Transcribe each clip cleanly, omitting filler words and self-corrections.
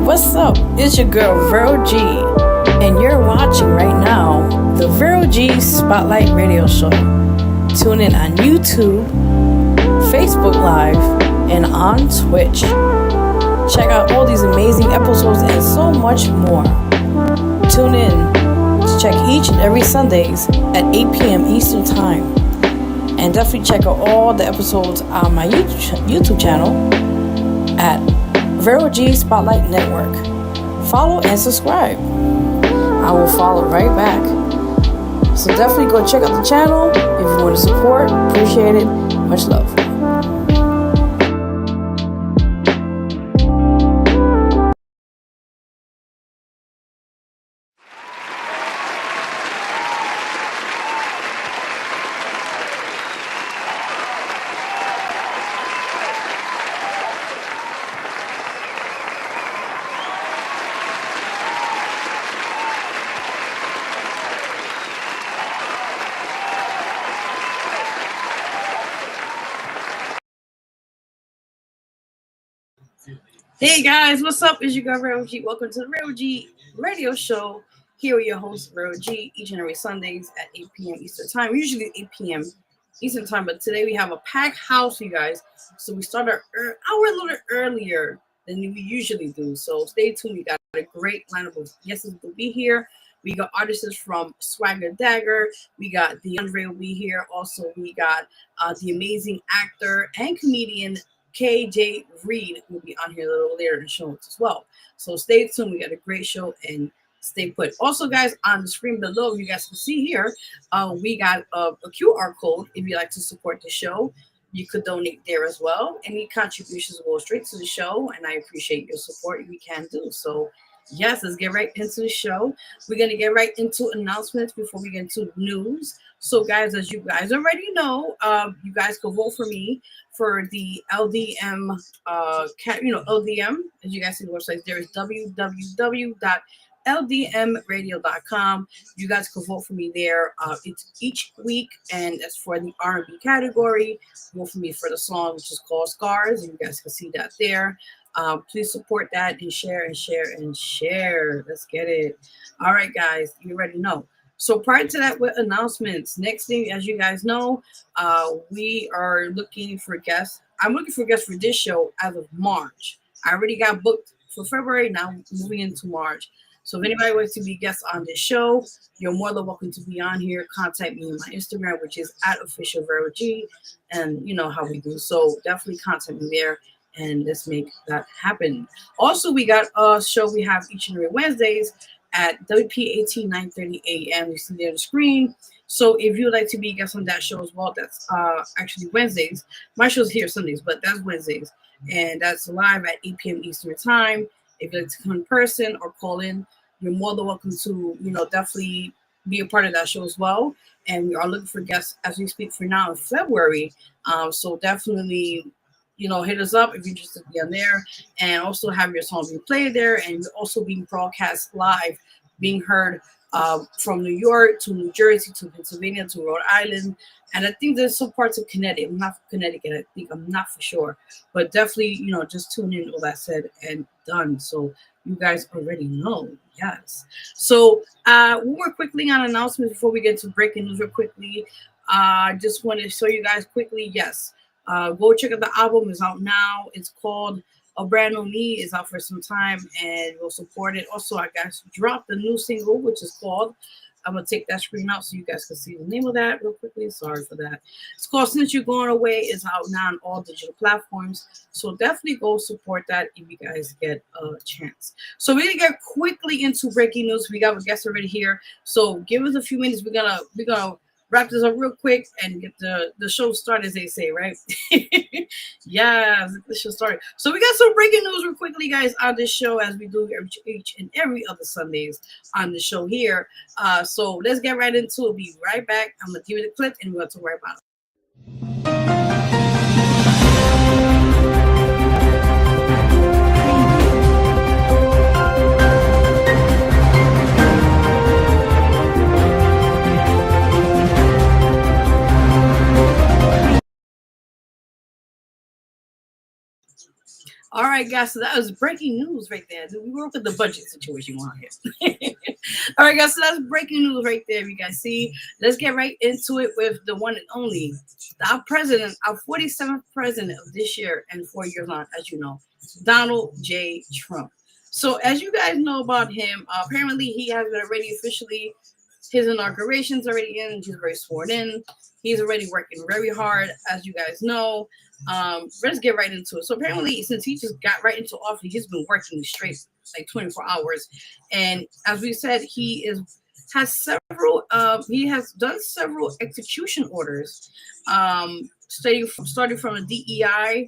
What's up? It's your girl Vero G, and you're watching right now the Vero G Spotlight Radio Show. Tune in on YouTube, Facebook Live, and on Twitch. Check out all these amazing episodes and so much more. Tune in to check each and every Sundays at 8 p.m. Eastern Time. And definitely check out all the episodes on my YouTube channel at Vero G Spotlight Network. Follow and subscribe. I will follow right back. So definitely go check out the channel if you want to support. Appreciate it. Much love. Hey guys, what's up? It's your girl Vero G. Welcome to the Vero G Radio Show. Here with your host Vero G, each and every Sundays at 8 p.m. Eastern Time. Usually 8 p.m. Eastern Time, but today we have a packed house, you guys. So we started an hour a little earlier than we usually do. So stay tuned. We got a great lineup of guests will be here. We got artists from Swagger Dagger. We got DeAndre will be here. Also, we got the amazing actor and comedian KJ Reed will be on here a little later in the show as well. So stay tuned. We got a great show and stay put. Also, guys, on the screen below, you guys can see here, we got a QR code. If you'd like to support the show, you could donate there as well. Any contributions will go straight to the show, and I appreciate your support if you can do. So, yes, let's get right into the show. We're going to get right into announcements before we get into news. So, guys, as you guys already know, you guys can vote for me for the LDM, LDM. As you guys see the website, there is www.LDMRadio.com. You guys can vote for me there. It's each week, and that's for the R&B category. Vote for me for the song, which is called Scars, and you guys can see that there. Please support that and share and share and share. Let's get it. All right, guys, you already know. So prior to that, with announcements, next thing, as you guys know, we are looking for guests. I'm looking for guests for this show as of March. I already got booked for February. Now moving into March. So if anybody wants to be guests on this show, you're more than welcome to be on here. Contact me on my Instagram, which is @officialverog, and you know how we do. So definitely contact me there. And let's make that happen. Also, we got a show we have each and every Wednesdays at WPAT 9:30 a.m. You see there on the screen. So if you'd like to be a guest on that show as well, that's actually Wednesdays. My show's here Sundays, but that's Wednesdays. And that's live at 8 p.m. Eastern Time. If you'd like to come in person or call in, you're more than welcome to, definitely be a part of that show as well. And we are looking for guests as we speak for now in February. So definitely, hit us up if you're interested to be on there, and also have your song being played there, and also being broadcast live, being heard from New York to New Jersey to Pennsylvania to Rhode Island, and I think there's some parts of Connecticut. I'm not from Connecticut. I'm not for sure, but definitely, just tune in. All that said and done. So you guys already know. Yes. So we'll work quickly on announcements before we get to breaking news real quickly. I just want to show you guys quickly. Yes. Go check out the album. It's out now. It's called A Brand New Me. It's out for some time, and we'll support it. Also, I guys dropped the new single, which is called, I'm going to take that screen out so you guys can see the name of that real quickly. Sorry for that. It's called Since You're Going Away. It's out now on all digital platforms. So definitely go support that if you guys get a chance. So we're going to get quickly into breaking news. We got a guest already here. So give us a few minutes. We're gonna wrap this up real quick and get the show started, as they say, right? Yeah, the show started. So we got some breaking news real quickly, guys, on this show, as we do each and every other Sundays on the show here. So let's get right into it. We'll be right back. I'm going to give you the clip, and we're going to talk right about it. All right, guys. So that was breaking news right there. We work with the budget situation on here. All right, guys. So that's breaking news right there. You guys see. Let's get right into it with the one and only, our president, our 47th president of this year and 4 years on, as you know, Donald J. Trump. So as you guys know about him, apparently he has been already officially, his inauguration's already in. He's already sworn in. He's already working very hard, as you guys know. Let's get right into it. So apparently, since he just got right into office, he's been working straight like 24 hours. And as we said, has several. He has done several execution orders. Starting from the DEI,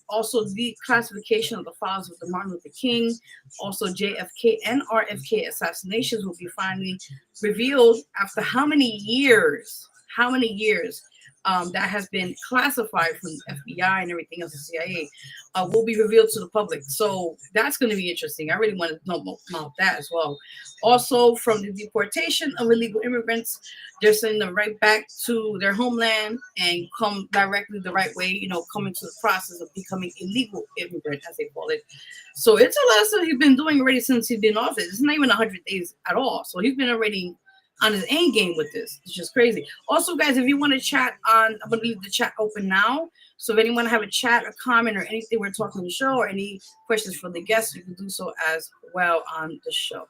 also the classification of the files of the Martin Luther King, also JFK and RFK assassinations will be finally revealed after how many years? How many years? That has been classified from the FBI and everything else, the CIA, will be revealed to the public. So that's going to be interesting. I really want to know about that as well. Also, from the deportation of illegal immigrants, they're sending them right back to their homeland and come directly the right way, coming to the process of becoming illegal immigrant, as they call it. So it's a lot of stuff he's been doing already since he's been in office. It's not even 100 days at all. So he's been already on his end game with this. It's just crazy. Also, guys, if you want to chat on, I'm going to leave the chat open now. So if anyone have a chat, a comment, or anything we're talking on the show, or any questions for the guests, you can do so as well on the show.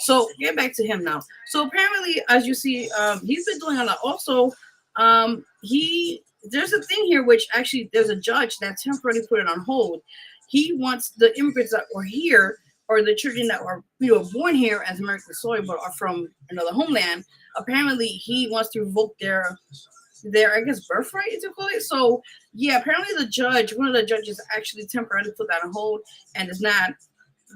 So get back to him now. So apparently, as you see, he's been doing a lot. Also, there's a thing here, which actually there's a judge that temporarily put it on hold. He wants the immigrants that were here, or the children that are born here as American soil but are from another homeland. Apparently, he wants to revoke their I guess birthright, is it called it? So yeah, apparently one of the judges actually temporarily put that on hold and is not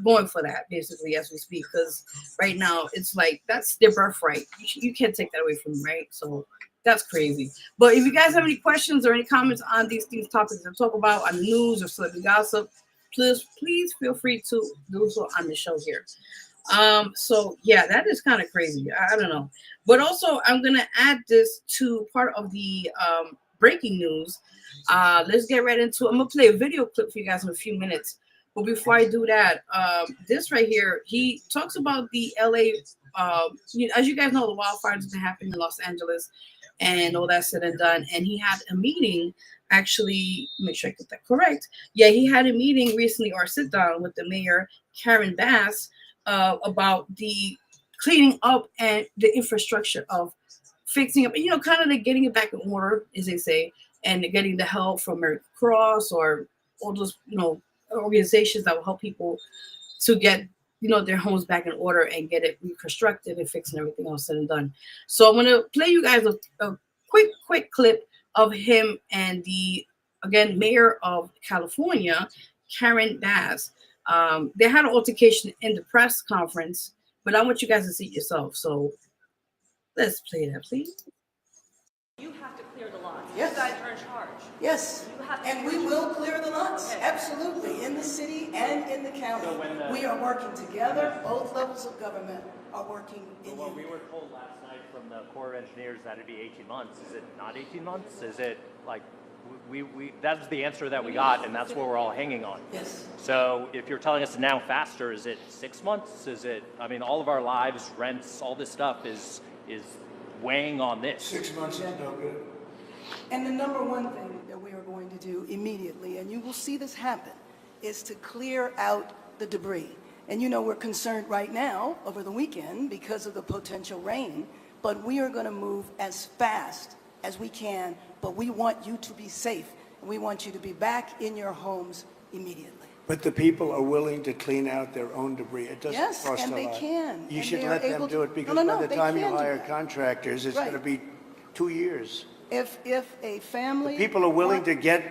going for that basically as we speak, because right now it's like that's their birthright. You can't take that away from them, right? So that's crazy. But if you guys have any questions or any comments on these topics I talk about on the news or celebrity gossip, please feel free to do so on the show here. So yeah, that is kind of crazy. I don't know. But also I'm gonna add this to part of the breaking news. Let's get right into it. I'm gonna play a video clip for you guys in a few minutes. But before I do that, this right here, he talks about the LA, as you guys know, the wildfires have been happening in Los Angeles and all that said and done. And he had a meeting, actually, make sure I get that correct. Yeah, he had a meeting recently, or a sit down with the mayor, Karen Bass, about the cleaning up and the infrastructure of fixing up, kind of like getting it back in order, as they say, and getting the help from American Cross or all those, organizations that will help people to get, their homes back in order and get it reconstructed and fixed and everything else said and done. So I'm going to play you guys a quick clip of him and the, again, mayor of California, Karen Bass. They had an altercation in the press conference, but I want you guys to see it yourself. So let's play that, please. You have to clear the lots. Yes. You guys are in charge. Yes, and we will clear the lots, Okay. Absolutely, in the city and in the county. So we are working together, both levels of government are working in Well, unity. we were told last night from the Corps of Engineers that it'd be 18 months. Is it not 18 months? Is it like, that's the answer that we got, and that's what we're all hanging on. Yes. So if you're telling us now faster, is it 6 months? Is it, all of our lives, rents, all this stuff is weighing on this. 6 months is no good. And the number one thing that we are going to do immediately, and you will see this happen, is to clear out the debris. And we're concerned right now over the weekend because of the potential rain, but we are going to move as fast as we can, but we want you to be safe, and we want you to be back in your homes immediately. But the people are willing to clean out their own debris. It doesn't Yes, cost and a they lot. can, You and should they are let them able do to- it because No, by the they time you can do hire that. contractors, it's Right. going to be 2 years. If a family... People are willing to get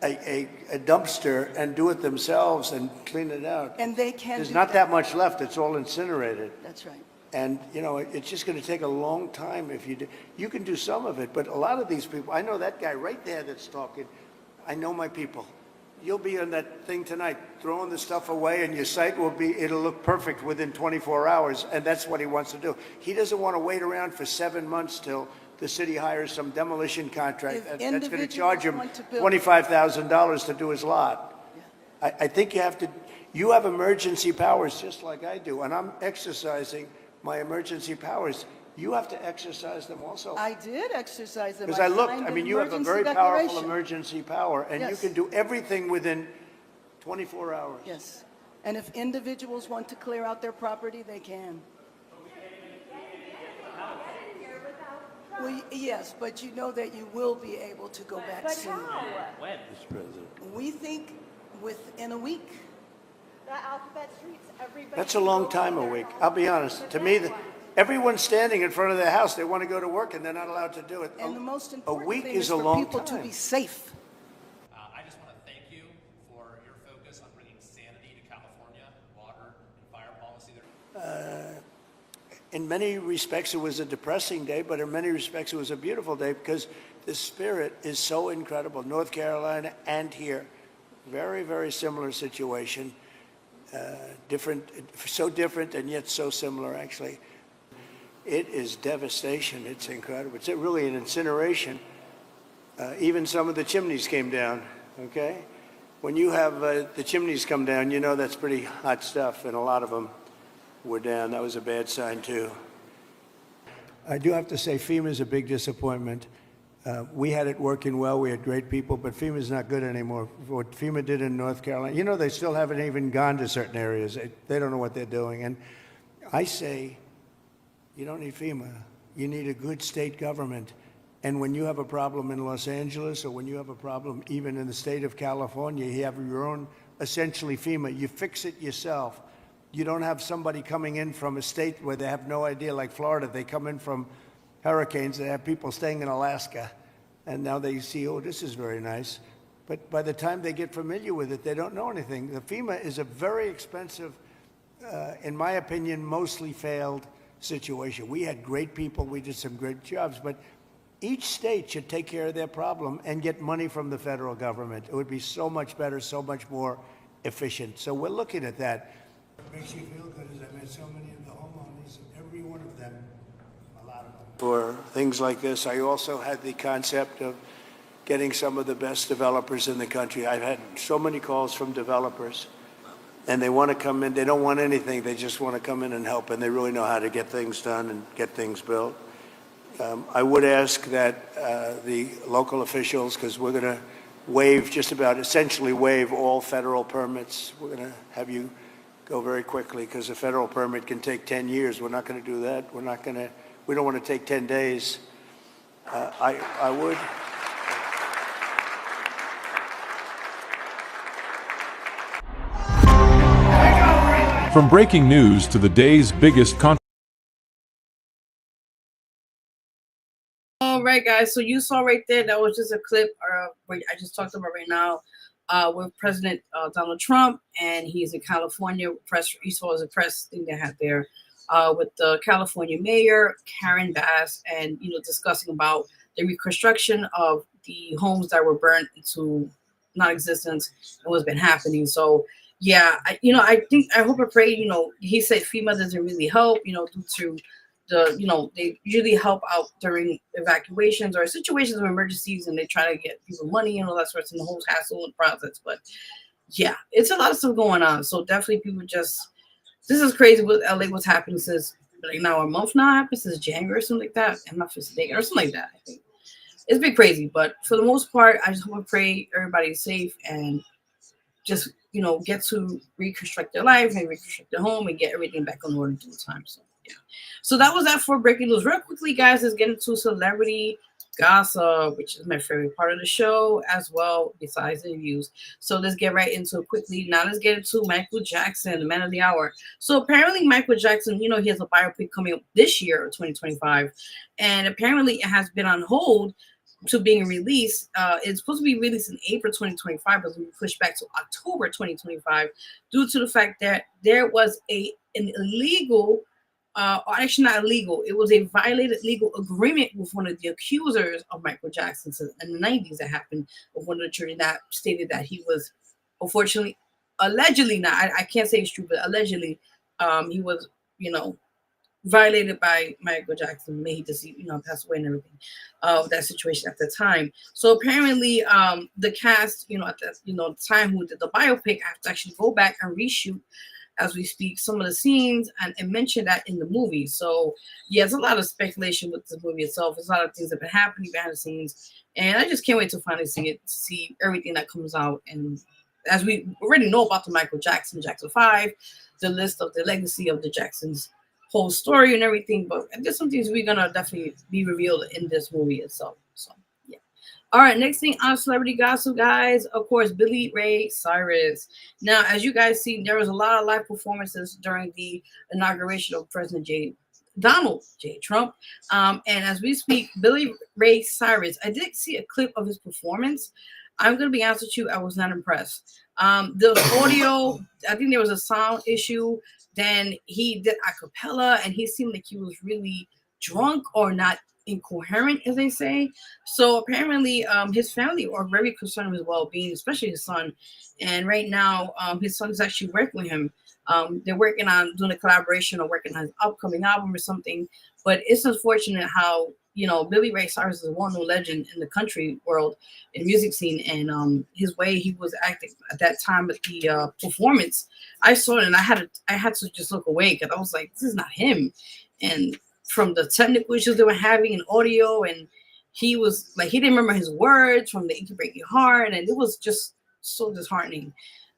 a dumpster and do it themselves and clean it out. And they can There's do not that much left. It's all incinerated. That's right. And, it's just going to take a long time if you do. You can do some of it, but a lot of these people, I know that guy right there that's talking. I know my people. You'll be on that thing tonight, throwing the stuff away, and your site it'll look perfect within 24 hours, and that's what he wants to do. He doesn't want to wait around for 7 months till the city hires some demolition contract If that's going to individuals charge him want to build- $25,000 to do his lot. I think you have emergency powers just like I do, and I'm exercising my emergency powers. You have to exercise them also. I did exercise them. Because I looked, signed I an mean, you have a emergency very powerful declaration. emergency power, and you Yes. can do everything within 24 hours. Yes. And if individuals want to clear out their property, they can. Well, yes, but you know that you will be able to go back But soon. how? When? We think within a week. The alphabet streets, everybody. That's a long time a week. I'll be honest. To me, everyone's standing in front of their house. They want to go to work, and they're not allowed to do it. And the most A important week thing is is a for long people to time. be safe. I just want to thank you for your focus on bringing sanity to California, water and fire policy. In many respects, it was a depressing day, but in many respects, it was a beautiful day because the spirit is so incredible. North Carolina and here, very, very similar situation. Different, so different and yet so similar, actually. It is devastation. It's incredible. It's really an incineration. Even some of the chimneys came down, okay? When you have the chimneys come down, you know that's pretty hot stuff, and a lot of them were down. That was a bad sign, too. I do have to say FEMA is a big disappointment. We had it working well. We had great people, but FEMA's not good anymore. What FEMA did in North Carolina, you know, they still haven't even gone to certain areas. They don't know what they're doing. And I say, you don't need FEMA. You need a good state government. And when you have a problem in Los Angeles, or when you have a problem even in the state of California, you have your own, essentially FEMA. You fix it yourself. You don't have somebody coming in from a state where they have no idea, like Florida. They come in from hurricanes. They have people staying in Alaska, and now they see, oh, this is very nice. But by the time they get familiar with it, they don't know anything. The FEMA is a very expensive, in my opinion, mostly failed situation. We had great people. We did some great jobs, but each state should take care of their problem and get money from the federal government. It would be so much better, so much more efficient. So we're looking at that. What makes you feel good is I met so many of the homeowners, and every one of them, a lot of them, for things like this. I also had the concept of getting some of the best developers in the country. I've had so many calls from developers, and they want to come in. They don't want anything. They just want to come in and help, and they really know how to get things done and get things built. I would ask that the local officials, because we're going to waive just about, essentially waive all federal permits. We're going to have you go very quickly because a federal permit can take 10 years. We're not going to do that. We don't want to take 10 days. I would. From breaking news to the day's biggest All right, guys. So you saw right there, that was just a clip where I just talked about right now with President Donald Trump, and he's in California. He saw a press thing they had there with the California mayor, Karen Bass, and, discussing about the reconstruction of the homes that were burnt into non-existence and what's been happening. So, yeah, I hope and pray, he said FEMA doesn't really help, due to they usually help out during evacuations or situations of emergencies, and they try to get people money and all that sorts, and the whole hassle and process. But yeah, it's a lot of stuff going on. So definitely people this is crazy with LA, what's happening since now a month now happened, since January or something like that. I'm not mistaken, or something like that. I think it's been crazy, but for the most part, I just hope and pray everybody's safe and just get to reconstruct their life and reconstruct their home and get everything back on order due time. So yeah. So that was that for breaking news. Real quickly, guys, let's get into celebrity gossip, which is my favorite part of the show as well, besides the reviews. So let's get right into it quickly. Now let's get into Michael Jackson, the man of the hour. So apparently Michael Jackson, he has a biopic coming up this year, 2025. And apparently it has been on hold to being released. It's supposed to be released in April 2025, but it's going to be pushed back to October 2025 due to the fact that there was an illegal, or actually not illegal, it was a violated legal agreement with one of the accusers of Michael Jackson in the 90s that happened with one of the children that stated that he was, unfortunately, allegedly, not, I can't say it's true, but allegedly, he was, violated by Michael Jackson. May he just, pass away and everything of that situation at the time. So apparently, the cast, at the time who did the biopic, have to actually go back and reshoot as we speak some of the scenes and mention that in the movie. So yeah, there's a lot of speculation with the movie itself. There's a lot of things that have been happening behind the scenes, and I just can't wait to finally see it, to see everything that comes out. And as we already know about the Jackson 5, the list of the legacy of the Jacksons, whole story and everything, but there's some things we're gonna definitely be revealed in this movie itself. So yeah. All right, next thing on celebrity gossip, guys. Of course, Billy Ray Cyrus. Now, as you guys see, there was a lot of live performances during the inauguration of President Donald J. Trump. And as we speak, Billy Ray Cyrus, I did see a clip of his performance. I'm going to be honest with you, I was not impressed. The audio, I think there was a sound issue. Then he did a cappella, and he seemed like he was really drunk or not incoherent, as they say. So apparently, his family are very concerned with his well-being, especially his son. And right now, his son is actually working with him. They're working on doing a collaboration or working on his upcoming album or something. But it's unfortunate how Billy Ray Cyrus is a well-known legend in the country world, in music scene, and his way he was acting at that time at the performance, I saw it and I had to just look away because I was like, this is not him. And from the technical issues they were having in audio, and he was like, he didn't remember his words from the It Can Break Your Heart, and it was just so disheartening.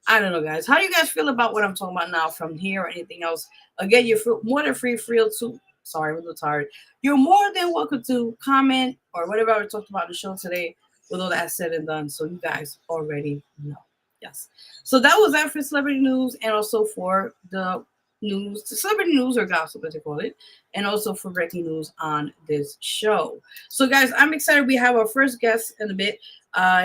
I don't know, guys. How do you guys feel about what I'm talking about now from here or anything else? Again, you're more than free to. Sorry, I'm a little tired. You're more than welcome to comment or whatever I talked about in the show today with all that said and done. So you guys already know. Yes. So that was that for celebrity news, and also for the celebrity news or gossip, as they call it, and also for breaking news on this show. So guys, I'm excited. We have our first guest in a bit.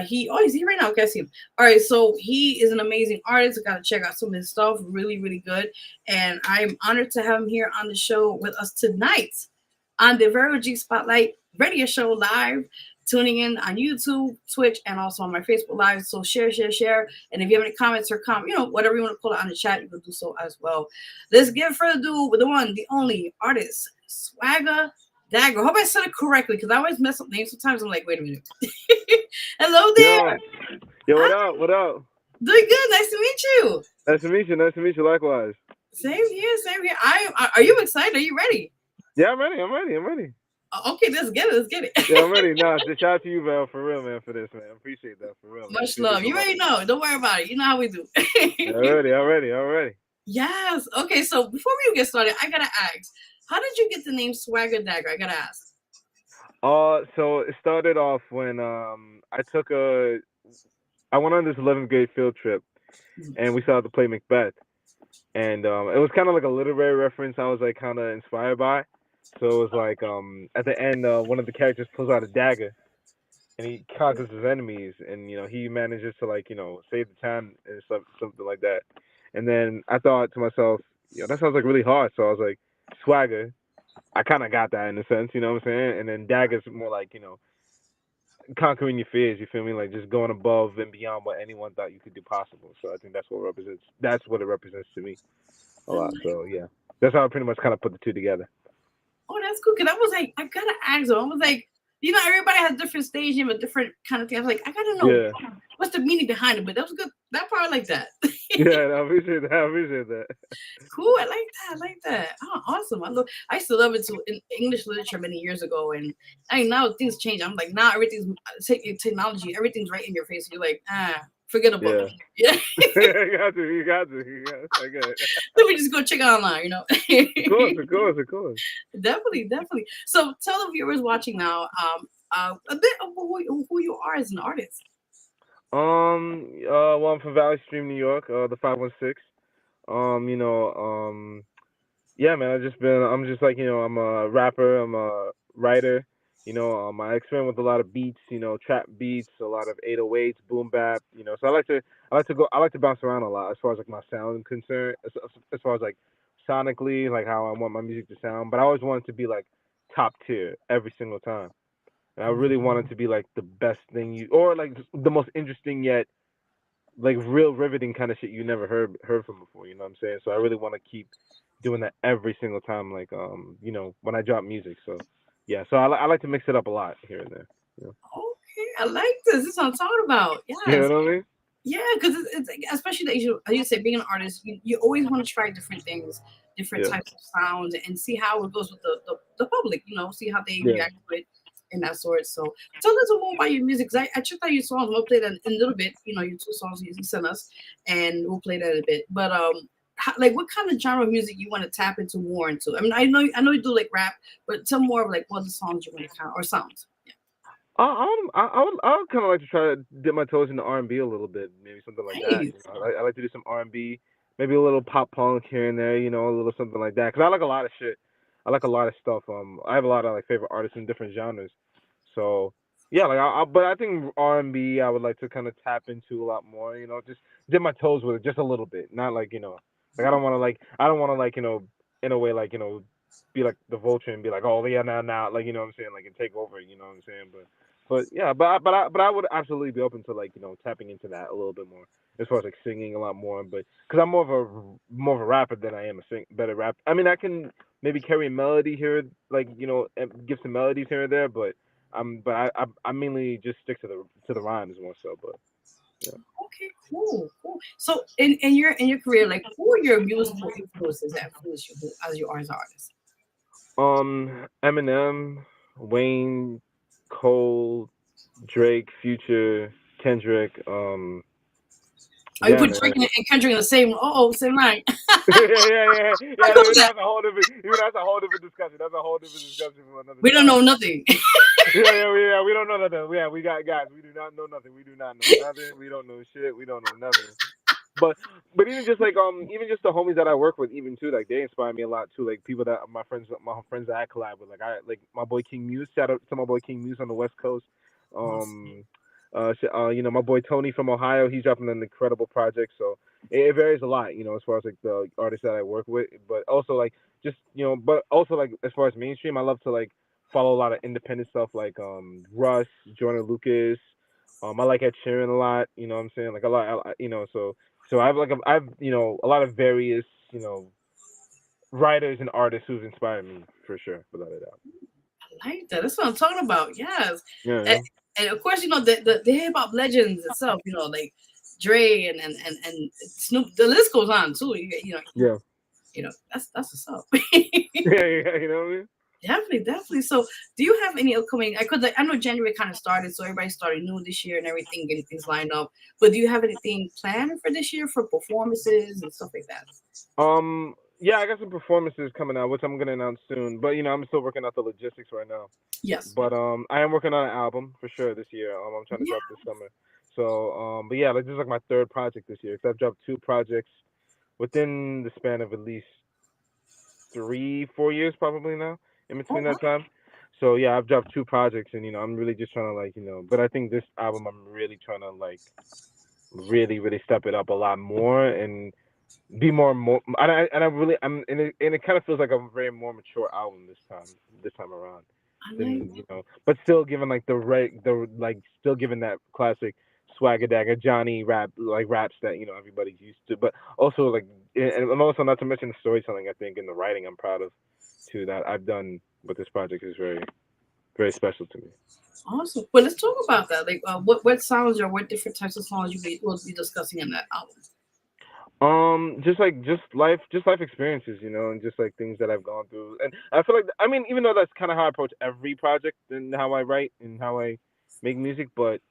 He's here right now. Guess him. All right, so he is an amazing artist. I gotta check out some of his stuff. Really, really good. And I'm honored to have him here on the show with us tonight on the Vero G Spotlight radio show live. Tuning in on YouTube, Twitch, and also on my Facebook Live. So share. And if you have any comments or whatever you want to call it on the chat, you can do so as well. Let's get further ado with the one, the only artist, Swagger Dagger. Hope I said it correctly because I always mess up names. Sometimes I'm like, wait a minute. Hello there. Yo, what up? What up? Doing good. Nice to meet you. Nice to meet you. Nice to meet you. Likewise. Same here. Are you excited? Are you ready? Yeah, I'm ready. Okay, let's get it. Yeah, I'm ready. Nah, shout out to you, Vero, for real, man, for this, man. I appreciate that, for real. Much love. You already know. Don't worry about it. You know how we do. Already. Yes. Okay, so before we get started, I gotta ask, how did you get the name Swagger Dagger? I gotta ask. So it started off when I went on this 11th grade field trip, and we started to play Macbeth, and it was kind of like a literary reference I was like kind of inspired by. So it was like at the end, one of the characters pulls out a dagger, and he conquers his enemies, and he manages to save the town and something like that. And then I thought to myself, that sounds like really hard. So I was like, swagger. I kind of got that in a sense, you know what I'm saying? And then dagger's more like conquering your fears. You feel me? Like just going above and beyond what anyone thought you could do possible. So I think that's what it represents to me a lot. So yeah, that's how I pretty much kind of put the two together. Oh, that's cool. Cause I was like, I gotta ask them. I was like, everybody has different staging, but different kind of thing. I was like, I gotta know what's the meaning behind it. But that was good. That part I like that. Yeah, I appreciate that. Cool. I like that. Oh, awesome. I used to love it too in English literature many years ago, and now things change. I'm like, now everything's technology. Everything's right in your face. You're like, forget about it. Yeah. You got to. I get it. Let me just go check it online, Of course. Definitely. So tell the viewers watching now a bit of who you are as an artist. Well, I'm from Valley Stream, New York, the 516. Yeah, man, I'm just like, I'm a rapper, I'm a writer, I experiment with a lot of beats, trap beats, a lot of 808s, boom bap, so I like to bounce around a lot as far as like my sound concerned, as far as like sonically, like how I want my music to sound, but I always want it to be like top tier every single time. And I really want it to be like the best thing or like the most interesting yet like real riveting kind of shit you never heard from before, you know what I'm saying? So I really want to keep doing that every single time, like when I drop music. So yeah, so I like to mix it up a lot here and there. Okay, I like this. This is what I'm talking about. You Yes. know what I mean? Yeah, because it's like, especially that as you say, being an artist, you always want to try different things, different Yeah, types of sounds, and see how it goes with the public. See how they yeah. react to it and that sort. So tell us more about your music. 'Cause I checked out your songs. We'll play that in a little bit. Your two songs you sent us, and we'll play that in a bit. But like what kind of genre of music you want to tap into more into? I mean, I know you do like rap, but tell more of like what the songs you want to count or sounds. Yeah. I would kind of like to try to dip my toes into R&B a little bit, maybe something like that. Hey. I like to do some R&B, maybe a little pop punk here and there, a little something like that. Cause I like a lot of shit. I like a lot of stuff. I have a lot of like favorite artists in different genres. So yeah, like but I think R&B I would like to kind of tap into a lot more. Just dip my toes with it just a little bit, not like like I don't want to like in a way like be like the vulture and be like, oh yeah, now like what I'm saying, like and take over, what I'm saying, but yeah, but I would absolutely be open to like tapping into that a little bit more as far as like singing a lot more, but because I'm more of a rapper than I am a better rap. I mean, I can maybe carry a melody here, like and give some melodies here and there, but I mainly just stick to the rhymes more so. But yeah. Okay, cool. So in your career, like who are your musical influences that influence you as you are as an artist? Eminem, Wayne, Cole, Drake, Future, Kendrick, Oh, you yeah, put man. Drake and Kendrick in the same line. I Yeah. know Even that. that's a whole different discussion. That's a whole different discussion for another We don't time. know nothing. Yeah. We don't know nothing. Yeah, we got guys. We do not know nothing. We do not know nothing. We don't know shit. We don't know nothing. But even just like even just the homies that I work with even too, like they inspire me a lot too, like people that my friends that I collab with, like I like my boy King Muse. Shout out to my boy King Muse on the West Coast. Awesome. My boy Tony from Ohio, he's dropping an incredible project. So it varies a lot, as far as like the artists that I work with, but also like just but also like as far as mainstream, I love to like follow a lot of independent stuff like Russ, Jordan Lucas. I like Ed Sheeran a lot. You know what I'm saying? Like a lot, so I've a lot of various writers and artists who've inspired me for sure, without a doubt. I like that. That's what I'm talking about. Yes. Yeah, And, yeah, and of course, the hip hop legends itself, like Dre and Snoop, the list goes on too. yeah, That's what's up. yeah. You know what I mean? Definitely. So, do you have any upcoming? I know January kind of started, so everybody started new this year and everything, getting things lined up. But do you have anything planned for this year for performances and stuff like that? Yeah, I got some performances coming out, which I'm gonna announce soon. But I'm still working out the logistics right now. Yes. But I am working on an album for sure this year. I'm trying to Yeah. drop this summer. So but yeah, like this is like my third project this year. Cause I've dropped two projects within the span of at least 3-4 years probably now. In Oh, between wow. that time. So yeah, I've dropped two projects, and I'm really just trying to like But I think this album I'm really trying to like really step it up a lot more and be more and I really and it kind of feels like a very more mature album this time around I like. than but still giving like still giving that classic swagger dagger Johnny raps that everybody's used to, but also like and also not to mention the storytelling. I think, and the writing I'm proud of too that I've done with this project is very very special to me. Awesome. Well, let's talk about that. Like, what sounds or what different types of songs will be discussing in that album? Just life experiences, and just like things that I've gone through. And I feel like, I mean, even though that's kind of how I approach every project and how I write and how I make music, but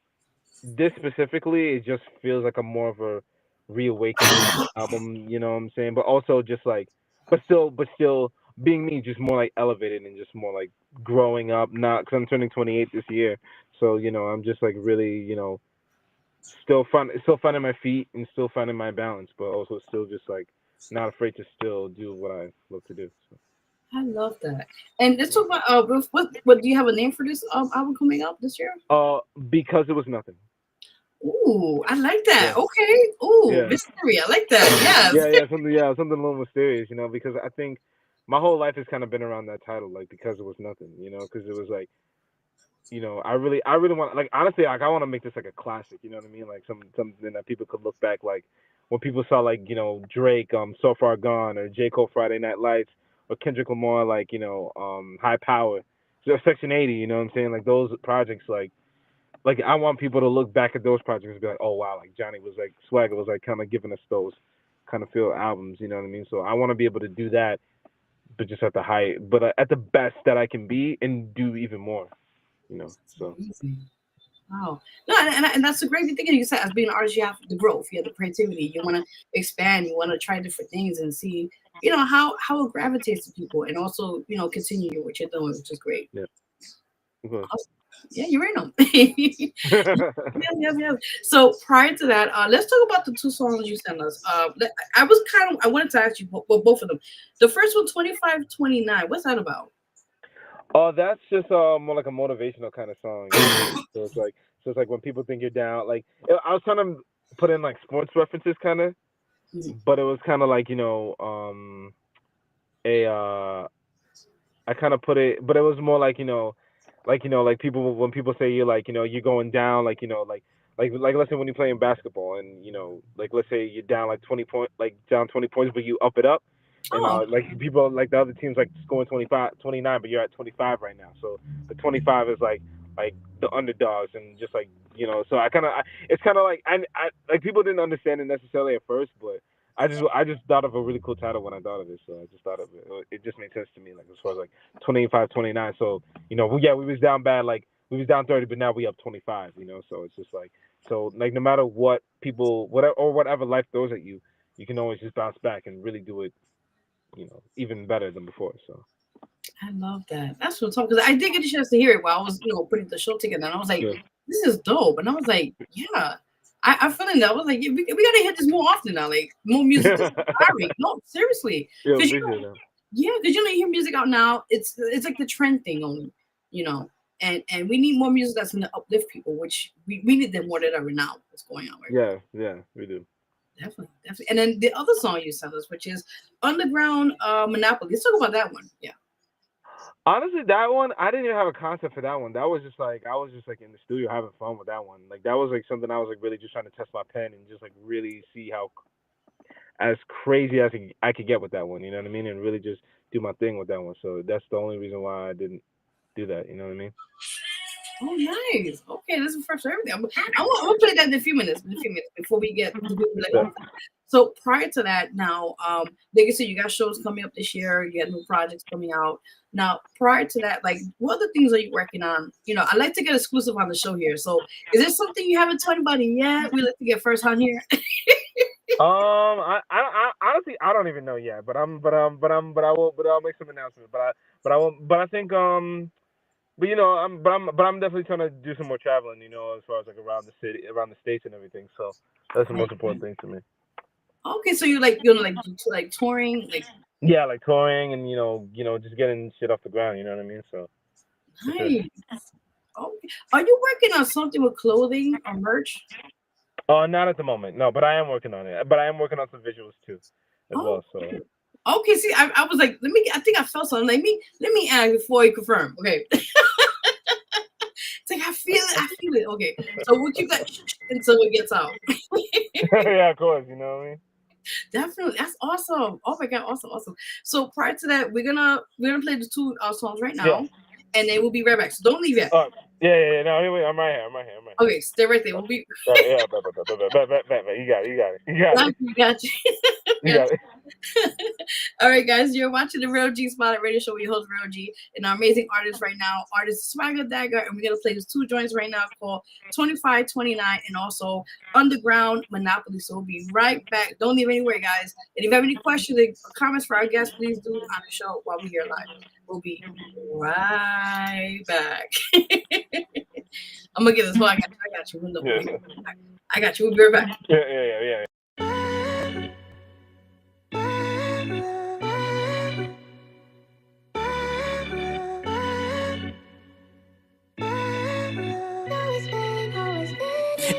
this specifically, it just feels like a more of a reawakening album, you know what I'm saying? But also just like, but still being me, just more like elevated and just more like growing up. Not because I'm turning 28 this year, so I'm just like really, still finding my feet and still finding my balance, but also still just like not afraid to still do what I love to do. So, I love that. And let's talk about what do you have a name for this album coming up this year? because it was nothing. Ooh, I like that. Yeah, Okay. Ooh, yeah, mystery. I like that. Yes. something a little mysterious, because I think my whole life has kind of been around that title, like because it was nothing, because it was like, I really want, like honestly, like I want to make this like a classic, you know what I mean, like something that people could look back like when people saw like Drake, So Far Gone, or J. Cole, Friday Night Lights, or Kendrick Lamar, like High Power, so Section 80. You know what I'm saying? Like those projects, like I want people to look back at those projects and be like, oh wow, like Johnny was like Swagger was like kind of giving us those kind of feel albums. You know what I mean? So I want to be able to do that, but just at the height, but at the best that I can be, and do even more. So. Amazing. Wow. No, and that's a great thing. You said, as being an artist, you have the growth, you have the creativity. You want to expand. You want to try different things and see, how it gravitates to people, and also, continue what you're doing, which is great. Yeah. Okay. Awesome. Yeah, you're right on. Yeah. So prior to that, let's talk about the two songs you sent us. I wanted to ask you both of them. The first one, 2529. What's that about? Oh, that's just more like a motivational kind of song. So it's like when people think you're down. Like I was trying to put in like sports references, kind of, but it was kind of like I kind of put it, but it was more like like people, when people say you're like you're going down, like let's say when you're playing basketball, and like let's say you're down like 20 points, but you up it up. And like people, like the other teams, like scoring 25, 29, but you're at 25 right now. So the 25 is like the underdogs, and just like So it's kind of like I like people didn't understand it necessarily at first, but I just thought of a really cool title when I thought of it. So I just thought of it. It just made sense to me, like as far as like 25, 29. So we was down bad, like we was down 30, but now we up 25. So it's just like, so like no matter what people, whatever life throws at you, you can always just bounce back and really do it. Even better than before. So I love that. That's what I'm talking, because I did get a chance to hear it while I was, putting the show together, and I was like, this is dope. And I was like, yeah, I feel in that. I was like, we gotta hit this more often now, like more music. No, seriously. Because you hear music out now. It's like the trend thing only, and we need more music that's gonna uplift people, which we need them more than ever now. What's going on right now. Yeah, we do. Definitely. And then the other song you sent us, which is Underground Monopoly. Let's talk about that one. Yeah. Honestly, that one, I didn't even have a concept for that one. That was just like, I was just like in the studio having fun with that one. Like that was like something I was like really just trying to test my pen and just like really see how as crazy as I could get with that one. You know what I mean? And really just do my thing with that one. So that's the only reason why I didn't do that. You know what I mean? Oh, nice. Okay, this is first for everything. We'll play that in a few minutes before we get to So prior to that, now, like I said, you got shows coming up this year. You got new projects coming out. Now, prior to that, like, what other things are you working on? I like to get exclusive on the show here. So, is there something you haven't told anybody yet? We like to get first on here. I honestly I don't even know yet, but I'll make some announcements. But I think I'm definitely trying to do some more traveling, as far as like around the states and everything. So that's the most important thing to me. Okay, so you're like like touring, like like touring and just getting shit off the ground. You know what I mean? So nice. Okay, are you working on something with clothing or merch? Not at the moment, no. But I am working on it. But I am working on some visuals too, as well. So. Okay, see, I was like, I think I felt something. Like let me ask before you confirm. Okay. It's like I feel it. Okay. So we'll keep that until it gets out. Yeah, of course, you know what I mean? Definitely. That's awesome. Oh my god, awesome. So prior to that, we're gonna play the two songs right now, and then we'll be right back. So don't leave yet. Yeah. No, anyway, I'm right here. Okay, stay right there. We'll be. Yeah, you got it. You got you. You got it. All right, guys, you're watching the Real G Spotlight Radio Show with your host, Real G, and our amazing artist right now, artist Swagger Dagger, and we're going to play these two joints right now called 2529 and also Underground Monopoly. So we'll be right back. Don't leave anywhere, guys. And if you have any questions or comments for our guests, please do on the show while we're here live. We'll be right back. I'm going to get this one. I got you. I got you. We'll be right back. Yeah.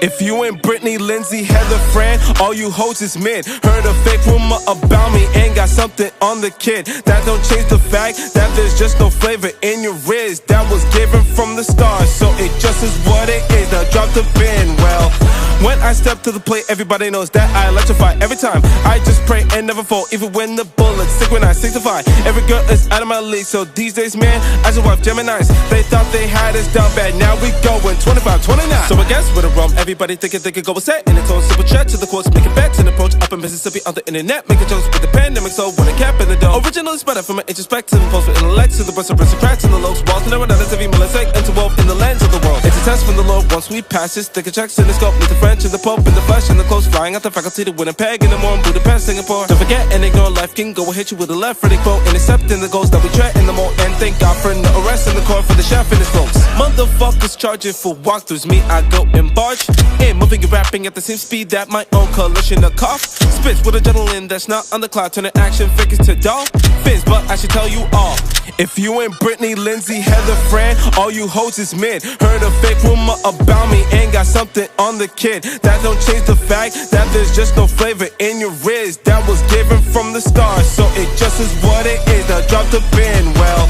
If you ain't Brittany, Lindsay, Heather, Fran, all you hoes is men. Heard a fake rumor about me and got something on the kid. That don't change the fact that there's just no flavor in your riz. That was given from the start, so it just is what it is. Now drop the pin, well, when I step to the plate, everybody knows that I electrify. Every time I just pray and never fall, even when the bullets stick when I signify. Every girl is out of my league, so these days, man, I just wife Geminis. They thought they had us down bad, now we going 25, 29. So I guess with a rum, everybody thinking they could go a set in its own simple chat to the courts, making bets and approach up in Mississippi on the internet, making jokes with the pandemic. So when a cap in the dome, originally spread from an introspective post with intellect to the breast of aristocrats and the looks, walls and redundant every millisecond interwove in the lens of the world. It's a test from the Lord. Once we pass this, thicker checks in the scope, meet the French and the Pope and the flesh and the clothes, flying out the faculty to Winnipeg in the morning, Budapest, Singapore. Don't forget and ignore life can go hit you with a left for the quote, intercepting the goals that we tread in the mold. And thank God for no arrest in the court for the chef and his folks. Motherfuckers charging for walkthroughs, me I go and barge in, moving and rapping at the same speed that my own coalition of cough spits with adrenaline that's not on the cloud, turning action figures to dolphins. But I should tell you all, if you ain't Brittany, Lindsay, Heather, Fran, all you hoes is men. Heard a fake rumor about me and got something on the kid. That don't change the fact that there's just no flavor in your riz. That was given from the start, so it just is what it is. Now drop the pin, well,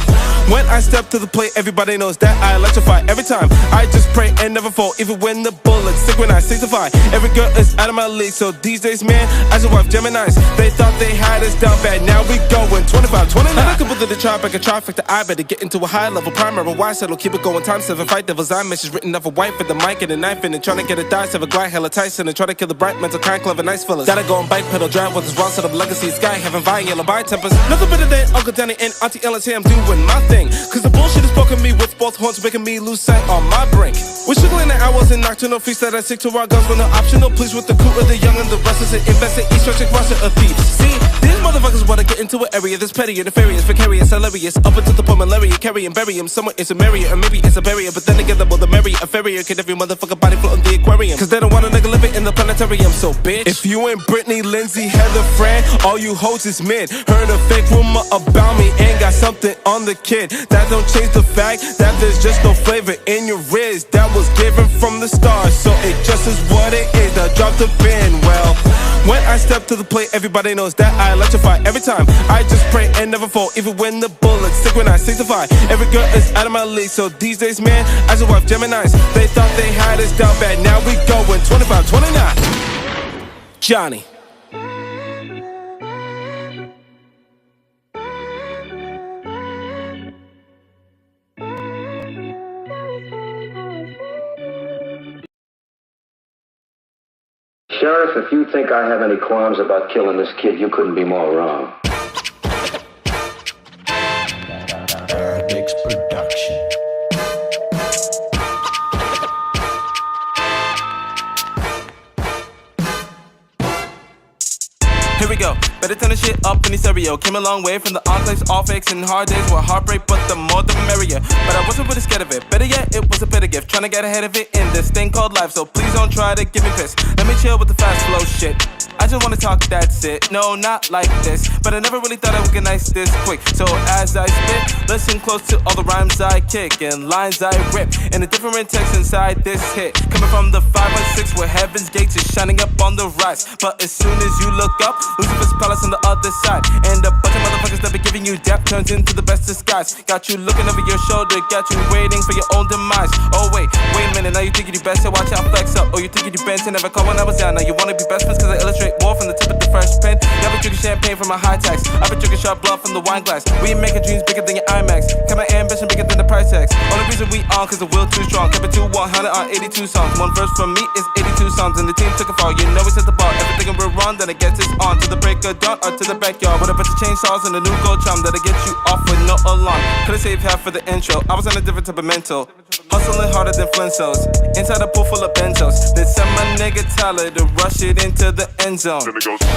when I step to the plate, everybody knows that I electrify. Every time I just pray and never fall, even when the bullets stick when I signify. Every girl is out of my league, so these days, man, I just wife Geminis. They thought they had us down bad, now we going 25, 29. I could put the tribe like a trifecta. I better get into a high level primary. Why settle? Keep it going. Time 7 fight devils. I message written off a wife with the mic and a knife in it. Trying to get a dice of a glide hella Tyson and try to kill the bright mental kind, clever, nice fellas. Gotta go and bike pedal, drive with his raw set of legacy. Sky having fire, yellow by tempers. Nothing better than Uncle Danny and Auntie Ellen say I'm doing my thing. Cause the bullshit is poking me with both horns, making me lose sight on my brink. We're struggling the hours and nocturnal feasts that I stick to our guns when they're optional. Please with the crew of the young and the restless and invest in each stretching roster of thieves. See, these motherfuckers wanna get into an area that's petty and nefarious, vicarious, hilarious, up into the point malaria, carry and bury him. Somewhere it's a Maria, or maybe it's a barrier, but then again, the more the merrier, a farrier can every motherfucker body float in the aquarium. Cause they don't want a nigga living in the planetarium, so bitch. If you ain't Brittany, Lindsay, Heather, Fran, all you hoes is men. Heard a fake rumor about me and got something on the kid. That don't change the fact that there's just no flavor in your riz. That was given from the start, so it just is what it is. Now drop the pin, well, when I step to the plate, everybody knows that I electrify. Every time I just pray and never fall, even when the bullets stick when I signify. Every girl is out of my league, so these days, man, I just wife Geminis. They thought they had us down bad, now we going 25, 29. Johnny. Sheriff, if you think I have any qualms about killing this kid, you couldn't be more wrong. Paradig's production. Here we go, better turn the shit up in the stereo. Came a long way from the enclaves, all fakes and hard days were heartbreak, but the more the merrier. But I wasn't really scared of it, better yet, it was a better gift. Trying to get ahead of it in this thing called life, so please don't try to give me piss. Let me chill with the fast flow shit. I just wanna talk, that's it. No, not like this, but I never really thought I would get nice this quick. So as I spit, listen close to all the rhymes I kick and lines I rip, and the different text inside this hit. Coming from the 516 where heaven's gates is shining up on the rise. But as soon as you look up, Lucifer's palace on the other side, and a bunch of motherfuckers that be giving you depth turns into the best disguise. Got you looking over your shoulder, got you waiting for your own demise. Oh wait a minute, now you think you do best, so watch out, flex up. Oh, you think you do best, and never call when I was down. Now you wanna be best friends cause I illustrate more from the tip of the fresh pen. Y'all been drinking champagne from a high tax, I've been drinking sharp blood from the wine glass. We ain't making dreams bigger than your IMAX, got my ambition bigger than the price tags. Only reason we on cause the will too strong. Kept it to 100 on 82 songs. One verse from me is 82 songs, and the team took a fall. You know we set the bar, everything we're wrong, then it gets us on to the break of dawn or to the backyard with a bunch of chainsaws and a new gold charm that'll get you off with no alarm. Could've saved half for the intro, I was on a different type of mental, hustling harder than Flintstones, inside a pool full of benzos. Then send my nigga Tyler to rush it into the end zone.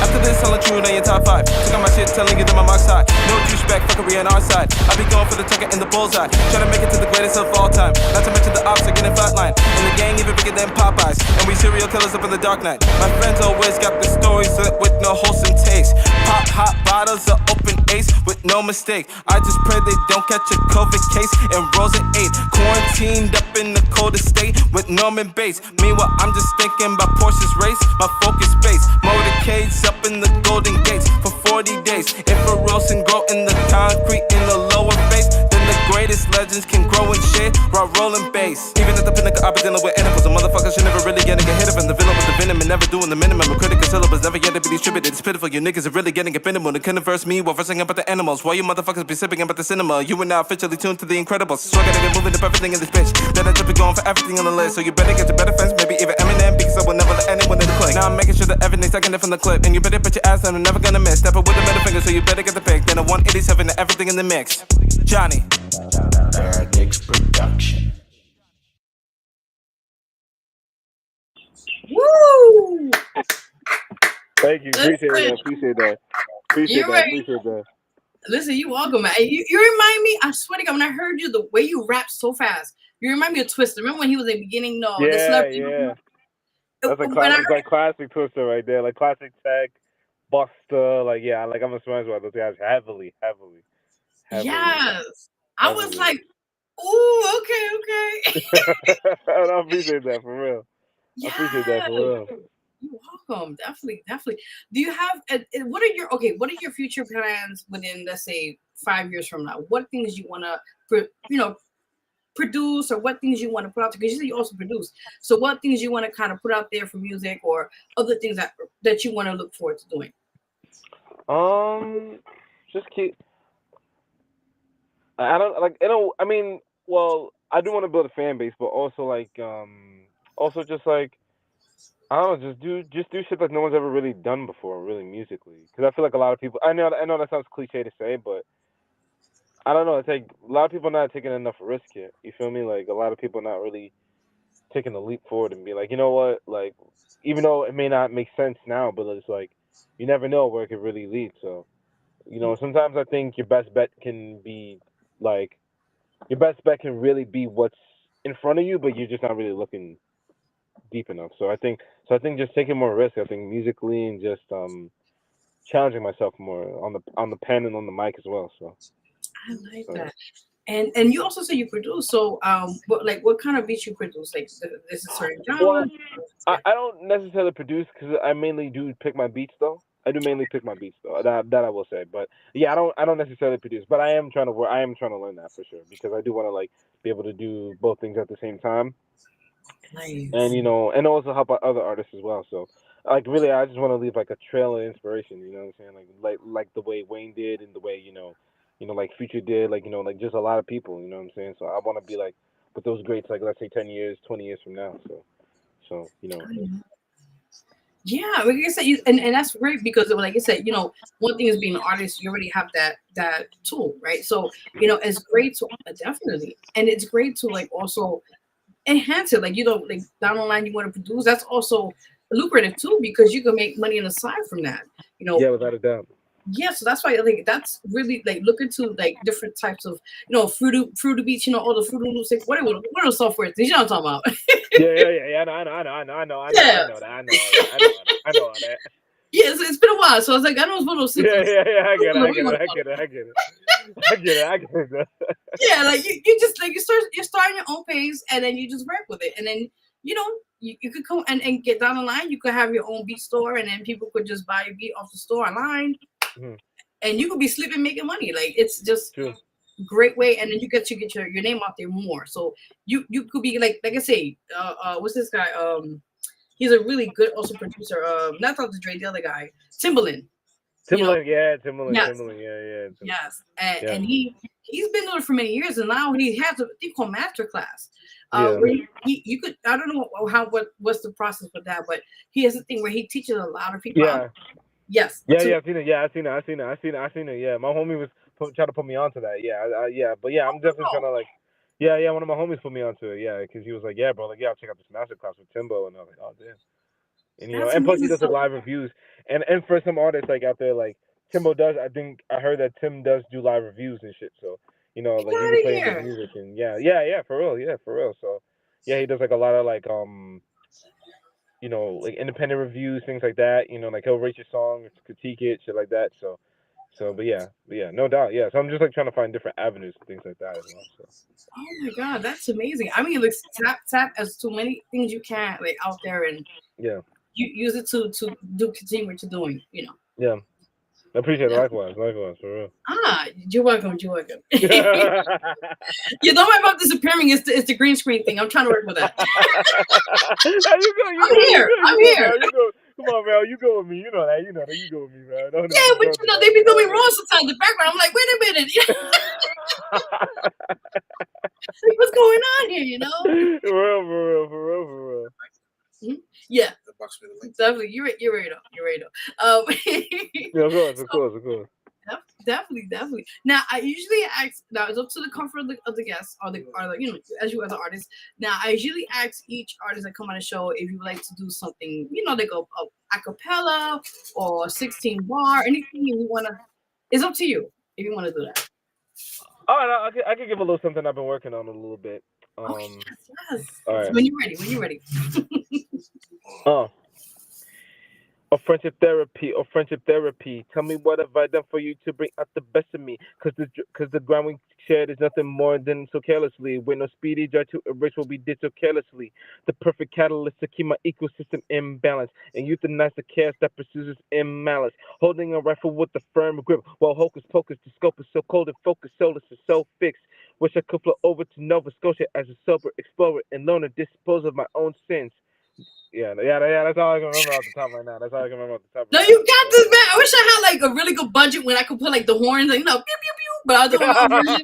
After this, telling true, now you're top 5. Took out my shit, telling you that my mark's high. No douchebag, fuckery on our side. I be going for the tucker in the bullseye, trying to make it to the greatest of all time. Not to mention the ops are getting flatline, and the gang even bigger than Popeyes. And we serial killers up in the dark night. My friends always got the stories with no wholesome taste. Pop hot bottles of open ace with no mistake. I just pray they don't catch a COVID case. And Rose at 8, quarantined up in the coldest state with Norman Bates. Meanwhile, I'm just thinking about Porsche's race, my focus base. Motorcades up in the Golden Gates for 40 days. If a rose can grow in the concrete in the lower face, then the greatest legends can grow in shit while rolling bass. Even at the pinnacle, I've been dealing with animals. A motherfucker should never really get hit of. And the villain with the venom and never doing the minimum. A critical syllabus never yet to be distributed. It's pitiful, you niggas are really getting offended when they couldn't verse me while versing about the animals. While you motherfuckers be sipping about the cinema, you are now officially tuned to the Incredibles. So I gotta get moving up everything in this bitch. Then I just be going for everything on the list. So you better get to better friends, maybe even Eminem, because I will never let anyone in the click. Now I'm making sure that everything's taking it from the clip. And you better put your ass down, I'm never gonna miss. Step up with a middle finger, so you better get the pick. Then a 187 to everything in the mix. Johnny. Paradigms Production. Woo! Thank you. Appreciate Listen, that. Appreciate that. Appreciate you're that. right. Appreciate that. Listen, you welcome, man. You remind me, I swear to God, when I heard you, the way you rap so fast, you remind me of Twister. Remember when he was in the beginning? No, the Yeah, celebrity. yeah. That's like When I classic, like classic Twister right there, like classic Tech, Buster, like yeah, like I'm a smash about those guys heavily. yes, I was like, ooh, okay. I appreciate that for real. I appreciate that Yes. for real. You're welcome. Definitely. Do you have what are your future plans within, let's say, 5 years from now? What things you want to produce, or what things you want to put out there? Because you also produce. So what things you want to kind of put out there for music, or other things that you want to look forward to doing? Just keep. I don't like. I mean, well, I do want to build a fan base, but also also just like. I don't know, just do shit that no one's ever really done before, really musically. Because I feel like a lot of people. I know that sounds cliche to say, but I don't know. It's like a lot of people not taking enough risk yet. You feel me? Like a lot of people not really taking the leap forward and be like, you know what? Like, even though it may not make sense now, but it's like you never know where it could really lead. So, sometimes I think your best bet can be like your best bet can really be what's in front of you, but you're just not really looking deep enough. So I think just taking more risk. I think musically and just challenging myself more on the pen and on the mic as well. So I like that. And you also say you produce. So what kind of beats you produce? Like, this is certain genre? Well, I don't necessarily produce because I mainly do pick my beats though. I do mainly pick my beats though. That I will say. But yeah, I don't necessarily produce. But I am trying to work. I am trying to learn that for sure because I do want to like be able to do both things at the same time. Nice. And and also help out other artists as well. So like really, I just want to leave like a trail of inspiration. You know what I'm saying? Like the way Wayne did and the way like Future did. Like just a lot of people. You know what I'm saying? So I want to be like with those greats. Like let's say 10 years, 20 years from now. So. Yeah, like I said, and that's great because, like I said, one thing is being an artist. You already have that tool, right? So it's great to definitely, and it's great to like also enhance it. Like like down the line you want to produce. That's also lucrative too because you can make money on the side from that. Yeah, without a doubt. Yeah, so that's why like that's really like look into like different types of Fruity Beats, all the Fruity Loops. Like, what are those software things? You know what I'm talking about? Yeah. I know all that. Yeah, it's been a while, so I was like, I know it's one of those things. Yeah, I get it. Yeah, like you just like you're starting your own pace, and then you just rap with it, and then you could come and get down the line. You could have your own beat store, and then people could just buy a beat off the store online, and you could be sleeping making money. Like it's just True. Great way, and then you get your name out there more. So you could be like I say, what's this guy? He's a really good also producer. Not Dr. Dre, the other guy, Timbaland. Timbaland. Yes. Timbaland. Yes, and he's been doing it for many years, and now he has a thing called Masterclass. Where you could, I don't know what's the process with that, but he has a thing where he teaches a lot of people. Yeah. Yes. Yeah, I've seen it. Yeah, I've seen it. Yeah, my homie was trying to put me onto that. Yeah, but yeah, I'm definitely trying to like. Yeah, one of my homies put me onto it. Yeah, because he was like, yeah, bro, like, yeah, I'll check out this masterclass with Timbo, and I was like, oh damn. And and plus he does like live reviews, and for some artists like out there, like Timbo does. I think I heard that Tim does do live reviews and shit. So like he can play his music and yeah, for real. So yeah, he does like a lot of like like independent reviews, things like that. Like he'll rate your song, critique it, shit like that. So So, but yeah, no doubt, yeah. So I'm just like trying to find different avenues and things like that as well. So. Oh my God, that's amazing. I mean, like tap as too many things you can like out there and Yeah. you use it to continue what you're doing. Yeah. I appreciate it. Yeah. Likewise, for real. You're welcome. You know my mouth disappearing is the green screen thing. I'm trying to work with that. I'm here. Man. You go. Come on, man. You go with me. You know that. You go with me, man. But they be doing wrong sometimes in the background. I'm like, wait a minute. Like, what's going on here? For real. Mm-hmm. Yeah. Definitely. You're right though. Yeah, of course. Definitely. Now, I usually ask. Now, it's up to the comfort of the guests, or as you as an artist. Now, I usually ask each artist that come on the show if you would like to do something, like a cappella or 16 bar, anything you want to. It's up to you if you want to do that. All right, I can give a little something I've been working on a little bit. Yes. All right. When you're ready. Or friendship therapy. Tell me what have I done for you to bring out the best of me? Cause the ground we shared is nothing more than so carelessly. With no speedy drive to erase what we did so carelessly. The perfect catalyst to keep my ecosystem in balance and euthanize the chaos that pursues us in malice. Holding a rifle with a firm grip while hocus pocus, the scope is so cold and focused, soulless is so fixed. Wish I could flow over to Nova Scotia as a sober explorer and learn to dispose of my own sins. Yeah, that's all I can remember off the top right now. No, you got this, man. I wish I had like a really good budget when I could put like the horns, like, pew, pew, pew, but I'll do my own version.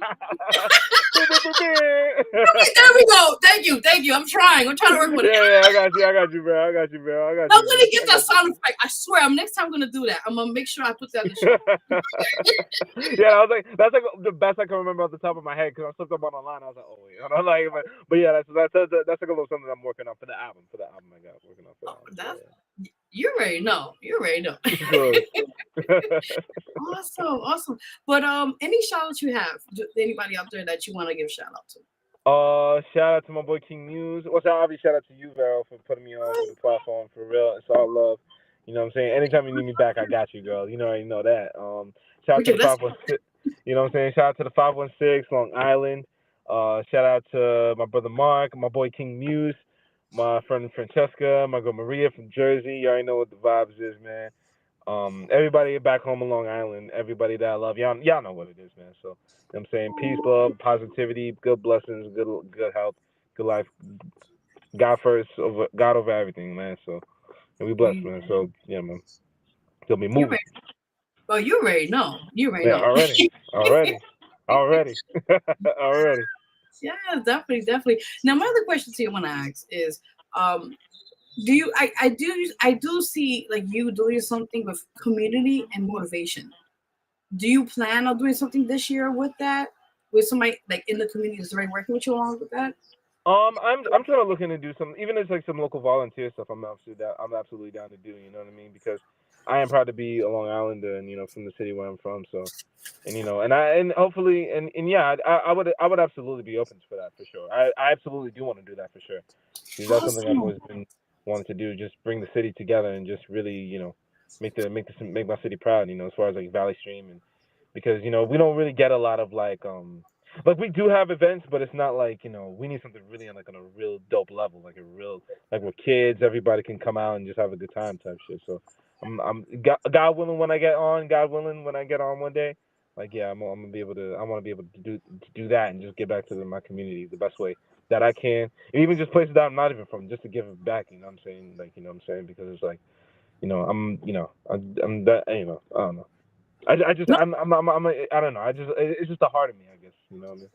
There we go. Thank you. I'm trying to work with it. Yeah, I got you, bro. I'm gonna get that sound effect. I swear, next time I'm gonna do that. I'm gonna make sure I put that in the show. Yeah, I was like, that's like the best I can remember off the top of my head because I looked up online. I was like, oh wait, I don't like it, but yeah, that's like a little something I'm working on for the album. I got working on for the album. You already know. Awesome. But any shout outs you have? Anybody out there that you want to give shout out to? Shout out to my boy King Muse. Well, obviously shout out to you, Vero, for putting me on to the platform for real. It's all love. You know what I'm saying? Anytime you need me back, I got you, girl. You already know that. Shout out to the 516. You know what I'm saying? Shout out to the 516 Long Island. Shout out to my brother Mark, my boy King Muse, my friend Francesca, my girl Maria from Jersey. You already know what the vibes is, man. Everybody back home on Long Island, everybody that I love, y'all know what it is, man. So, you know what I'm saying? Peace, love, positivity, good blessings, good health, good life. God first, God over everything, man. So, and we blessed, man. So, yeah, man. They'll be moving. Well, you already know. Know. Already. Yeah, definitely. Now, my other question to you I want to ask is, do you? I do see like you doing something with community and motivation. Do you plan on doing something this year with that? With somebody like in the community is already working with you along with that? I'm trying to look into do some, even if it's like some local volunteer stuff. I'm absolutely down to do. You know what I mean? Because I am proud to be a Long Islander and from the city where I'm from. So, and hopefully yeah, I would absolutely be open for that for sure. I absolutely do want to do that for sure. Because that's something I've always been wanting to do. Just bring the city together and just really make my city proud. As far as like Valley Stream and because we don't really get a lot of like we do have events, but it's not like we need something really on a real dope level, like we're kids, everybody can come out and just have a good time type shit. So I'm God willing when I get on one day, like yeah, I'm gonna be able to. I want to be able to do that and just get back to my community the best way that I can, and even just places that I'm not even from, just to give it back. You know what I'm saying? Like because it's like I'm that I don't know. I don't know. It's just the heart of me, I guess. You know what I mean?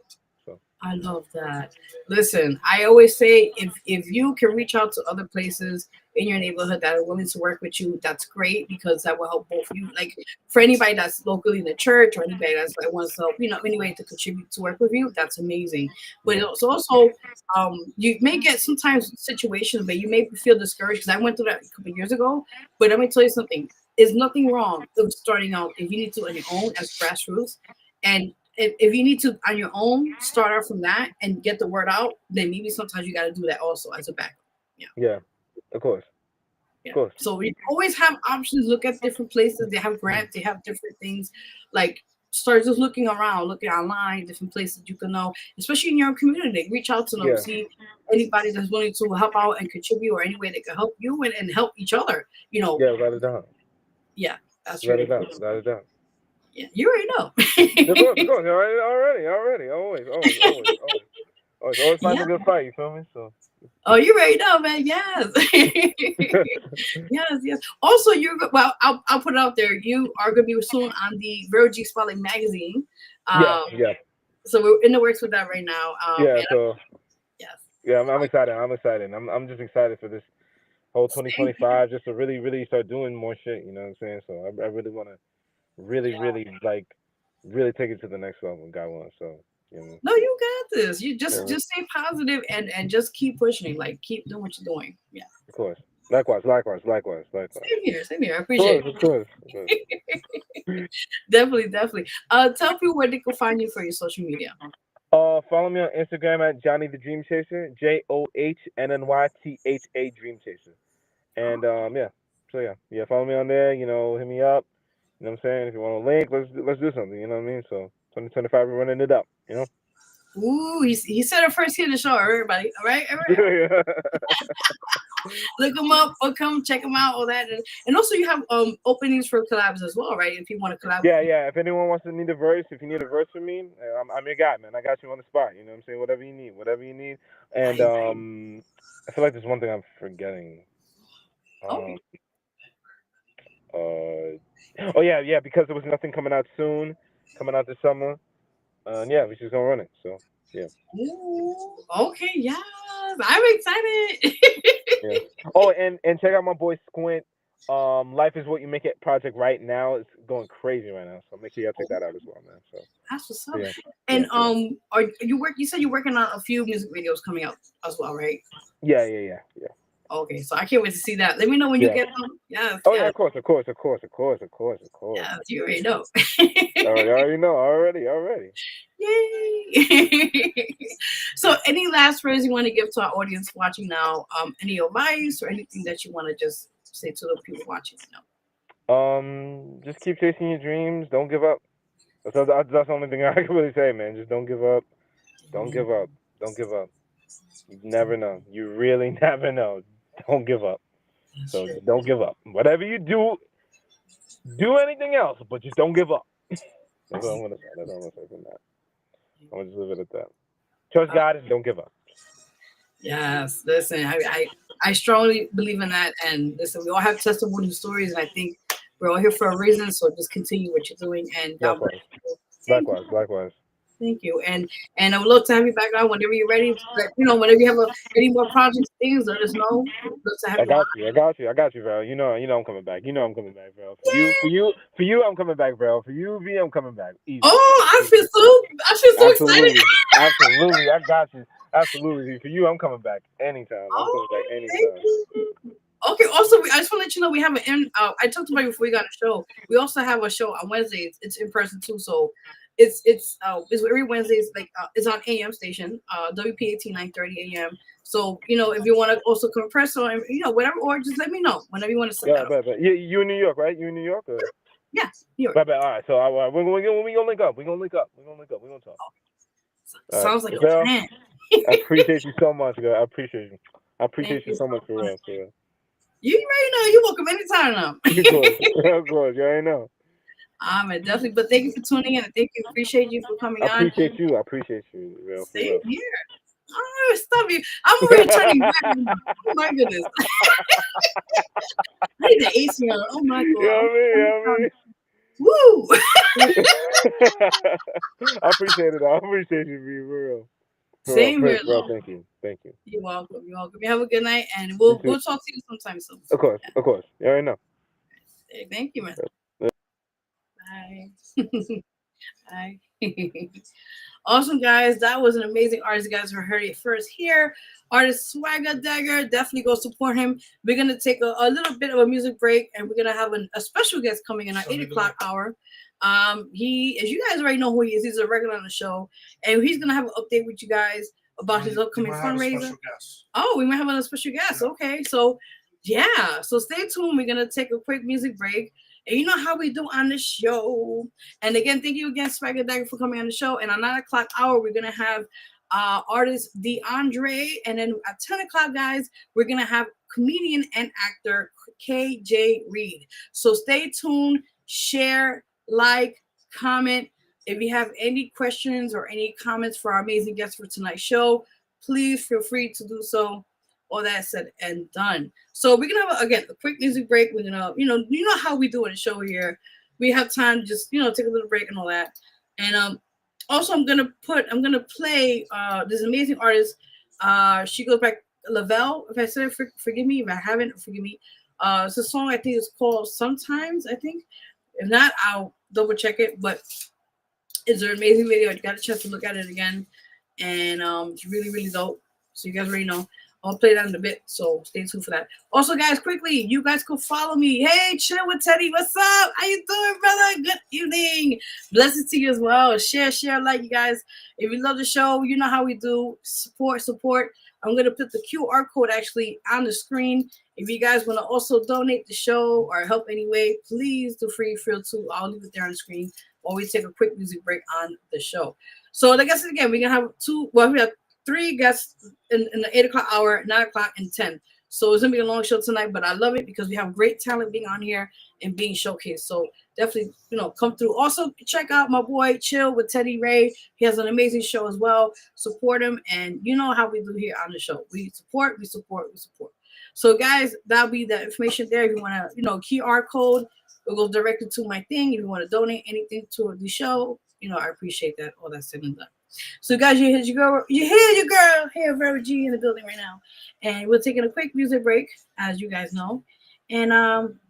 So I love that. Listen, I always say if you can reach out to other places in your neighborhood that are willing to work with you, that's great because that will help both of you. Like for anybody that's locally in the church or anybody that's like wants to help, any way to contribute to work with you, that's amazing. But it's also you may get sometimes situations where you may feel discouraged because I went through that a couple of years ago. But let me tell you something. There's nothing wrong with starting out if you need to on your own as grassroots. And if you need to on your own start out from that and get the word out, then maybe sometimes you got to do that also as a backup. Yeah, of course. Yeah. course. So we always have options. Look at different places. They have grants. They have different things. Like start just looking around, looking online, different places you can know, especially in your community. Reach out to them. Yeah. See anybody that's willing to help out and contribute, or any way they can help you and help each other. You know. Yeah, write it down. Yeah, that's Write really it down. cool. Write it down. Yeah, you already know. Of course. Already. Always find Yeah. a good fight. You feel me? So. Oh, you already know, man. Yes. Yes. Also, I'll put it out there. You are going to be soon on the Vero G Spotlight magazine. Yeah. So we're in the works with that right now. I'm excited. I'm just excited for this whole 2025, just to really start doing more shit. You know what I'm saying? So I really want to really take it to the next level. God willing. So No, you got this. You just stay positive and just keep pushing. Like keep doing what you're doing. Yeah. Of course. Likewise. Same here. I appreciate it. Of course. Definitely. Tell people where they can find you for your social media. Follow me on Instagram at Johnny the Dream Chaser, JOHNNYTHA Dream Chaser. And follow me on there, hit me up. You know what I'm saying? If you want a link, let's do something, you know what I mean? So 2025 we're running it up, Ooh, he said it first here in the show, everybody. All right? Look them up or come check them out, all that. And also you have openings for collabs as well, right? If you want to collab. Yeah. If anyone wants to need a verse, if you need a verse from me, I'm your guy, man. I got you on the spot. You know what I'm saying? Whatever you need. And I feel like there's one thing I'm forgetting. Because there was nothing coming out this summer. We're just gonna run it. So yeah. Ooh, okay, yes, I'm excited. Yeah. Oh, and check out my boy Squint. Life is What You Make It project right now. It's going crazy right now. So make sure you check that out as well, man. So that's what's up. Yeah. And are you said you're working on a few music videos coming out as well, right? Yeah. Okay, so I can't wait to see that. Let me know when you get them. Yes. Oh yeah, of course. Yes, you already know. Already. Yay! So, any last words you want to give to our audience watching now? Any advice or anything that you want to just say to the people watching now? Just keep chasing your dreams. Don't give up. That's the only thing I can really say, man. Just don't give up. Don't give up. You never know. You really never know. Don't give up. So just don't give up. Whatever you do anything else, but just don't give up. That's what I'm gonna say from that. I'm gonna just leave it at that. Trust God and don't give up. Yes, listen, I strongly believe in that. And listen, we all have testimony stories, and I think we're all here for a reason. So just continue what you're doing, and God bless you. Likewise. Thank you, and I would love to have you back on whenever you're ready. Whenever you have any more projects, things, let us know. Love to have I got you, Vero. You know I'm coming back. Vero. For you, I'm coming back, Vero. For you, V, I'm coming back. Easy. Oh, I feel so excited. Absolutely, I got you. Absolutely, for you, I'm coming back anytime. Okay. Also, I just want to let you know we have I talked about it before we got a show. We also have a show on Wednesdays. It's in person too, so. It's every Wednesdays, it's on AM station, WPAT 9:30 AM. So if you want to also come in person, or whatever, or just let me know whenever you want to set up. You in New York, right? You in New York? Or? Yeah, New York. All right. So we're gonna link up. We're gonna talk. Sounds like a plan. I appreciate you so much, girl. I appreciate you so much for real. You already know. You're welcome anytime now. Of course. You already know. Definitely. But thank you for tuning in, and thank you. Appreciate you for coming on. I appreciate you. Real, Same here. Oh, stop you. I'm already turning back. Oh my goodness. I need the AC on. Oh my god. You Woo! know what I appreciate it. I appreciate you, being real. Same here, bro. Thank you. You're welcome. You have a good night, and we'll talk to you sometime soon. Of course. You already know. Thank you, man. Bye. Awesome, guys. That was an amazing artist. You guys heard it first here. Artist Swagger Dagger. Definitely go support him. We're going to take a little bit of a music break, and we're going to have a special guest coming in at 8 o'clock hour. He, as you guys already know who he is, he's a regular on the show, and he's going to have an update with you guys about his upcoming fundraiser. Oh, we might have a special guest. Okay, so yeah, so stay tuned. We're gonna take a quick music break. And you know how we do on the show. And again, thank you again, Swagger Dagger, for coming on the show. And on 9 o'clock hour, we're gonna have artist DeAndre. And then at 10 o'clock, guys, we're gonna have comedian and actor KJ Reed. So stay tuned, share, like, comment. If you have any questions or any comments for our amazing guests for tonight's show, please feel free to do so. All that said and done. So we're gonna have again a quick music break. We're gonna, you know how we do in the show here. We have time to just, take a little break and all that. And also I'm gonna play this amazing artist. She goes by Lavelle. If I said it, forgive me. If I haven't, forgive me. It's a song I think it's called Sometimes, I think. If not, I'll double check it. But it's an amazing video. You got a chance to look at it again. And it's really, really dope. So you guys already know. I'll play that in a bit, so stay tuned for that. Also, guys, quickly, you guys can follow me. Hey, Chill with Teddy, what's up? How you doing, brother? Good evening. Blessings to you as well. Share, like you guys. If you love the show, you know how we do. Support. I'm going to put the QR code actually on the screen. If you guys want to also donate the show or help anyway, please feel to. I'll leave it there on the screen while we take a quick music break on the show. So, like I said again, we're going to have we have 3 guests in the 8 o'clock hour, 9 o'clock, and 10. So it's gonna be a long show tonight, but I love it because we have great talent being on here and being showcased. So definitely, come through. Also, check out my boy Chill with Teddy Ray. He has an amazing show as well. Support him, and you know how we do here on the show. We support. So guys, that'll be the information there. If you want to, QR code, it goes directly to my thing. If you want to donate anything to the show, I appreciate that. All that's said and done. So guys, you hear your girl here, Vero G in the building right now, and we're taking a quick music break, as you guys know, and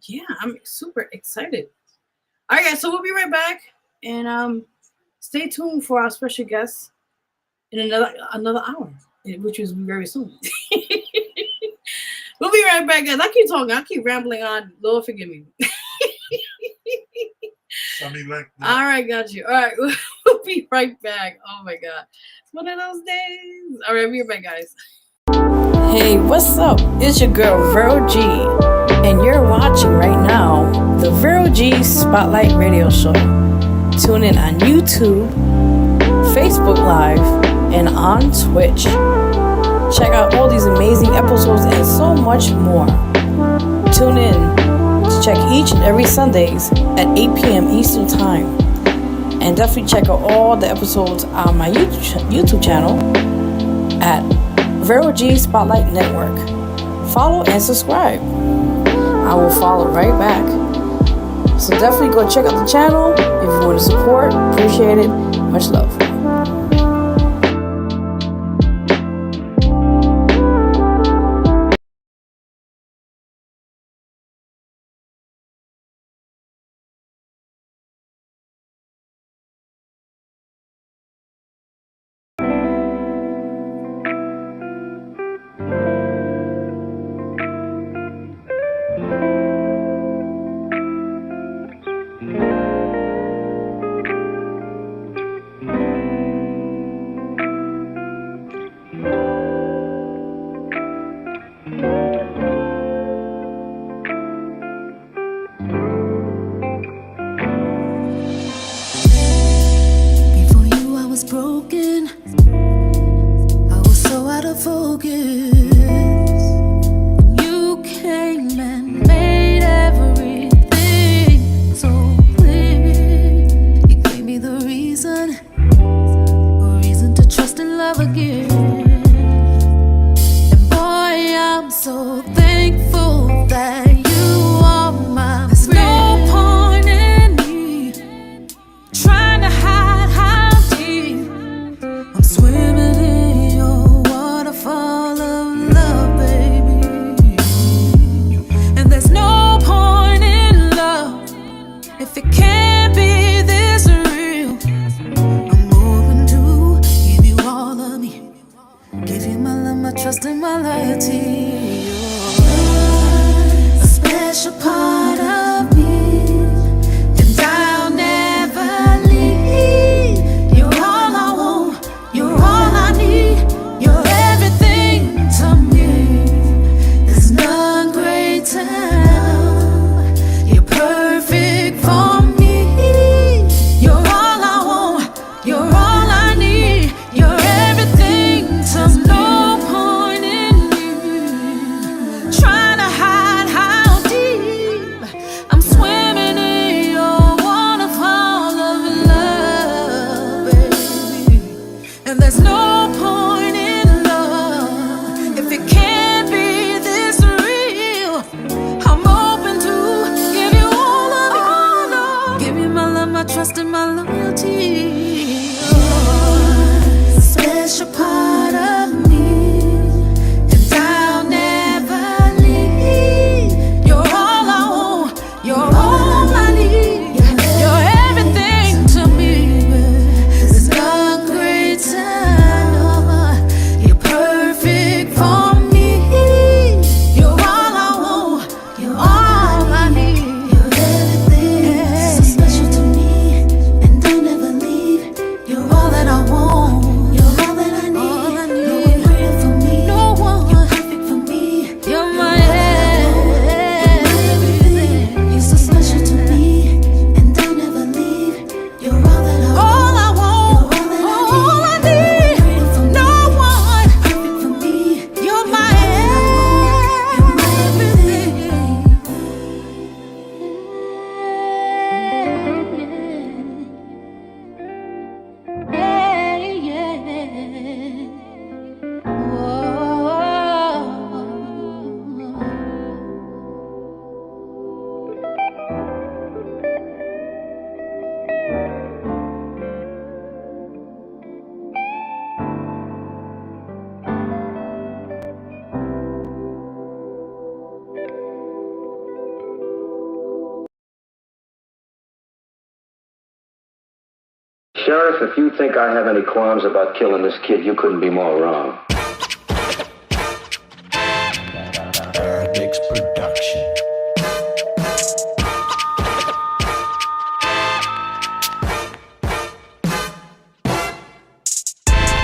yeah, I'm super excited. All right, guys, so we'll be right back, and stay tuned for our special guest in another hour, which is very soon. We'll be right back, guys. I keep talking, I keep rambling on. Lord forgive me. All right, got you. All right, we'll be right back. Oh my God, it's one of those days. All right, we'll be right back, guys. Hey, what's up? It's your girl Vero G, and you're watching right now the Vero G Spotlight Radio Show. Tune in on YouTube, Facebook Live, and on Twitch. Check out all these amazing episodes and so much more. Tune in to check each and every Sundays at 8 p.m. Eastern Time. And definitely check out all the episodes on my YouTube channel at Vero G Spotlight Network. Follow and subscribe. I will follow right back. So definitely go check out the channel if you want to support. Appreciate it. Much love. Swimming in your waterfall of my loyalty. You're a special part of me, and I'll never leave. You're all I want, you're all I need. You're everything to me. There's no greater love. You're perfect for me. You're all I want, you're all I need. You're everything, so special to me, and I'll never leave. You're all that I want, you're all that I need. No one greater for me, no one. You're perfect for me. You're my everything. You're so special to me, and I'll never leave. You're all that I want, all I want, all I need. No one perfect for me. You're my everything. Hey, yeah. Whoa. Sheriff, if you think I have any qualms about killing this kid, you couldn't be more wrong. Paradigms Production.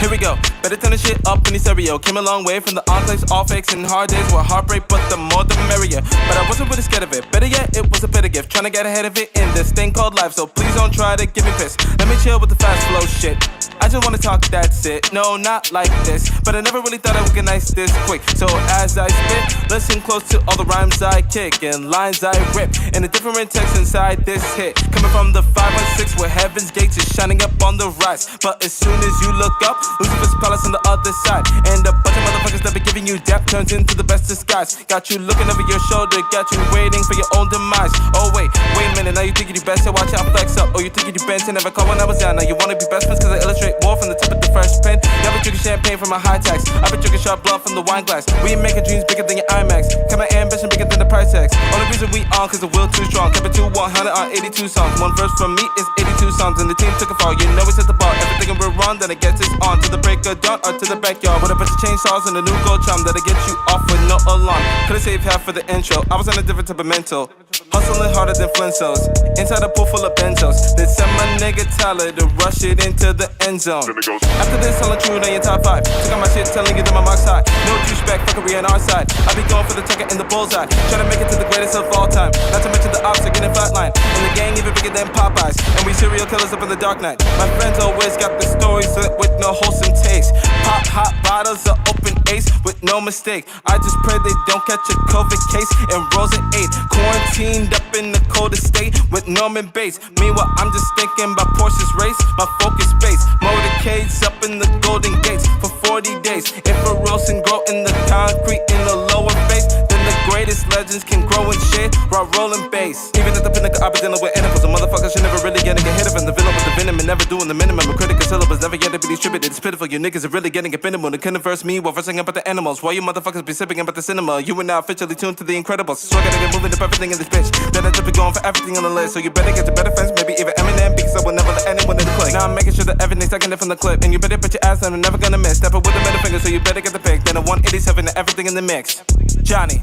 Here we go. Better turn the shit up in the stereo. Came a long way from the enclaves, all fakes, and hard days were heartbreak, but the more the merrier. But I wasn't really scared of it. Better yet, it was a better gift. Trying to get ahead of it in this thing called life. So please don't try to give me piss. Let me chill with the fast flow shit. I just wanna talk, that's it. No, not like this. But I never really thought I would get nice this quick. So as I spit, listen close to all the rhymes I kick and lines I rip. And the different text inside this hit. Coming from the 516 where heaven's gates is shining up on the rise. But as soon as you look up, Lucifer's palace on the other side. And a bunch of motherfuckers that be giving you depth turns into the best disguise. Got you looking over your shoulder, got you waiting for your own demise. Oh wait a minute, now you thinking you best, so watch out, flex up. Oh, you thinking you bent and never called when I was down. Now you wanna be best friends cause I illustrate more from the tip of the first pen. Never drinking champagne from a high tax. I've been drinking sharp blood from the wine glass. We ain't making dreams bigger than your IMAX. Got my ambition bigger than the price tags. Only reason we on cause the will too strong. Kept it to 100 on 82 songs. One verse from me is 82 songs and the team took a fall. You know we set the bar. Everything we're wrong, then it gets us on to the break of dawn or to the backyard with a bunch of chainsaws and a new gold charm that'll get you off with no alarm. Could've saved half for the intro. I was on a different type of mental. Hustling harder than Flintstones. Inside a pool full of benzos. Then send my nigga Tyler to rush it into the end zone. After this, telling true on your top 5. Took out my shit, telling you that my mark's high. No douchebag, fuckery on our side. I be going for the tucker in the bullseye. Trying to make it to the greatest of all time. Not to mention the ops are getting flatline. And the gang even bigger than Popeyes. And we serial killers up in the dark night. My friends always got the stories with no wholesome taste. Pop hot bottles of open ace with no mistake. I just pray they don't catch a COVID case and rolls at 8. Quarantined up in the coldest state with Norman Bates. Meanwhile, I'm just thinking about Porsche's race. My focus base. Motorcades up in the Golden Gates for 40 days. If a Wilson grow in the concrete in the lower base, then the greatest legends can grow in shit while rolling bass. Even at the pinnacle, I've been dealing with animals. A motherfucker should never really get hit of. And the villain with the venom and never doing the minimum. A critical syllabus never yet to be distributed. It's pitiful. You niggas are really getting offended when they couldn't verse me while versing about the animals. While you motherfuckers be sipping about the cinema, you are now officially tuned to the Incredibles. So I gotta get moving up everything in this bitch. Then I just be going for everything on the list. So you better get to better friends, maybe even Eminem, because I will never let anyone in the click. Now I'm making sure that everything's taking it from the clip. And you better put your ass down, I'm never gonna miss. Step up with a middle finger, so you better get the pick. Then a 187 and everything in the mix. Johnny.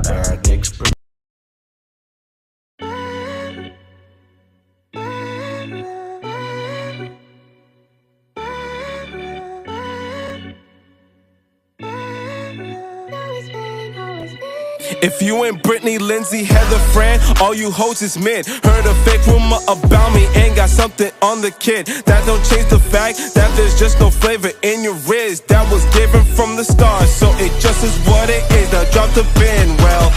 Paradigms Production. If you ain't Brittany, Lindsay, Heather, Fran, all you hoes is men. Heard a fake rumor about me and got something on the kid. That don't change the fact that there's just no flavor in your riz. That was given from the stars, so it just is what it is. Now drop the bin, well,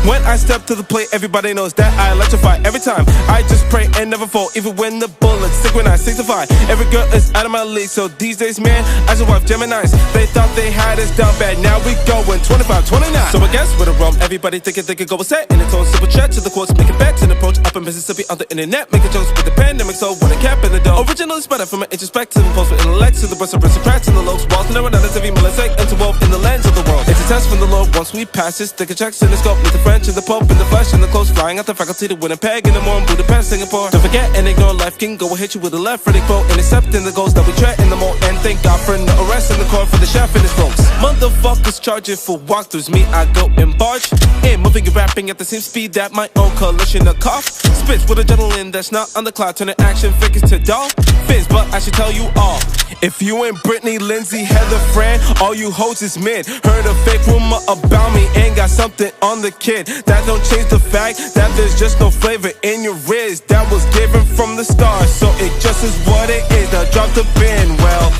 when I step to the plate, everybody knows that I electrify. Every time I just pray and never fall, even when the bullets stick when I signify. Every girl is out of my league, so these days, man, I just wife Geminis. They thought they had us down bad, now we going 25, 29. So I guess with a rum everybody thinking they could go a set in its own simple chat to the quotes, making bets and approach up in Mississippi on the internet, making jokes with the pandemic, so when a cap in the dough. Originally spread from an introspective post with intellect to the breast of aristocrats and the lows, walls, never another TV millisect, interwove in the lens of the world. It's a test from the Lord once we pass this, thicker checks in the scope, meet the French and the Pope in the flesh and the clothes, flying out the faculty to Winnipeg in the morning, Budapest, Singapore. Don't forget and ignore life can go hit you with a left for the quote, and accepting the goals that we tread in the mold, and thank God for no arrest in the court for the chef in his ropes. Motherfuckers charging for walkthroughs, me I go and barge in, moving and rapping at the same speed that my own coalition of cough spits with adrenaline that's not on the cloud, turning action figures to dolphins. But I should tell you all, if you ain't Brittany, Lindsay, Heather, Fran, all you hoes is men. Heard a fake rumor about me and got something on the kid. That don't change the fact that there's just no flavor in your riz. That was given from the stars, so it just is what it is. Now drop the pin. Well,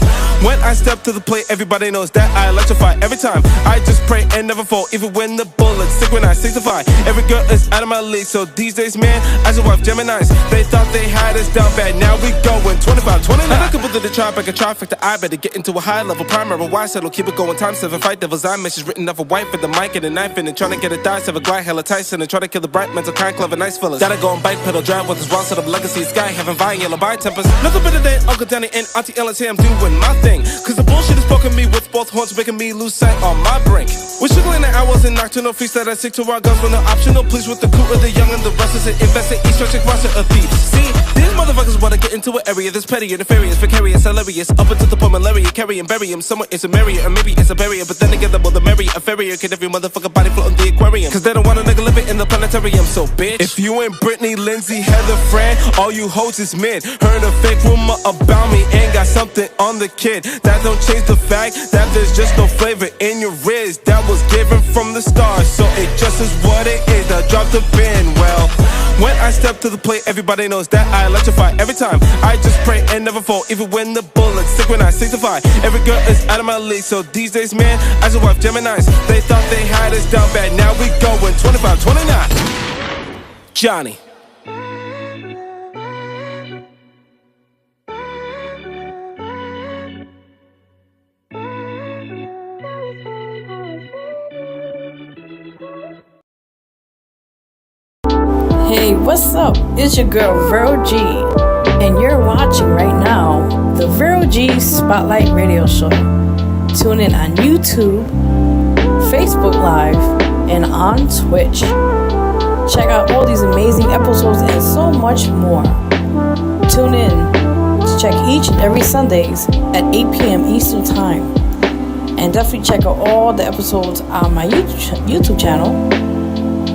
when I step to the plate, everybody knows that I electrify. Every time I just pray and never fall, even when the bullets synchronize, signify. Every girl is out of my league, so these days, man, as a wife, Geminis, they thought they had us down bad. Now we going 25, 29. I can put the trap like a trifecta. I better get into a high level primary. Why settle? Keep it going. Time 7 fight devils. I message written off a wife with the mic and a knife in and trying to get a dice of a glide hella Tyson and try to kill the bright mental kind, clever, nice fellas. Gotta go on bike pedal drive with his raw set of legacy sky, having vying yellow by tempers. Nothing better than Uncle Danny and Auntie Ellen's here. I'm doing my thing, cause the bullshit is poking me with both horns, making me lose sight on my brink. We're struggling the hours and nocturnal feasts that I stick to our guns when they're optional. Please with the cool of the young and the restless and invest in each stretching roster of thieves. See, these motherfuckers wanna get into an area that's petty and nefarious, vicarious, hilarious, up until the point malaria, carry and bury him. Somewhere it's a merrier, or maybe it's a barrier, but then again, the more the merrier, a farrier can every motherfucker body float in the aquarium. Cause they don't want a nigga living in the planetarium, so bitch. If you ain't Brittany, Lindsay, Heather, Fran, all you hoes is men. Heard a fake rumor about me and got something on the kid. That don't change the fact that there's just no flavor in your riz. That was given from the stars, so it just is what it is. Now drop the pin. Well, when I step to the plate, everybody knows that I electrify. Every time I just pray and never fall, even when the bullets synchronize, signify. Every girl is out of my league, so these days, man, as a wife, Geminis, they thought they had us down bad. Now we going 25, 29. Johnny. Hey, what's up? It's your girl Vero G, and you're watching right now the Vero G Spotlight Radio Show. Tune in on YouTube, Facebook Live, and on Twitch. Check out all these amazing episodes and so much more. Tune in to check each and every Sundays at 8 p.m. Eastern Time. And definitely check out all the episodes on my YouTube channel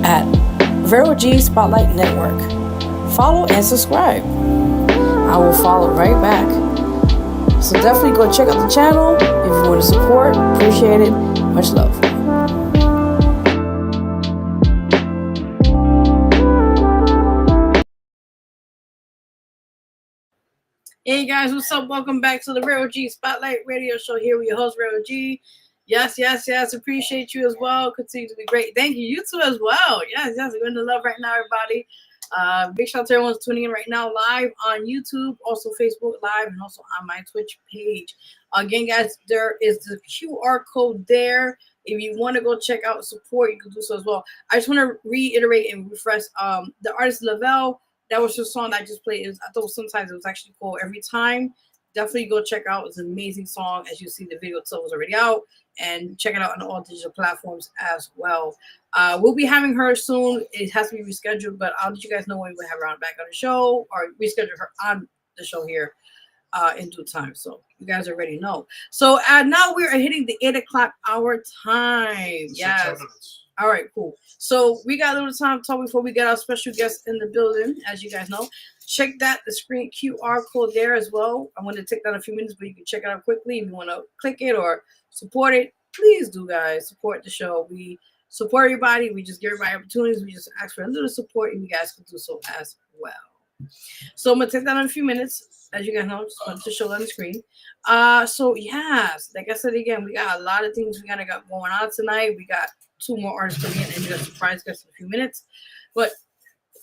at Vero G Spotlight Network. Follow and subscribe. I will follow right back. So definitely go check out the channel if you want to support. Appreciate it. Much love. Hey guys, what's up? Welcome back to the Vero G Spotlight Radio Show. Here with your host, Vero G. Yes. Appreciate you as well. Continue to be great. Thank you. You too as well. Yes. We're in the love right now, everybody. Big shout out to everyone who's tuning in right now live on YouTube, also Facebook Live, and also on my Twitch page. Again, guys, there is the QR code there. If you want to go check out support, you can do so as well. I just want to reiterate and refresh the artist Lavelle. That was the song I just played. I thought sometimes it was actually called Every Time. Definitely go check out. It's an amazing song. As you see, the video itself was already out. And check it out on all digital platforms as well. We'll be having her soon. It has to be rescheduled, but I'll let you guys know when we'll have her on back on the show or reschedule her on the show here in due time. So you guys already know. So now we are hitting the 8 o'clock hour time. Yes. All right, cool. So we got a little time to talk before we get our special guest in the building, as you guys know. Check the screen QR code there as well. I'm going to take that in a few minutes, but you can check it out quickly. If you want to click it or support it, please do, guys. Support the show. We support everybody. We just give everybody opportunities. We just ask for a little support, and you guys can do so as well. So I'm going to take that in a few minutes. As you guys know, just wanted to show that on the screen. So, yes, like I said again, we got a lot of things we got going on tonight. We got 2 more artists coming in, and we got surprise guests in a few minutes. But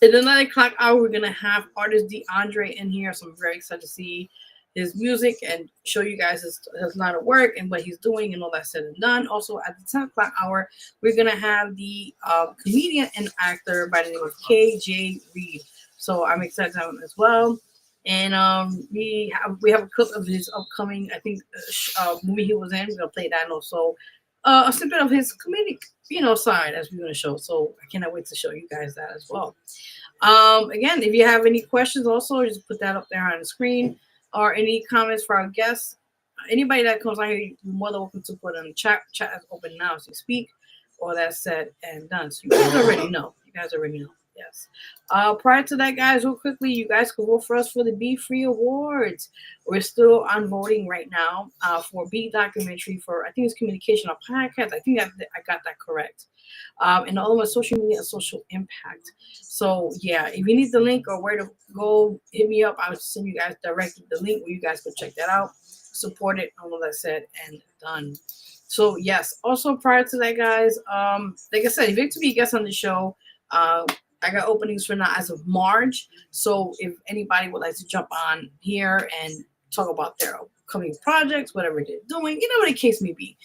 in the 9 o'clock hour, we're going to have artist DeAndre in here, so I'm very excited to see his music and show you guys his line of work and what he's doing and all that said and done. Also, at the 10 o'clock hour, we're going to have the comedian and actor by the name of KJ Reed. So I'm excited to have him as well. And we have a clip of his upcoming, I think, movie he was in. We're going to play that, and also a snippet of his comedic, side as we're going to show. So I cannot wait to show you guys that as well. Again, if you have any questions, also just put that up there on the screen, or any comments for our guests. Anybody that comes on here, you're more than welcome to put in the chat. Chat is open now as you speak. All that said and done. So you guys already know. Yes. Prior to that, guys, real quickly, you guys can vote for us for the Be Free Awards. We're still on voting right now for B documentary for, I think it's communication or podcast. I think I got that correct. And all of my social media and social impact. So yeah, if you need the link or where to go, hit me up. I'll send you guys directly the link where you guys can check that out, support it, all of that said and done. So yes, also prior to that, guys, like I said, if you'd like to be a guest on the show, I got openings for now as of March. So if anybody would like to jump on here and talk about their upcoming projects, whatever they're doing, what the case may be,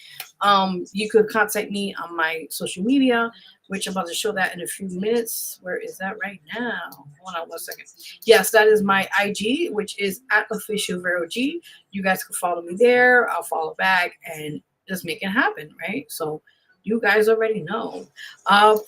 you could contact me on my social media, which I'm about to show that in a few minutes. Where is that right now? Hold on 1 second. Yes, that is my IG, which is @officialverog. You guys can follow me there. I'll follow back and just make it happen, right? So you guys already know.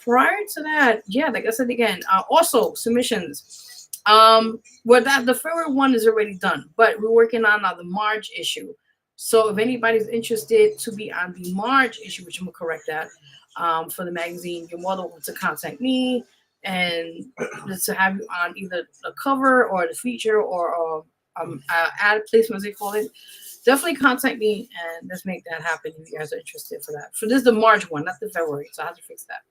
Prior to that, yeah, like I said again, also submissions. The February one is already done, but we're working on the March issue. So if anybody's interested to be on the March issue, which I'm gonna correct that, for the magazine, you're more than welcome to contact me and just to have you on either the cover or the feature or ad placement, as they call it. Definitely contact me and let's make that happen if you guys are interested for that. So this is the March one, not the February, so I have to fix that.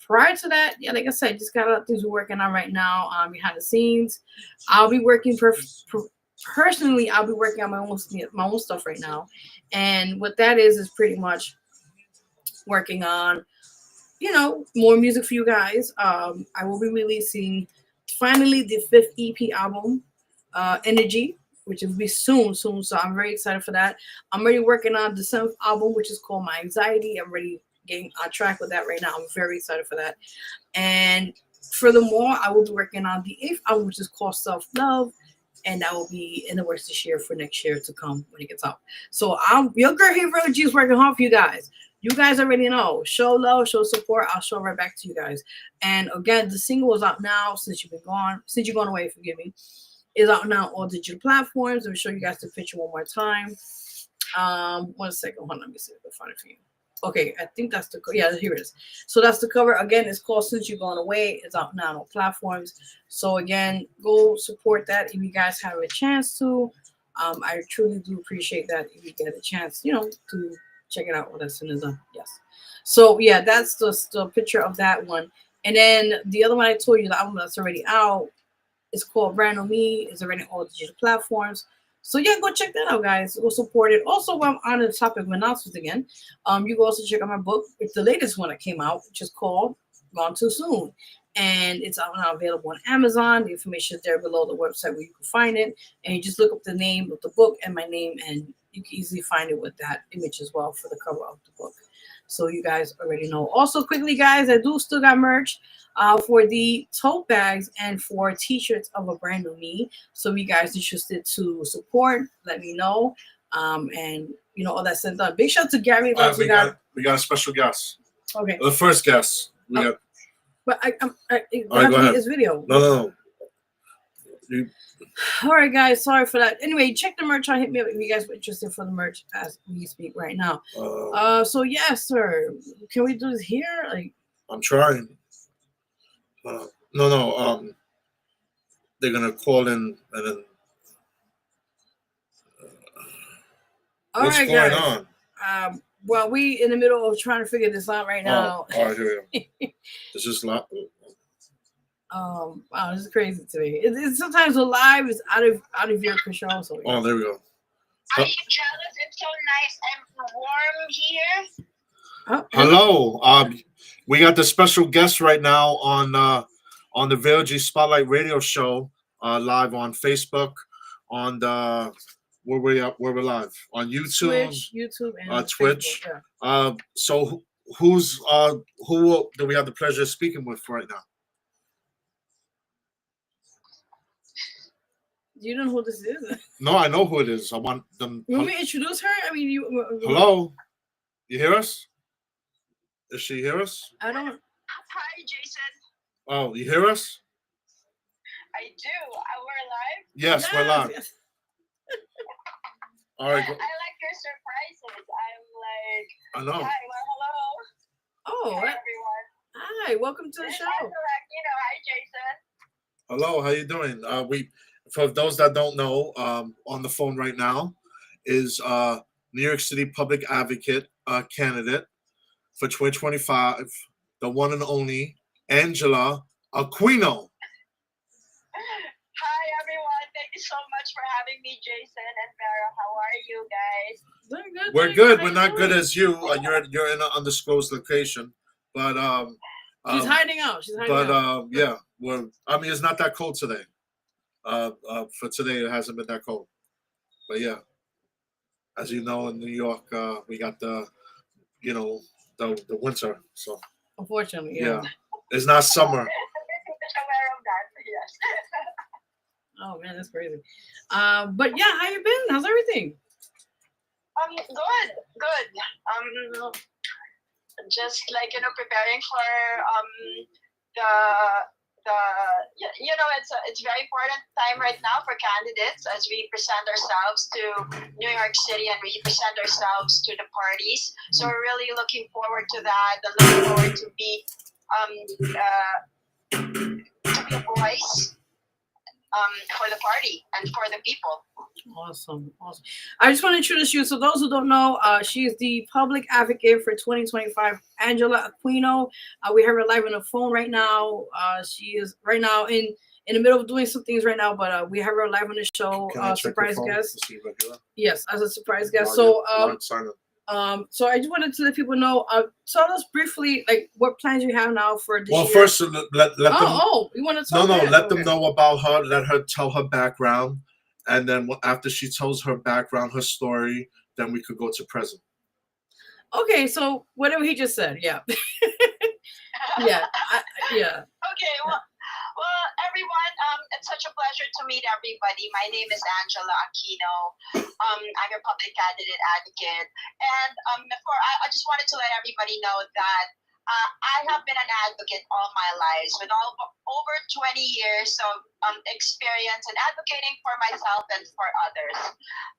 Prior to that, yeah, like I said, just got a lot of things we're working on right now behind the scenes. I'll be working personally. I'll be working on my own stuff right now, and what that is pretty much working on, more music for you guys. I will be releasing finally the 5th EP album, Energy, which will be soon. So I'm very excited for that. I'm already working on the 7th album, which is called My Anxiety. I'm already getting on track with that right now. I'm very excited for that. And furthermore, I will be working on the 8th album, which is called Self Love. And that will be in the works this year for next year to come when it gets out. So your girl here, Vero G, is working hard for you guys. You guys already know. Show love, show support. I'll show right back to you guys. And again, the single is out now since you've gone away, forgive me. Is out now on all digital platforms. I'll show you guys the picture one more time. 1 second. Hold on, let me see if I can find it for you. Okay, I think that's here it is. So that's the cover. Again, it's called Since You've Gone Away. It's out now on all platforms. So again, go support that if you guys have a chance to. I truly do appreciate that if you get a chance, to check it out when that's done. Yes. So yeah, that's the picture of that one. And then the other one I told you, the album that's already out, it's called Brand New Me. It's already on all digital platforms. So yeah, go check that out, guys. Go support it. Also, while I'm on the topic of announcements again, you can also check out my book. It's the latest one that came out, which is called Gone Too Soon. And it's out now available on Amazon. The information is there below the website where you can find it. And you just look up the name of the book and my name, and you can easily find it with that image as well for the cover of the book. So you guys already know. Also, quickly, guys, I do still got merch for the tote bags and for t-shirts of A Brand New Me. So if you guys interested to support, let me know. And all that sent done. Big shout out to Gary. We got a special guest. Okay. The first guest. We got. But I All right, go ahead. This video. No. All right, guys. Sorry for that. Anyway, check the merch out. Hit me up if you guys are interested for the merch as we speak right now. So yes, sir. Can we do this here? I'm trying. No. They're gonna call in and then. What's going on? Well, we in the middle of trying to figure this out right now. All right, here we go. It's just not. Wow, this is crazy to me. It's sometimes a live is out of your control. So there we go. Are you jealous? It's so nice and warm here. Hello. We got the special guest right now on the Vero G Spotlight Radio Show live on Facebook. on the where we're live on YouTube, Twitch, YouTube, and Twitch. Facebook, yeah. So who do we have the pleasure of speaking with right now? You don't know who this is? No, I know who it is. I want them. You want me to introduce her? I mean, you. Hello, you hear us? Does she hear us? I don't. Hi, Jason. Oh, you hear us? I do. We're live. Yes, we're live. Yes. All right. I like your surprises. I'm like, I know. hi, well, hello. Oh, Hi, everyone. hi. Welcome to the This is show. Hi, Jason. Hello, how you doing? We, for those that don't know, on the phone right now is New York City Public Advocate candidate for 2025, the one and only Angela Aquino. Hi, everyone. Thank you so much for having me, Jason and Vero. How are you guys? Doing good. We're good. We're not good as you. You're in an undisclosed location, but She's hiding out. She's hiding out. Yeah, it's not that cold today. For today, it hasn't been that cold. But yeah, as you know, in New York, we got the winter. So Unfortunately, yeah, it's not summer. Aware of that, yes. Oh man, that's crazy. But yeah, how you been? How's everything? Good. Just like preparing for it's a very important time right now for candidates as we present ourselves to New York City and we present ourselves to the parties. So we're really looking forward to that and looking forward to be a voice for the party and for the people. Awesome. I just want to introduce you. So those who don't know, she is the public advocate for 2025, Angela Aquino. We have her live on the phone right now. She is right now in the middle of doing some things right now, but we have her live on the show. Surprise guest. Yes, as a surprise guest. So so I just wanted to let people know. Tell us briefly, like, what plans you have now for this year. Well, first, let them. Oh, you want to talk? No. Let them know about her. Let her tell her background, and then after she tells her background, her story, then we could go to present. Okay, so whatever he just said, yeah, yeah. Okay, well, everyone, it's such a pleasure to meet everybody. My name is Angela Aquino. I'm your public candidate advocate. And I just wanted to let everybody know that I have been an advocate all my life with over 20 years of experience in advocating for myself and for others.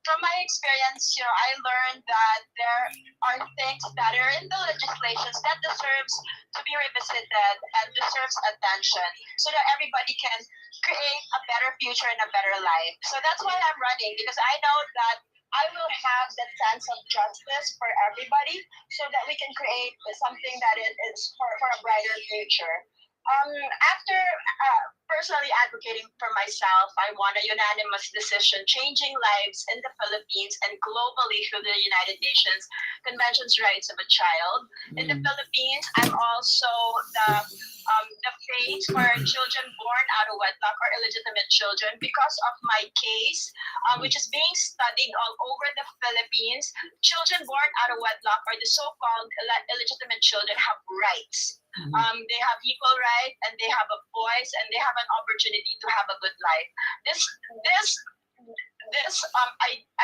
From my experience, I learned that there are things that are in the legislations that deserves to be revisited and deserves attention so that everybody can create a better future and a better life. So that's why I'm running, because I know that I will have that sense of justice for everybody so that we can create something that is for a brighter future. After personally advocating for myself, I won a unanimous decision changing lives in the Philippines and globally through the United Nations Convention's Rights of a Child. In the Philippines, I'm also the face for children born out of wedlock or illegitimate children because of my case, which is being studied all over the Philippines. Children born out of wedlock or the so-called illegitimate children have rights. They have equal right and they have a voice and they have an opportunity to have a good life. This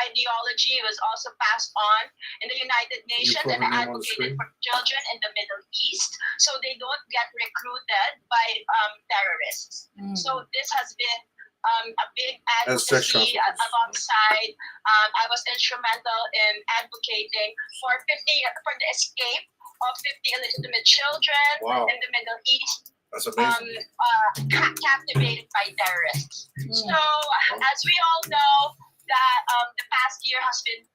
ideology was also passed on in the United Nations and advocated for children in the Middle East so they don't get recruited by terrorists. So this has been a big advocacy alongside. I was instrumental in advocating for the escape of 50 illegitimate children in the Middle East. That's amazing. Captivated by terrorists. So, as we all know, that the past year has been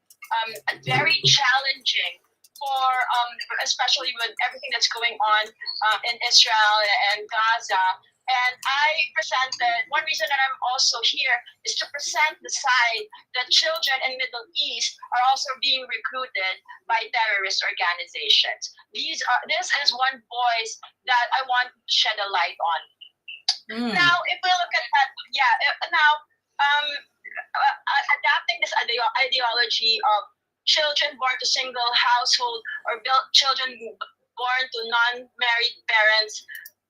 very challenging for, especially with everything that's going on in Israel and Gaza. And I presented, one reason that I'm also here is to present the side that children in Middle East are also being recruited by terrorist organizations. This is one voice that I want to shed a light on. Now, if we look at that, ideology of children born to single household or children born to non-married parents,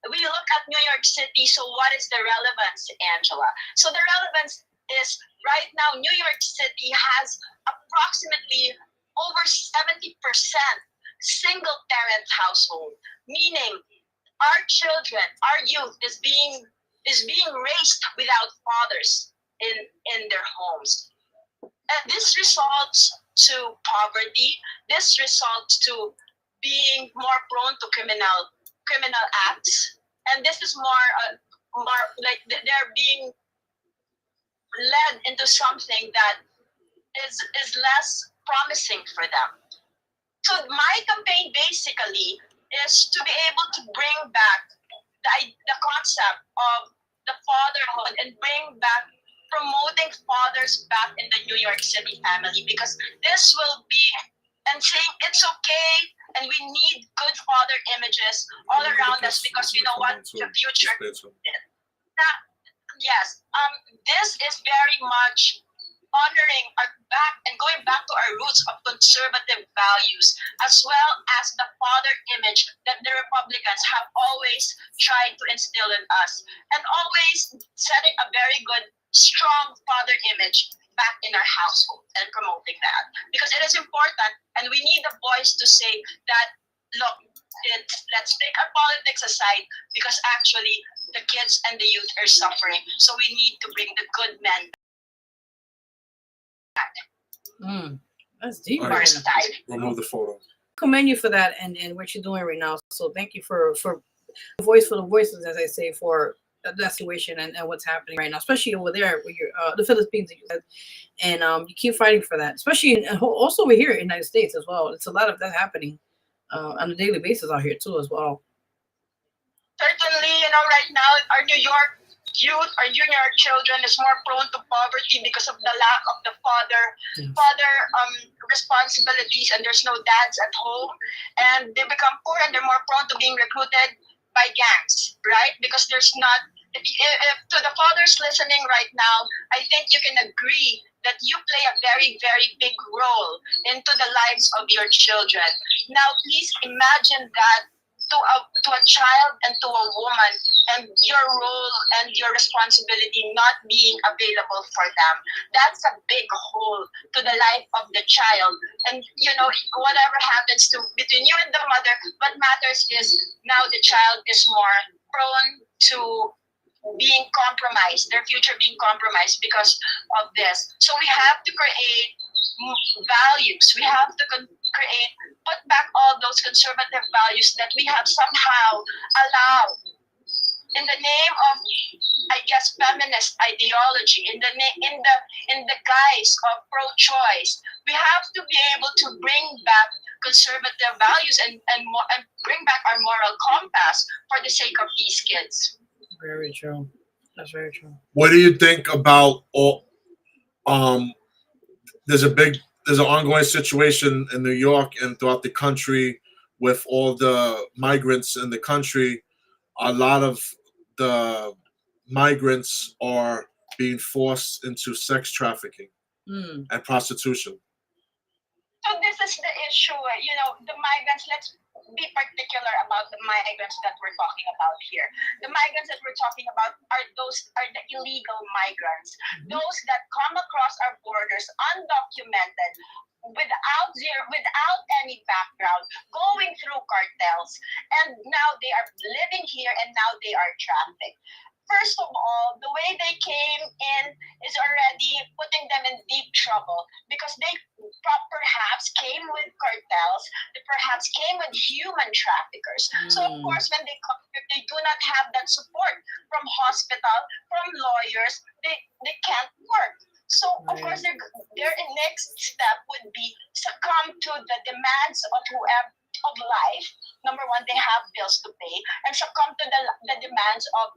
we look at New York City. So what is the relevance, Angela? So the relevance is right now New York City has approximately over 70% single parent household, meaning our children, our youth is being raised without fathers in their homes. And this results to poverty. This results to being more prone to criminal acts. And this is more like they're being led into something that is less promising for them. So my campaign basically is to be able to bring back the concept of the fatherhood and bring back promoting fathers back in the New York City family, because this will be and saying it's okay and we need good father images all around us, because you know what, the future yes, this is very much honoring our back and going back to our roots of conservative values, as well as the father image that the Republicans have always tried to instill in us, and always setting a very good, strong father image back in our household and promoting that, because it is important, and we need a voice to say that, look, let's take our politics aside, because actually the kids and the youth are suffering, so we need to bring the good men back. That's deep. All right. Remove the photo. Commend you for that and what you're doing right now. So thank you for the voice for the voices, as I say, for that situation and what's happening right now, especially over there with your the Philippines that you said, and you keep fighting for that, especially also over here in the United States as well. It's a lot of that happening on a daily basis out here too as well. Certainly, right now our New York youth, our junior children is more prone to poverty because of the lack of the father responsibilities, and there's no dads at home, and they become poor and they're more prone to being recruited by gangs, right? Because there's not, if to the fathers listening right now, I think you can agree that you play a very, very big role into the lives of your children. Now, please imagine that to a child and to a woman, and your role and your responsibility not being available for them. That's a big hole to the life of the child. And whatever happens between you and the mother, what matters is now the child is more prone to being compromised, their future being compromised because of this. So we have to create values. We have to put back all those conservative values that we have somehow allowed in the name of, I guess, feminist ideology, in the guise of pro-choice. We have to be able to bring back conservative values and bring back our moral compass for the sake of these kids. Very true. That's very true. What do you think about there's an ongoing situation in New York and throughout the country with all the migrants in the country. A lot of the migrants are being forced into sex trafficking and prostitution. So this is the issue, the migrants, let's be particular about the migrants that we're talking about here. The migrants that we're talking about are the illegal migrants, those that come across our borders undocumented, without any background, going through cartels, and now they are living here and now they are trafficked. First of all, the way they came in is already putting them in deep trouble, because they perhaps came with cartels, they perhaps came with human traffickers. So of course, when they come here, they do not have that support from hospital, from lawyers, they can't work. So of course, their next step would be succumb to the demands of life. Number one, they have bills to pay, and succumb to the demands of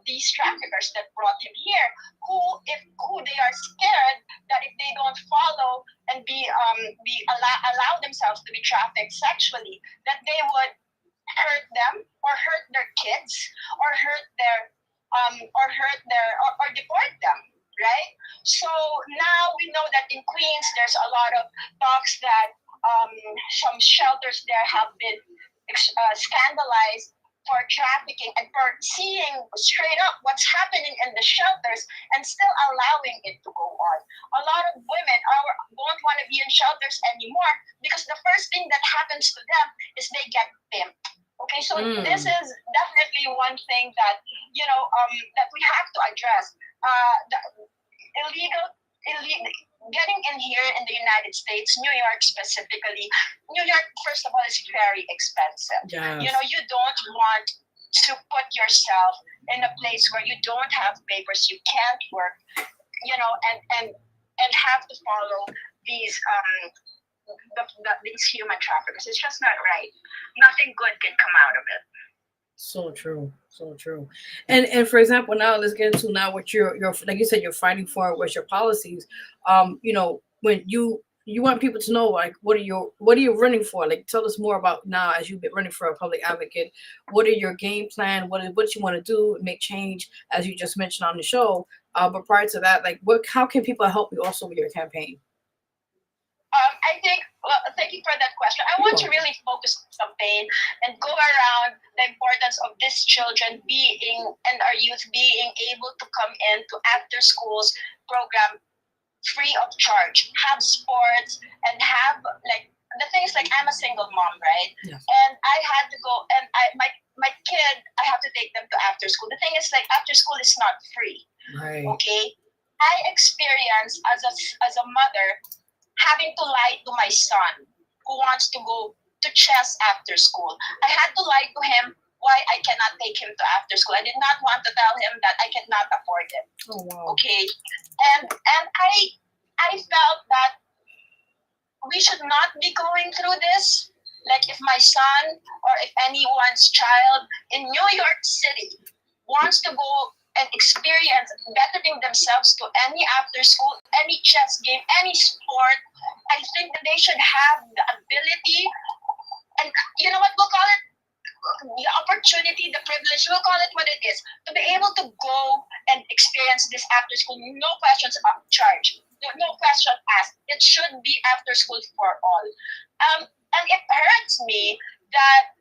these traffickers that brought him here, who they are scared that if they don't follow and allow themselves to be trafficked sexually, that they would hurt them or hurt their kids or deport them. Right? So now we know that in Queens, there's a lot of talks that some shelters there have been scandalized for trafficking and for seeing straight up what's happening in the shelters and still allowing it to go on. A lot of women don't want to be in shelters anymore because the first thing that happens to them is they get pimped. Okay, so this is definitely one thing that that we have to address. The illegal getting in here in the United States, New York specifically. New York, first of all, is very expensive. Yes. You don't want to put yourself in a place where you don't have papers, you can't work, and have to follow these these human traffickers. It's just not right. Nothing good can come out of it. So true, so true. And for example, now let's get into now what you're like you said, you're fighting for, what's your policies. When you want people to know, like, what are you running for? Like, tell us more about now as you've been running for a public advocate. What are your game plan? What you want to do, make change, as you just mentioned on the show. But prior to that, like, how can people help you also with your campaign? I think, thank you for that question. I want to really focus on the campaign and go around the importance of these children and our youth being able to come into after schools program free of charge, have sports, and have, like, the thing is, like, I'm a single mom, right? Yes. And I had to go, and my kid, I have to take them to after school. The thing is, like, after school is not free. Right. Okay? I experienced as a mother having to lie to my son who wants to go to chess after school. I had to lie to him why I cannot take him to after school. I did not want to tell him that I cannot afford it. Oh, wow. Okay? And I felt that we should not be going through this. Like, if my son or if anyone's child in New York City wants to go and experience bettering themselves to any after school, any chess game, any sport, I think that they should have the ability, and you know what, we'll call it the opportunity, the privilege, we'll call it what it is, to be able to go and experience this after school, no questions charged, no question asked. It should be after school for all. And it hurts me that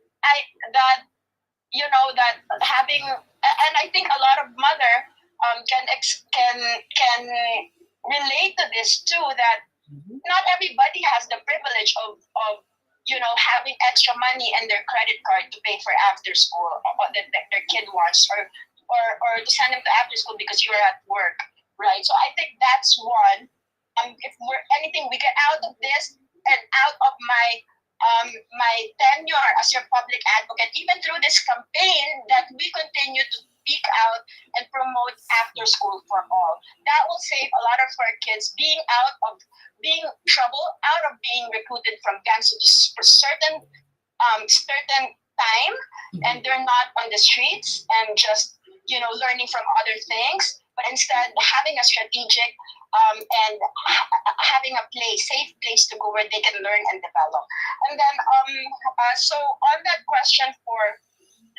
having, and I think a lot of mother can relate to this too, that not everybody has the privilege of having extra money in their credit card to pay for after school or that their kid wants, or to send them to after school because you're at work, right? So I think that's one. If we're anything, we get out of this and out of my tenure as your public advocate, even through this campaign, that we continue to speak out and promote after school for all. That will save a lot of our kids being out of being trouble, out of being recruited from gangs for certain time, and they're not on the streets and just learning from other things, but instead having a strategic and having a safe place to go where they can learn and develop. And then, so on that question for,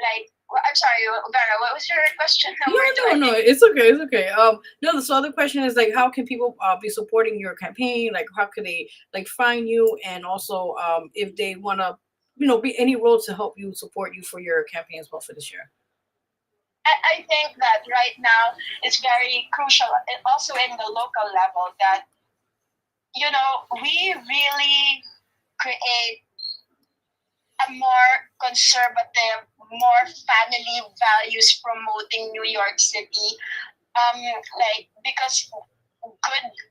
like, I'm sorry, Vera, what was your question? No, it's okay, it's okay. No, so the other question is, like, how can people be supporting your campaign? Like, how can they, like, find you, and also if they want to, be any role to help you, support you for your campaign as well for this year? I think that right now it's very crucial, also in the local level, that we really create a more conservative, more family values promoting New York City. Because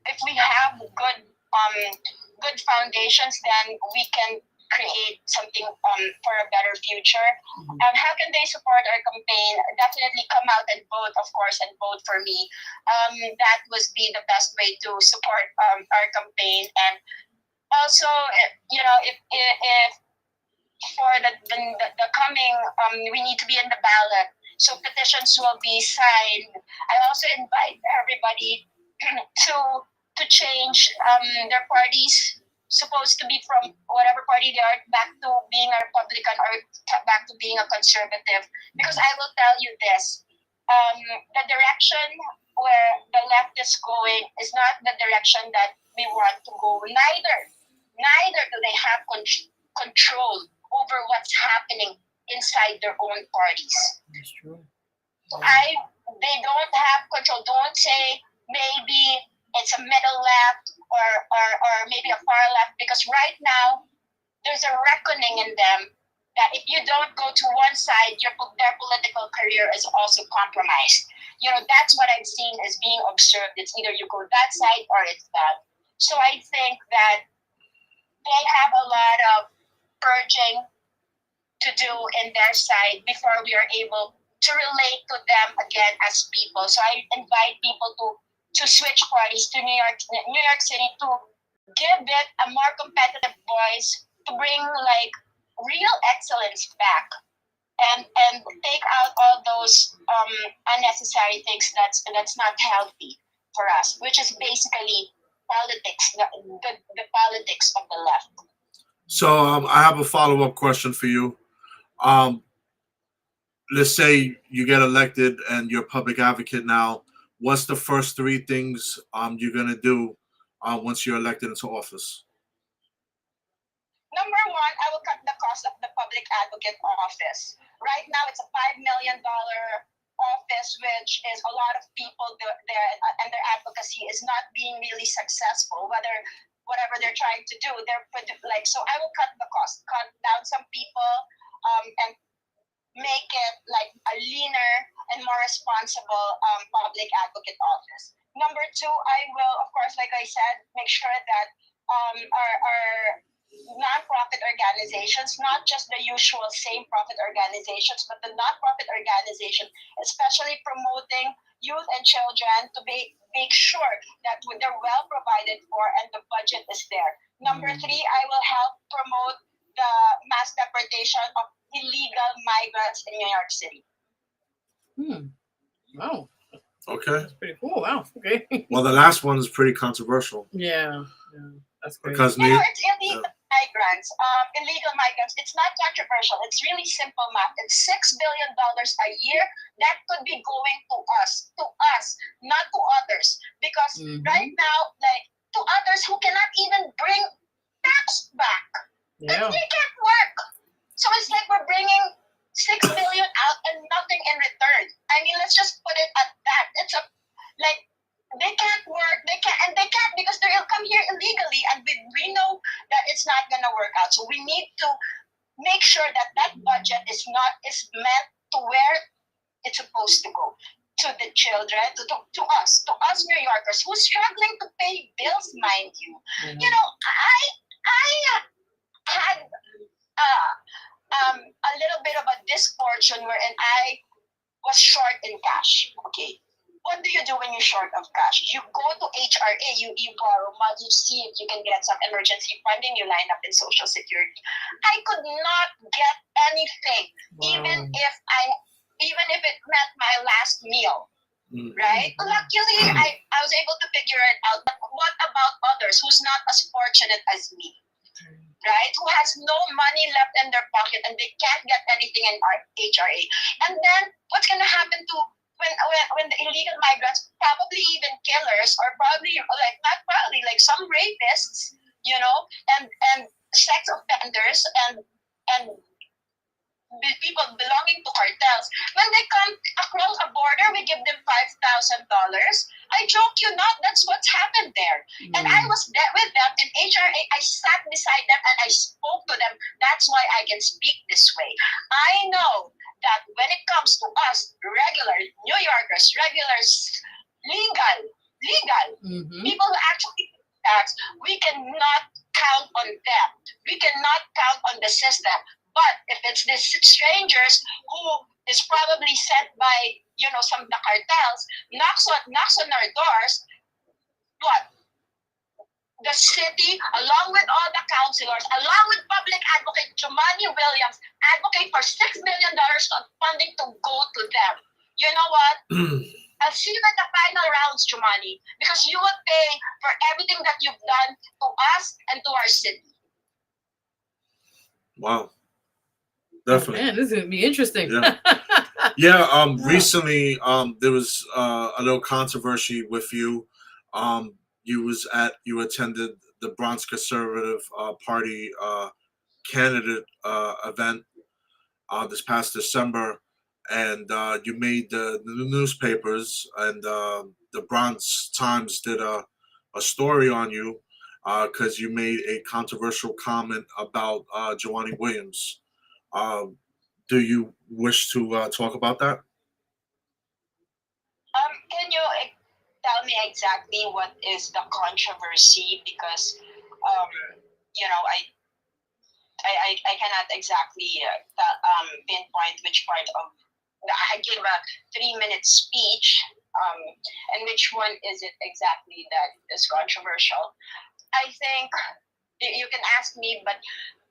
if we have good foundations, then we can create something for a better future. How can they support our campaign? Definitely come out and vote, of course, and vote for me. That would be the best way to support our campaign. And also, if for the coming, we need to be in the ballot, so petitions will be signed. I also invite everybody to change their parties, supposed to be from whatever party they are, back to being a Republican or back to being a conservative. Because I will tell you this, the direction where the left is going is not the direction that we want to go. Neither do they have control over what's happening inside their own parties. That's true. They don't have control. Don't say maybe it's a middle left or maybe a far left, because right now there's a reckoning in them that if you don't go to one side, their political career is also compromised. That's what I've seen is being observed. It's either you go that side or it's that. So I think that they have a lot of purging to do in their side before we are able to relate to them again as people. So I invite people to switch parties to New York City, to give it a more competitive voice, to bring like real excellence back, and take out all those unnecessary things that's not healthy for us, which is basically politics, the politics of the left. So I have a follow-up question for you. Let's say you get elected and you're a public advocate now. What's the first three things you're going to do once you're elected into office? Number one, I will cut the cost of the public advocate office. Right now, it's a $5 million office, which is a lot of people there, and their advocacy is not being really successful. Whatever they're trying to do, so I will cut the cost, cut down some people, and make it like a leaner and more responsible public advocate office. Number two, I will, of course, like I said, make sure that our non-profit organizations, not just the usual same profit organizations, but the non-profit organization, especially promoting youth and children, to make sure that they're well provided for and the budget is there. Number three, I will help promote the mass deportation of illegal migrants in New York City. Wow. Okay. That's pretty cool. Wow. Okay. Well, the last one is pretty controversial. Yeah. That's great. Because it's illegal migrants, illegal migrants. It's not controversial. It's really simple math. It's $6 billion a year that could be going to us, not to others. Because right now, like, to others who cannot even bring tax back. Yeah. They can't work. So it's like we're bringing $6 billion out and nothing in return. I mean, let's just put it at that. It's they can't work. They can't because they'll come here illegally, and we know that it's not gonna work out. So we need to make sure that budget is meant to where it's supposed to go. To the children, to us New Yorkers who's struggling to pay bills, mind you. You know, I had a little bit of a misfortune wherein I was short in cash. Okay, what do you do when you're short of cash? You go to HRA, you borrow money, you see if you can get some emergency funding, you line up in Social Security. I could not get anything, even if it meant my last meal. Right? Luckily, I was able to figure it out. But what about others who's not as fortunate as me? Right? Who has no money left in their pocket and they can't get anything in our HRA. And then what's going to happen to when the illegal migrants, probably even killers, or probably like some rapists, you know, and sex offenders and people belonging to cartels, when they come across a border, we give them $5,000. I joke you not, that's what's happened there. And I was there with them in HRA. I sat beside them and I spoke to them. That's why I can speak this way. I know that when it comes to us, regular New Yorkers, legal people who actually pay tax, we cannot count on them. We cannot count on the system. But if it's these strangers who is probably sent by, you know, some of the cartels, knocks on our doors, what? The city, along with all the councilors, along with public advocate Jumani Williams, advocate for $6 million of funding to go to them. You know what? I'll see you at the final rounds, Jumani, because you will pay for everything that you've done to us and to our city. Wow. Definitely. Oh, man, this is gonna be interesting. Yeah. Recently, there was a little controversy with you. you attended the Bronx Conservative Party candidate event this past December, and you made the newspapers, and the Bronx Times did a story on you because you made a controversial comment about Joanie Williams. Do you wish to talk about that? Can you tell me exactly what is the controversy? Because I cannot exactly pinpoint which part of. I gave a 3-minute speech, and which one is it exactly that is controversial? I think you can ask me, but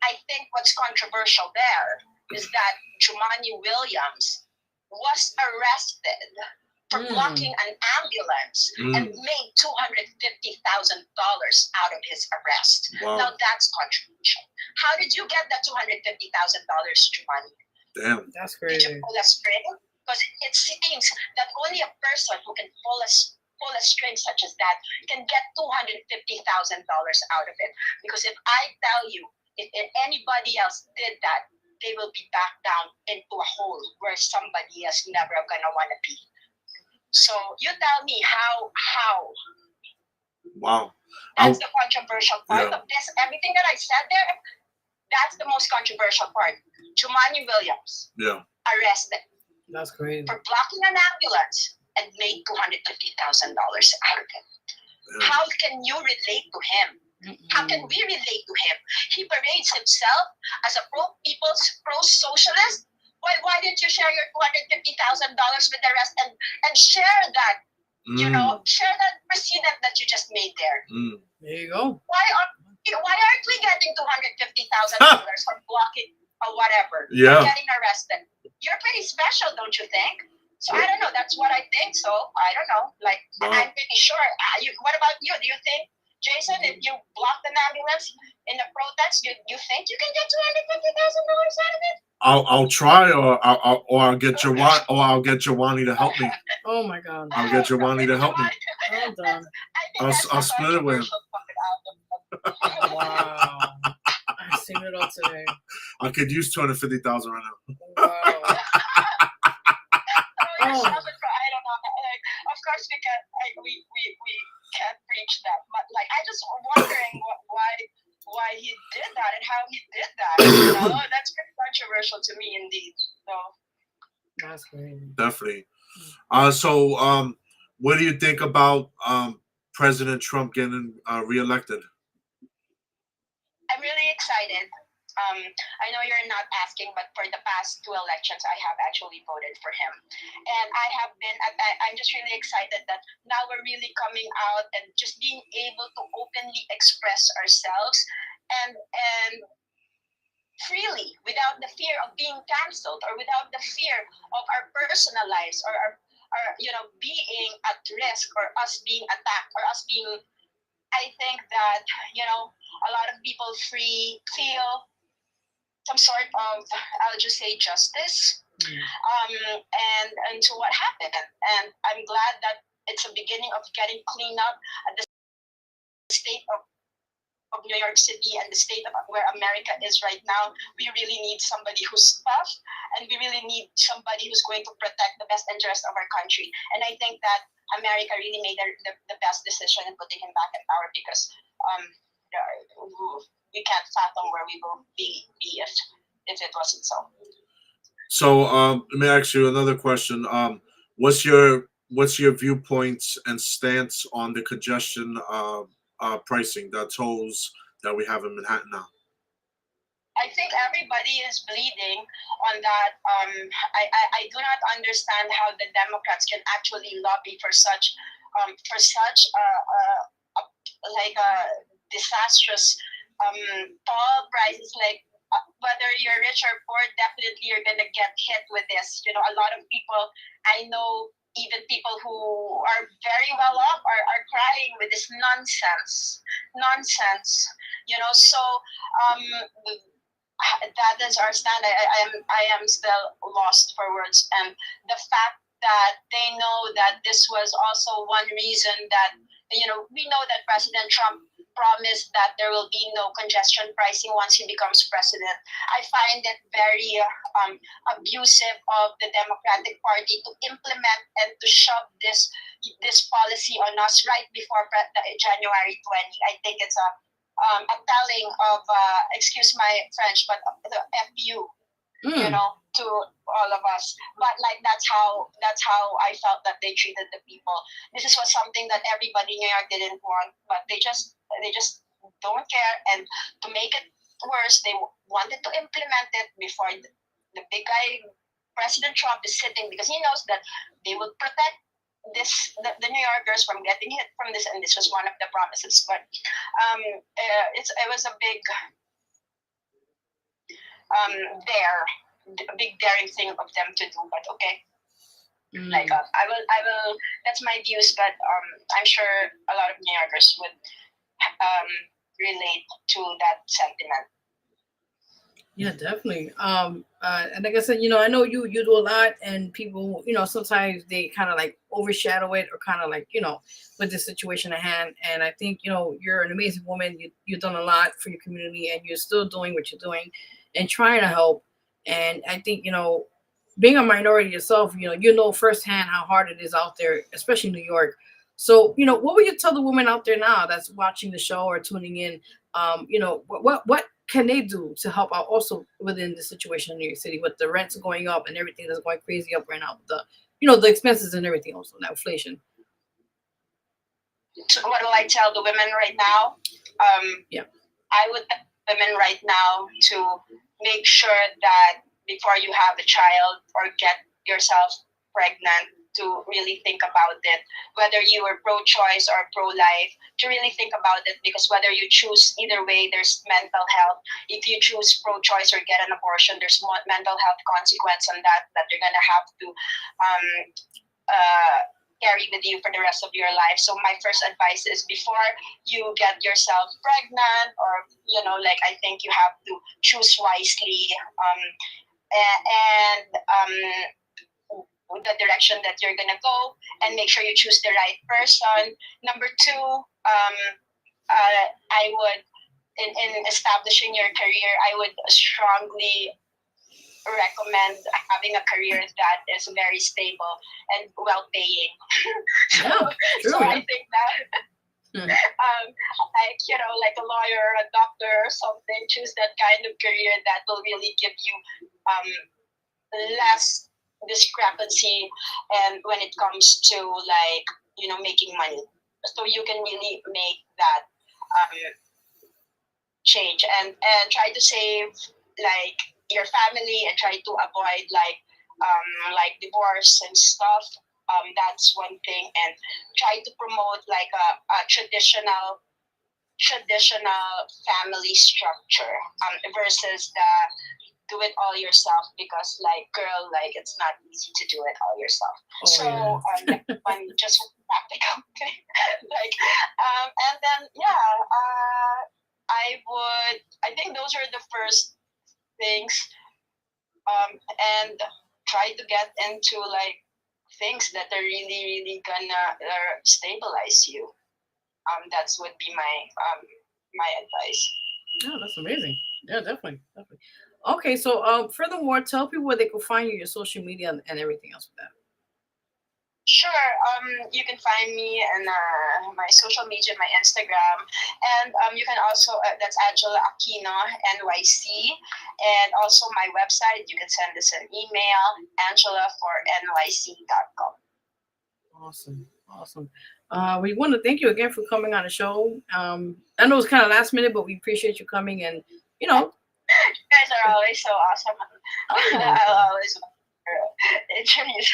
I think what's controversial there is that Jumaane Williams was arrested for blocking an ambulance and made $250,000 out of his arrest. Wow. Now that's controversial. How did you get that $250,000, Jumaane? Damn. That's Did crazy. you pull a string? Because it seems that only a person who can pull a string such as that can get $250,000 out of it. Because if I tell you, if anybody else did that, they will be back down into a hole where somebody is never gonna wanna be. So you tell me how. Wow. That's the controversial part of this. Everything that I said there, that's the most controversial part. Jumaane Williams arrested That's crazy. for blocking an ambulance and made $250,000 out of it. How can you relate to him? How can we relate to him? He parades himself as a pro-socialist. Why didn't you share your $250,000 with the rest and share that? Share that precedent that you just made there. There you go. Why aren't we getting $250,000 for blocking or whatever? Yeah. For getting arrested. You're pretty special, don't you think? So I don't know. That's what I think. So I don't know. Like I'm pretty sure. What about you? Do you think, Jason, if you blocked an ambulance in a protest, you think you can get $250,000 out of it? I'll try, or I'll get Joanie to help me. Oh my God. I'll get Joanie to help me. Well done. I'll split it with him. Wow. I've seen it all today. I could use $250,000 right now. Wow. I don't know. Like, of course, we can't reach that. But like, I just wondering why he did that and how he did that. That's pretty controversial to me, indeed. So that's crazy. Definitely. So, what do you think about President Trump getting reelected? I'm really excited. I know you're not asking, but for the past 2 elections, I have actually voted for him. And I'm just really excited that now we're really coming out and just being able to openly express ourselves and freely, without the fear of being canceled or without the fear of our personal lives or our being at risk or us being attacked or us being. I think that, a lot of people feel some sort of, I'll just say, justice, and to what happened. And I'm glad that it's a beginning of getting cleaned up at the state of New York City and the state of where America is right now. We really need somebody who's tough, and we really need somebody who's going to protect the best interest of our country. And I think that America really made the best decision in putting him back in power, because we can't fathom where we will be if it wasn't so. So let me ask you another question. What's your viewpoints and stance on the congestion pricing, the tolls that we have in Manhattan now? I think everybody is bleeding on that. I do not understand how the Democrats can actually lobby for such disastrous toll prices. Like whether you're rich or poor, definitely you're gonna get hit with this. A lot of people I know, even people who are very well off, are crying with this nonsense. So that is our stand. I am still lost for words, and the fact that they know that this was also one reason that we know that President Trump promised that there will be no congestion pricing once he becomes president. I find it very abusive of the Democratic Party to implement and to shove this policy on us right before January 20. I think it's a telling of excuse my French, but the FU, to all of us. But like that's how I felt that they treated the people. This was something that everybody in New York didn't want, but they just don't care. And to make it worse, they wanted to implement it before the big guy, President Trump, is sitting, because he knows that they will protect the New Yorkers from getting hit from this, and this was one of the promises. But it was a big big daring thing of them to do. But okay. Like I will. That's my views, but I'm sure a lot of New Yorkers would relate to that sentiment. Yeah, definitely. And like I said, I know you do a lot, and people, sometimes they kind of like overshadow it, or kind of like, with the situation at hand. And I think, you're an amazing woman. You've done a lot for your community, and you're still doing what you're doing and trying to help. And I think, being a minority yourself, you know firsthand how hard it is out there, especially in New York. So, what would you tell the women out there now that's watching the show or tuning in? What can they do to help out also within the situation in New York City with the rents going up and everything that's going crazy up right now? The expenses and everything, also that inflation. So what do I tell the women right now? I would tell women right now to make sure that before you have a child or get yourself pregnant, to really think about it, whether you are pro-choice or pro-life, to really think about it, because whether you choose either way, there's mental health. If you choose pro-choice or get an abortion, there's more mental health consequence on that you're going to have to carry with you for the rest of your life. So my first advice is, before you get yourself pregnant, or I think you have to choose wisely, and the direction that you're gonna go, and make sure you choose the right person. Number two, I would, in establishing your career, I would strongly recommend having a career that is very stable and well-paying. So I think that like a lawyer, a doctor, or something, choose that kind of career that will really give you less discrepancy, and when it comes to making money, so you can really make that change, and try to save your family, and try to avoid divorce and stuff. That's one thing, and try to promote a traditional family structure versus the do it all yourself, because it's not easy to do it all yourself. I'm just practical. And then I think those are the first things, and try to get into things that are really, really gonna stabilize you. That would be my advice. Oh, that's amazing. Yeah, definitely. Okay, so furthermore, tell people where they can find you, your social media, and everything else with that. Sure. You can find me in my social media, my Instagram, and you can also that's Angela Aquino NYC, and also my website. You can send us an email, angela@nyc.com. Awesome. We want to thank you again for coming on the show. I know it's kind of last minute, but we appreciate you coming, and You guys are always so awesome. I'll always introduce.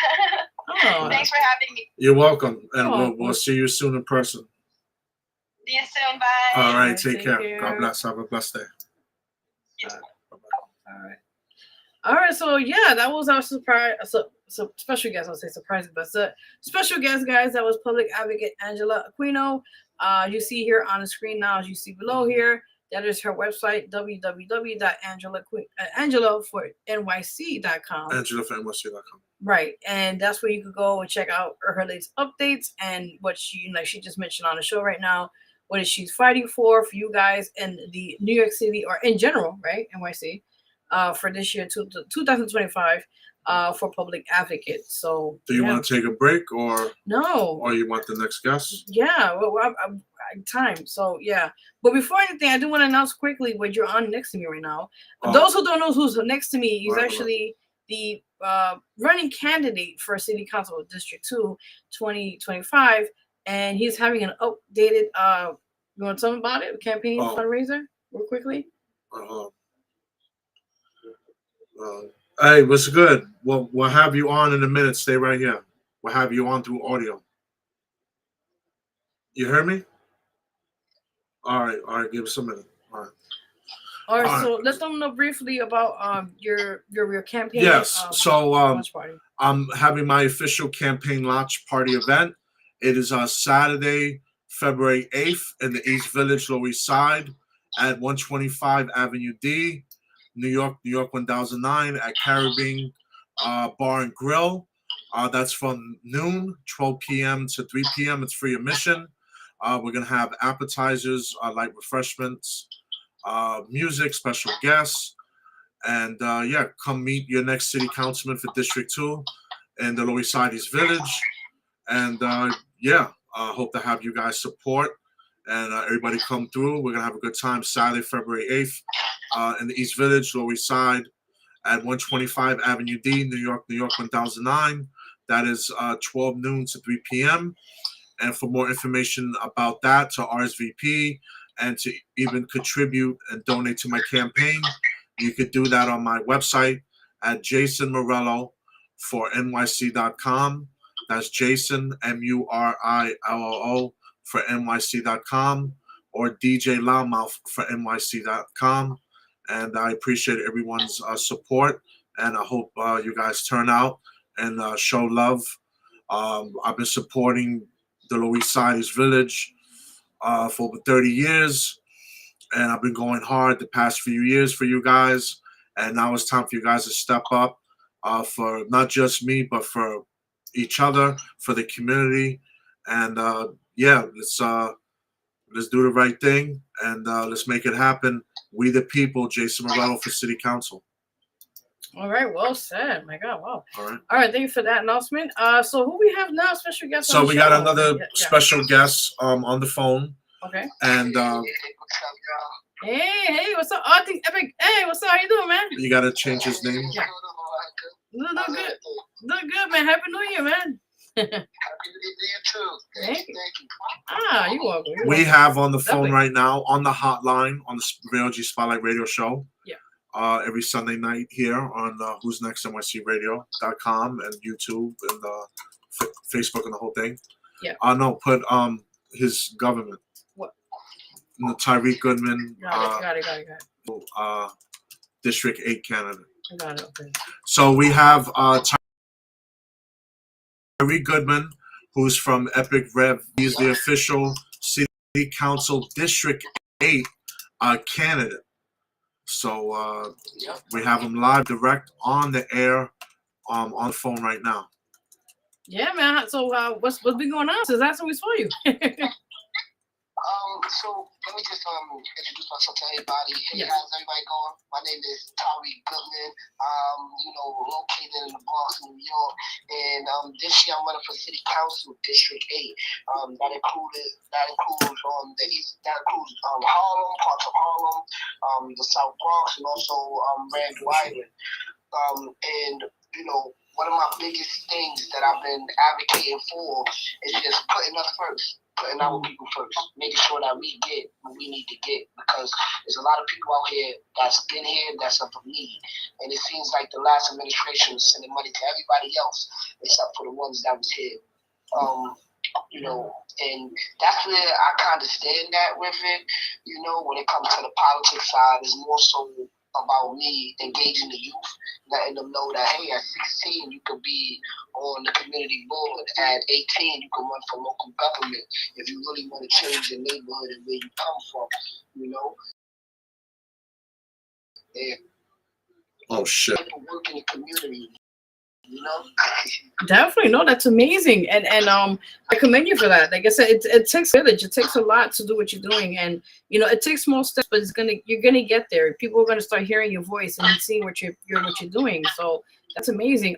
Thanks for having me. You're welcome, and we'll see you soon in person. See you soon. Bye. All right, take care. God bless. Have a blessed day. All right. So that was our surprise. So special guest. I'll say surprising, but special guest, guys. That was Public Advocate Angela Aquino. You see here on the screen now, as you see below here. That is her website, www.angelafornyc.com. AngelaForNYC.com. Right, and that's where you could go and check out her latest updates and what she, like she just mentioned on the show right now, what is she's fighting for you guys in the New York City or in general, right, NYC, for this year, 2025, for public advocate. So Do you want to take a break, or no, or you want the next guest? Yeah, well, I'm time. So yeah, but before anything, I do want to announce quickly what you're on next to me right now. Those who don't know who's next to me, he's actually the running candidate for City Council of District 2, 2025, and he's having an updated. You want to tell me about it? Campaign fundraiser, real quickly. Hey, what's good? We'll have you on in a minute. Stay right here. We'll have you on through audio. You heard me? All right. Give us a minute. All right. So let them know briefly about your campaign. Yes. So launch party. I'm having my official campaign launch party event. It is on Saturday, February 8th in the East Village, Lower East Side at 125 Avenue D, New York 1009 at Caribbean Bar and Grill. That's from noon, 12 p.m. to 3 p.m. It's free admission. We're going to have appetizers, light refreshments, music, special guests. And yeah, come meet your next city councilman for District 2 in the Lower East Side East Village. And yeah, hope to have you guys support and everybody come through. We're gonna have a good time Saturday, February 8th in the East Village, Lower East Side at 125 Avenue D, New York 1009. That is 12 noon to 3 p.m. And for more information about that, to RSVP and to even contribute and donate to my campaign, you could do that on my website at Jason Morello for NYC.com. That's Jason, MURILLO for NYC.com, or DJ Loudmouth for NYC.com. And I appreciate everyone's support, and I hope you guys turn out and show love. I've been supporting the Lower East Side East Village for over 30 years, and I've been going hard the past few years for you guys, and now it's time for you guys to step up for not just me, but for each other, for the community, and yeah, let's do the right thing, and let's make it happen. We the people, Jason Morello for City Council. All right, well said. My God, wow. All right, thank you for that announcement. So who we have now? Special guest. So on the we show? got another special guest on the phone. Okay. And hey, what's up? Oh, I think Epic. Hey, what's up? How you doing, man? You gotta change his name. Yeah. Doing good. Doing good, man. Happy New Year, man. Happy New Year too. Thank you. You're welcome. We have on the phone right now, on the hotline, on the Vero G Spotlight Radio Show. Yeah. Every Sunday night here on WhosNextNYCRadio.com and YouTube and Facebook and the whole thing. Yeah. No, put his government. What? Tyreek Goodman. Got it. District 8 candidate. Got it. Okay. So we have Tyreek Goodman, who's from Epic Rev. He's the official City Council District 8 candidate. So we have him live, direct, on the air, on the phone right now. Yeah, man. So what's been going on since last time we saw you? So let me just introduce myself to everybody. Hey, Yes. how's everybody going? My name is Tyreek Goodman. Located in the Bronx, New York, and this year I'm running for City Council District 8. That includes the East, that includes Harlem, parts of Harlem, the South Bronx, and also Randall Island. And one of my biggest things that I've been advocating for is just putting us first. Putting our people first, making sure that we get what we need to get, because there's a lot of people out here that's been here that's of need, and it seems like the last administration was sending money to everybody else except for the ones that was here. And that's where I kind of stand at with it. When it comes to the politics side, it's more so about me engaging the youth, letting them know that, hey, at 16, you could be on the community board. At 18, you can run for local government if you really want to change your neighborhood and where you come from, And Oh, shit. people work in the community. You know. Definitely, no, that's amazing, and I commend you for that. Like I said, it takes a village. It takes a lot to do what you're doing, and it takes small steps, but you're gonna get there. People are gonna start hearing your voice and seeing what you're doing. So that's amazing.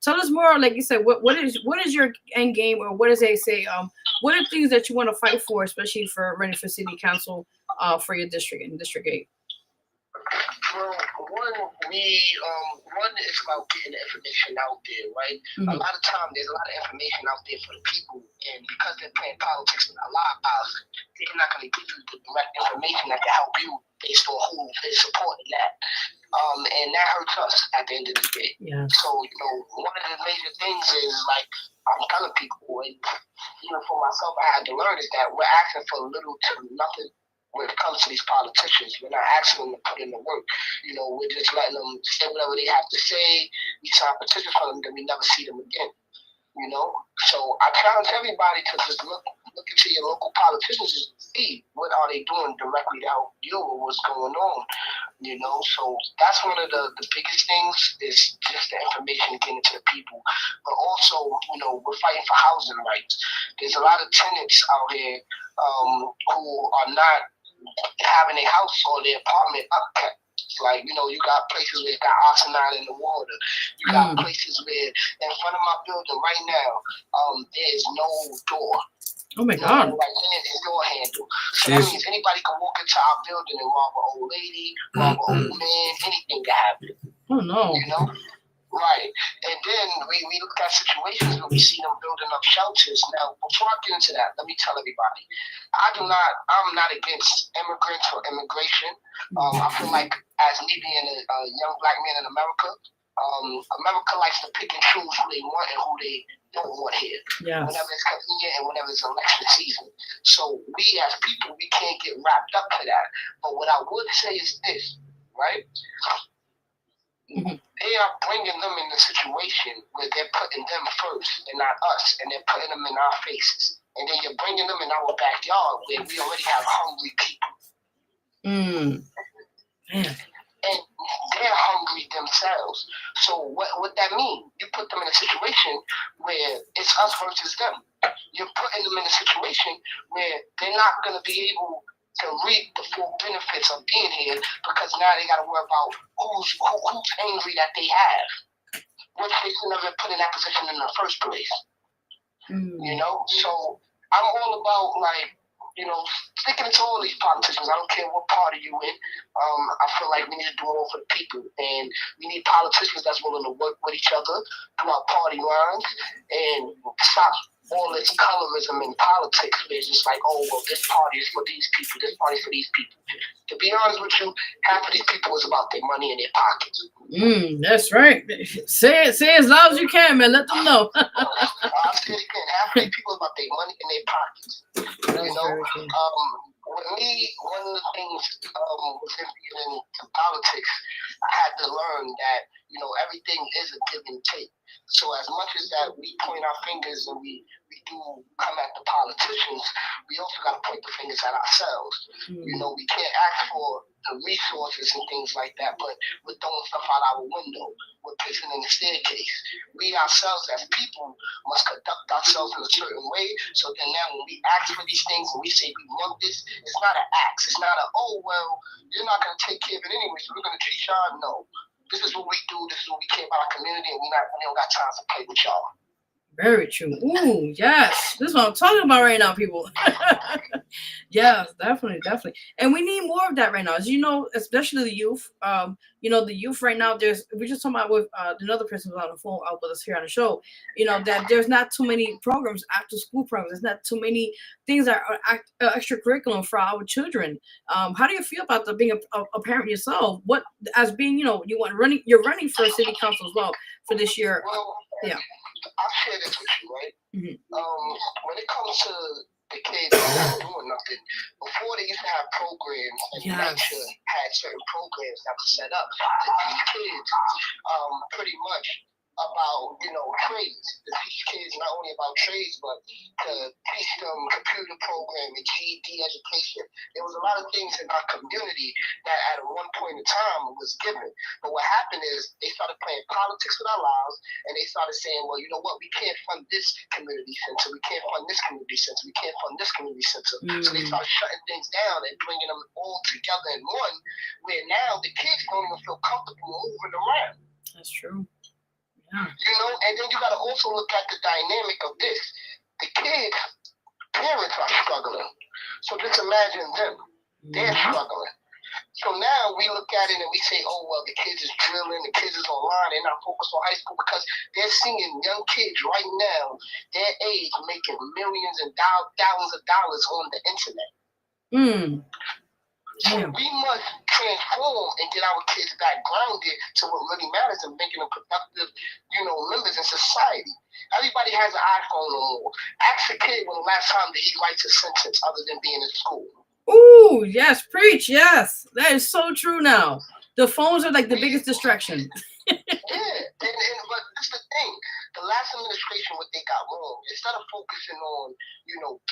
Tell us more. Like you said, what is your end game, or what does they say? What are things that you want to fight for, especially for running for city council, for your district in District 8? Well, one is about getting the information out there, right? A lot of time there's a lot of information out there for the people, and because they're playing politics with a lot of us, they're not going to give you the direct information that can help you based on who is supporting that. And that hurts us at the end of the day. Yeah. So, one of the major things is like I'm telling people, and even for myself, I had to learn is that we're asking for little to nothing when it comes to these politicians. We're not asking them to put in the work. We're just letting them say whatever they have to say. We sign petitions for them, then we never see them again. So I challenge everybody to just look into your local politicians and see what are they doing directly to help you or what's going on. So that's one of the biggest things is just the information getting to the people. But also, we're fighting for housing rights. There's a lot of tenants out here who are not having a house or their apartment upkept. Like, you got places where it's got arsenal in the water. You got places where, in front of my building right now, there's no door. Oh my God. There's door handle. So that means anybody can walk into our building and rob an old lady, rob an old man, anything can happen. Oh no. Right. And then we look at situations where we see them building up shelters. Now, before I get into that, let me tell everybody, I'm not against immigrants or immigration. I feel like as me being a young black man in America, America likes to pick and choose who they want and who they don't want here. Yes. Whenever it's convenient and whenever it's election season. So we as people, we can't get wrapped up to that. But what I would say is this, right? They are bringing them in a situation where they're putting them first and not us, and they're putting them in our faces. And then you're bringing them in our backyard where we already have hungry people. And they're hungry themselves. So what that means? You put them in a situation where it's us versus them. You're putting them in a situation where they're not going to be able to reap the full benefits of being here because now they got to worry about who's angry that they have, which they should never put in that position in the first place. So I'm all about sticking to all these politicians. I don't care what party you in. I feel like we need to do it all for the people, and we need politicians that's willing to work with each other throughout party lines and stop all this colorism in politics where it's just like, oh, well, this party is for these people, this party is for these people. To be honest with you, half of these people is about their money in their pockets. That's right. Say it as loud as you can, man. Let them know. I'll say it again. Half of these people is about their money in their pockets. With me, one of the things within being in politics, I had to learn that, everything is a give and take. So as much as that we point our fingers and we do come at the politicians, we also got to point the fingers at ourselves. We can't ask for the resources and things like that, but we're throwing stuff out our window. We're pissing in the staircase. We ourselves as people must conduct ourselves in a certain way, so then now when we ask for these things and we say we want this, it's not an ask. It's not oh, well, you're not going to take care of it anyway, so we're going to treat y'all. No. This is what we do. This is what we care about our community, and we don't got time to play with y'all. Very true. Ooh, yes. This is what I'm talking about right now, people. Yes, definitely. And we need more of that right now. As you know, especially the youth. The youth right now, we're just talking about with another person who's on the phone with us here on the show, that there's not too many programs, after school programs. There's not too many things that are extracurricular for our children. How do you feel about being a parent yourself? What, as being, you're running for city council as well for this year. Well, yeah. I'll share this with you, right? When it comes to the kids not doing nothing, before they used to have programs, and nature had certain programs that were set up. These kids, pretty much, about, trades. To teach kids not only about trades, but to teach them computer programming, GED education. There was a lot of things in our community that at one point in time was given. But what happened is they started playing politics with our lives, and they started saying, well, you know what, we can't fund this community center, we can't fund this community center, we can't fund this community center. So they started shutting things down and bringing them all together in one, where now the kids don't even feel comfortable moving around. That's true. Yeah. And then you got to also look at the dynamic of this. The kids' parents are struggling. So just imagine them. They're struggling. So now we look at it and we say, oh, well, the kids is drilling, the kids is online, they're not focused on high school, because they're seeing young kids right now, their age, making millions and thousands of dollars on the internet. So we must transform and get our kids back grounded to what really matters and making them productive, members in society. Everybody has an iPhone or more. Ask a kid when the last time that he writes a sentence other than being in school. Ooh, yes, preach, yes. That is so true now. The phones are like the biggest distraction. But that's the thing. The last administration, what they got wrong, instead of focusing on,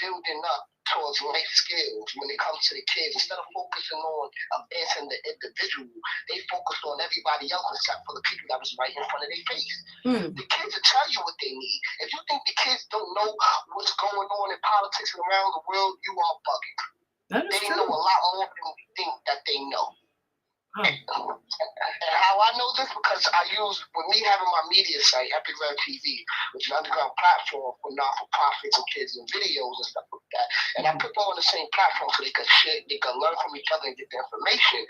building up towards life skills when it comes to the kids, instead of focusing on advancing the individual, they focused on everybody else except for the people that was right in front of their face. The kids will tell you what they need. If you think the kids don't know what's going on in politics around the world, you are bugging. They know a lot more than we think that they know. And how I know this, because I use, with me having my media site, Epic Rev TV, which is an underground platform for not-for-profits and kids and videos and stuff like that. And I put them on the same platform so they can share, they can learn from each other and get the information.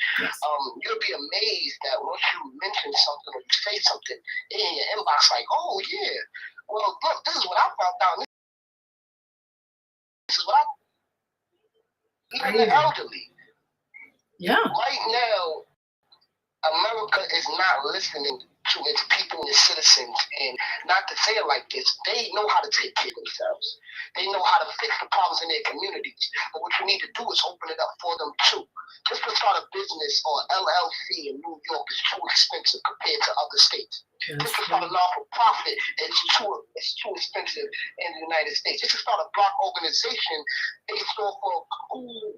You'll be amazed that once you mention something or you say something in your inbox, like, oh yeah, well look, this is what I found out. This is what even the elderly. Yeah. Right now, America is not listening to its people and its citizens, and not to say it like this, they know how to take care of themselves. They know how to fix the problems in their communities. But what you need to do is open it up for them too. Just to start a business or LLC in New York is too expensive compared to other states. Just to start a non-for-profit, it's too expensive in the United States. Just to start a block organization based off of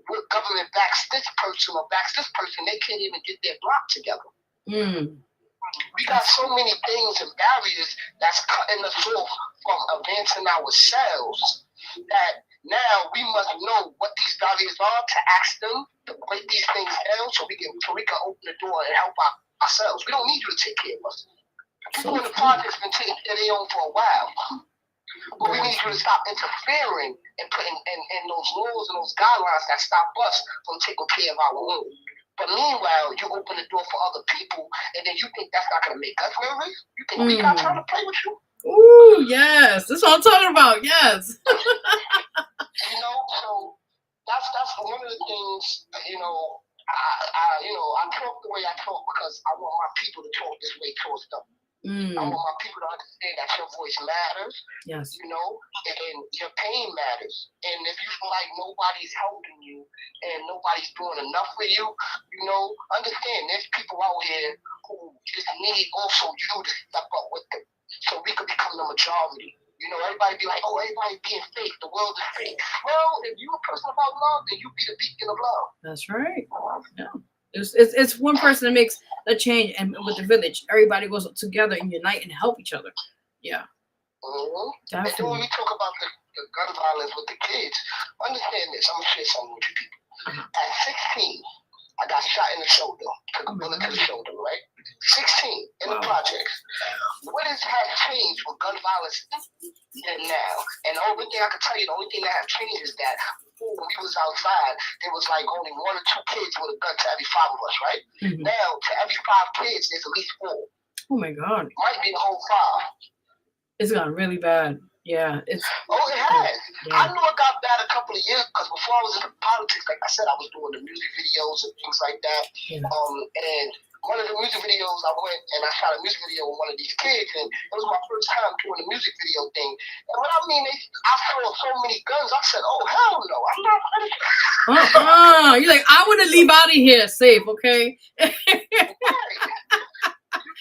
what government backs this person or backs this person, they can't even get their block together. We got so many things and barriers that's cutting us off from advancing ourselves that now we must know what these barriers are to ask them to break these things down so we can open the door and help ourselves. We don't need you to take care of us. People in the projects been taking care of their own for a while. But we need you to stop interfering and putting in those laws and those guidelines that stop us from taking care of our own. But meanwhile, you open the door for other people, and then you think that's not going to make us nervous? You think we got time to play with you? Ooh, yes. That's what I'm talking about. Yes. So that's one of the things, I talk the way I talk because I want my people to talk this way towards them. I want my people to understand that your voice matters, yes, and your pain matters. And if you feel like nobody's helping you and nobody's doing enough for you, understand there's people out here who just need also you to step up with them so we could become the majority. Everybody be like, oh, everybody being fake. The world is fake. Well, if you're a person about love, then you be the beacon of love. That's right. Yeah. It's one person that makes a change, and with the village, everybody goes together and unite and help each other. Yeah. And then when we talk about the gun violence with the kids, understand this. I'm going to share something with you people. At 16, I got shot in the shoulder, took a bullet to the shoulder, right? 16 in the projects. What has changed with gun violence than now? And the only thing I can tell you, the only thing that has changed is that when we was outside, there was like only 1 or 2 kids with a gun to every 5 of us, right? Now, to every 5 kids, there's at least 4. Oh my God. Might be the whole 5. It's gotten really bad. Yeah. It has. Yeah. I knew it got bad a couple of years because before I was in politics, like I said, I was doing the music videos and things like that. Yeah. And one of the music videos, I went and I shot a music video with one of these kids, and it was my first time doing the music video thing. And what I mean, I saw so many guns, I said, oh, hell no, I'm not ready. You're like, I want to leave out of here safe, okay? You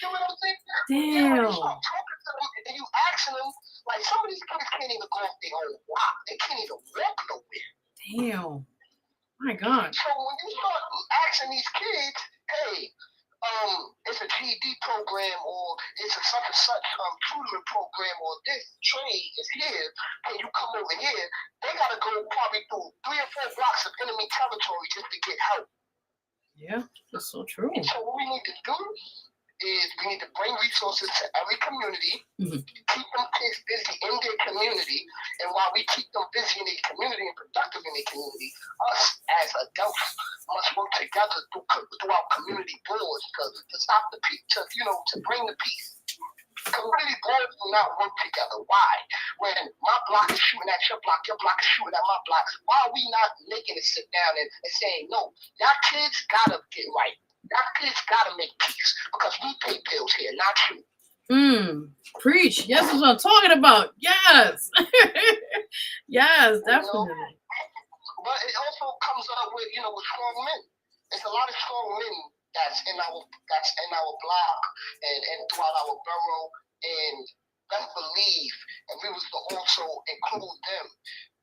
know what I'm saying? Damn. Start talking asking them, like some of these kids can't even go off their own block. They can't even walk nowhere. Damn. My God. So when you start asking these kids, hey, it's a GED program or it's a such and such tutoring program or this trade is here, can you come over here? They gotta go probably through 3 or 4 blocks of enemy territory just to get help. Yeah, that's so true. So what we need to do is we need to bring resources to every community, keep them kids busy in their community, and while we keep them busy in their community and productive in their community, us as adults must work together throughout community boards to stop the peace, to bring the peace. Community boards do not work together. Why? When my block is shooting at your block is shooting at my block, why are we not making it sit down and saying, no, y'all kids gotta get right. Y'all kids gotta make peace because we pay bills here, not you. Preach. Yes, that's what I'm talking about. Yes. Yes, definitely. But it also comes up with strong men. There's a lot of strong men that's in our block and throughout our borough, and let's believe, and we was to also include them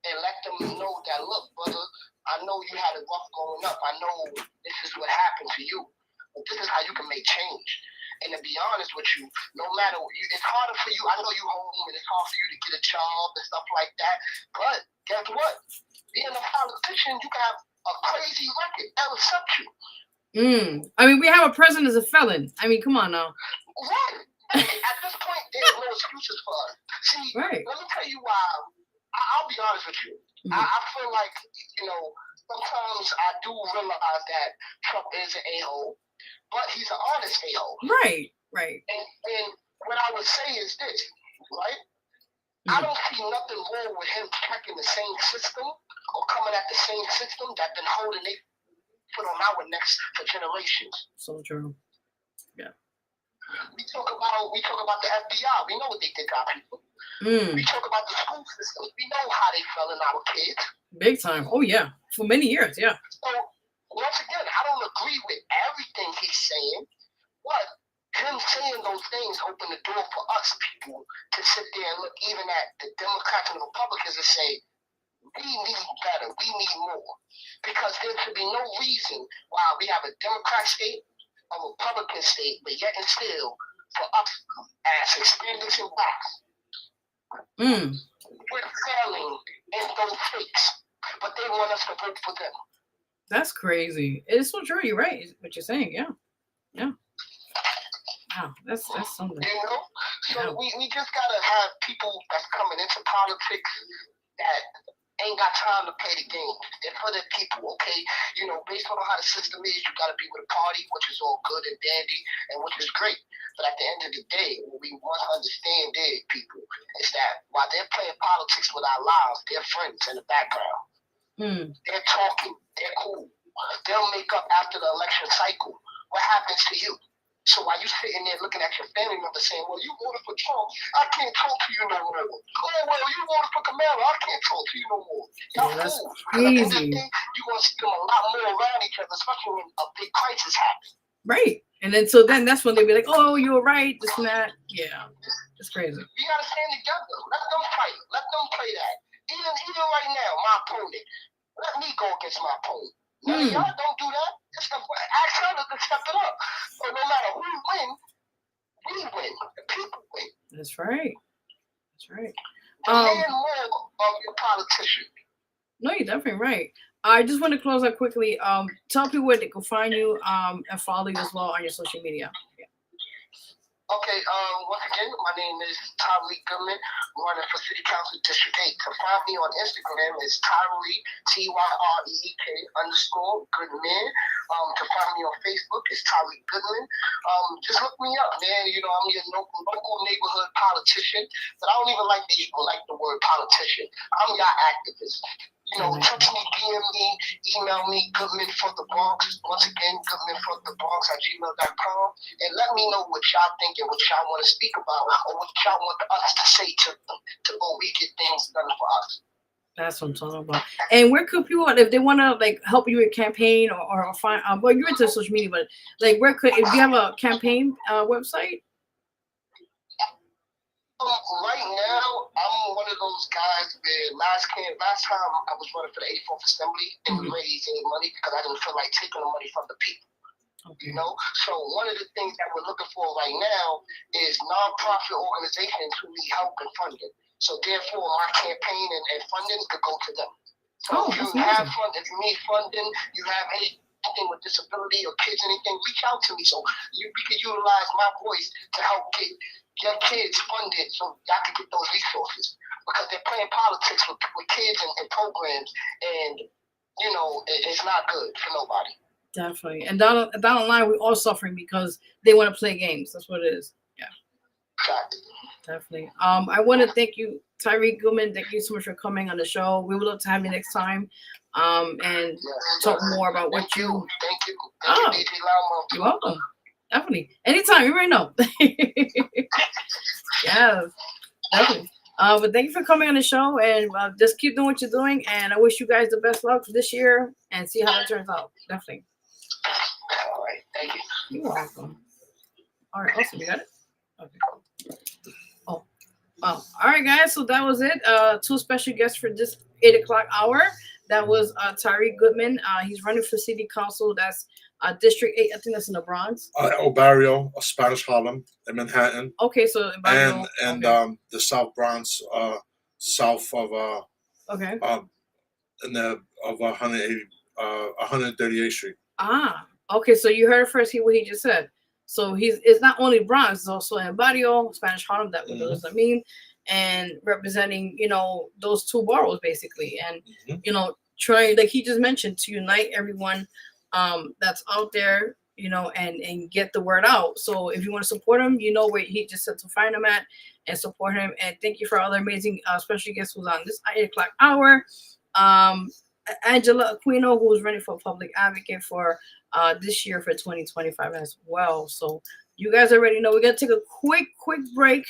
and let them know that, look, brother, I know you had it rough growing up. I know this is what happened to you, but this is how you can make change. And to be honest with you, no matter, it's harder for you. I know you home and it's hard for you to get a job and stuff like that. But guess what? Being a politician, you can have a crazy record. They'll accept you. I mean, we have a president as a felon. I mean, come on now. Right. At this point, there's no excuses for us. See, let me tell you why. I'll be honest with you. I feel like, sometimes I do realize that Trump is an a-hole, but he's an honest a-hole. Right. And what I would say is this, right? I don't see nothing wrong with him checking the same system or coming at the same system that's been holding it put on our necks for generations. So true. Yeah. We talk about the FBI. We know what they did to our people. We talk about the school systems. We know how they fell in our kids. Big time. Oh yeah. For many years, yeah. So once again, I don't agree with everything he's saying, but him saying those things open the door for us people to sit there and look even at the Democrats and the Republicans and say, we need better, we need more. Because there should be no reason why we have a Democrat state, a Republican state, but yet and still, for us as Hispanics and Blacks, we're failing in those states, but they want us to vote for them. That's crazy. It's so true. You're right. What you're saying, yeah. Wow, that's something. So we just gotta have people that's coming into politics that ain't got time to play the game. They're for the people, okay? Based on how the system is, you gotta be with a party, which is all good and dandy, and which is great. But at the end of the day, what we want to understand is, people, is that while they're playing politics with our lives, they're friends in the background. They're talking, they're cool. They'll make up after the election cycle. What happens to you? So while you sitting there looking at your family member saying, well, you voted for Trump, I can't talk to you no more. Oh, well, you voted for Kamala, I can't talk to you no more. Y'all that's fool. crazy. At the end of the day, you're going to see them a lot more around each other, especially when a big crisis happens. Right. And then that's when they be like, oh, you were right, this and that. Yeah. It's crazy. We got to stand together. Let them fight. Let them play that. Even right now, my opponent, let me go against my opponent. None of y'all don't do that. Just ask her to step it up. So no matter who win, we win. The people win. That's right. Demand more of your politician. No, you're definitely right. I just want to close out quickly. Tell people where they can find you and follow you as well on your social media. Okay, once again, my name is Tyreek Goodman, running for City Council District 8. To find me on Instagram is Tyreek, TYREEK _Goodman. To find me on Facebook is Tyreek Goodman. Just look me up, man. I'm your local neighborhood politician, but I don't even like the word politician. I'm your activist. Text me, DM me, email me, Goodman for the Bronx. Once again, goodmanforthebronx@gmail.com. And let me know what y'all think and what y'all want to speak about or what y'all want us to say to them to go we get things done for us. That's what I'm talking about. And where could people, if they want to help you with campaign or find, well, you're into social media, but if you have a campaign website? Right now, I'm one of those guys where last time I was running for the 84th Assembly and we raised any money because I didn't feel like taking the money from the people. You know, so one of the things that we're looking for right now is nonprofit organizations who need help and funding. So therefore, my campaign and funding could go to them. So if you have if you need funding, you have anything with disability or kids, anything, reach out to me so we can utilize my voice to help get kids funded so y'all can get those resources. Because they're playing politics with kids and programs, and you know it's not good for nobody. Definitely. And down the line, we're all suffering because they want to play games. That's what it is. Yeah. Definitely. I want to thank you, Tyreek Goodman. Thank you so much for coming on the show. We would love to have you next time and talk more about what you. Thank you. Thank you, DJ Lama. You're welcome. Definitely. Anytime. You already know. Yeah. Definitely. But thank you for coming on the show, and just keep doing what you're doing. And I wish you guys the best luck for this year and see how it turns out. Definitely. All right. Thank you. You're welcome. All right. Awesome. You got it? Okay. Oh, wow. All right, guys. So that was it. Two special guests for this 8 o'clock hour. That was Tyreek Goodman. He's running for city council. That's District 8. I think that's in the Bronx. El Barrio, Spanish Harlem, in Manhattan. Okay, so in Barrio, and the South Bronx, south of okay, in the of 138th Street. Ah, okay. So you heard first what he just said. So it's not only Bronx, it's also in Barrio, Spanish Harlem. That what does that mean? And representing, those two boroughs basically, and trying, like he just mentioned, to unite everyone that's out there, and get the word out. So if you want to support him, where he just said to find him at and support him. And thank you for all the amazing special guests who's on this 8 o'clock hour. Angela Aquino, who is running for public advocate for this year for 2025 as well. So you guys already know we're gonna take a quick break.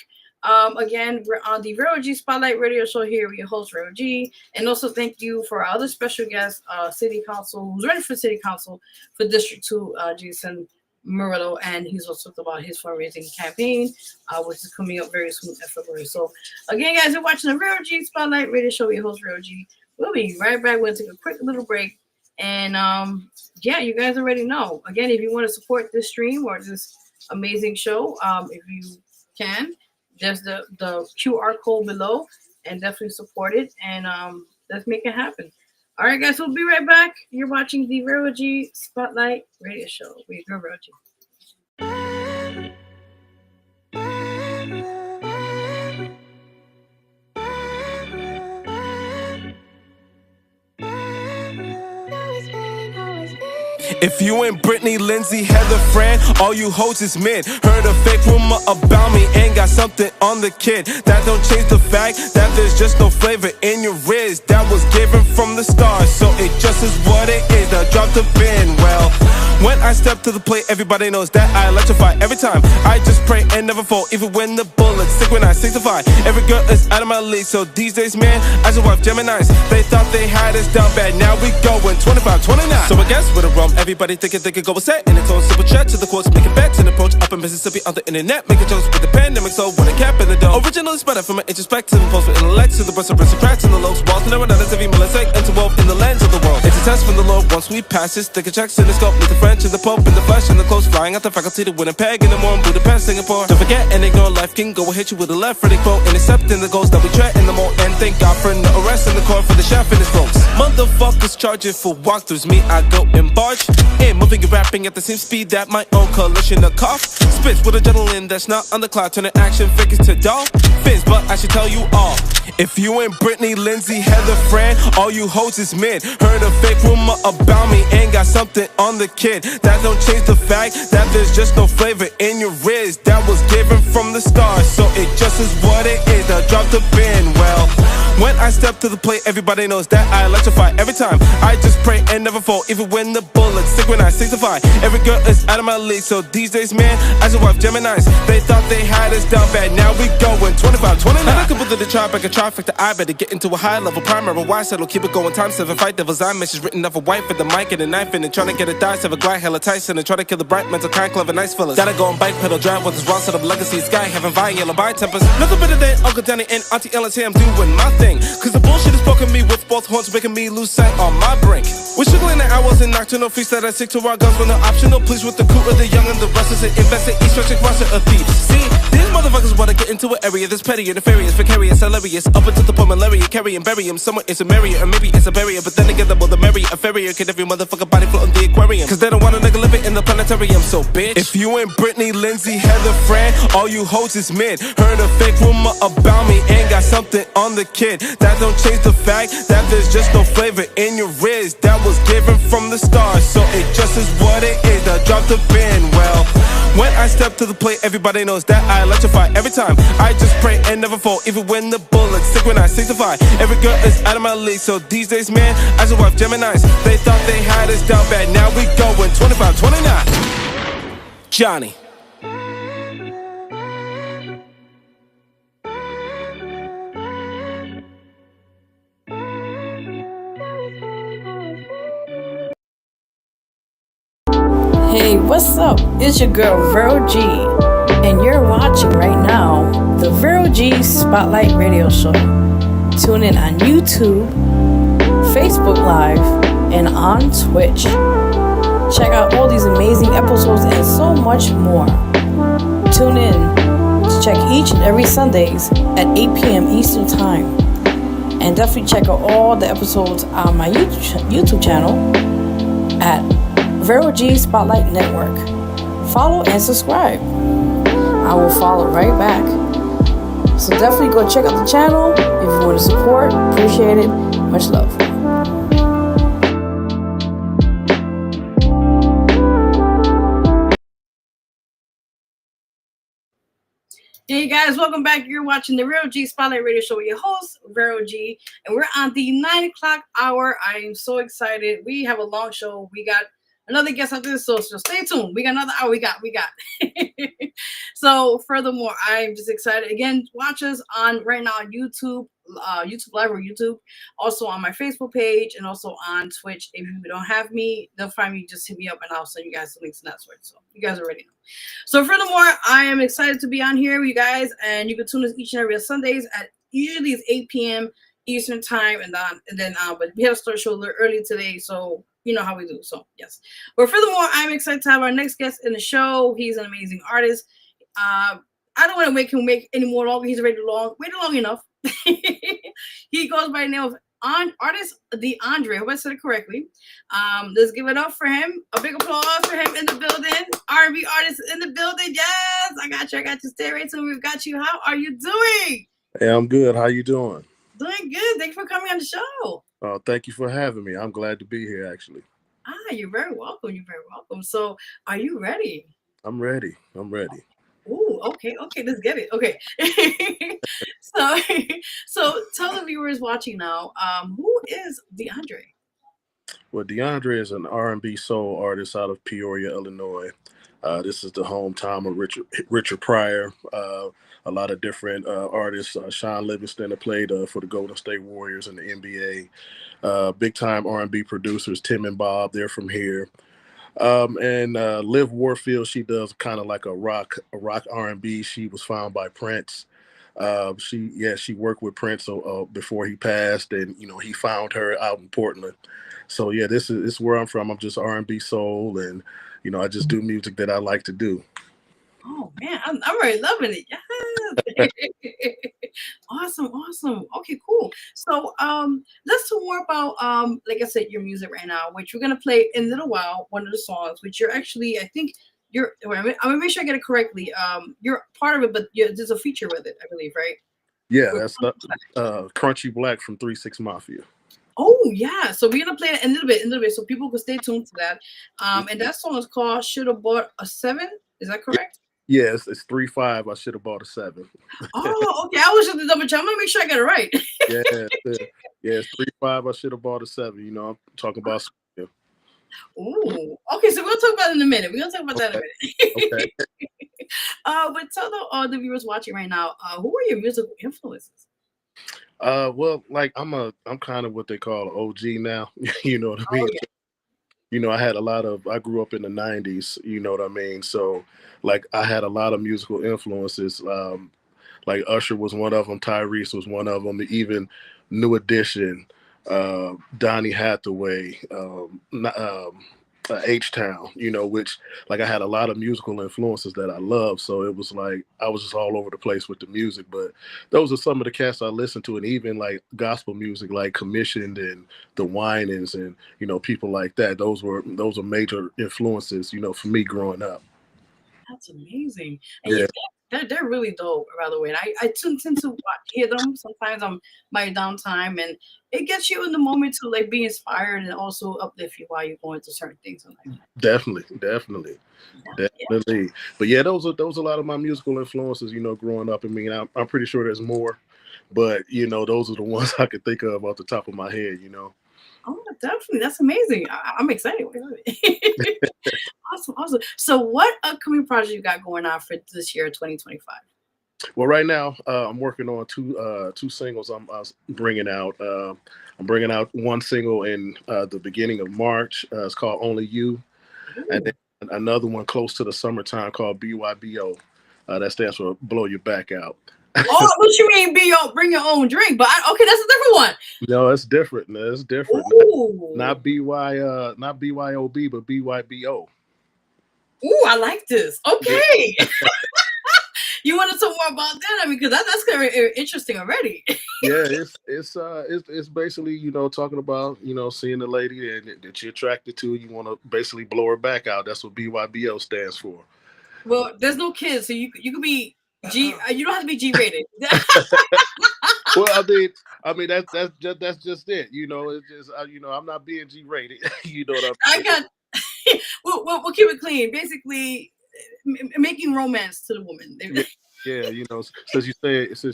Again, we're on the Vero G Spotlight Radio Show here with your host, Vero G. And also thank you for our other special guest, City Council, who's running for City Council for District 2, Jason Murillo. And he's also talked about his fundraising campaign, which is coming up very soon in February. So again, guys, you're watching the Vero G Spotlight Radio Show with your host, Vero G. We'll be right back. We're going to take a quick little break. And yeah, you guys already know. Again, if you want to support this stream or this amazing show, if you can, there's the QR code below, and definitely support it, and let's make it happen. All right, guys, we'll be right back. You're watching the Vero G Spotlight Radio Show with your Vero G. If you ain't Brittany, Lindsay, Heather, Fran, all you hoes is men. Heard a fake rumor about me and got something on the kid. That don't change the fact that there's just no flavor in your wrist. That was given from the start, so it just is what it is. Now drop the pin. Well, when I step to the plate, everybody knows that I electrify. Every time I just pray and never fall, even when the bullets stick when I signify. Every girl is out of my league, so these days, man, I just wife Geminis. They thought they had us down bad, now we going 25, 29. So I guess with a rum, everybody thinking they could go a set in its own simple chat to the quotes, making bets and approach up in Mississippi on the internet, making jokes with the pandemic. So when a cap in the dough, originally spread from an introspective post for intellect to the breast of aristocrats and the lows, walls and another every millisecond interwove in the lens of the world. It's a test from the Lord. Once we pass this, thicker checks in the scope, meet the French and the Pope and the flesh and the clothes, flying out the faculty to Winnipeg in the morning, Budapest, Singapore. Don't forget and ignore life can go hit you with a left for the quote, intercepting the goals that we tread in the mall. And thank God for no arrest in the court for the chef and his folks. Motherfuckers charging for walkthroughs, me I go and barge in, moving and rapping at the same speed that my own coalition of cough spits with adrenaline that's not on the cloud, turning action figures to dolphins. But I should tell you all, if you ain't Brittany, Lindsay, Heather, Fran, all you hoes is men. Heard a fake rumor about me and got something on the kid. That don't change the fact that there's just no flavor in your wrist. That was given from the start, so it just is what it is. Now drop the pin. Well, when I step to the plate, everybody knows that I electrify. Every time I just pray and never fall, even when the bullets stick when I signify. Every girl is out of my league, so these days, man, I just wife Geminis. They thought they had us down bad, now we going 25, 29. And I could put the tribe, I could try trifecta, I better get into a high level primary. Why settle? Keep it going. Time 7 fight devils. I message written off a wife with the mic and a knife in it. Trying to get a dice of a glide, hella Tyson. And try to kill the bright mental kind, clever, nice fellas. Gotta go on bike pedal, drive with his raw set of legacy. Sky having vine yellow by tempers. Nothing better than Uncle Danny and Auntie Ellen say I'm doing my thing. Cause the bullshit is poking me with both horns, making me lose sight on my brink. We're struggling the hours and nocturnal feast that I stick to our guns when they're optional. Please with the coup of the young and the restless and invest in each stretching roster of thieves. See, these motherfuckers wanna get into an area that's petty and nefarious, vicarious, hilarious. Up until the point malaria, carry and bury him. Somewhere it's a Maria, or maybe it's a barrier. But then again, the more the merrier, a farrier. Can every motherfucker body float in the aquarium? Cause they don't want a nigga living in the planetarium. So bitch, if you ain't Brittany, Lindsay, Heather, Fran, all you hoes is men. Heard a fake rumor about me and got something on the kid. That don't change the fact that there's just no flavor in your riz. That was given from the start, so it just is what it is. Now drop the pin. Well, when I step to the plate, everybody knows that I electrify. Every time I just pray and never fall, even when the bullets stick when I signify. Every girl is out of my league, so these days, man, I just watch Geminis. They thought they had us down bad, now we going 25, 29. Johnny. Hey, what's up? It's your girl Vero G, and you're watching right now the Vero G Spotlight Radio Show. Tune in on YouTube, Facebook Live, and on Twitch. Check out all these amazing episodes and so much more. Tune in to check each and every Sundays at 8 p.m. Eastern Time. And definitely check out all the episodes on my YouTube channel at Vero G Spotlight Network. Follow and subscribe. I will follow right back. So definitely go check out the channel if you want to support. Appreciate it. Much love. Hey guys, welcome back. You're watching the Vero G Spotlight Radio Show with your host, Vero G, and we're on the 9 o'clock hour. I am so excited. We have a long show. We got another guest after this, so stay tuned. We got another hour. We got. So furthermore, I'm just excited. Again, watch us on right now on YouTube, YouTube Live or YouTube. Also on my Facebook page and also on Twitch. If you don't have me, they'll find me. Just hit me up and I'll send you guys the links to that Twitch. So you guys already know. So furthermore, I am excited to be on here with you guys, and you can tune us each and every Sundays at usually it's 8 p.m. Eastern Time, but we had to start a show a little early today, so you know how we do. So yes, but furthermore, I'm excited to have our next guest in the show. He's an amazing artist. I don't want to make him wait any more longer. He's waited long enough. He goes by the name of artist DeAndre. I hope I said it correctly. Let's give it up for him. A big applause for him in the building. R&B artist in the building. Yes, I got you. Stay right tuned. We've got you. How are you doing? Hey, I'm good. How you doing? Doing good. Thank you for coming on the show. Thank you for having me. I'm glad to be here, actually. You're very welcome. So, are you ready? I'm ready. Ooh, okay. Let's get it. Okay. So tell the viewers watching now, who is DeAndre? Well, DeAndre is an R&B soul artist out of Peoria, Illinois. This is the hometown of Richard Pryor. A lot of different artists. Sean Livingston that played for the Golden State Warriors in the NBA. Big time R&B producers, Tim and Bob. They're from here. And Liv Warfield, she does kind of like a rock R&B. She was found by Prince. She worked with Prince before he passed, and he found her out in Portland. So yeah, this is where I'm from. I'm just R&B soul, and I just do music that I like to do. Oh man, I'm already loving it. Yes. Awesome. Okay, cool. So let's talk more about like I said, your music right now, which we're gonna play in a little while. One of the songs, which you're actually, I think you're. I'm gonna make sure I get it correctly. You're part of it, but there's a feature with it, I believe, right? Yeah, that's Crunchy Black from 3 6 Mafia. Oh yeah, so we're gonna play it in a little bit, so people can stay tuned to that. And that song is called "Should Have Bought a 7." Is that correct? Yes, it's 3-5. I should have bought a 7. Oh, okay. I was just double check. I'm gonna make sure I got it right. It's 3-5. I should have bought a 7. I'm talking about. Ooh, okay. So we'll talk about it in a minute. We're gonna talk about that in a minute. Okay. But tell the viewers watching right now, who are your musical influences? Well, like I'm kind of what they call an OG now. You know what I Oh mean? yeah. I grew up in the 90s, you know what I mean? So, like, I had a lot of musical influences. Like Usher was one of them, Tyrese was one of them, even New Edition, Donny Hathaway, H Town, which like I had a lot of musical influences that I love. So it was like I was just all over the place with the music. But those are some of the cats I listened to, and even like gospel music, like Commissioned and the Winans, and people like that. Those are major influences, for me growing up. That's amazing. And Yeah, they're really dope, by the way. And I tend to hear them sometimes on my downtime, and it gets you in the moment to like be inspired and also uplift you while you're going through certain things in life. definitely. Yeah. But yeah, those are a lot of my musical influences, growing up. I mean, I'm pretty sure there's more, but those are the ones I could think of off the top of my head. Oh, definitely. That's amazing. I'm excited. Awesome, awesome. So, what upcoming project you got going on for this year, 2025? Well, right now I'm working on two singles. I'm bringing out. I'm bringing out one single in the beginning of March. It's called "Only You," and then another one close to the summertime called "BYBO." That stands for "Blow Your Back Out." Oh, what you mean? Bring your own drink? But okay, that's a different one. No, it's different. No, it's different. Ooh, Not not BYOB, but BYBO. ooh, I like this. Yeah. Okay, you want to talk more about that? I mean, because that's kind of interesting already. Yeah, it's basically talking about seeing the lady that you're attracted to. You want to basically blow her back out. That's what BYBO stands for. Well, there's no kids, so you could be G. You don't have to be G rated. Well, I mean that's just it. It's just I'm not being G rated. You know what I'm I saying? got. We'll keep it clean. Basically, making romance to the woman. Yeah, since you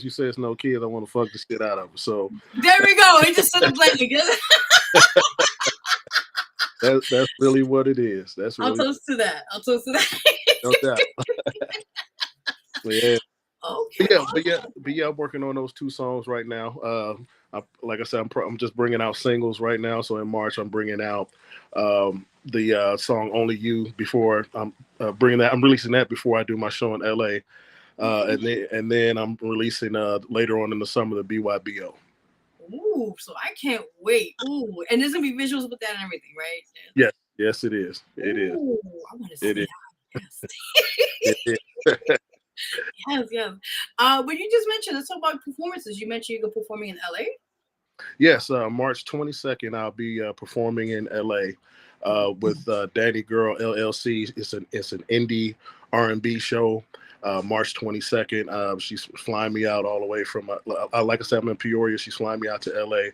say it's no kid, I want to fuck the shit out of her. So There we go. He just said it blatantly. that's really what it is. That's I'll really toast to that. no doubt. Yeah. Okay. But yeah, I'm working on those two songs right now. Like I said, I'm just bringing out singles right now. So in March, I'm bringing out the song "Only You." Before I'm I'm releasing that before I do my show in LA, and then I'm releasing later on in the summer the BYBO. Ooh, so I can't wait. Ooh, and there's gonna be visuals with that and everything, right? Yes, it is. It is. Ooh, I want to see It is. that. Yes. It is. Yes. But you just mentioned, let's talk about performances. You mentioned you're performing in LA. Yes, March 22nd, I'll be performing in LA with Danny Girl LLC. It's an indie R&B show. March 22nd. She's flying me out all the way from, like I said, I'm in Peoria. She's flying me out to LA,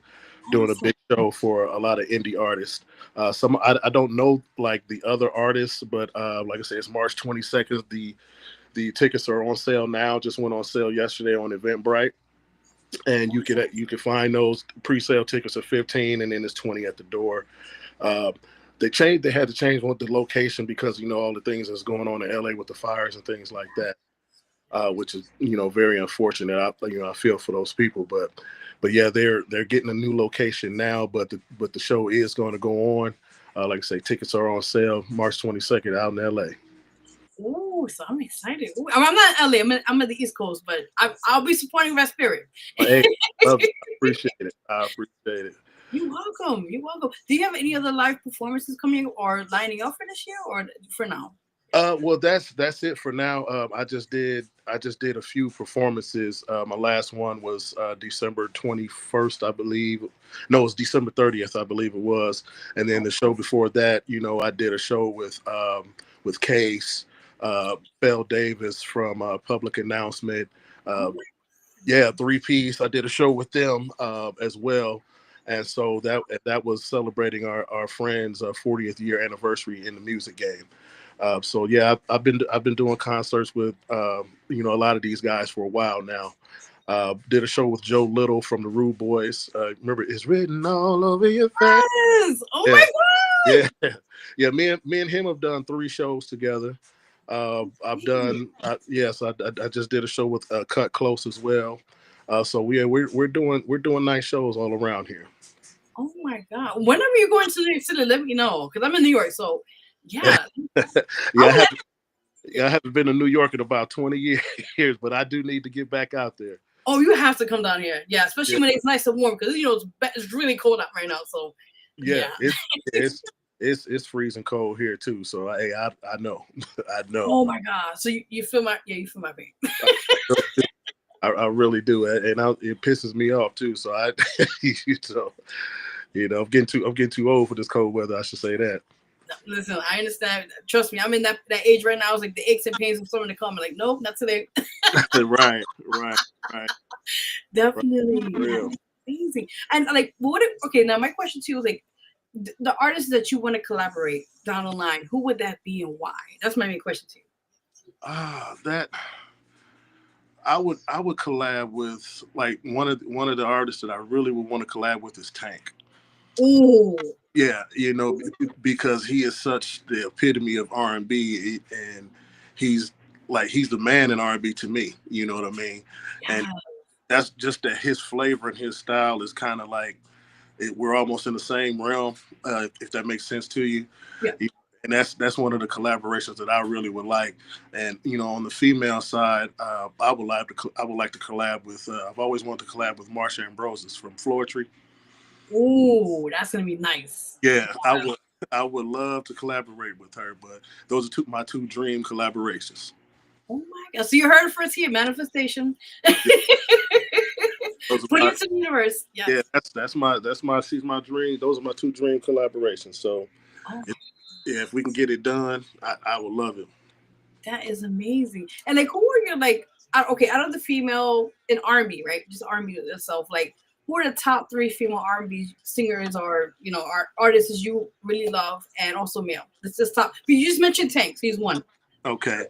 doing a big show for a lot of indie artists. I don't know like the other artists, but like I said, it's March 22nd. The tickets are on sale now. Just went on sale yesterday on Eventbrite. And you can find those pre-sale tickets at 15, and then it's 20 at the door. They had to change the location because all the things that's going on in LA with the fires and things like that, which is very unfortunate. I feel for those people, but yeah, they're getting a new location now, but the show is going to go on. Like I say, tickets are on sale March 22nd out in LA. Ooh, so I'm excited. Ooh, I'm not in LA. I'm at the East Coast, but I'll be supporting Red Spirit. Hey, love it. I appreciate it. You're welcome. You're welcome. Do you have any other live performances coming or lining up for this year, or for now? Well, that's it for now. I just did a few performances. My last one was December 21st, I believe. No, it was December 30th, I believe it was. And then the show before that, I did a show with Case, Belle Davis from Public Announcement. Yeah, 3-piece. I did a show with them as well. And so that was celebrating our friends' 40th year anniversary in the music game. So yeah, I've been doing concerts with a lot of these guys for a while now. Did a show with Joe Little from the Rude Boys. Remember, it's written all over your face. Yes! Oh my God! Yeah. Me and him have done 3 shows together. I've done I just did a show with Cut Close as well. So we're doing nice shows all around here. Oh my God! Whenever you're going to New York City, let me know because I'm in New York. So yeah, Yeah, I haven't been to New York in about 20 years, but I do need to get back out there. Oh, you have to come down here. Yeah, especially Yeah. when it's nice and warm because it's really cold out right now. So Yeah, it's freezing cold here too. So I know, I know. Oh my God! So you feel my pain. I really do, and it pisses me off too. So I'm getting too old for this cold weather. I should say that. Listen, I understand. Trust me, I'm in that age right now. I was like the aches and pains of summer to come. I'm like, nope, not today. Right. Definitely. Right. That's amazing. And like, okay, now my question to you is like, the artists that you want to collaborate down the line, who would that be and why? That's my main question to you. That I would collab with like one of the artists that I really would want to collab with is Tank. Ooh. Yeah, because he is such the epitome of R&B, and he's the man in R&B to me. You know what I mean? Yeah. And that's just that his flavor and his style is kind of like we're almost in the same realm, if that makes sense to you. Yeah. And that's one of the collaborations that I really would like. And on the female side, I would like to collab with. I've always wanted to collab with Marsha Ambrosius from Floetry. Ooh, that's gonna be nice. Yeah, I would love to collaborate with her, but those are my two dream collaborations. Oh my God! So you heard it first here, manifestation. Put it to the universe. Yes. Yeah, she's my dream. Those are my two dream collaborations. So, if we can get it done, I would love it. That is amazing. And like, who are your out of the female in R&B, right? Just R&B itself, like. Who are the top 3 female R&B singers or artists you really love, and also male? Let's just top. You just mentioned Tank, so he's one. Okay,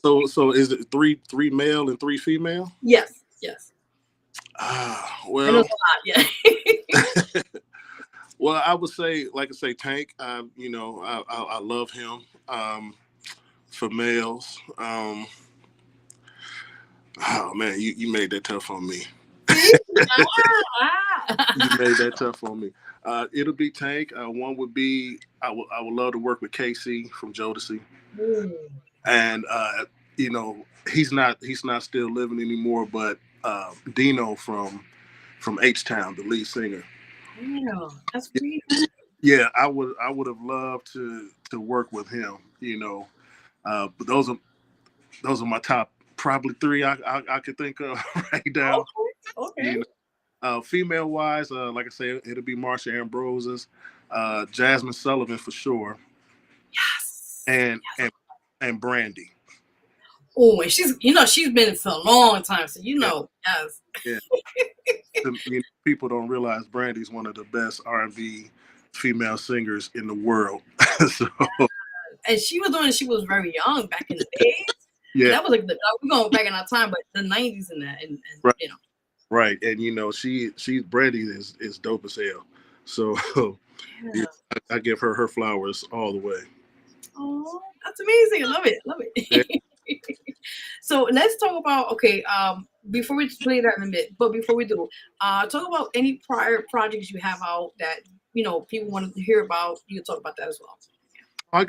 so is it three male and 3 female? Yes. Well, I know it's a lot, yeah. Well, I would say, Tank. I love him. For males, oh man, you made that tough on me. You made that tough on me. It'll be Tank. One would be I would love to work with KC from Jodeci. And he's not still living anymore, but Dino from H-Town, the lead singer. Yeah, that's great. Yeah, I would have loved to work with him. But those are my top probably 3 I could think of right now. Okay. Female wise, like I said, it'll be Marsha Ambrosius, Jasmine Sullivan for sure. Yes. And Brandy. Oh, and she's been for a long time, so yes. Yeah. People don't realize Brandy's one of the best R&B female singers in the world. So. And she was doing it. She was very young back in the days. Yeah, that was like we're going back in our time, but the 90s and that, and right. Right, and she's Brandy is dope as hell. So I give her flowers all the way. Oh, that's amazing! I love it. Yeah. So let's talk about before we play that in a bit, but before we do, talk about any prior projects you have out that people want to hear about. You can talk about that as well. I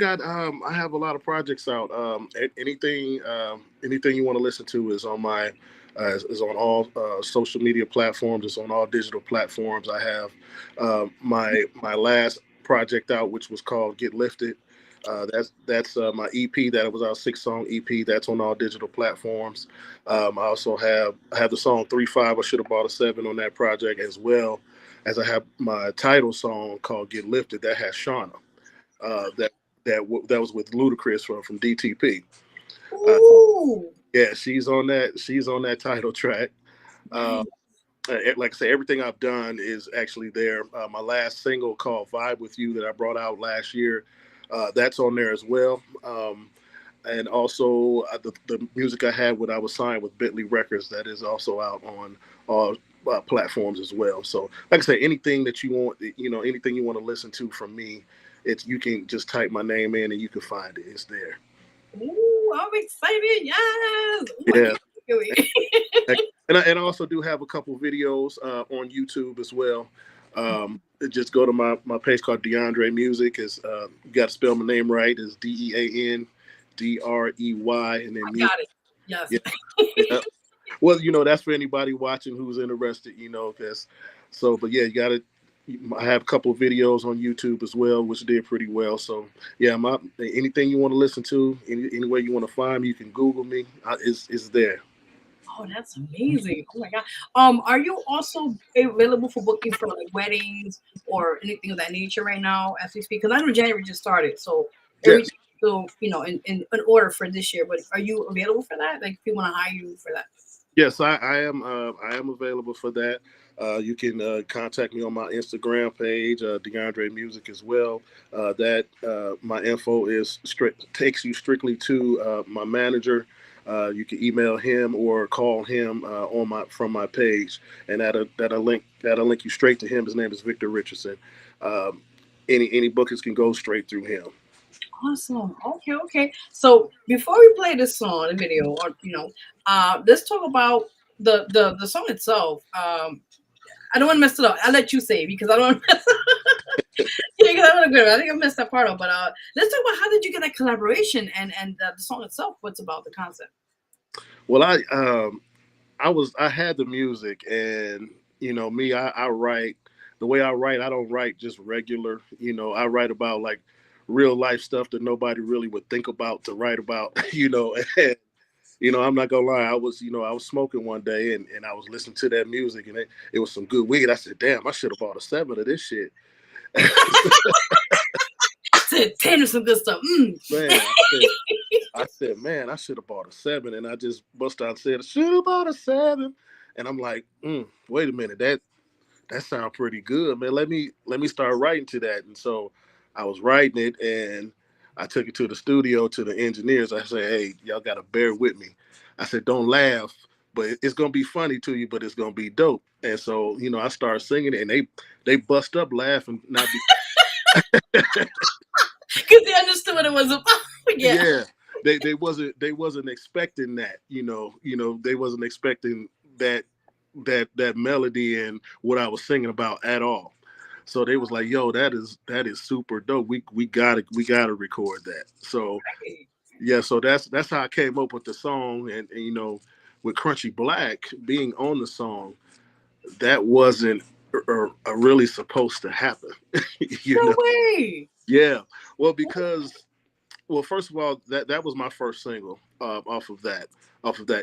have a lot of projects out. Anything you want to listen to is on my. Is on all social media platforms. It's on all digital platforms. I have my last project out, which was called Get Lifted. That's my EP that was our 6-song EP. That's on all digital platforms. I also have the song 3-5. I should have bought a 7 on that project, as well as I have my title song called Get Lifted that has Shauna. That was with Ludacris from DTP. Ooh. Yeah, she's on that title track. Like I say, everything I've done is actually there. My last single called Vibe With You that I brought out last year, that's on there as well. And also the music I had when I was signed with Bentley Records, that is also out on all platforms as well. So like I say, anything that you want, anything you want to listen to from me, you can just type my name in and you can find it. It's there. Ooh, I'm excited. Yes. Yeah. And I also do have a couple videos on YouTube as well. Just go to my page called DeAndre Music. Is you got to spell my name right. Is DeAndrey, and then I music. got it. Yes. Yeah, yeah. Well, that's for anybody watching who's interested. But yeah, you got to. I have a couple of videos on YouTube as well, which did pretty well. So yeah, anything you want to listen to, any way you want to find me, you can Google me. It's there. Oh, that's amazing. Oh my God. Are you also available for booking for like weddings or anything of that nature right now as we speak? Because I know January just started, so Yes. everything's still, in order for this year. But are you available for that? Like, if we want to hire you for that? Yes, I am. I am available for that. You can contact me on my Instagram page, DeAndre Music, as well. That my info is takes you strictly to my manager. You can email him or call him from my page, and that'll link you straight to him. His name is Victor Richardson. Um, any bookings can go straight through him. Awesome. Okay. So before we play this song, the video, or let's talk about the song itself. I don't want to mess it up. I'll let you say it because I don't want to mess up. Yeah, because I think I messed that part up. But let's talk about how did you get that collaboration and the song itself. What's about the concept? Well, I had the music, and me, I write the way I write. I don't write just regular. I write about like real life stuff that nobody really would think about to write about. And I'm not gonna lie. I was smoking one day, and I was listening to that music, and it was some good weed. I said, "Damn, I should have bought a 7 of this shit." I said 10 or some good stuff. Man, I said, man, I should have bought a 7, and I just bust out and said, I should have bought a 7, and I'm like, wait a minute, that sounds pretty good, man. Let me start writing to that, and so I was writing it, and I took it to the studio to the engineers. I said, hey, y'all got to bear with me. I said, don't laugh, but it's gonna be funny to you, but it's gonna be dope. And so I started singing it, and they bust up laughing, not be. Because they understood what it was about. Yeah. They wasn't expecting that, they wasn't expecting that melody and what I was singing about at all. So they was like, yo, that is super dope. We gotta record that. So yeah, so that's how I came up with the song, and with Crunchy Black being on the song, that wasn't really supposed to happen. No way. Yeah. Well, first of all, that was my first single off of that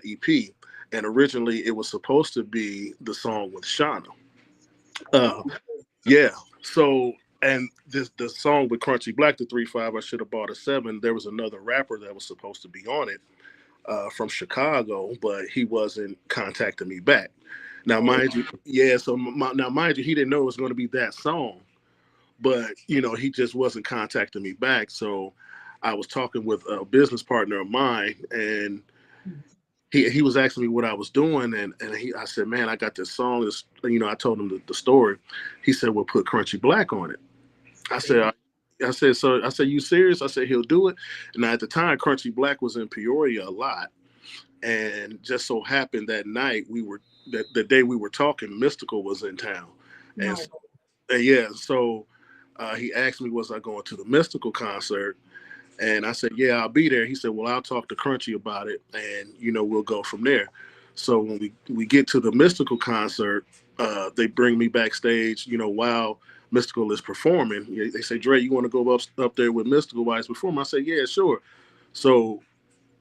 EP, and originally it was supposed to be the song with Shauna. Yeah. So, and the song with Crunchy Black, the 3-5, I should have bought a 7. There was another rapper that was supposed to be on it from Chicago, but he wasn't contacting me back. Now, mind you, yeah. So now, mind you, he didn't know it was going to be that song, but he just wasn't contacting me back. So I was talking with a business partner of mine, and he was asking me what I was doing, and I said, man, I got this song. I told him the story. He said, well, put Crunchy Black on it. I said, you serious? I said, he'll do it. And at the time, Crunchy Black was in Peoria a lot, and just so happened that night the day we were talking, Mystical was in town, and so he asked me, was I going to the Mystical concert? And I said, yeah, I'll be there. He said, well, I'll talk to Crunchy about it, and we'll go from there. So when we get to the Mystical concert, they bring me backstage, while Mystical is performing. They say, Dre, you want to go up there with Mystical while he's performing? I said, yeah, sure. So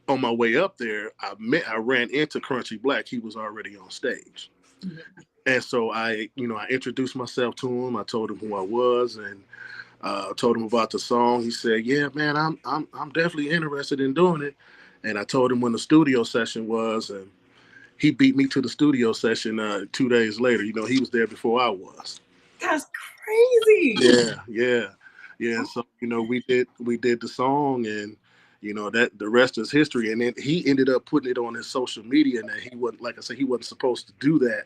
on my way up there, I ran into Crunchy Black. He was already on stage. Mm-hmm. And so I introduced myself to him. I told him who I was, and told him about the song. He said, yeah, man, I'm definitely interested in doing it. And I told him when the studio session was, and he beat me to the studio session 2 days later. He was there before I was. That's crazy. Yeah. So, we did the song, and that the rest is history. And then he ended up putting it on his social media, and that he wasn't, like I said, he wasn't supposed to do that.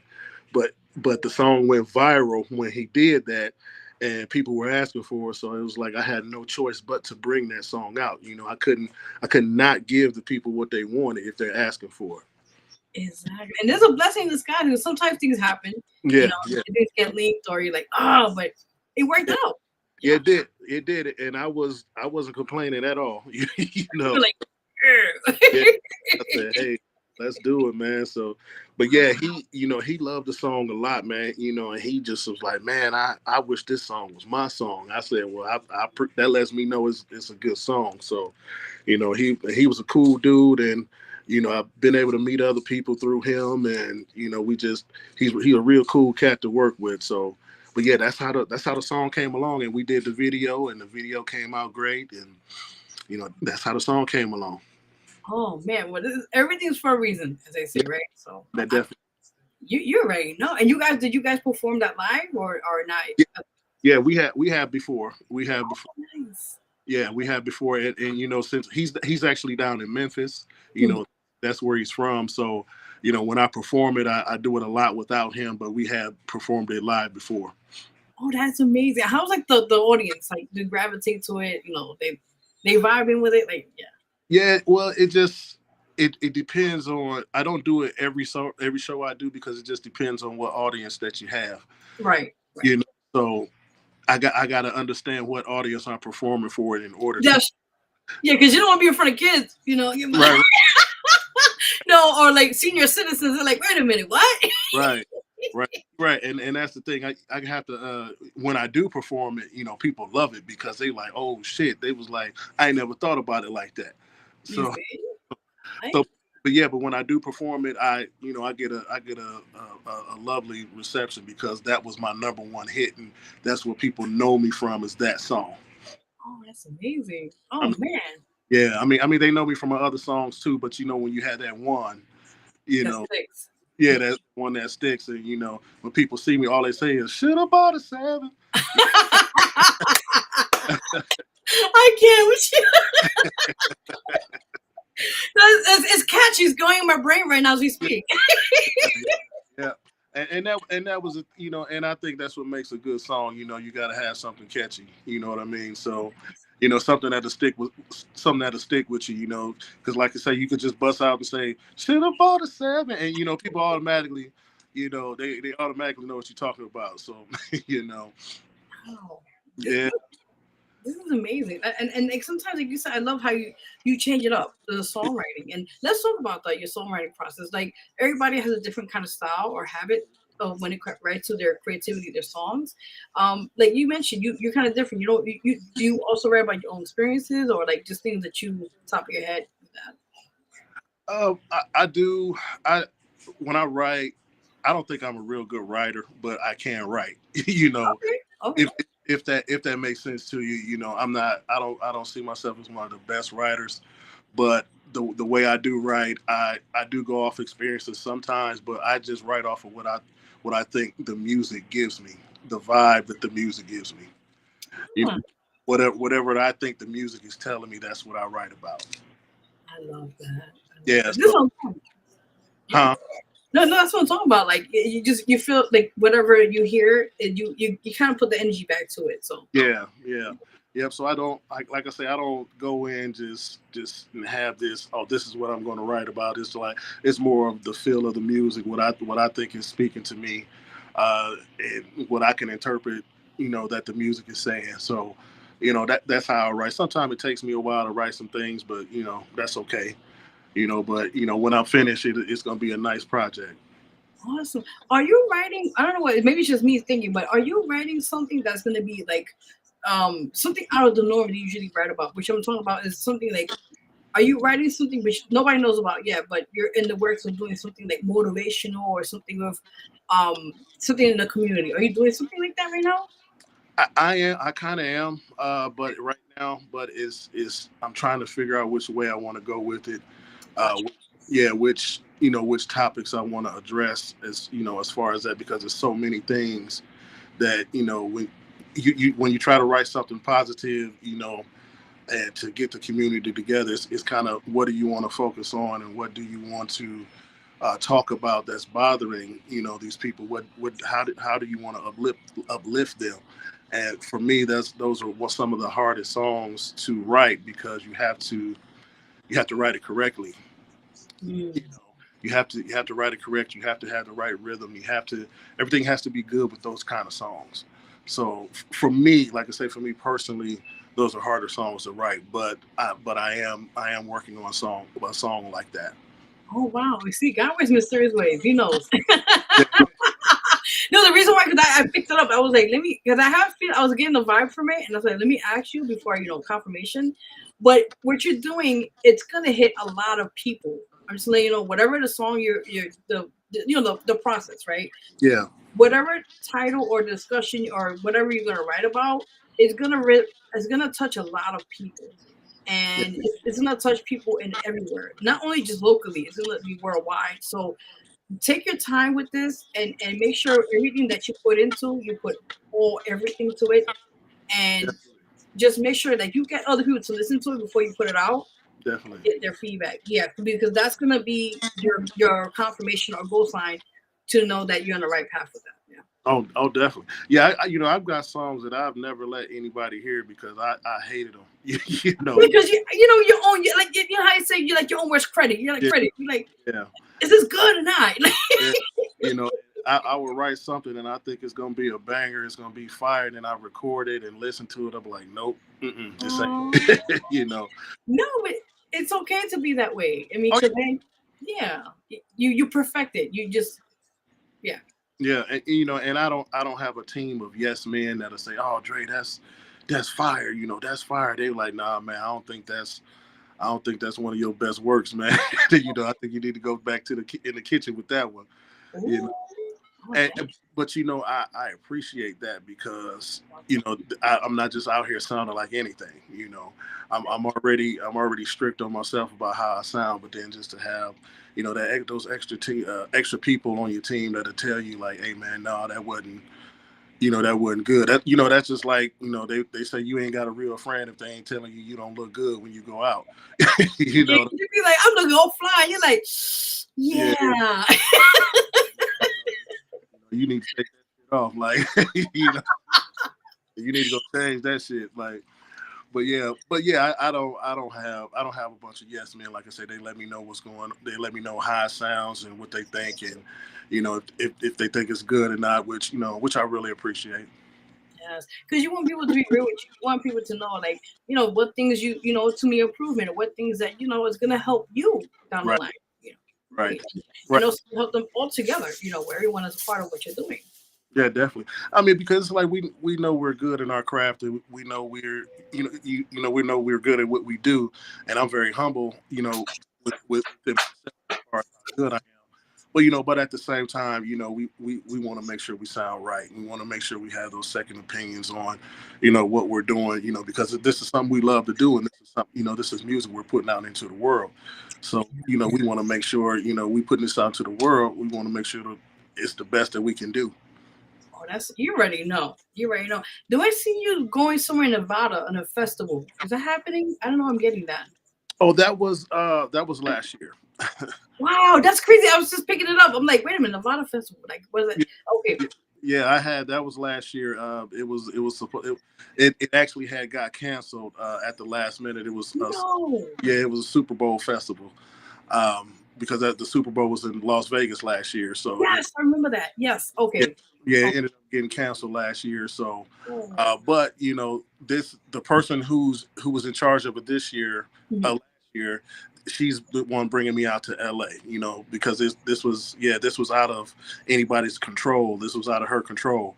But the song went viral when he did that, and people were asking for it. So it was like I had no choice but to bring that song out. I could not give the people what they wanted if they're asking for it. Exactly. And there's a blessing in disguise because sometimes things happen, Yeah, yeah. things get leaked or you're like, oh, but it worked out. Yeah, it did, and I wasn't complaining at all. You know, You're like, yeah, I said, hey, let's do it, man. So, but yeah, he loved the song a lot, man. And he just was like, man, I wish this song was my song. I said, well, that lets me know it's a good song. So, he was a cool dude, and I've been able to meet other people through him, and he's a real cool cat to work with. So, but yeah, that's how the song came along, and we did the video, and the video came out great, and that's how the song came along. oh man, well, everything's for a reason, as they say, right? So That definitely. you're ready, no? And did you guys perform that live or not? Yeah, we have before. We have before. Nice. Yeah, we have before, and since he's actually down in Memphis, that's where he's from. So, when I perform it, I do it a lot without him, but we have performed it live before. Oh, that's amazing. How's like the audience like? Do gravitate to it? They vibing with it, like yeah. Yeah, well, it depends on. I don't do it every show I do because it just depends on what audience that you have. Right. So I got to understand what audience I'm performing for in order to. Yes. Yeah, because you don't want to be in front of kids, Right. No, or like senior citizens. They're like, wait a minute, what? Right, and that's the thing. I have to when I do perform it, people love it because they like, oh shit. They was like, I ain't never thought about it like that. So, but when I do perform it, I get a lovely reception because that was my number one hit, and that's what people know me from is that song. Oh, that's amazing. Oh man. Yeah, I mean they know me from my other songs too, but when you had that one, Sticks. yeah, that's one that sticks, and when people see me, all they say is "should have bought a 7." I can't with you. It's catchy. It's going in my brain right now as we speak. Yeah, and that was and I think that's what makes a good song. You got to have something catchy. You know what I mean? So, something that'll stick with you. Because like I say, you could just bust out and say "should have bought a 7," and people automatically, they automatically know what you're talking about. So, Wow. Yeah. This is amazing, and like sometimes, like you said, I love how you change it up the songwriting. And let's talk about that your songwriting process. Like everybody has a different kind of style or habit of when it writes to their creativity, their songs. Like you mentioned, you're kind of different. Do you also write about your own experiences or like just things that you top of your head? I do. When I write, I don't think I'm a real good writer, but I can write. Okay. If that makes sense to you, I'm not. I don't see myself as one of the best writers, but the way I do write, I do go off experiences sometimes, but I just write off of what I think the music gives me, the vibe that the music gives me. Whatever I think the music is telling me, that's what I write about. I love that. Yeah. Huh? No, that's what I'm talking about. Like you feel like whatever you hear, you kind of put the energy back to it. So Yep. So I don't like I say, I don't go in just have this. Oh, this is what I'm going to write about. It's more of the feel of the music, what I think is speaking to me, and what I can interpret. That the music is saying. So, that's how I write. Sometimes it takes me a while to write some things, but that's okay. But when I'm finished, it's going to be a nice project. Awesome. Are you writing? I don't know what. Maybe it's just me thinking, but are you writing something that's going to be like something out of the norm that you usually write about? Which I'm talking about is something like, are you writing something which nobody knows about yet, but you're in the works of doing something like motivational or something of something in the community? Are you doing something like that right now? I am. I kind of am. But right now, I'm trying to figure out which way I want to go with it. Which topics I want to address as far as that, because there's so many things that when you try to write something positive, and to get the community together, it's kind of what do you want to focus on and what do you want to talk about that's bothering these people. How do you want to uplift them? And for me, those are some of the hardest songs to write because you have to write it correctly. You have to write it correct. You have to have the right rhythm. Everything has to be good with those kind of songs. So for me, like I say, for me personally, those are harder songs to write. But I am working on a song like that. Oh wow! You see, God wears mysterious ways. He knows. No, the reason why, because I picked it up, I was like, because I was getting the vibe from it, and I was like, let me ask you before, confirmation. But what you're doing, it's gonna hit a lot of people. I'm just letting you know, whatever the song the process, right? Yeah. Whatever title or discussion or whatever you're gonna write about, it's gonna touch a lot of people, and it's gonna touch people in everywhere, not only just locally. It's gonna be worldwide. So take your time with this and make sure everything that you put everything to it, and just make sure that you get other people to listen to it before you put it out. Definitely. Get their feedback. Yeah, because that's gonna be your confirmation or goal sign to know that you're on the right path with that. Yeah. Oh, definitely. Yeah, I've got songs that I've never let anybody hear because I hated them. You know. Because you own like how you say you like your own worst credit. You're like credit. You're like, yeah. Is this good or not? Yeah. I will write something and I think it's gonna be a banger. It's gonna be fired, and I record it and listen to it. I'm like, nope, this ain't. No, but it's okay to be that way. I mean, you perfect it. You just, yeah. Yeah, and I don't have a team of yes men that'll say, "Oh, Dre, that's fire." That's fire. They like, nah, man, I don't think that's one of your best works, man. I think you need to go back to in the kitchen with that one. But I appreciate that because I'm not just out here sounding like anything. I'm already strict on myself about how I sound, but then just to have those extra people on your team that'll tell you like, hey man, no, that wasn't good. That's just like they say you ain't got a real friend if they ain't telling you don't look good when you go out. You'd be like, I'm looking all fly. You're like, yeah. You need to take that shit off, like you need to go change that shit, like. But yeah, I don't have a bunch of yes men. Like I said, they let me know what's going on. They let me know how it sounds and what they think, and if they think it's good or not, which I really appreciate. Yes, because you want people to be real with you. You want people to know, like, what things to me improvement, or what things that is gonna help you down the line. Right. And also help them all together. Where everyone is a part of what you're doing. Yeah, definitely. I mean, because it's like we know we're good in our craft, and we know we're we know we're good at what we do, and I'm very humble, with how good I am. But at the same time, we want to make sure we sound right. We want to make sure we have those second opinions on, what we're doing, because this is something we love to do, and this is something, this is music we're putting out into the world. So, we want to make sure, we putting this out to the world. We want to make sure that it's the best that we can do. Oh, you already know. You already know. Do I see you going somewhere in Nevada on a festival? Is that happening? I don't know. I'm getting that. Oh, that was last year. Wow, that's crazy. I was just picking it up. I'm like, wait a minute, Nevada festival. Like, was it? Okay. Yeah, that was last year. It actually had got canceled at the last minute. It was it was a Super Bowl festival. Because the Super Bowl was in Las Vegas last year. So yes, I remember that. Yes. Okay. Yeah, it ended up getting canceled last year. So, but the person who was in charge of it this year, last year, she's the one bringing me out to LA. Because this was out of anybody's control. This was out of her control.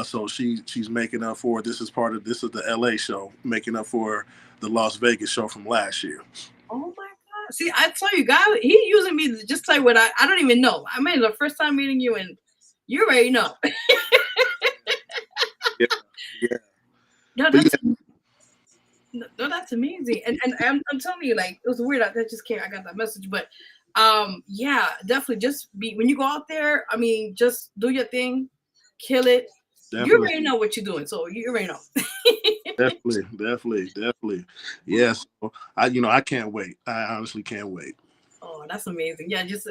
So she's making up for this is the LA show, making up for the Las Vegas show from last year. Oh my God! See, I tell you, God, he using me to just tell you what I don't even know. I mean, the first time meeting you, and you already know. Yeah. No, that's amazing. And I'm telling you, like, it was weird. I just can't. I got that message, but yeah, definitely. Just when you go out there, I mean, just do your thing, kill it. Definitely. You already know what you're doing, so you already know. Definitely. Yes. I can't wait. I honestly can't wait. Oh, that's amazing. Yeah, just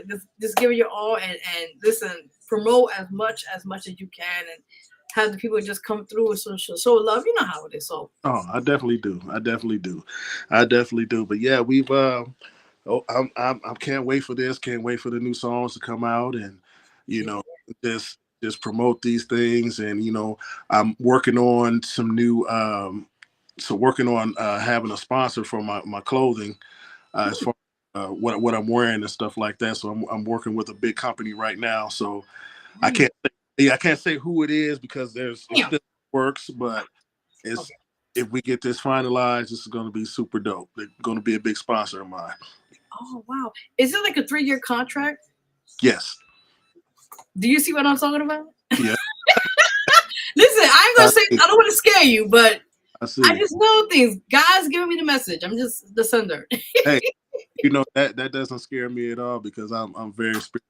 give it your all and listen, promote as much as you can, and have the people just come through and show love. You know how it is. So. Oh, I definitely do. But yeah, we've I can't wait for this. Can't wait for the new songs to come out, and just promote these things. And I'm working on some new. Working on having a sponsor for my clothing, as far what I'm wearing and stuff like that. So I'm working with a big company right now. So I can't say who it is because it still works, but if we get this finalized, this is going to be super dope. They're going to be a big sponsor of mine. Oh wow! Is it like a 3-year contract? Yes. Do you see what I'm talking about? Yeah. Listen, I ain't gonna say I don't want to scare you, but I just know things. God's giving me the message. I'm just the sender. Hey, that doesn't scare me at all because I'm very spiritual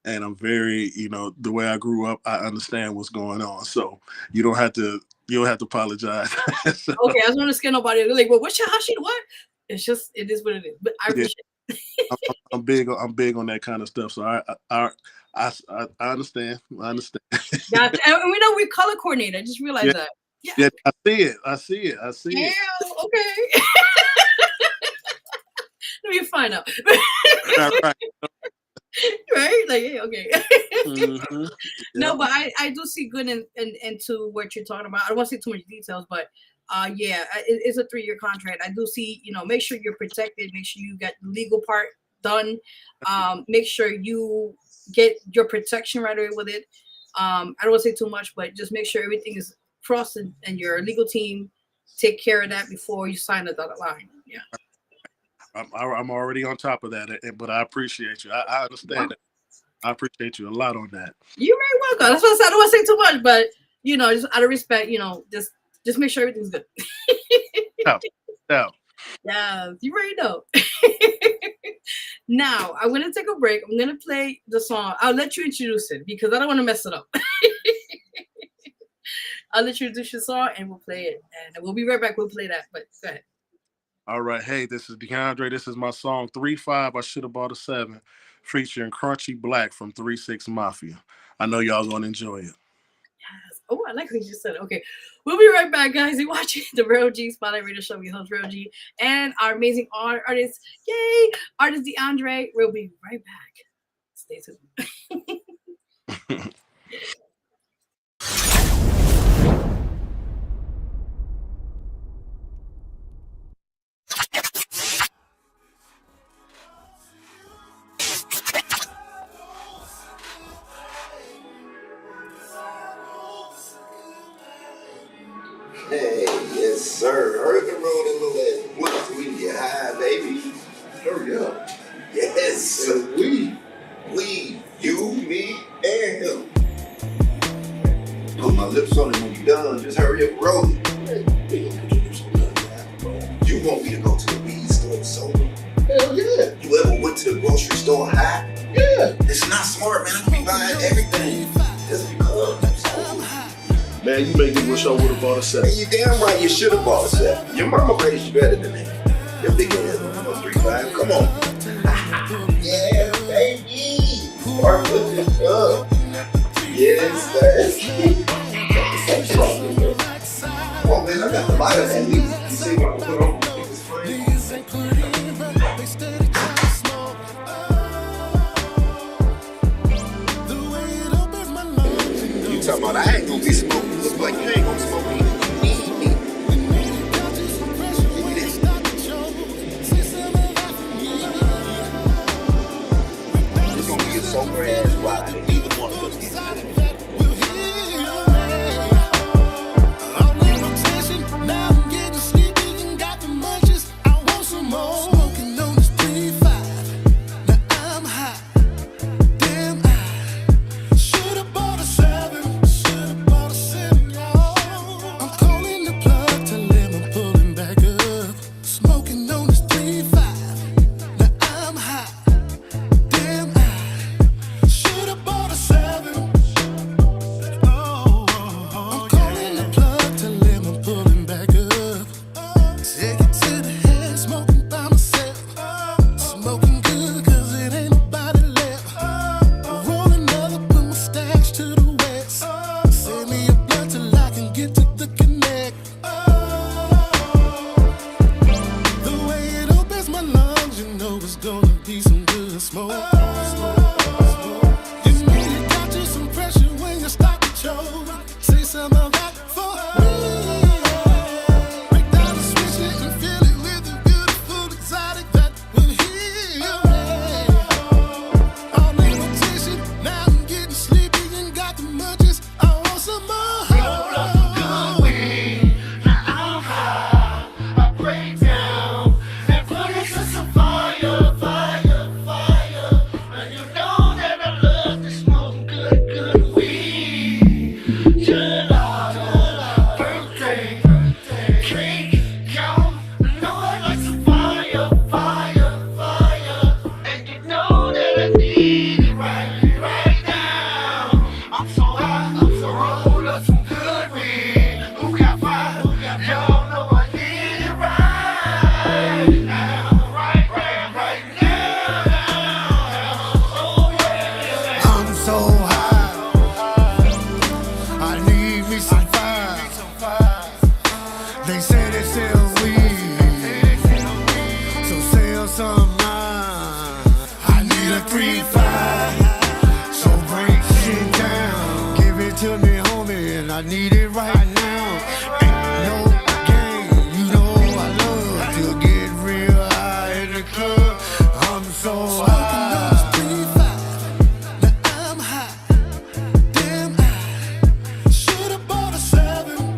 and I'm very the way I grew up. I understand what's going on, so you don't have to apologize. So, Okay, I just want to scare nobody. They're like, well, how she what? It's just it is what it is. But I appreciate it. I'm big on that kind of stuff. So I understand. I understand. Yeah, and we know we color coordinate. I just realized that. Yeah, I see it. Yeah, okay. Let me find out. Right. Right? Like, yeah, okay. Mm-hmm. No, but I do see good into what you're talking about. I don't want to say too much details, but it's a 3-year contract. I do see, make sure you're protected. Make sure you get the legal part done. Make sure you get your protection right away with it. I don't want to say too much, but just make sure everything is crossed and your legal team take care of that before you sign the dotted line. Yeah. I'm already on top of that, but I appreciate you. I understand it. I appreciate you a lot on that. You're very welcome. That's what I said. I don't want to say too much, but just out of respect, just make sure everything's good. No. Yeah, you already know. Now I'm gonna take a break. I'm gonna play the song. I'll let you introduce it because I don't want to mess it up. I'll let you introduce your song and we'll play it, and we'll be right back. We'll play that, but go ahead. All right. Hey, this is DeAndre. This is my song 3-5. I should have bought a 7, featuring Crunchy Black from 3-6 Mafia. I know y'all gonna enjoy it. Yes. Oh, I like what you just said. Okay, we'll be right back, guys. You're watching the Vero G Spotlight Radio Show with host Vero G and our amazing artist, artist DeAndre. We'll be right back. Stay tuned. Hey, yes, sir. Hurry the road a little ass blunt so we can get high, baby. Hurry up. Yes. We, you, me, and him. Put my lips on it when you done. Just hurry up, roll it. You want me to go to the weed store sober? Hell yeah. You ever went to the grocery store high? Yeah. It's not smart, man. I'm gonna be buying everything. Just because I'm sober. Man, you make me wish I would have bought a 7. You damn right you should have bought a 7. Your mama raised you better than that. Your big ass on 3-5. Come on. Yeah, baby. Start with this up. Yes, sir. Come on, man. I got the lighter at least. You see what I put on? You talking about I ain't gonna be smoking. Look like you ain't gonna smoke me. You need me. It's gonna be a sober ass ride, and neither one of us gets it. Eggshell weed. So sell some mine. I need a 3-5. So break shit down. Give it to me, homie, and I need it right now. Ain't no game, you know I love to get real high in the club. I'm so high. I'm high. Damn, I should have bought a 7.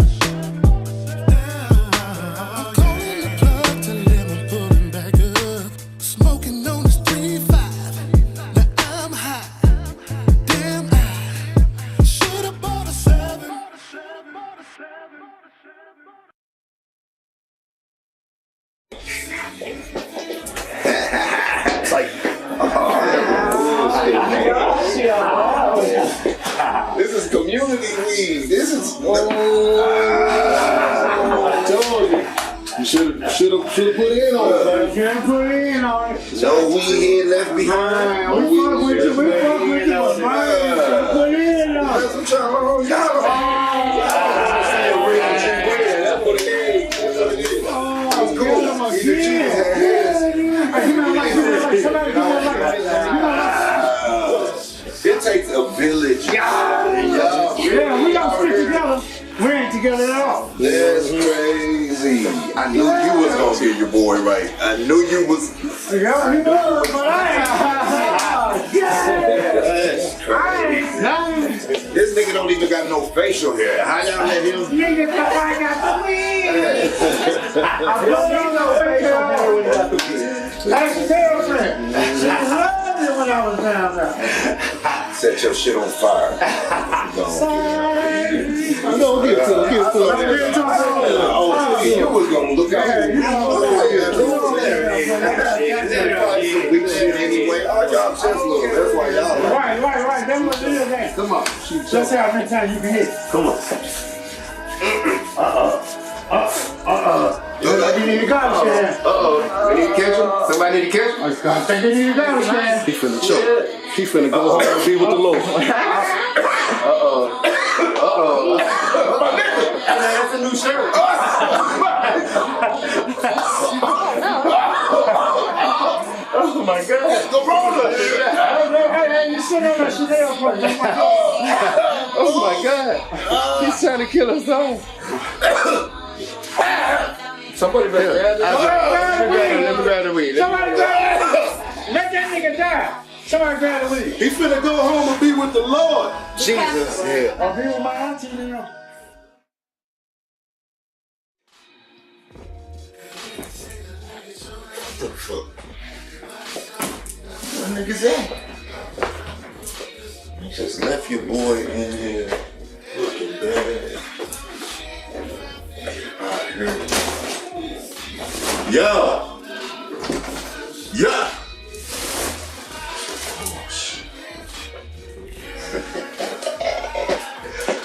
I'm calling the plug to let me pull him back up. Smoking on this 3-5. Now I'm high. Damn, I should have bought a 7. It's like, this is community weed. This is. I told you. You should have put in on it. Should have put in on it. No weed here left behind. We fuck with you, but man, put in on it. That's what y'all on. That's what it is. That's what it is. It's cool. It takes a village. Yeah, we don't stick together. We ain't together at all. That's crazy. I knew you was gonna get your boy right. I knew you was. Yeah, you was, but I ain't. This nigga don't even got no facial hair. How y'all let him? Nigga thought I got the weed. I don't need no facial hair when I got the weed. That's the girlfriend. She loved it when I was down there. Set your shit on fire. No, give it to him. You was gonna look out. Weak shit anyway. Our job says little. That's why y'all. Right. That's what it is. Come on. Let's see how many times you can hit. Come on. You need to go, Shan. We need to catch him. Somebody need to catch him. I think they need to go, Shan. He finna choke. He finna go home and be with the Lord. That's a new shirt. Oh my God. Corona. Hey, you sit on that Chanel for me. Oh my God. He's trying to kill us all. Somebody better grab Let me grab the weed. Somebody grab the weed. Let that nigga die. Somebody grab the weed. He finna go home and be with the Lord. Jesus, yeah. I'll be with my auntie, you know. What the fuck? What niggas at? You just left your boy in here looking bad. I heard. Yo!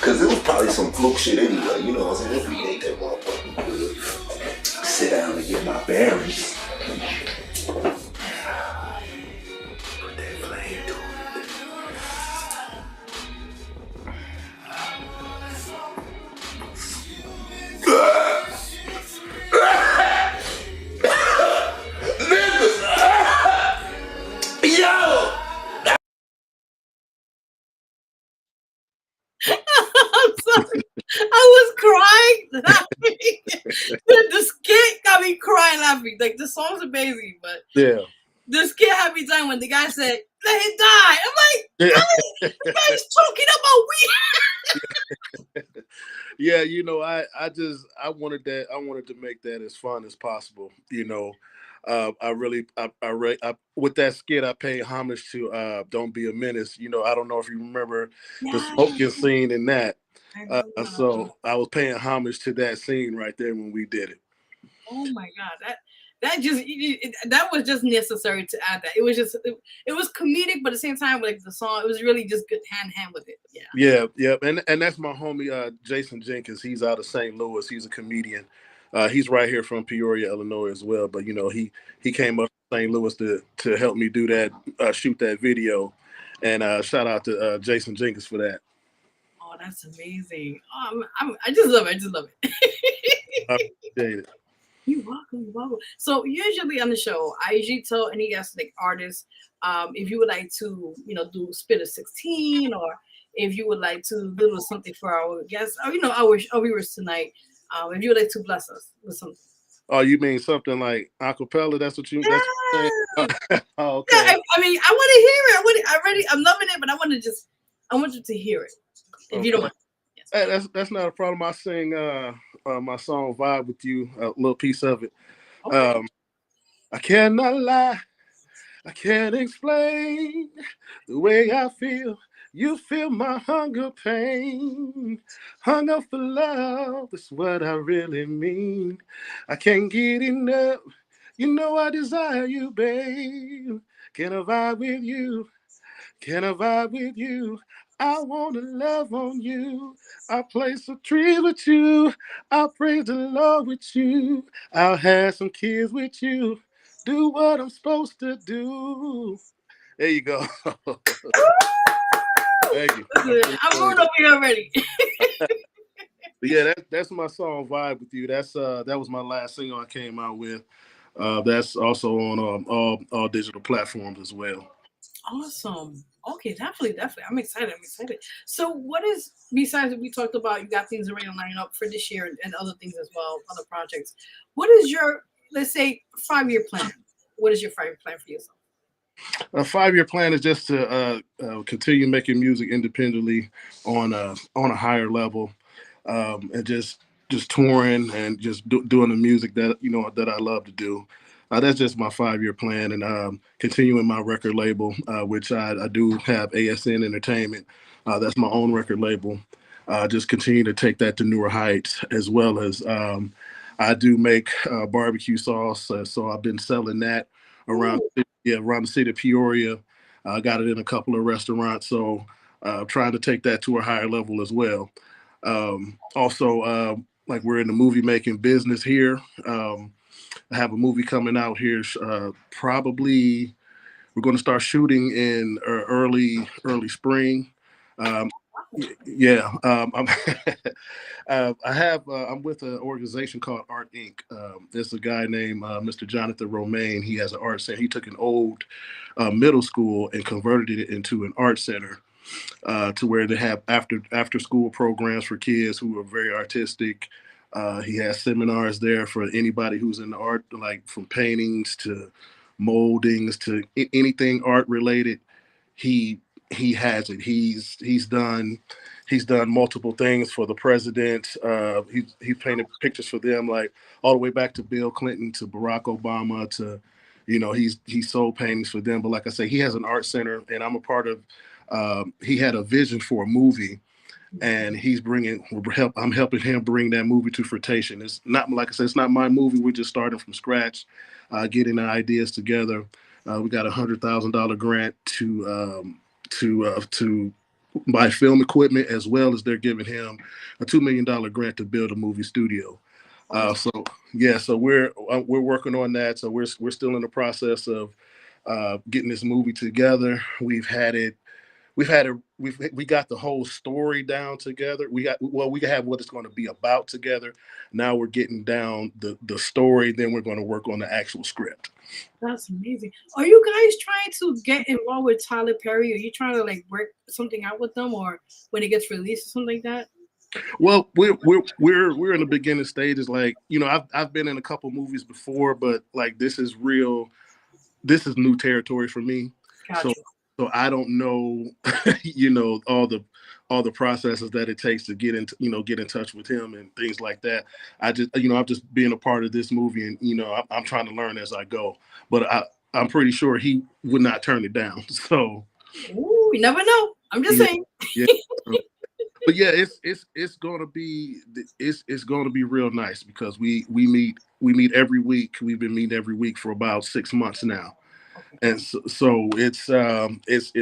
Cause it was probably some fluke shit anyway, you know what I'm saying? If we ate that motherfucker good. Sit down and get my bearings. Put that flame to it. I'm sorry. I was crying laughing. The skit got me crying laughing. Like the song's amazing, but Yeah. the skit had me dying when the guy said, "Let him die." I'm like, the guy's talking about weed. Yeah, you know, I wanted to make that as fun as possible. You know, I with that skit, I paid homage to "Don't Be a Menace." You know, I don't know if you remember the smoking scene in that. So I was paying homage to that scene right there when we did it. Oh my God, that was just necessary to add that. It was just it was comedic, but at the same time, like the song, it was really just good hand in hand with it. Yeah, and that's my homie Jason Jenkins. He's out of St. Louis. He's a comedian. He's right here from Peoria, Illinois as well. But you know, he came up to St. Louis to help me do that, shoot that video, and shout out to Jason Jenkins for that. Oh, that's amazing. I just love it. I appreciate it. You're welcome. You're welcome. So usually on the show, I usually tell any guest, like artists, if you would like to, do spit a 16, or if you would like to do something for our guests, or our viewers tonight, if you would like to bless us with something. Oh, you mean something like acapella? That's what Yeah. that's what you're saying? Oh, okay. Yeah, I mean, I want to hear it. I'm loving it, but I want you to hear it. If you don't mind. Hey, that's not a problem. I sing my song "Vibe with You," a little piece of it. Okay. I cannot lie, I can't explain the way I feel. You feel my hunger, pain, hunger for love. That's what I really mean. I can't get enough. You know I desire you, babe. Can I vibe with you? Can I vibe with you? I want to love on you. I place a tree with you. I'll praise the Lord with you. I'll have some kids with you. Do what I'm supposed to do. There you go. Thank you. I'm going over here already. But yeah, that's my song "Vibe with You." That was my last single I came out with. That's also on all digital platforms as well. Awesome. Okay, definitely. I'm excited. So, what is, besides what we talked about, you got things already lined up for this year and other things as well, other projects. What is your, let's say, 5-year plan? What is your 5-year plan for yourself? A 5-year plan is just to continue making music independently on a higher level, and just touring and just doing the music that that I love to do. That's just my 5-year plan, and continuing my record label, which I do have ASN Entertainment. That's my own record label. Just continue to take that to newer heights, as well as I do make barbecue sauce, so I've been selling that around around the city of Peoria. I got it in a couple of restaurants, so trying to take that to a higher level as well. Also, like we're in the movie making business here. I have a movie coming out here. Probably we're going to start shooting in early spring. Yeah, I'm I'm with an organization called Art Inc. There's a guy named Mr. Jonathan Romaine. He has an art center. He took an old middle school and converted it into an art center, to where they have after school programs for kids who are very artistic. He has seminars there for anybody who's in the art, like from paintings to moldings to anything art related. He has it. He's done multiple things for the president. He painted pictures for them, like all the way back to Bill Clinton to Barack Obama to, he's sold paintings for them. But like I say, he has an art center, and I'm a part of. He had a vision for a movie, and I'm helping him bring that movie to fruition. It's not, like I said, it's not my movie. We're just starting from scratch, getting the ideas together. We got $100,000 grant to buy film equipment, as well as they're giving him a $2 million grant to build a movie studio. So we're working on that. So we're still in the process of getting this movie together. We got the whole story down together. We have what it's going to be about together. Now we're getting down the story. Then we're going to work on the actual script. That's amazing. Are you guys trying to get involved with Tyler Perry? Are you trying to like work something out with them, or when it gets released or something like that? Well, we're in the beginning stages. Like, I've been in a couple movies before, but like this is new territory for me. Gotcha. So I don't know, all the processes that it takes to get in touch with him and things like that. I'm just being a part of this movie, and I'm trying to learn as I go. But I'm pretty sure he would not turn it down. So, ooh, you never know. I'm just saying. Yeah. But yeah, it's gonna be real nice, because we meet every week. We've been meeting every week for about 6 months now. And so it's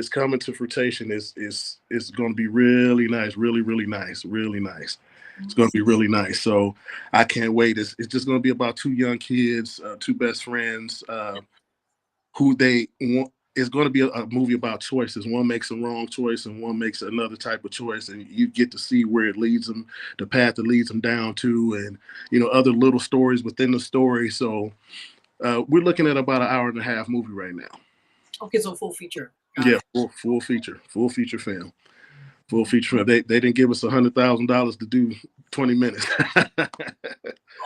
coming to fruition. It's going to be really nice, really nice, really nice. It's going to be really nice. So I can't wait. It's just going to be about two young kids, two best friends, who they want. it's going to be a movie about choices. One makes a wrong choice and one makes another type of choice, and you get to see where it leads them, the path that leads them down to, and other little stories within the story. So we're looking at about an hour and a half movie right now. Okay, so full feature. Got Yeah, it. full feature film. Full feature film. They didn't give us $100,000 to do 20 minutes.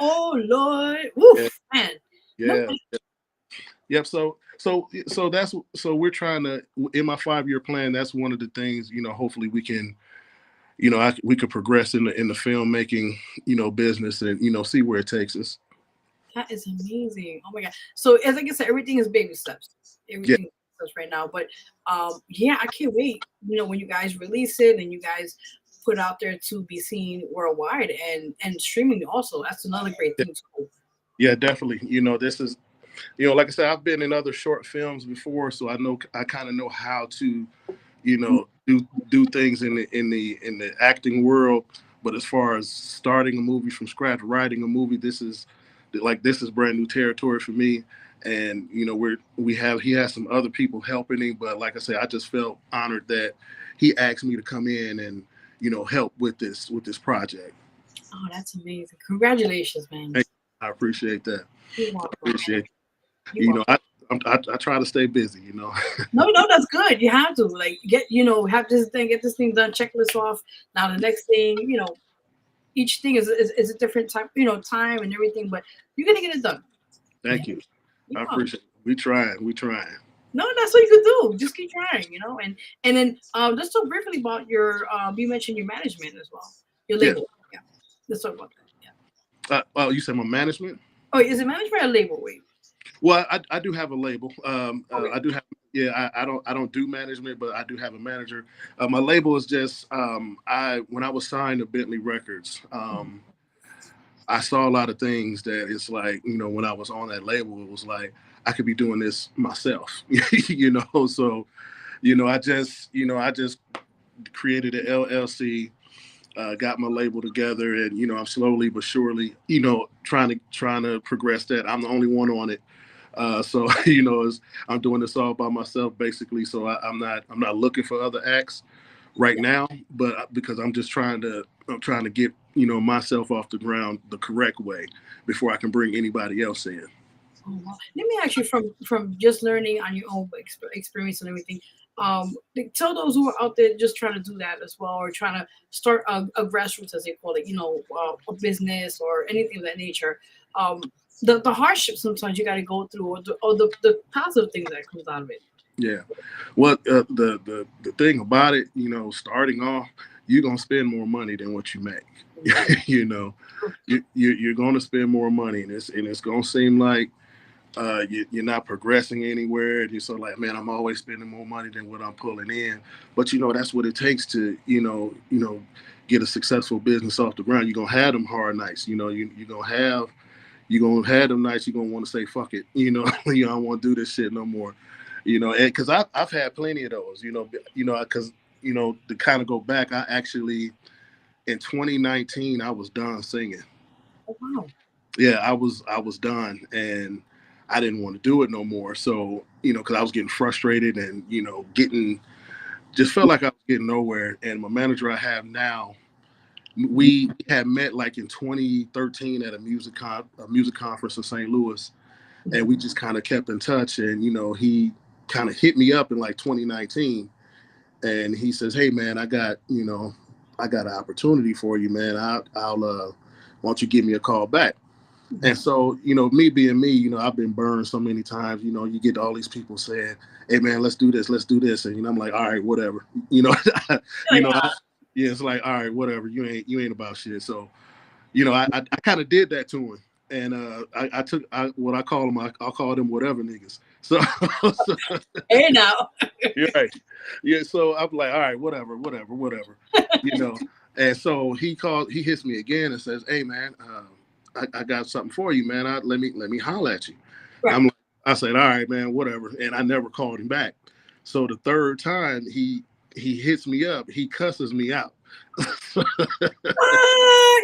Oh Lord, woof, man. Yeah. Yep. So we're trying to, in my 5-year plan, that's one of the things, hopefully we can, we could progress in the filmmaking, business and, see where it takes us. That is amazing. Oh my God. So as like I said, everything is baby steps. Everything is steps right now. But yeah, I can't wait. When you guys release it and you guys put out there to be seen worldwide and streaming also. That's another great thing too. Yeah, definitely. This is, like I said, I've been in other short films before, so I kind of know how to, do things in the acting world. But as far as starting a movie from scratch, writing a movie, this is brand new territory for me. And he has some other people helping him, but like I said, I just felt honored that he asked me to come in and help with this project. Oh, that's amazing! Congratulations, man. I appreciate that. You're welcome. I appreciate it. I try to stay busy. No, that's good. You have to get get this thing done. Checklist off. Now the next thing, each thing is a different time, time and everything. But you're gonna get it done. Thank you. I appreciate it. We trying. No, that's what you could do. Just keep trying, and then let's talk briefly about your. You mentioned your management as well. Your label. Yeah. Let's talk about that. Yeah. You said my management? Oh, is it management or label? Wait. Well, I do have a label. Okay. I do have. Yeah, I don't do management, but I do have a manager. My label is just when I was signed to Bentley Records, I saw a lot of things that it's like, when I was on that label, it was like I could be doing this myself, So, I just created an LLC, got my label together, and I'm slowly but surely, trying to progress that. I'm the only one on it. So I'm doing this all by myself basically. So I'm not looking for other acts right now, but because I'm trying to get myself off the ground the correct way before I can bring anybody else in. Oh, wow. Let me ask you from just learning on your own experience and everything. Tell those who are out there just trying to do that as well, or trying to start a grassroots, as they call it, a business or anything of that nature. The hardship sometimes you got to go through, or the positive things that comes out of it. Yeah, well, the thing about it, starting off, you're gonna spend more money than what you make. You're gonna spend more money, and it's gonna seem like you're not progressing anywhere, and you're sort of like, man, I'm always spending more money than what I'm pulling in. But that's what it takes to get a successful business off the ground. You're gonna have them hard nights. You're gonna have them nights. You're gonna want to say, fuck it. I don't want to do this shit no more. Because I've had plenty of those. Because to kind of go back, I actually in 2019 I was done singing. Oh, wow. Yeah, I was done, and I didn't want to do it no more. So because I was getting frustrated and just felt like I was getting nowhere. And my manager I have now, we had met like in 2013 at a music conference in St. Louis, and we just kind of kept in touch. And he kind of hit me up in like 2019, and he says, "Hey man, I got an opportunity for you, man. I'll why don't you give me a call back?" And so, me being me, I've been burned so many times. You get all these people saying, "Hey man, let's do this," and I'm like, "All right, whatever." It's like, "All right, whatever. You ain't about shit." So, I kind of did that to him, and I took what I call them. I'll call them whatever niggas. So, hey now, you're right. Yeah. So I'm like, all right, whatever. And so he hits me again and says, "Hey man, I got something for you, man. Let me holler at you." Right. I said, "All right, man, whatever." And I never called him back. So the third time he hits me up, he cusses me out. What?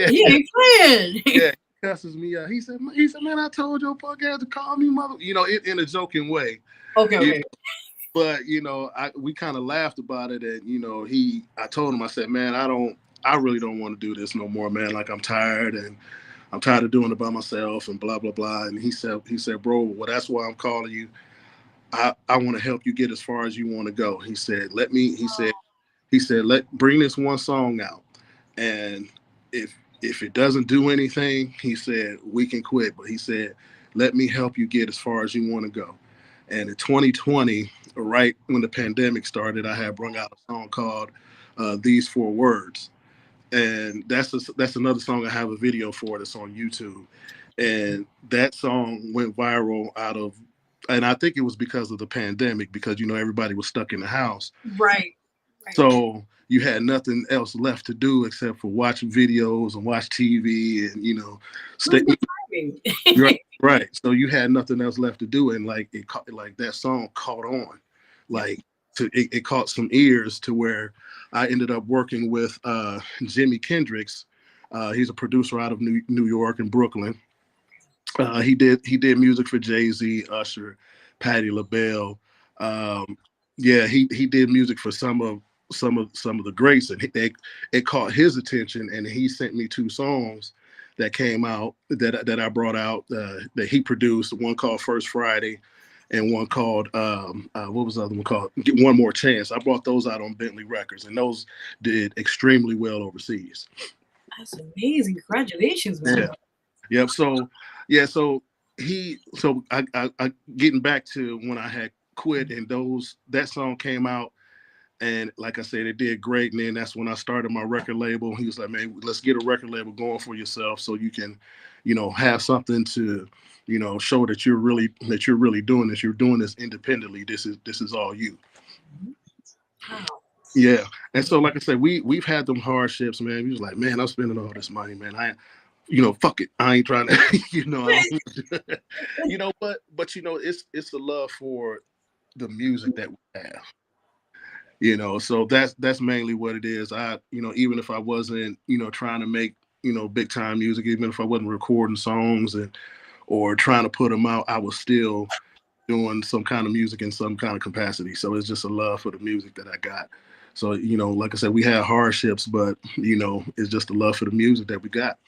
He ain't playing. Yeah, he cusses me out. He said, "Man, I told your punk ass to call me mother," in a joking way. Okay. But we kind of laughed about it, and I told him, I said, man, I really don't want to do this no more, man. Like, I'm tired, and I'm tired of doing it by myself, and blah blah blah. And he said, bro, well, that's why I'm calling you. I want to help you get as far as you want to go. He said, bring this one song out, and if it doesn't do anything, he said, we can quit. But he said, let me help you get as far as you want to go. And in 2020, right when the pandemic started, I had brought out a song called These Four Words. And that's another song I have a video for that's on YouTube. And that song went viral and I think it was because of the pandemic, because, everybody was stuck in the house. Right. So you had nothing else left to do except for watch videos and watch TV and, stay. Right. So you had nothing else left to do. And like that song caught on, it caught some ears to where I ended up working with Jimi Kendrix. He's a producer out of New York and Brooklyn. He did music for Jay-Z, Usher, Patti LaBelle. He did music for some of the greats, and it caught his attention, and he sent me 2 songs that came out that I brought out that he produced. One called First Friday, and one called what was the other one called? Get One More Chance. I brought those out on Bentley Records, and those did extremely well overseas. That's amazing! Congratulations, man. Yeah. Yep. So I getting back to when I had quit, and that song came out, and like I said, it did great. And then that's when I started my record label. He was like, man, let's get a record label going for yourself so you can, have something to, show that you're really doing this. You're doing this independently. This is all you. Wow. Yeah. And so, like I said, we've had them hardships, man. We was like, man, I'm spending all this money, man. Fuck it. I ain't trying to, but it's the love for the music that we have. So that's mainly what it is. Even if I wasn't, trying to make, big time music, even if I wasn't recording songs or trying to put them out, I was still doing some kind of music in some kind of capacity. So it's just a love for the music that I got. So, like I said, we had hardships, but, it's just a love for the music that we got.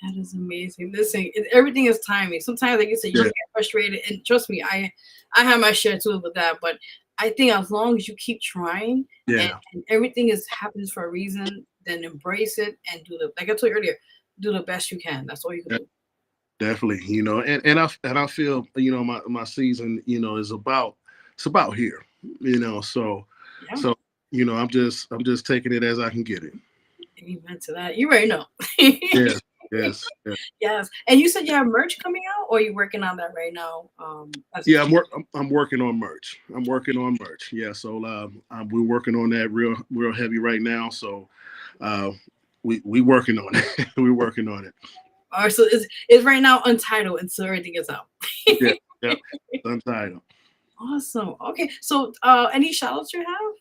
That is amazing. Listen, everything is timing. Sometimes, like you said, you get frustrated, and trust me, I have my share too with that. But I think as long as you keep trying, and everything happens for a reason, then embrace it and like I told you earlier, do the best you can. That's all you can do. Definitely, and I feel, my season, is about here, so I'm just taking it as I can get it. Amen to that. You already know. Yes. And you said you have merch coming out, or are you working on that right now? I'm working on merch. Yeah, so we're working on that real heavy right now. So we working on it. We're working on it. All right, so it's right now untitled, and so everything is out. Yeah, untitled. Awesome. Okay, so any shout outs you have?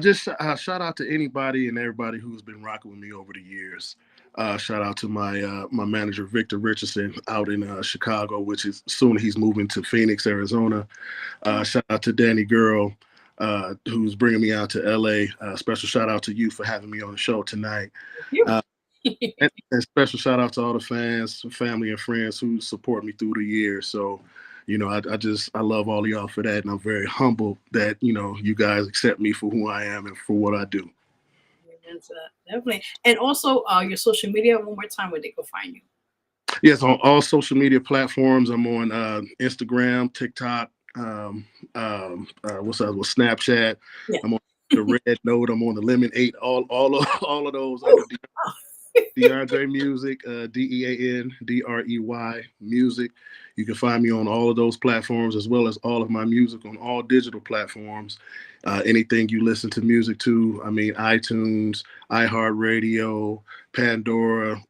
Just shout out to anybody and everybody who's been rocking with me over the years. Shout out to my manager, Victor Richardson, out in Chicago, which is soon he's moving to Phoenix, Arizona. Shout out to Danny Girl, who's bringing me out to LA. Special shout out to you for having me on the show tonight. And special shout out to all the fans, family, and friends who support me through the years. So, I love all of y'all for that, and I'm very humbled that you guys accept me for who I am and for what I do. Definitely. And also your social media, one more time, where they can find you. Yes, on all social media platforms. I'm on Instagram, TikTok, Snapchat. Yeah. I'm on the Red Note. I'm on the Lemon 8. All of those. DeAndre Music, DeAndrey Music. You can find me on all of those platforms, as well as all of my music on all digital platforms. Anything you listen to music to, iTunes, iHeartRadio, Pandora,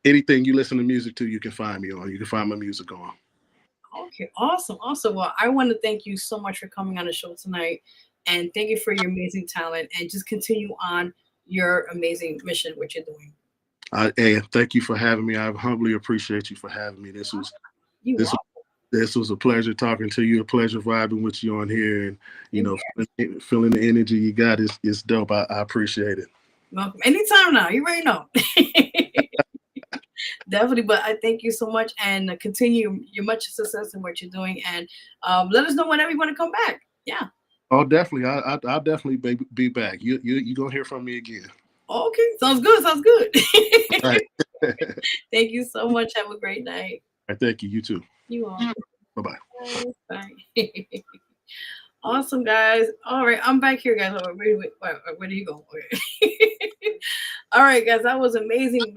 anything you listen to music to, you can find me on. You can find my music on. Okay, awesome. Well, I want to thank you so much for coming on the show tonight, and thank you for your amazing talent, and just continue on your amazing mission, what you're doing. And thank you for having me. I humbly appreciate you for having me. This was This was a pleasure talking to you. A pleasure vibing with you on here, and feeling the energy you got is dope. I appreciate it. Welcome. Anytime now. You already know. Definitely. But I thank you so much, and continue your much success in what you're doing. And let us know whenever you want to come back. Yeah. Oh, definitely. I'll definitely be back. You gonna hear from me again. Okay. Sounds good. Sounds good. All right. Thank you so much. Have a great night. All right, thank you. You too. You all. Bye-bye. Bye. Awesome, guys. All right, I'm back here, guys. Where did he go? Okay. All right, guys, that was amazing.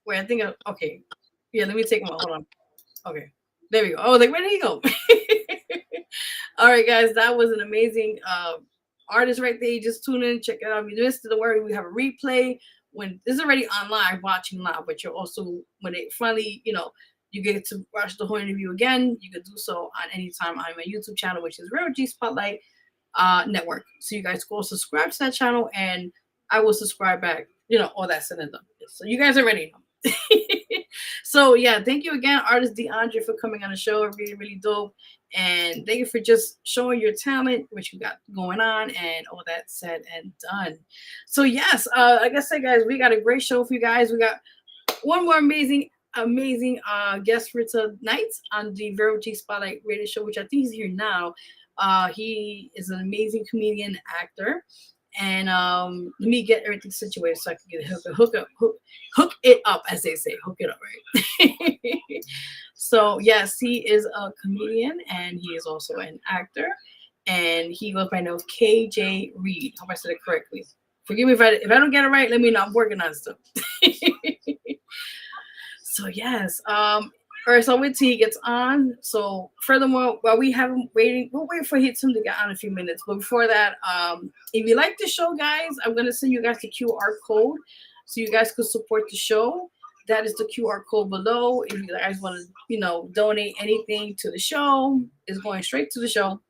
Wait, I think, okay. Yeah, let me take him out. Hold on. Okay, there we go. Oh, like, where did he go? All right, guys, that was an amazing artist right there. You just tune in, check it out. If you missed it, don't worry. We have a replay when this is already online, watching live, but you're also, when it finally, you get to watch the whole interview again, you can do so on any time on my YouTube channel, which is Vero G Spotlight Network. So you guys go subscribe to that channel, and I will subscribe back, all that said and done. So you guys already know. So yeah, thank you again, artist DeAndre, for coming on the show. Really, really dope. And thank you for just showing your talent, what you got going on, and all that said and done. So yes, like I said, guys, we got a great show for you guys. We got one more amazing guest for tonight on the Vero G Spotlight Radio Show, which I think is here now. He is an amazing comedian, actor, and let me get everything situated so I can get hook it up, as they say, hook it up, right? So yes, he is a comedian, and he is also an actor, and he goes by the name of KJ Reed. Hope I said it correctly. Forgive me if I don't get it right. Let me know. I'm working on stuff. So yes, all right, so wait till he gets on. So furthermore, while we have him waiting, we'll wait for him to get on in a few minutes. But before that, if you like the show, guys, I'm gonna send you guys the QR code so you guys could support the show. That is the QR code below. If you guys want to, donate anything to the show, it's going straight to the show.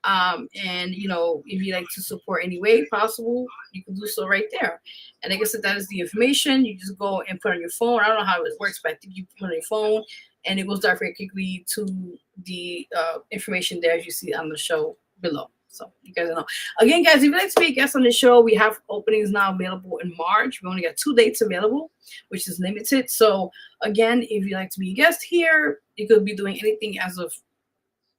And if you like to support any way possible, you can do so right there. And like I said, that is the information. You just go and put on your phone. I don't know how it works, but I think you put on your phone, and it goes directly to the information there, as you see on the show below. So you guys know. Again, guys, if you'd like to be a guest on the show, we have openings now available in March. We only got 2 dates available, which is limited. So again, if you'd like to be a guest here, you could be doing anything as of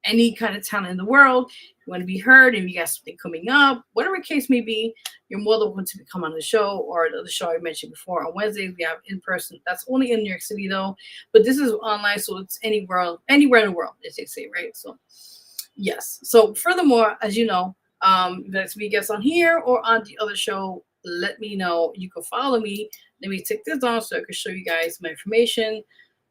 any kind of talent in the world. You want to be heard, and you got something coming up, whatever case may be, you're more than welcome to come on the show, or the show I mentioned before. On Wednesdays, we have in person. That's only in New York City, though. But this is online, so it's anywhere in the world, as they say, right? So, yes. So, furthermore, as you know, if you'd like to be a guest on here or on the other show, let me know. You can follow me. Let me take this down so I can show you guys my information.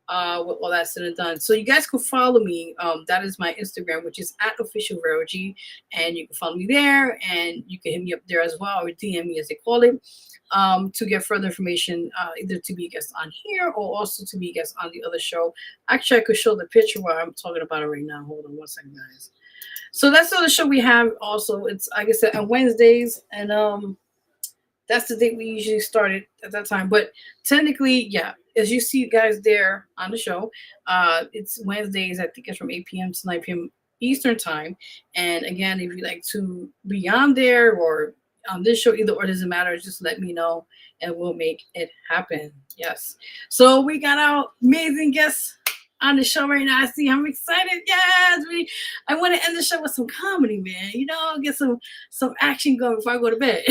With all that said and done. So you guys can follow me. That is my Instagram, which is @officialverog, and you can follow me there, and you can hit me up there as well, or DM me, as they call it, to get further information, either to be a guest on here or also to be a guest on the other show. Actually, I could show the picture while I'm talking about it right now. Hold on one second, guys. So that's the other show we have. Also, it's, like I said, on Wednesdays, and that's the date we usually started at that time. But technically, yeah, as you see guys there on the show, it's Wednesdays. I think it's from 8 p.m. to 9 p.m. Eastern time. And again, if you'd like to be on there or on this show, either or, doesn't matter, just let me know and we'll make it happen. Yes. So we got our amazing guests on the show right now. I see, I'm excited. Yes, I want to end the show with some comedy, man. Get some action going before I go to bed.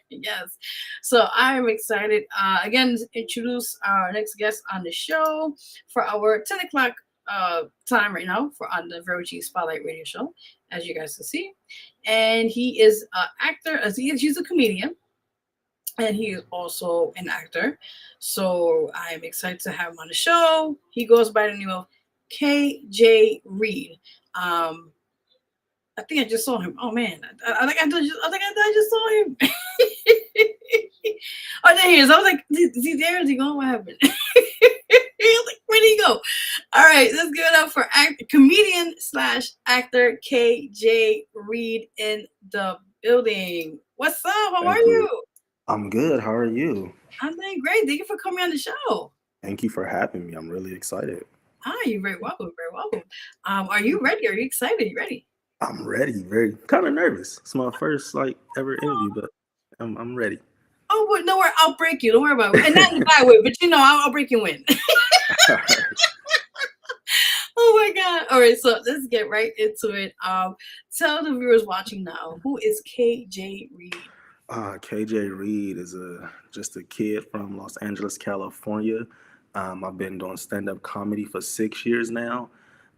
Yes. So I am excited. Again, introduce our next guest on the show for our 10 o'clock time right now on the Vero G Spotlight Radio Show, as you guys can see. And he is an actor, he's a comedian, and he is also an actor. So I'm excited to have him on the show. He goes by the name of KJ Reed. I think I just saw him. Oh man, I think I just saw him. Oh, there he is. I was like, is he there? Is he gone? What happened? Like, where did he go? All right, let's give it up for comedian/actor KJ Reed in the building. What's up? How are you? I'm good. How are you? I'm doing great. Thank you for coming on the show. Thank you for having me. I'm really excited. You're very welcome. Very welcome. Are you ready? Are you excited? You ready? I'm ready. Very kind of nervous. It's my first like ever interview, but I'm ready. Oh, but don't worry. I'll break you. Don't worry about it. And not in a bad way, but I'll break you in. Oh my God. All right. So let's get right into it. Tell the viewers watching now, who is KJ Reed? KJ Reed is just a kid from Los Angeles, California. I've been doing stand-up comedy for 6 years now.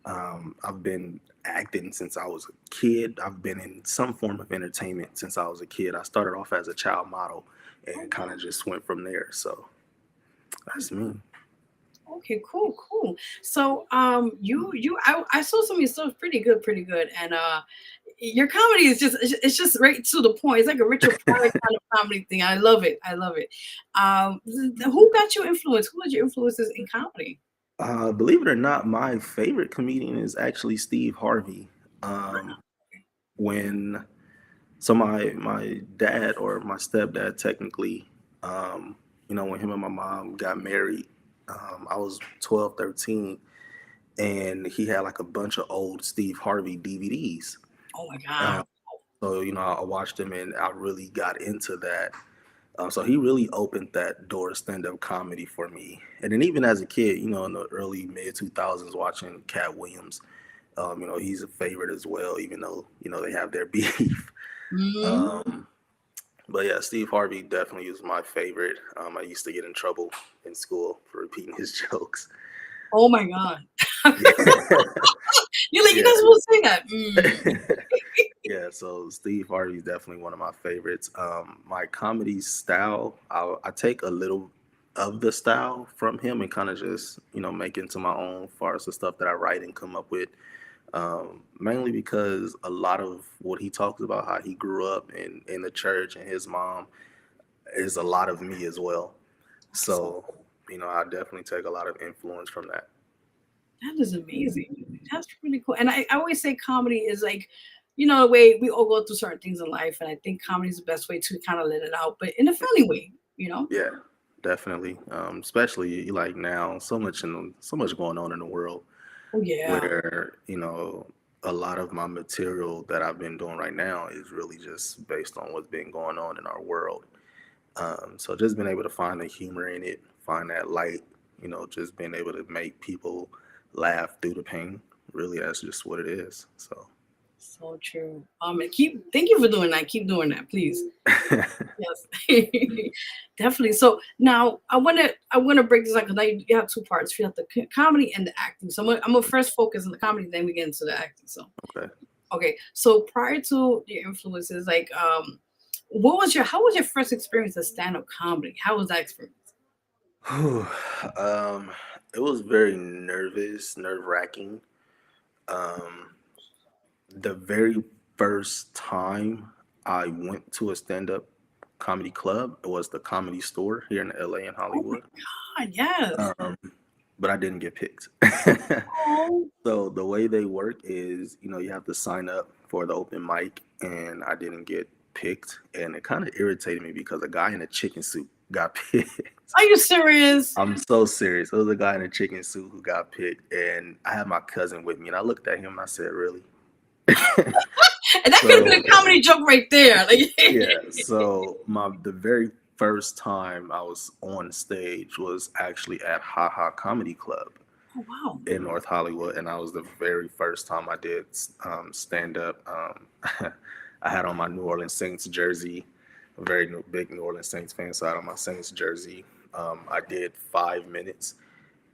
I've been acting since I was a kid. I've been in some form of entertainment since I was a kid. I started off as a child model and kind of just went from there. So that's me. Okay, cool. So, I saw some of your stuff, pretty good, and your comedy is it's just right to the point. It's like a Richard Pryor kind of comedy thing. I love it. Who got your influence? Who was your influences in comedy? Believe it or not, my favorite comedian is actually Steve Harvey. When my dad or my stepdad technically, when him and my mom got married, I was 12, 13, and he had like a bunch of old Steve Harvey DVDs. Oh my God. So, I watched him and I really got into that. So he really opened that door to stand-up comedy for me. And then even as a kid, in the early mid 2000s, watching Cat Williams, he's a favorite as well, even though, they have their beef. But yeah, Steve Harvey definitely is my favorite. I used to get in trouble in school for repeating his jokes. Oh my God. You're like, you're not supposed to say that. Yeah, so Steve Harvey is definitely one of my favorites. My comedy style, I take a little of the style from him and kind of just, make into my own as far as the stuff that I write and come up with. Mainly because a lot of what he talks about, how he grew up in the church and his mom, is a lot of me as well. So, I definitely take a lot of influence from that. That is amazing. That's really cool. And I always say comedy is like, the way we all go through certain things in life. And I think comedy is the best way to kind of let it out, but in a funny way, Yeah, definitely. Especially like now, so much going on in the world. Oh yeah. Where, a lot of my material that I've been doing right now is really just based on what's been going on in our world. So just being able to find the humor in it, find that light, just being able to make people laugh through the pain. Really, that's just what it is. So true. Thank you for doing that. Keep doing that, please. Yes, definitely. So now I want to break this out because now you have two parts. You have the comedy and the acting. So I'm gonna first focus on the comedy, then we get into the acting. So okay. So prior to your influences, like how was your first experience of stand-up comedy? How was that experience? It was very nerve-wracking. The very first time I went to a stand-up comedy club, it was the Comedy Store here in LA and Hollywood. Oh my God, yes. But I didn't get picked. So the way they work is, you have to sign up for the open mic, and I didn't get picked, and it kind of irritated me because a guy in a chicken suit got picked. Are you serious? I'm so serious. It was a guy in a chicken suit who got picked, and I had my cousin with me, and I looked at him and I said, "Really?" And that could have been a comedy joke right there. Like, yeah. So the very first time I was on stage was actually at Ha Ha Comedy Club. Oh, wow. In North Hollywood, and that was the very first time I did stand up. I had on my New Orleans Saints jersey, a very big New Orleans Saints fan, so I had on my Saints jersey. I did 5 minutes,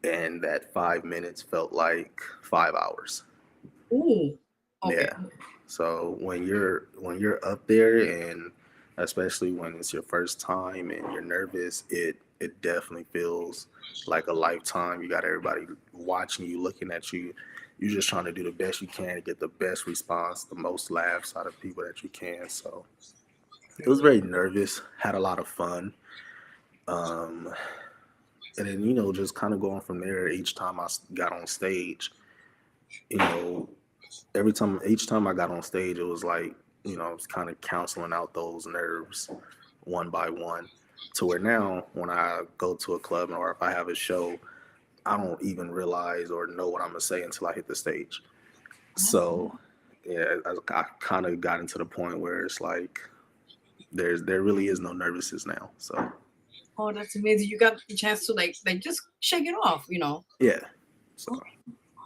and that 5 minutes felt like 5 hours. Ooh. Okay. Yeah. So when you're up there, and especially when it's your first time and you're nervous, it definitely feels like a lifetime. You got everybody watching you, looking at you. You're just trying to do the best you can to get the best response, the most laughs out of people that you can. So it was very nervous, had a lot of fun. And then, just kind of going from there. Each time I got on stage, each time I got on stage, it was like, I was kind of counseling out those nerves one by one, to where now when I go to a club or if I have a show, I don't even realize or know what I'm gonna say until I hit the stage. So yeah, I kind of got into the point where it's like there really is no nervousness now. So Oh, that's amazing. You got the chance to like just shake it off, you know. yeah, so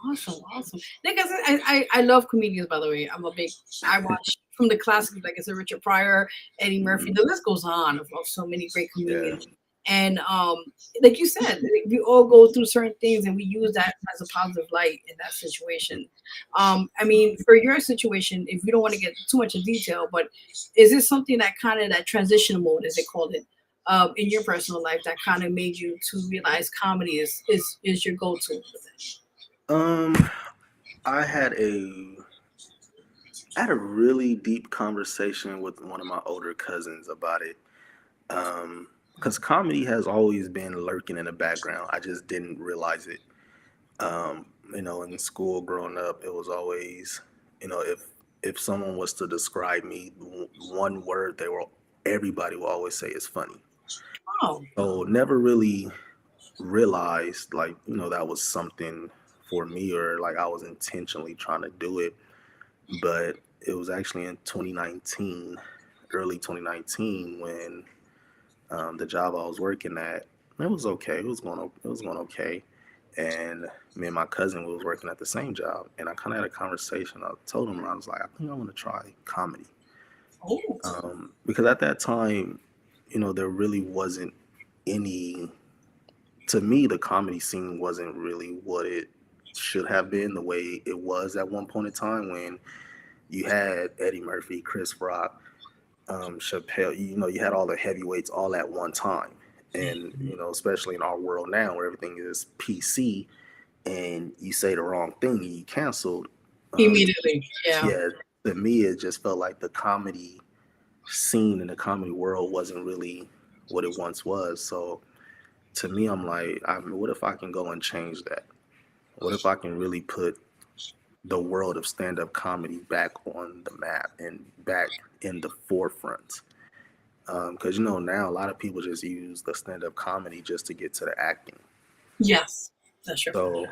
Awesome, awesome. Like I said, I love comedians. By the way, I watch from the classics, like I said, Richard Pryor, Eddie Murphy. The list goes on of so many great yeah, comedians. And like you said, like, we all go through certain things, and we use that as a positive light in that situation. I mean, for your situation, if you don't want to get too much in detail, but is this something that kind of that transition mode, as they called it, in your personal life, that kind of made you to realize comedy is your go-to? um, I had a I had a really deep conversation with one of my older cousins about it. Because comedy has always been lurking in the background. I just didn't realize it. In school growing up, it was always, if someone was to describe me, one word everybody will always say is funny. Oh, So never really realized that was something for me or like I was intentionally trying to do it. But it was actually in 2019, early 2019, when the job I was working at, it was okay. It was going okay. And me and my cousin was working at the same job, and I kind of had a conversation. I told him, I was like, I think I want to try comedy, oh, because at that time, there really wasn't any. To me, the comedy scene wasn't really what it should have been, the way it was at one point in time when you had Eddie Murphy, Chris Rock, Chappelle. You had all the heavyweights all at one time, and especially in our world now where everything is PC, and you say the wrong thing and you canceled. immediately, yeah. Yeah, to me, it just felt like the comedy scene in the comedy world wasn't really what it once was. So to me, I'm like, what if I can go and change that? What if I can really put the world of stand-up comedy back on the map and back in the forefront? Because now a lot of people just use the stand-up comedy just to get to the acting. Yes, that's true. So,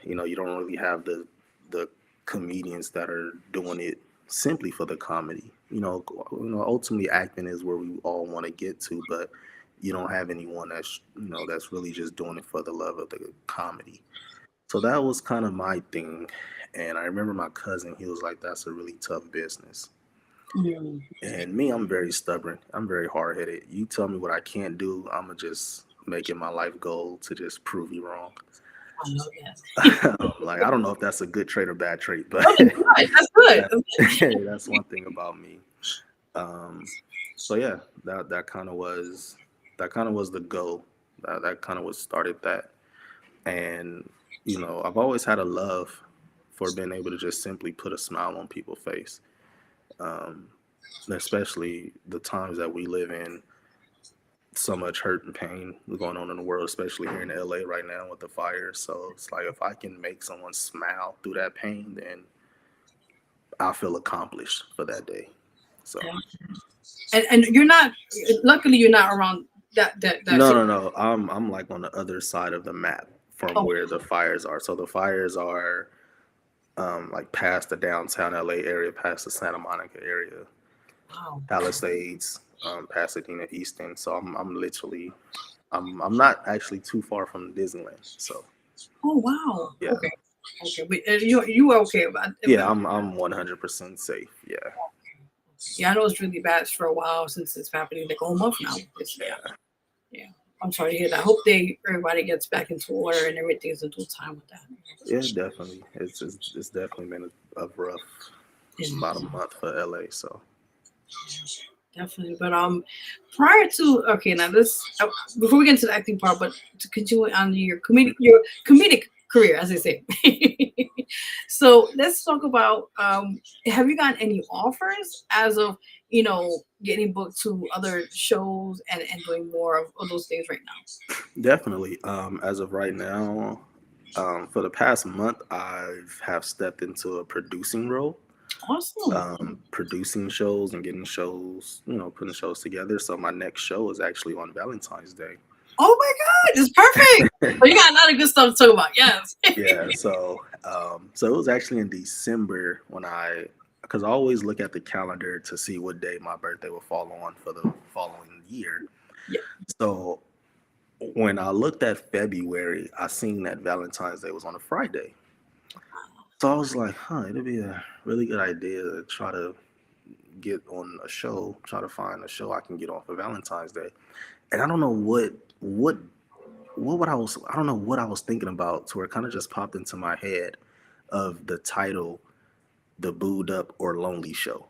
you don't really have the comedians that are doing it simply for the comedy. Ultimately acting is where we all want to get to, but you don't have anyone that's really just doing it for the love of the comedy. So that was kind of my thing. And I remember my cousin, he was like, that's a really tough business. Mm. And me, I'm very stubborn. I'm very hard headed. You tell me what I can't do, I'm going to just make it my life goal to just prove you wrong. I know that. Like, I don't know if that's a good trait or bad trait, but Oh, that's good. that's one thing about me. So yeah, that kind of was the goal. That kind of what started that. And I've always had a love for being able to just simply put a smile on people's face. Especially the times that we live in, so much hurt and pain going on in the world, especially here in LA right now with the fires. So it's like, if I can make someone smile through that pain, then I feel accomplished for that day. So And you're not. Luckily, you're not around that. no. I'm like on the other side of the map from Oh. where the fires are. So the fires are like past the downtown LA area, past the Santa Monica area, Wow. Palisades, Pasadena, Easton. So I'm literally, I'm not actually too far from Disneyland. So Oh wow. yeah. Okay. Okay. But you are okay about it? Yeah, I'm 100% safe. Yeah. Yeah, I know it's really bad for a while since it's happening like a whole month now. It's yeah. I'm sorry to hear that. I hope everybody gets back into order and everything's in due time with that. Yeah, definitely. It's definitely been a rough about a month for LA. So Definitely. But prior to now this before we get into the acting part, but to continue on your comedic career, as they say. So let's talk about have you gotten any offers as of getting booked to other shows and doing more of those things right now? definitely, as of right now, for the past month, have stepped into a producing role. Awesome. Producing shows and getting shows, putting shows together. So my next show is actually on Valentine's Day. Oh my God, it's perfect. Oh, you got a lot of good stuff to talk about. Yes. Yeah, so it was actually in December when because I always look at the calendar to see what day my birthday will fall on for the following year. Yeah. So when I looked at February, I seen that Valentine's Day was on a Friday. So I was like, it'd be a really good idea to try to get on a show, try to find a show I can get on for Valentine's Day. And I don't know I don't know what I was thinking about to where it kind of just popped into my head of the title, The Booed Up or Lonely Show.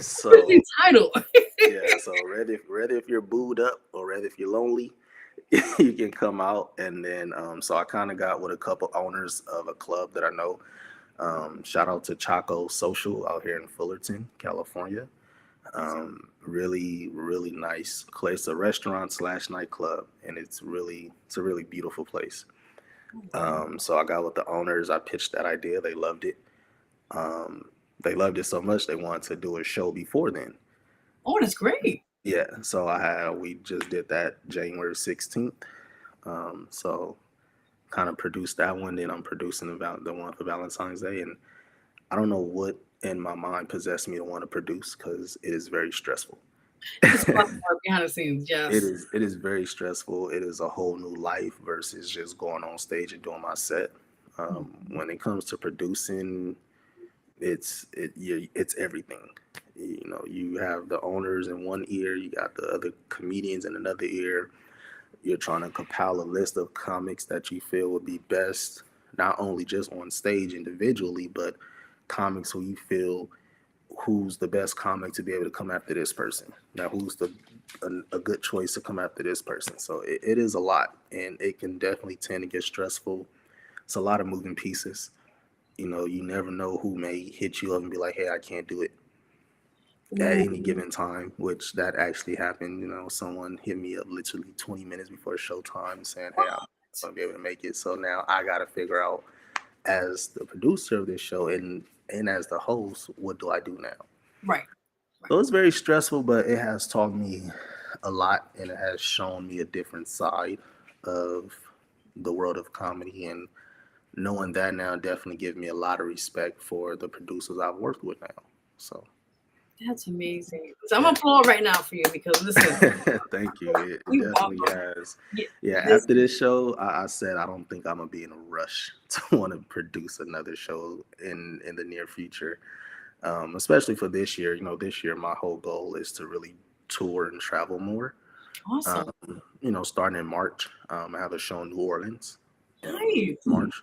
So Pretty title. yeah, so ready if you're booed up or ready if you're lonely, you can come out. And then so I kind of got with a couple owners of a club that I know. Shout out to Chaco Social out here in Fullerton, California. Really, really nice place. It's a restaurant / nightclub, and it's a really beautiful place. So I got with the owners. I pitched that idea. They loved it. They loved it so much they wanted to do a show before then. Oh, that's great. Yeah. So we just did that January 16th. So kind of produced that one. Then I'm producing the one for Valentine's Day, and I don't know what in my mind possessed me to want to produce because it is very stressful. It's fun behind the scenes, yes. It is very stressful. It is a whole new life versus just going on stage and doing my set. When it comes to producing, it's everything. You know, you have the owners in one ear, you got the other comedians in another ear. You're trying to compile a list of comics that you feel would be best, not only just on stage individually, but comics who you feel who's the best comic to be able to come after this person. Now, who's a good choice to come after this person. So it is a lot, and it can definitely tend to get stressful. It's a lot of moving pieces. You know, you never know who may hit you up and be like, hey, I can't do it at any given time, which that actually happened. You know, someone hit me up literally 20 minutes before showtime saying, hey, I'm going to be able to make it. So now I got to figure out, as the producer of this show and as the host, what do I do now? Right. So it's very stressful, but it has taught me a lot, and it has shown me a different side of the world of comedy. And knowing that now definitely gives me a lot of respect for the producers I've worked with now. So that's amazing. So I'm gonna applaud right now for you because listen. Thank you. It definitely has. Yeah, after this show, I said I don't think I'm gonna be in a rush to want to produce another show in the near future. Especially for this year. You know, this year my whole goal is to really tour and travel more. Awesome. You know, starting in March, I have a show in New Orleans. Nice. March,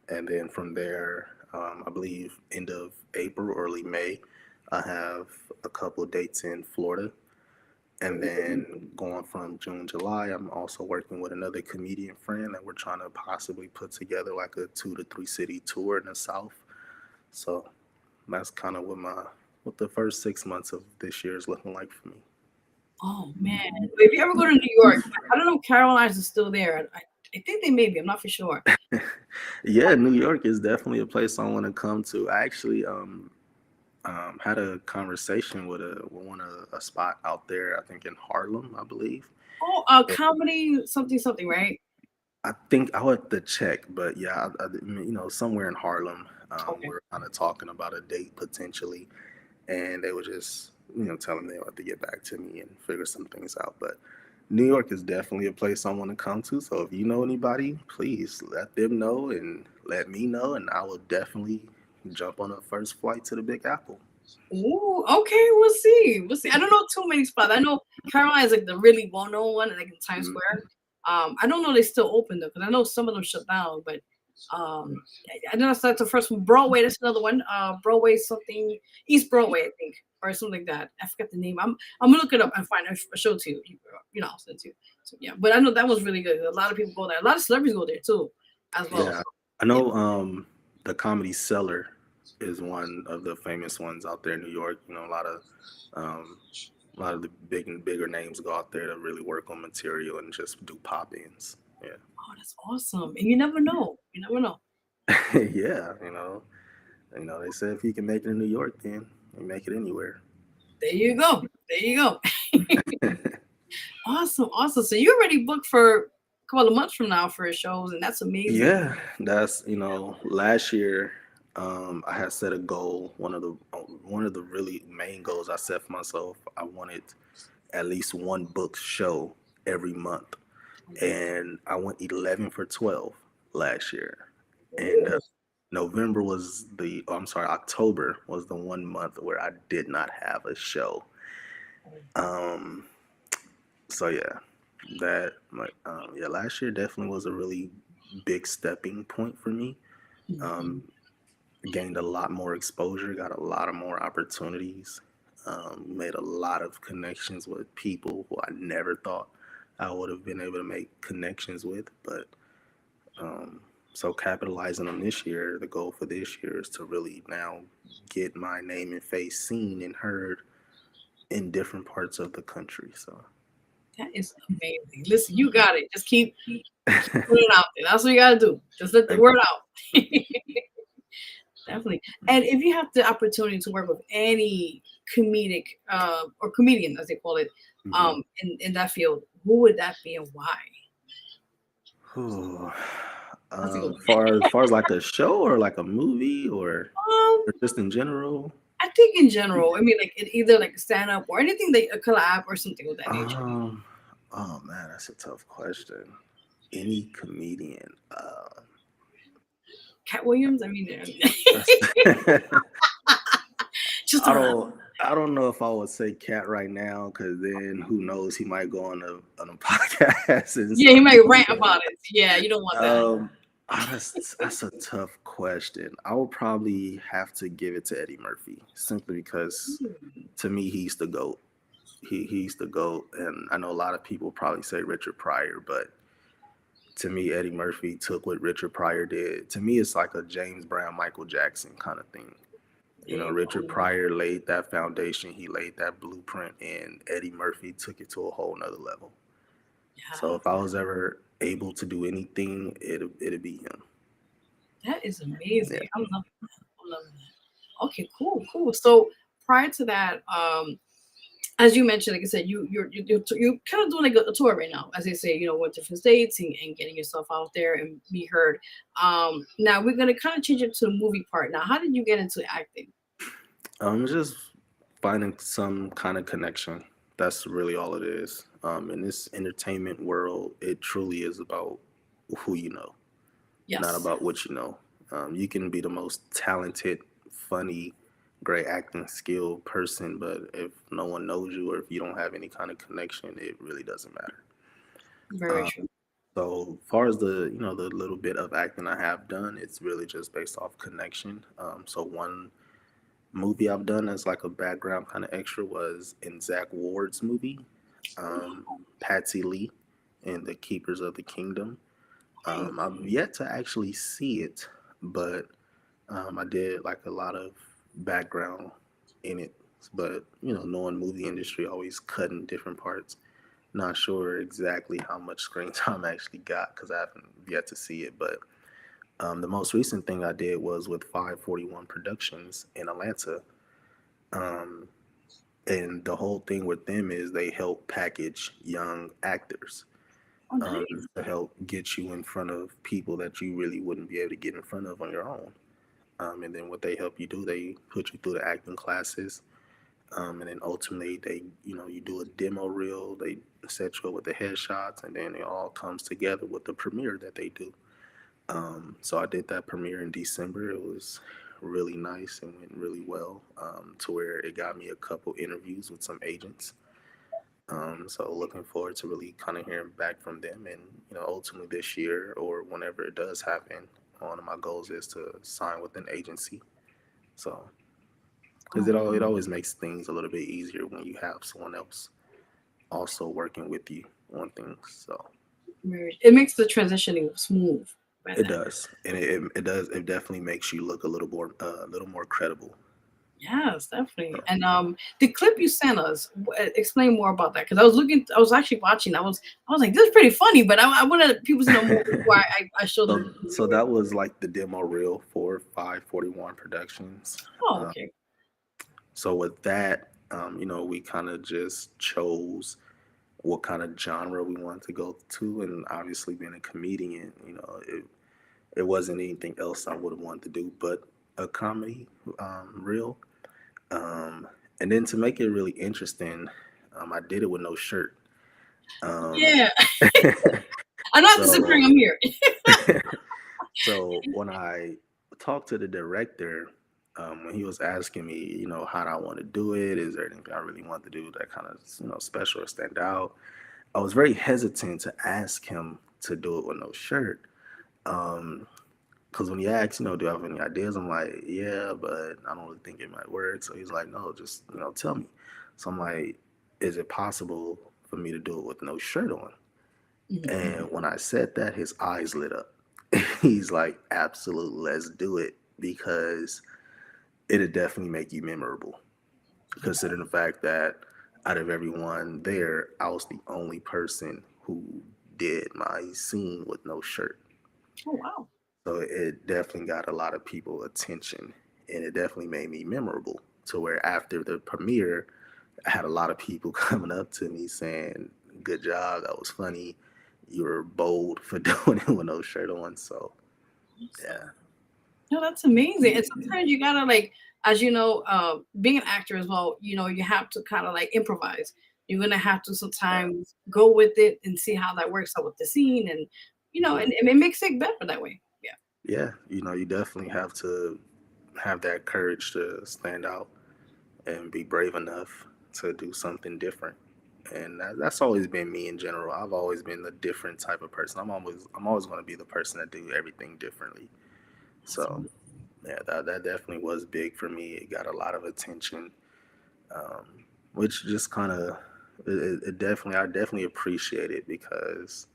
and then from there, I believe end of April, early May, I have a couple of dates in Florida. And then going from June, July, I'm also working with another comedian friend, and we're trying to possibly put together like a 2 to 3 city tour in the South. So that's kind of what the first 6 months of this year is looking like for me. Oh man! If you ever go to New York, I don't know if Caroline's is still there. I think they may be. I'm not for sure. Yeah, New York is definitely a place I want to come to. I actually had a conversation with a spot out there, I think in Harlem, I believe. Oh, comedy something, right? I think I'll have to check, but yeah, you know, somewhere in Harlem, we're kind of talking about a date potentially, and they were just, you know, telling me they have to get back to me and figure some things out. But New York is definitely a place I want to come to. So if you know anybody, please let them know and let me know, and I will definitely jump on a first flight to the Big Apple. Ooh, okay, we'll see. I don't know too many spots. I know Caroline is like the really well-known one, like in Times Square. I don't know they still open though, because I know some of them shut down. But I know that's the first one. Broadway, that's another one. Broadway something, East Broadway, I think, or something like that. I forgot the name. I'm gonna look it up and find a show to you. You know, I'll send it to you. So yeah, but I know that was really good. A lot of people go there. A lot of celebrities go there too, as well. Yeah, I know. The Comedy Cellar is one of the famous ones out there in New York. You know, a lot of the bigger names go out there to really work on material and just do pop-ins. Yeah. Oh, that's awesome. And you never know. Yeah, you know, they say if you can make it in New York, then you make it anywhere. There you go. Awesome, awesome. So you're already booked for a couple of months from now for shows, and that's amazing. Yeah, that's last year I had set a goal. One of the really main goals I set for myself. I wanted at least one book show every month, and I went 11 for 12 last year. And October was the one month where I did not have a show. Um, so yeah, last year definitely was a really big stepping point for me. Um, Gained a lot more exposure, got a lot of more opportunities, made a lot of connections with people who I never thought I would have been able to make connections with. But so capitalizing on this year, the goal for this year is to really now get my name and face seen and heard in different parts of the country. So That is amazing. Listen, you got it. Just keep putting it out there. That's what you got to do. Just let the word out. Definitely. And if you have the opportunity to work with any comedic or comedian, as they call it, in that field, who would that be and why? Ooh. That's a good Far as like a show or like a movie or just in general. I think in general, I mean, like either like a stand up or anything, like a collab or something of that nature. Oh man, that's a tough question. Any comedian. Cat Williams. I mean, just I don't know if I would say Cat right now, because then who knows, he might go on a podcast. Yeah, he might rant about it. Yeah, you don't want that. That's a tough question. I would probably have to give it to Eddie Murphy, simply because to me he's the GOAT. He's the GOAT, and I know a lot of people probably say Richard Pryor, but to me Eddie Murphy took what Richard Pryor did. To me, it's like a James Brown, Michael Jackson kind of thing. Richard Pryor laid that foundation, he laid that blueprint, and Eddie Murphy took it to a whole nother level. Yeah. So if I was ever able to do anything, it'd be him. That is amazing. Yeah. I'm loving that. Okay, cool. So prior to that, as you mentioned, like I said, you're kind of doing like a tour right now, as they say, with different states and getting yourself out there and be heard. Now we're gonna kind of change it to the movie part. Now, how did you get into acting? Just finding some kind of connection. That's really all it is. In this entertainment world, it truly is about who you know, not about what you know. You can be the most talented, funny, great acting skill person, but if no one knows you or if you don't have any kind of connection, it really doesn't matter. Very true. So far as the the little bit of acting I have done, it's really just based off connection. So one movie I've done as like a background kind of extra was in Zach Ward's movie, Patsy Lee and the Keepers of the Kingdom. I've yet to actually see it, but I did like a lot of background in it. But knowing movie industry, always cutting different parts. Not sure exactly how much screen time I actually got because I haven't yet to see it. But the most recent thing I did was with 541 Productions in Atlanta. And the whole thing with them is they help package young actors to help get you in front of people that you really wouldn't be able to get in front of on your own. And then what they help you do, they put you through the acting classes. And then ultimately they, you do a demo reel, they set you up with the headshots, and then it all comes together with the premiere that they do. So I did that premiere in December. It was really nice and went really well, to where it got me a couple interviews with some agents. So looking forward to really kind of hearing back from them, and ultimately this year or whenever it does happen, one of my goals is to sign with an agency. So because it always makes things a little bit easier when you have someone else also working with you on things. So it makes the transitioning smooth. It does, and it does. It definitely makes you look a little more credible. Yes, definitely. And the clip you sent us, explain more about that, because I was actually watching. I was like, this is pretty funny, but I wanted people to know more before I showed them. So that was like the demo reel for 541 Productions. Oh, okay. So with that, we kind of just chose what kind of genre we wanted to go to, and obviously being a comedian, it wasn't anything else I would have wanted to do but a comedy reel. Um, and then to make it really interesting, I did it with no shirt. Um, Yeah. I'm not disappearing. so I'm here. so when I talked to the director, when he was asking me, how do I want to do it? Is there anything I really want to do that kind of, special or stand out? I was very hesitant to ask him to do it with no shirt. Because when he asked, do I have any ideas? I'm like, yeah, but I don't really think it might work. So he's like, no, just, tell me. So I'm like, is it possible for me to do it with no shirt on? And when I said that, his eyes lit up. He's like, absolutely, let's do it because it'll definitely make you memorable. Considering the fact that out of everyone there, I was the only person who did my scene with no shirt. Oh, wow. So it definitely got a lot of people attention, and it definitely made me memorable to where after the premiere, I had a lot of people coming up to me saying, good job, that was funny. You were bold for doing it with no shirt on. So, yeah. No, that's amazing. And sometimes you gotta like, as you know, being an actor as well, you have to kind of like improvise. You're gonna have to sometimes go with it and see how that works out with the scene, and and it makes it better that way. Yeah. Yeah, you definitely have to have that courage to stand out and be brave enough to do something different. And that's always been me in general. I've always been the different type of person. I'm always going to be the person that do everything differently. So yeah, that definitely was big for me. It got a lot of attention, which just kind of it definitely I definitely appreciate it because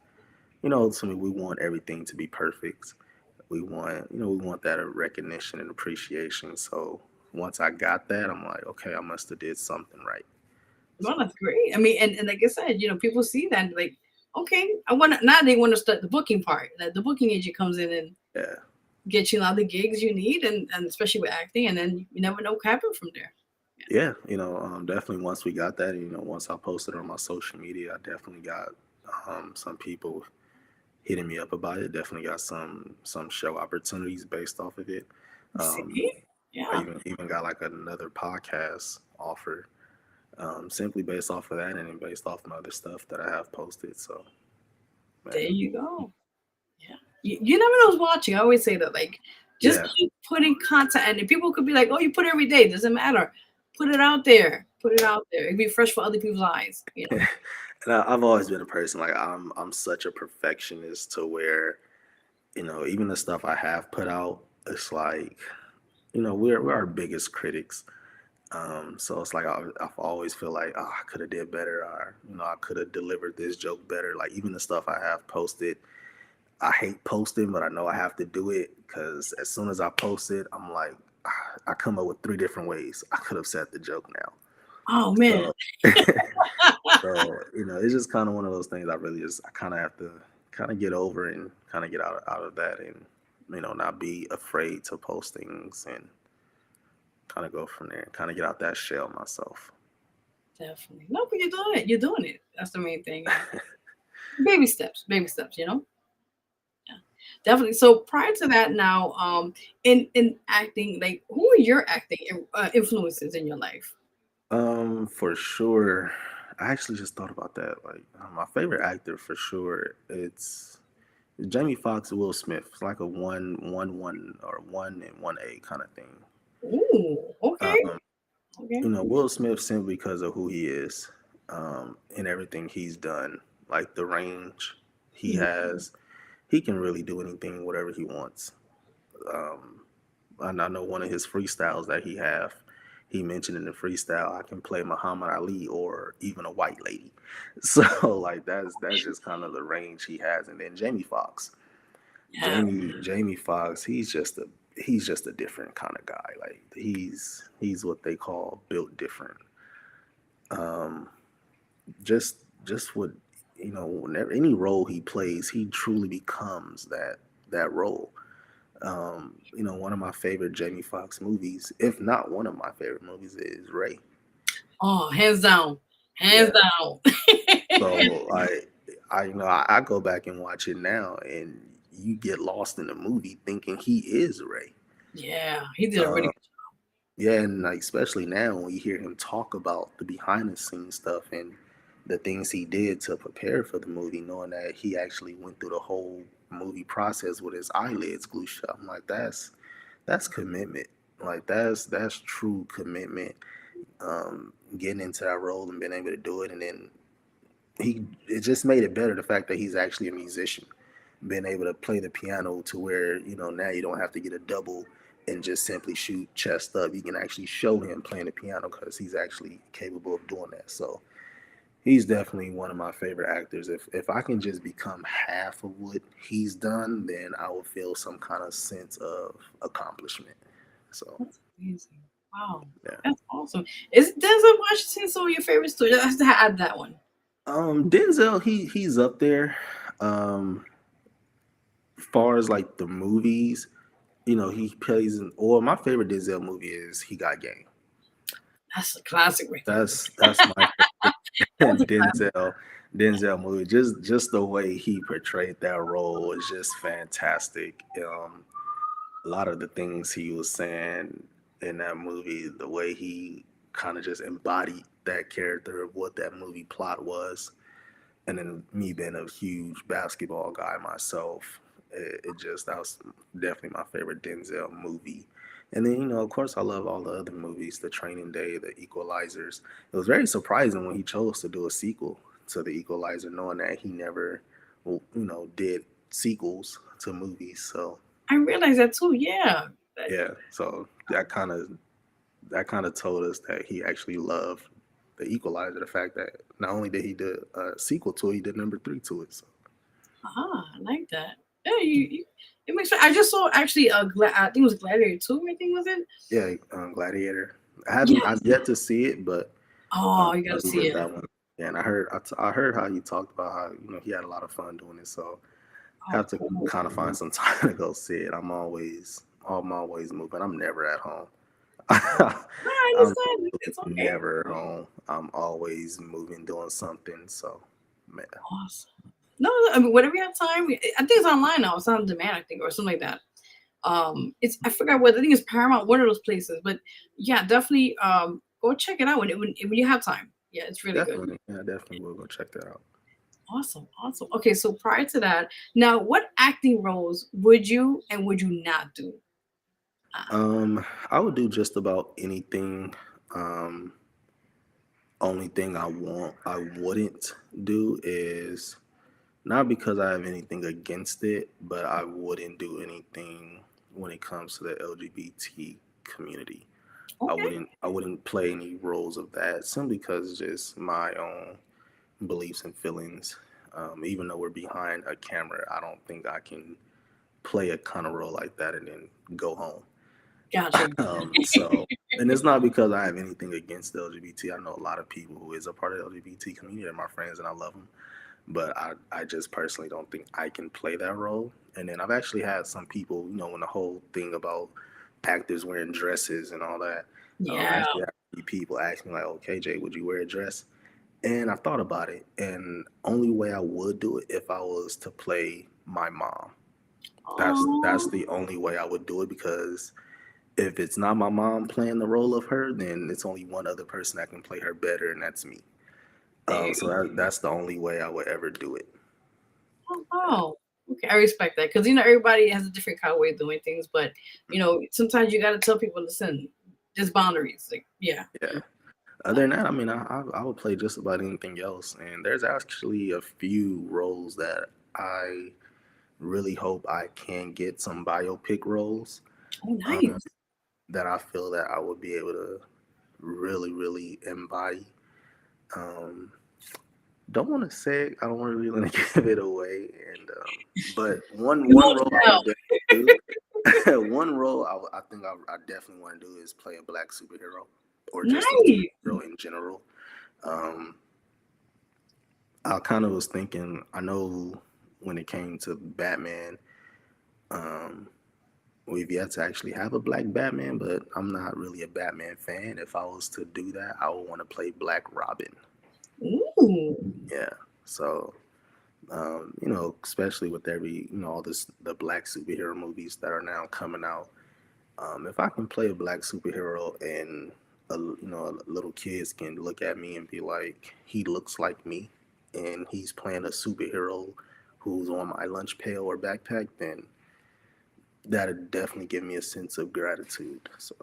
to me we want everything to be perfect. We want that recognition and appreciation. So once I got that, I'm like, okay, I must have did something right. Well, that's great. I mean, and like I said, people see that and like, okay, I want to now. They want to start the booking part. That the booking agent comes in and Yeah. get you all the gigs you need, and especially with acting, and then you never know what happened from there. Yeah, definitely once we got that, once I posted on my social media, I definitely got some people hitting me up about it. Definitely got some show opportunities based off of it. See? I Yeah. even got like another podcast offer, simply based off of that and then based off my other stuff that I have posted. So There you go. Yeah. You never know who's watching. I always say that, like, just yeah, keep putting content, and people could be like, "Oh, you put it every day. Doesn't matter. Put it out there. Put it out there. It'd be fresh for other people's eyes." and I've always been a person like I'm such a perfectionist to where even the stuff I have put out, it's like we're our biggest critics. So it's like I've always feel like, oh, I could have did better, or I could have delivered this joke better. Like even the stuff I have posted, I hate posting, but I know I have to do it because as soon as I post it, I'm like, I come up with 3 different ways I could have said the joke now. Oh man. So, so it's just kind of one of those things. I kind of have to kind of get over and kind of get out of that, and not be afraid to post things and kind of go from there. Kind of get out that shell myself. Definitely. No, but you're doing it. You're doing it. That's the main thing. Baby steps. Baby steps. Yeah. Definitely. So prior to that, now, in acting, like, who are your acting influences in your life? For sure. I actually just thought about that. Like my favorite actor for sure, it's Jamie Foxx and Will Smith. It's like a one or 1 and 1A kind of thing. Ooh, okay. Um, Okay. Will Smith simply because of who he is, and everything he's done, like the range he has, he can really do anything, whatever he wants. Um, and I know one of his freestyles that he mentioned in the freestyle, I can play Muhammad Ali or even a white lady. So like that's just kind of the range he has. And then Jamie Foxx. Yeah. Jamie Foxx, he's just a different kind of guy. Like he's what they call built different. Um, just what whenever any role he plays, he truly becomes that role. One of my favorite Jamie Foxx movies, if not one of my favorite movies, is Ray. Oh, hands down. Hands Yeah. down. So I go back and watch it now, and you get lost in the movie thinking he is Ray. Yeah, he did a really Uh, yeah, and like especially now when you hear him talk about the behind the scenes stuff and the things he did to prepare for the movie, knowing that he actually went through the whole movie process with his eyelids glued shut. I'm like, that's commitment. Like that's true commitment. Getting into that role and being able to do it, and then it just made it better the fact that he's actually a musician, being able to play the piano to where now you don't have to get a double and just simply shoot chest up. You can actually show him playing the piano because he's actually capable of doing that. So he's definitely one of my favorite actors. If I can just become half of what he's done, then I will feel some kind of sense of accomplishment. So That's amazing. Wow, yeah. that's awesome. Is Denzel Washington some of your favorites too? I have to add that one. Denzel, he's up there. Far as like the movies, he plays in. Or my favorite Denzel movie is He Got Game. That's a classic right there. That's my favorite That's a classic. Denzel movie. Just the way he portrayed that role was just fantastic. A lot of the things he was saying in that movie, the way he kind of just embodied that character of what that movie plot was, and then me being a huge basketball guy myself, that was definitely my favorite Denzel movie. And then of course I love all the other movies, The Training Day, The Equalizers. It was very surprising when he chose to do a sequel to The Equalizer, knowing that he never did sequels to movies. So I realized that too. Yeah. yeah, so that kind of told us that he actually loved The Equalizer. The fact that not only did he do a sequel to it, he did number 3 to it. So I like that. Yeah, it makes sense. I just saw actually I think it was Gladiator 2, I think was it? yeah, Gladiator. Yes. I've yet to see it, but Oh, you gotta he see did it. that one. Yeah, and I heard how he talked about how he had a lot of fun doing it. So I Oh, have to cool. kind of find some time to go see it. I'm always moving. I'm never at home. No, I I'm understand. It's okay. never at home. I'm always moving, doing something. So man. Awesome. No, I mean, whenever you have time, I think it's online now. It's on demand, I think, or something like that. It's I forgot what I think it's Paramount, one of those places. But yeah, definitely go check it out when you have time. Yeah, it's really good. Definitely. Yeah, definitely will go check that out. Awesome, awesome. Okay, so prior to that, now what acting roles would you and would you not do? I would do just about anything. Only thing I wouldn't do is not because I have anything against it, but I wouldn't do anything when it comes to the LGBT community. Okay. I wouldn't play any roles of that simply because it's just my own beliefs and feelings. Even though we're behind a camera, I don't think I can play a kind of role like that and then go home. Gotcha. And it's not because I have anything against the LGBT. I know a lot of people who is a part of the LGBT community. They're my friends and I love them. But I just personally don't think I can play that role. And then I've actually had some people, when the whole thing about actors wearing dresses and all that. I Yeah. actually had people ask me like, "Oh, KJ, would you wear a dress?" And I thought about it. And only way I would do it if I was to play my mom. That's the only way I would do it, because if it's not my mom playing the role of her, then it's only one other person that can play her better, and that's me. So that's the only way I would ever do it. Oh, wow. Okay, I respect that because everybody has a different kind of way of doing things, but sometimes you got to tell people, listen, there's boundaries. Like, yeah. Yeah. Other than that, I mean, I would play just about anything else, and there's actually a few roles that I really hope I can get some biopic roles. Oh, nice. That I feel that I would be able to really, really embody. Don't want to say it. I don't really want to give it away. And but one role I would definitely do. One role I think I definitely want to do is play a black superhero, or just a superhero in general. I kind of was thinking. I know when it came to Batman, we've yet to actually have a black Batman, but I'm not really a Batman fan. If I was to do that, I would want to play Black Robin. Ooh. Yeah. So, especially with all the black superhero movies that are now coming out. If I can play a black superhero and little kids can look at me and be like, he looks like me, and he's playing a superhero who's on my lunch pail or backpack, then that'd definitely give me a sense of gratitude. So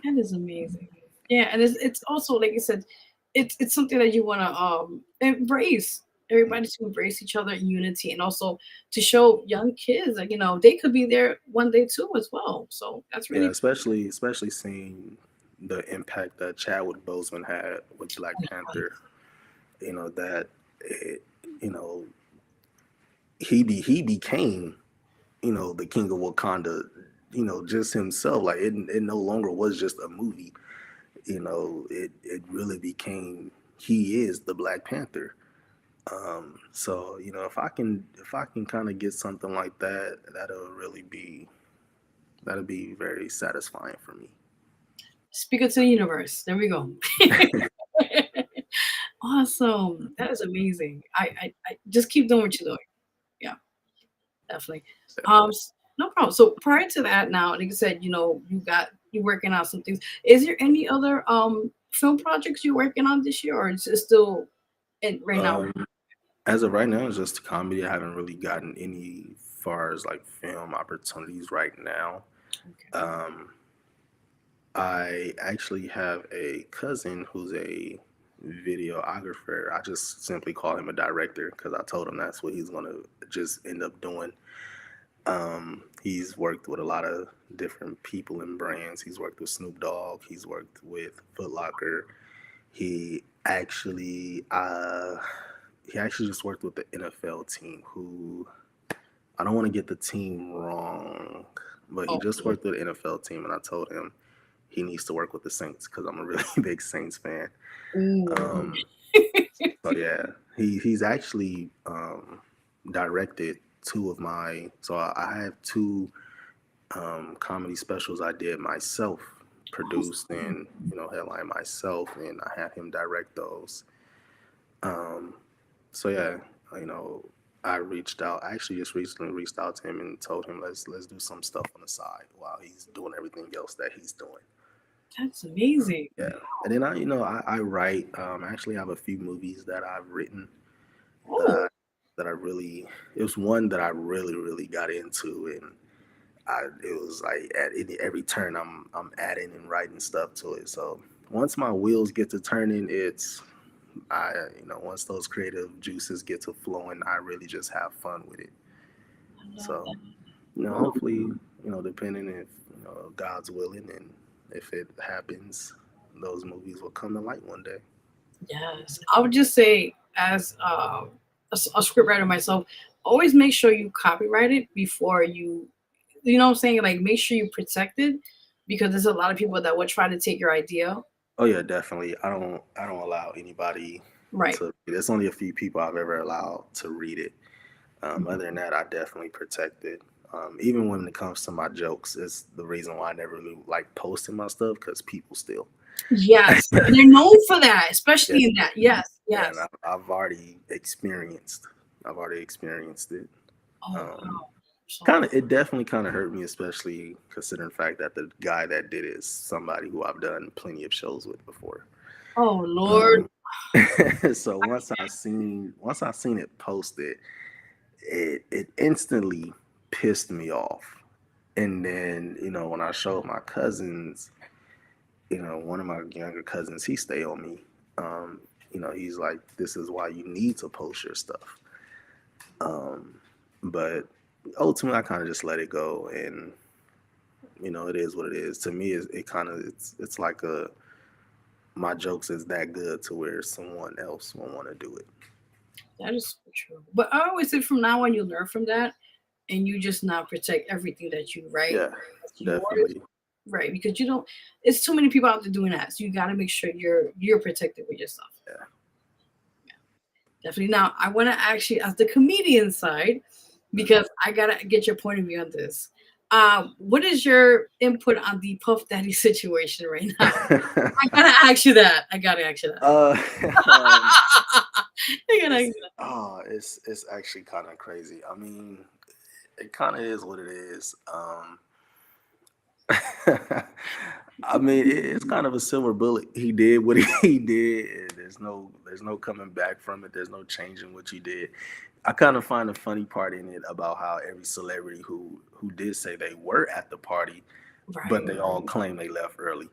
That is amazing. Yeah, and it's also like you said, it's something that you want to embrace. Everybody to embrace each other in unity, and also to show young kids that they could be there one day too as well. So that's yeah, really especially seeing the impact that Chadwick Boseman had with Black Panther. That it, you know he became the king of Wakanda. Just himself. Like it no longer was just a movie. It really became he is the Black Panther. So if I can kind of get something like that, that'll be very satisfying for me. speak it to the universe. There we go. Awesome. That is amazing. I just keep doing what you're doing. Yeah, definitely. No problem. So prior to that, now, like you said, you're working on some things. Is there any other film projects you're working on this year, or is it still right now? As of right now, it's just comedy. I haven't really gotten any far as like film opportunities right now. Um, I actually have a cousin who's a videographer. I just simply call him a director because I told him that's what he's gonna just end up doing. He's worked with a lot of different people and brands. He's worked with Snoop Dogg. He's worked with Foot Locker. He actually just worked with the NFL team, who I don't want to get the team wrong, but he just worked with the NFL team, and I told him he needs to work with the Saints because I'm a really big Saints fan. So yeah, he's actually directed two of my. So I have two comedy specials I did myself, produced and headline myself, and I had him direct those. So yeah, I reached out. I actually just recently reached out to him and told him let's do some stuff on the side while he's doing everything else that he's doing. That's amazing. Yeah, and then I write. I actually have a few movies that I've written. That I really. It was one that I really got into, and it was like at every turn I'm adding and writing stuff to it. So once my wheels get to turning, once those creative juices get to flowing, I really just have fun with it. So, hopefully, depending if God's willing and if it happens, those movies will come to light one day. Yes, I would just say, as a scriptwriter myself, always make sure you copyright it before you know what I'm saying? Like, make sure you protect it, because there's a lot of people that would try to take your idea. Oh yeah, definitely. I don't allow anybody to. There's only a few people I've ever allowed to read it. Other than that, I definitely protect it. Even when it comes to my jokes, it's the reason why I never really like posting my stuff, because people steal. Yes, they're known for that, especially in that. Yes. And I've already experienced it. It definitely kind of hurt me, especially considering the fact that the guy that did it is somebody who I've done plenty of shows with before. Oh Lord! So once I seen it posted, it instantly pissed me off. And then when I showed my cousins, one of my younger cousins, he stayed on me. He's like, "This is why you need to post your stuff." But ultimately, I kind of just let it go, and it is what it is. To me, it's like my jokes is that good to where someone else will want to do it. That is so true. But I always say, from now on, you learn from that, and you just now protect everything that you write. Yeah, definitely. Right, because you don't. It's too many people out there doing that, so you got to make sure you're protected with your stuff. Yeah. Definitely. Now, I want to ask you, as the comedian side, because I gotta get your point of view on this. What is your input on the Puff Daddy situation right now? I gotta ask you that. It's actually kind of crazy. I mean, it kind of is what it is. I mean, it's kind of a silver bullet. He did what he did, and there's no coming back from it. There's no changing what you did. I kind of find the funny part in it about how every celebrity who did say they were at the party, but they all claim they left early.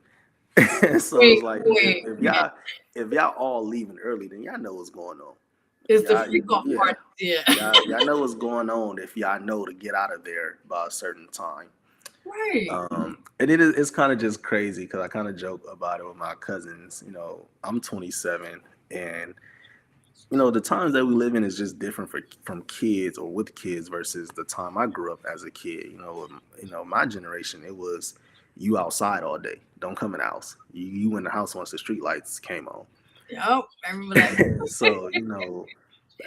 So it's like if y'all all leaving early, then y'all know what's going on. It's the Y'all, freak off yeah, part. Yeah. y'all know what's going on if y'all know to get out of there by a certain time. Right. And it's kind of just crazy because I kind of joke about it with my cousins. I'm 27, and the times that we live in is just different from kids or with kids versus the time I grew up as a kid. My generation, it was you outside all day. Don't come in the house. You in the house once the street lights came on. Yep, I remember that. So,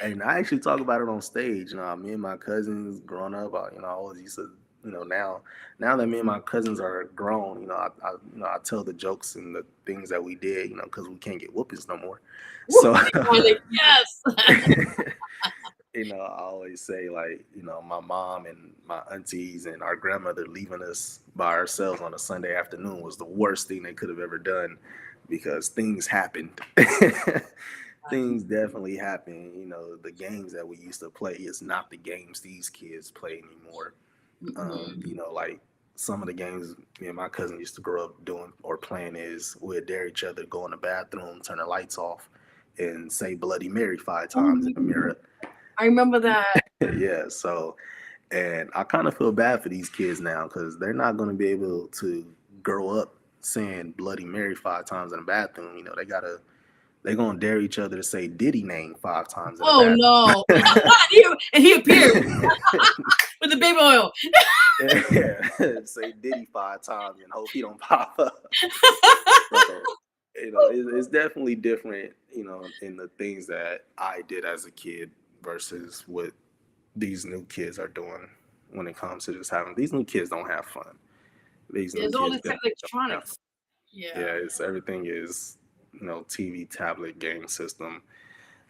and I actually talk about it on stage. Me and my cousins growing up, I always used to, now that me and my cousins are grown, I tell the jokes and the things that we did, because we can't get whoopings no more. So, yes. I always say my mom and my aunties and our grandmother leaving us by ourselves on a Sunday afternoon was the worst thing they could have ever done because things happened. Things definitely happen. The games that we used to play is not the games these kids play anymore. Like some of the games me and my cousin used to grow up doing or playing is we'd dare each other, go in the bathroom, turn the lights off, and say Bloody Mary 5 times in the mirror. I remember that. Yeah, so, and I kind of feel bad for these kids now because they're not going to be able to grow up saying Bloody Mary 5 times in the bathroom. They're going to dare each other to say Diddy name 5 times in the bathroom. No. And he appeared with the baby oil. Yeah, say Diddy 5 times and hope he don't pop up. So, it's definitely different, in the things that I did as a kid versus what these new kids are doing when it comes to just having. These new kids don't have fun. There's all this electronics. Yeah, everything is, TV, tablet, game system.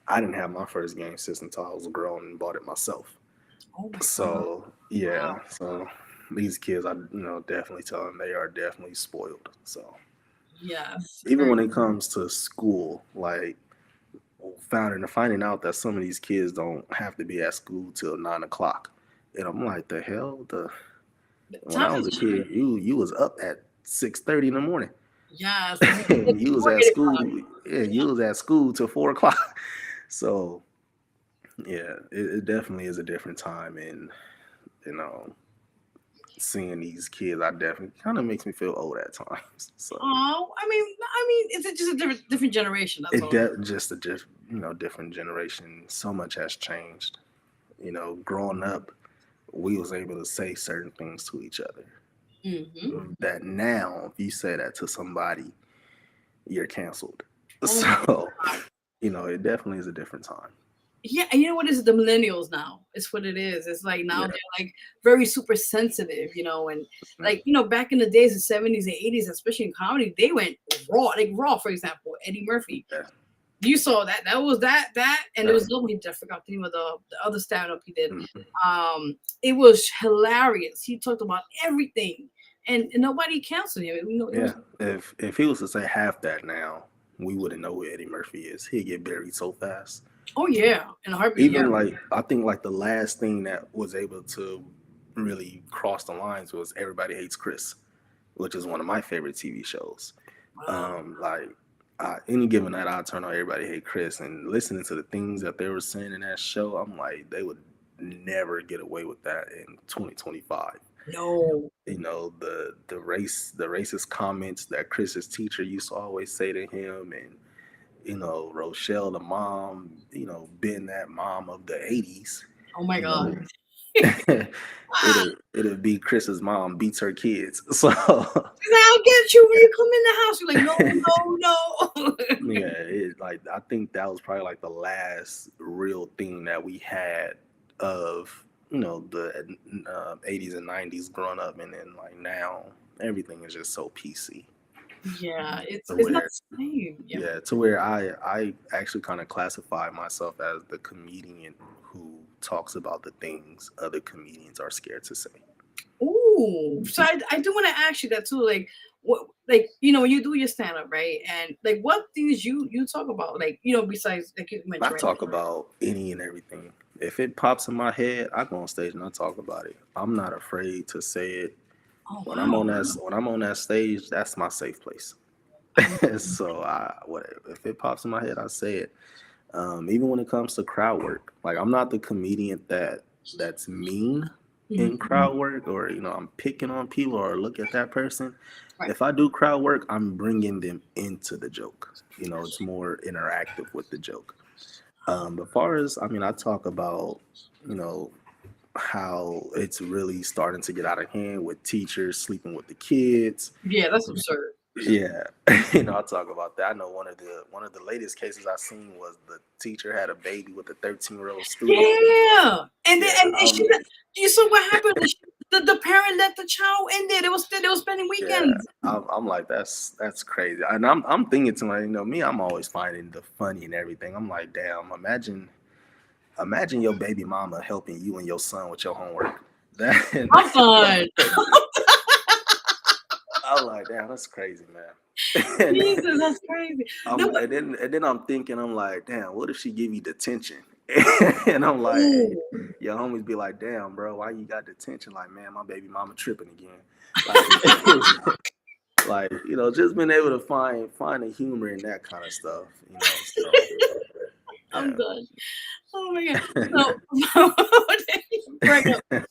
I didn't have my first game system until I was grown and bought it myself. Oh my so God. yeah, Wow. so these kids, I definitely tell them they are definitely spoiled. So yes, even when it comes to school, like finding out that some of these kids don't have to be at school till 9 o'clock, and I'm like, the hell, when I was a kid, you was up at 6:30 in the morning. Yes, you was at school. Yeah, you was at school till 4 o'clock. So yeah, it definitely is a different time, and seeing these kids, I definitely kind of makes me feel old at times. So I mean, it's just a different generation. That's all. Just a different generation. So much has changed. Growing up, we was able to say certain things to each other. Mm-hmm. That now, if you say that to somebody, you're canceled. Oh so it definitely is a different time. Yeah, and you know what is the millennials now? It's what it is. It's like now they're like very super sensitive, and like back in the days, the 70s and 80s, especially in comedy, they went raw. Like Raw, for example, Eddie Murphy. Yeah. You saw that. That was that, and it was nobody. I forgot the name of the other stand-up he did. Mm-hmm. It was hilarious. He talked about everything, and nobody canceled him. Yeah. If he was to say half that now, we wouldn't know who Eddie Murphy is. He'd get buried so fast. Oh yeah, in a heartbeat. Even I think the last thing that was able to really cross the lines was Everybody Hates Chris, which is one of my favorite TV shows. Wow. Any given night, I'd turn on Everybody Hate Chris and listening to the things that they were saying in that show, I'm like, they would never get away with that in 2025. No. The racist comments that Chris's teacher used to always say to him, and Rochelle, the mom, been that mom of the 80s. Oh my God. It'll be Chris's mom beats her kids. So I'll get you when you come in the house. You're like, no. Yeah, I think that was probably the last real thing that we had of the 80s and 90s growing up, and then now everything is just so PC. Yeah, To it's not where, the same. Yeah. yeah, to where I actually kind of classify myself as the comedian who talks about the things other comedians are scared to say. Ooh, so I do want to ask you that too. Like, what, like, when you do your stand up, right? And like, what things you talk about? Like, besides like you I mentioned, right? talk about any and everything. If it pops in my head, I go on stage and I talk about it. I'm not afraid to say it. Oh When I'm wow. on that stage, that's my safe place. So if it pops in my head, I say it. Even when it comes to crowd work, like I'm not the comedian that's mean in crowd work, or I'm picking on people or look at that person. Right. If I do crowd work, I'm bringing them into the joke. It's more interactive with the joke. But far as I talk about you know how it's really starting to get out of hand with teachers sleeping with the kids. Yeah, that's absurd. Yeah, I talk about that. I know one of the latest cases I seen was the teacher had a baby with a 13-year-old student. Yeah, and then Yeah, and she, you saw what happened. The parent let the child in there. They was spending yeah. weekends. I'm like that's crazy, and I'm thinking to me, I'm always finding the funny and everything. I'm like, damn, imagine your baby mama helping you and your son with your homework. I'm done. I'm like, damn, that's crazy, man. and, Jesus, that's crazy. No, but, and then I'm thinking, I'm like, damn, what if she give you detention? And I'm like, hey, ooh. your homies be like, damn, bro, why you got detention? Like, man, my baby mama tripping again. Like, just being able to find the humor in that kind of stuff, So, I'm yeah. done. Oh my god. So, break up. But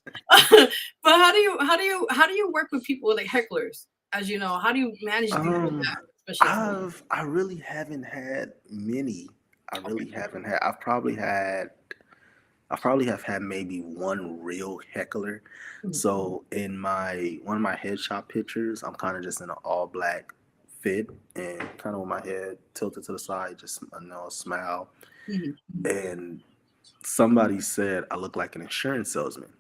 how do you work with people like hecklers? As you know, how do you manage to deal with that? Especially I really haven't had many. I really haven't had. I probably have had maybe one real heckler. So in one of my headshot pictures, I'm kind of just in an all black fit and kind of with my head tilted to the side, just a smile. And somebody said I look like an insurance salesman.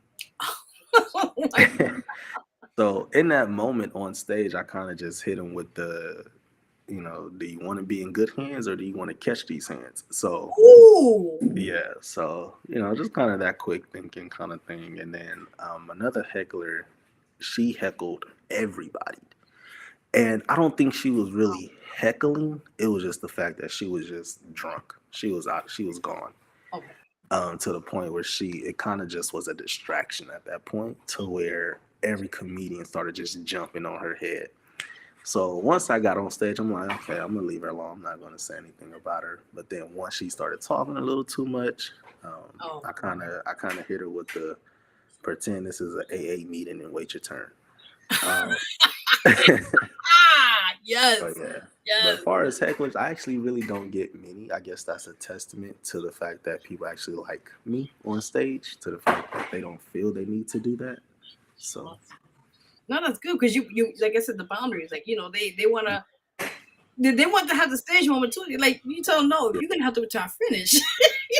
So in that moment on stage, I kind of just hit him with do you want to be in good hands or do you want to catch these hands? So ooh. yeah, so just kind of that quick thinking kind of thing. And then another heckler, she heckled everybody, and I don't think she was really heckling. It was just the fact that she was just drunk. She was out. She was gone. Okay. To the point where it kind of just was a distraction at that point, to where every comedian started just jumping on her head. So once I got on stage, I'm like, okay, I'm gonna leave her alone. I'm not gonna say anything about her. But then once she started talking a little too much, I kind of hit her with the pretend this is an AA meeting and wait your turn. Yes. But yeah. Yes. But as far as hecklers, I actually really don't get many. I guess that's a testament to the fact that people actually like me on stage, to the fact that they don't feel they need to do that. So no, that's good because you like I said, the boundaries, like they want to have the stage moment too. Like you tell them no, you're gonna have to try to finish.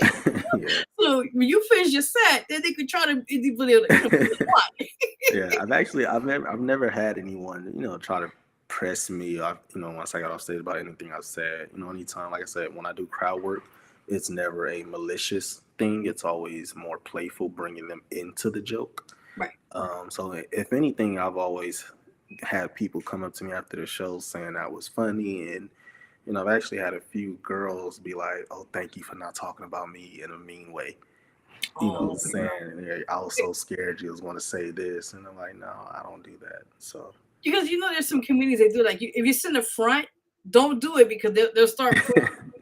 yeah. So when you finish your set, then they could try to Yeah, I've never had anyone try to press me. Once I got off stage about anything I've said. Anytime, like I said, when I do crowd work, it's never a malicious thing. It's always more playful, bringing them into the joke. Right. So if anything, I've always had people come up to me after the show saying that was funny, and I've actually had a few girls be like, "Oh, thank you for not talking about me in a mean way." Saying, I was so scared you was going to say this, and I'm like, no, I don't do that. So because there's some comedians they do like if you sit in the front, don't do it because they'll start.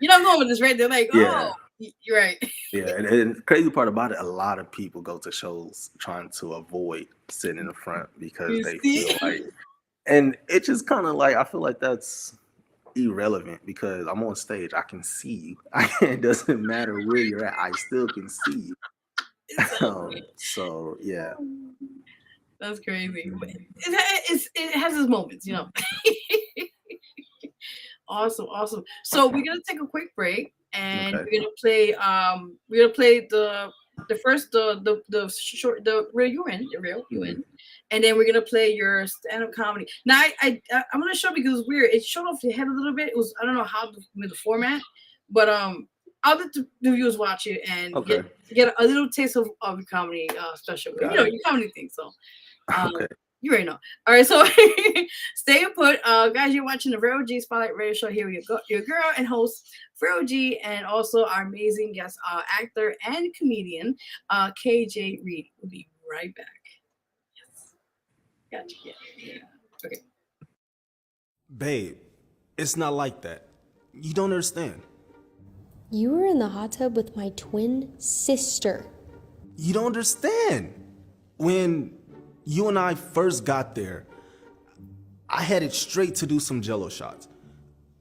I'm going with this, right? They're like, yeah. Oh, you're right. Yeah, and the crazy part about it, a lot of people go to shows trying to avoid sitting in the front because they feel like, and it's just kind of like, I feel like that's irrelevant because I'm on stage, I can see you. It doesn't matter where you're at, I still can see you. So yeah, that's crazy. It has its moments, Awesome. So we're gonna take a quick break, and we're gonna play. The first the short the real you in, and then we're gonna play your stand-up comedy. Now I'm gonna show because it's weird. It showed off your head a little bit. It was I don't know how with the format, but I'll let the viewers watch it and get a little taste of your comedy special. Your comedy thing. So you already know. All right, so stay put, guys. You're watching the Vero G Spotlight Radio Show here with your girl and host Vero G, and also our amazing guest, actor and comedian, KJ Reed. We'll be right back. Gotcha. Yeah. Okay. Babe, it's not like that. You don't understand. You were in the hot tub with my twin sister. You don't understand. When you and I first got there, I headed straight to do some Jello shots.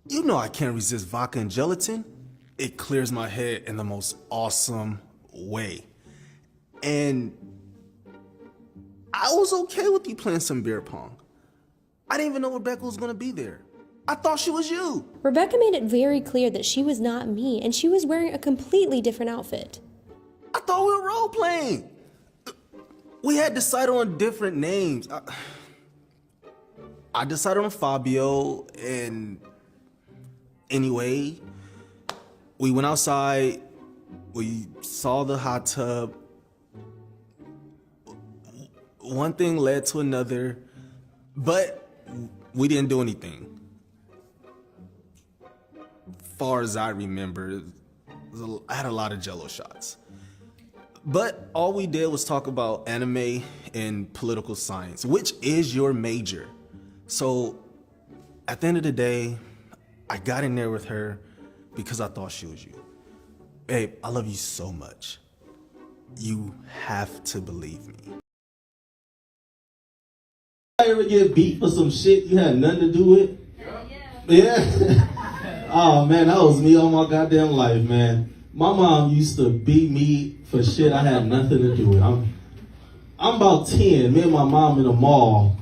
You know I can't resist vodka and gelatin. It clears my head in the most awesome way. And I was okay with you playing some beer pong. I didn't even know Rebecca was gonna be there. I thought she was you. Rebecca made it very clear that she was not me, and she was wearing a completely different outfit. I thought we were role playing. We had decided on different names. I decided on Fabio, and anyway, we went outside, we saw the hot tub. One thing led to another, but we didn't do anything. Far as I remember, I had a lot of Jello shots. But all we did was talk about anime and political science, which is your major. So at the end of the day, I got in there with her because I thought she was you. Babe, I love you so much. You have to believe me. I ever get beat for some shit you had nothing to do with? Yeah. Oh man, that was me all my goddamn life, man. My mom used to beat me for shit I had nothing to do with. I'm about 10, me and my mom in the mall.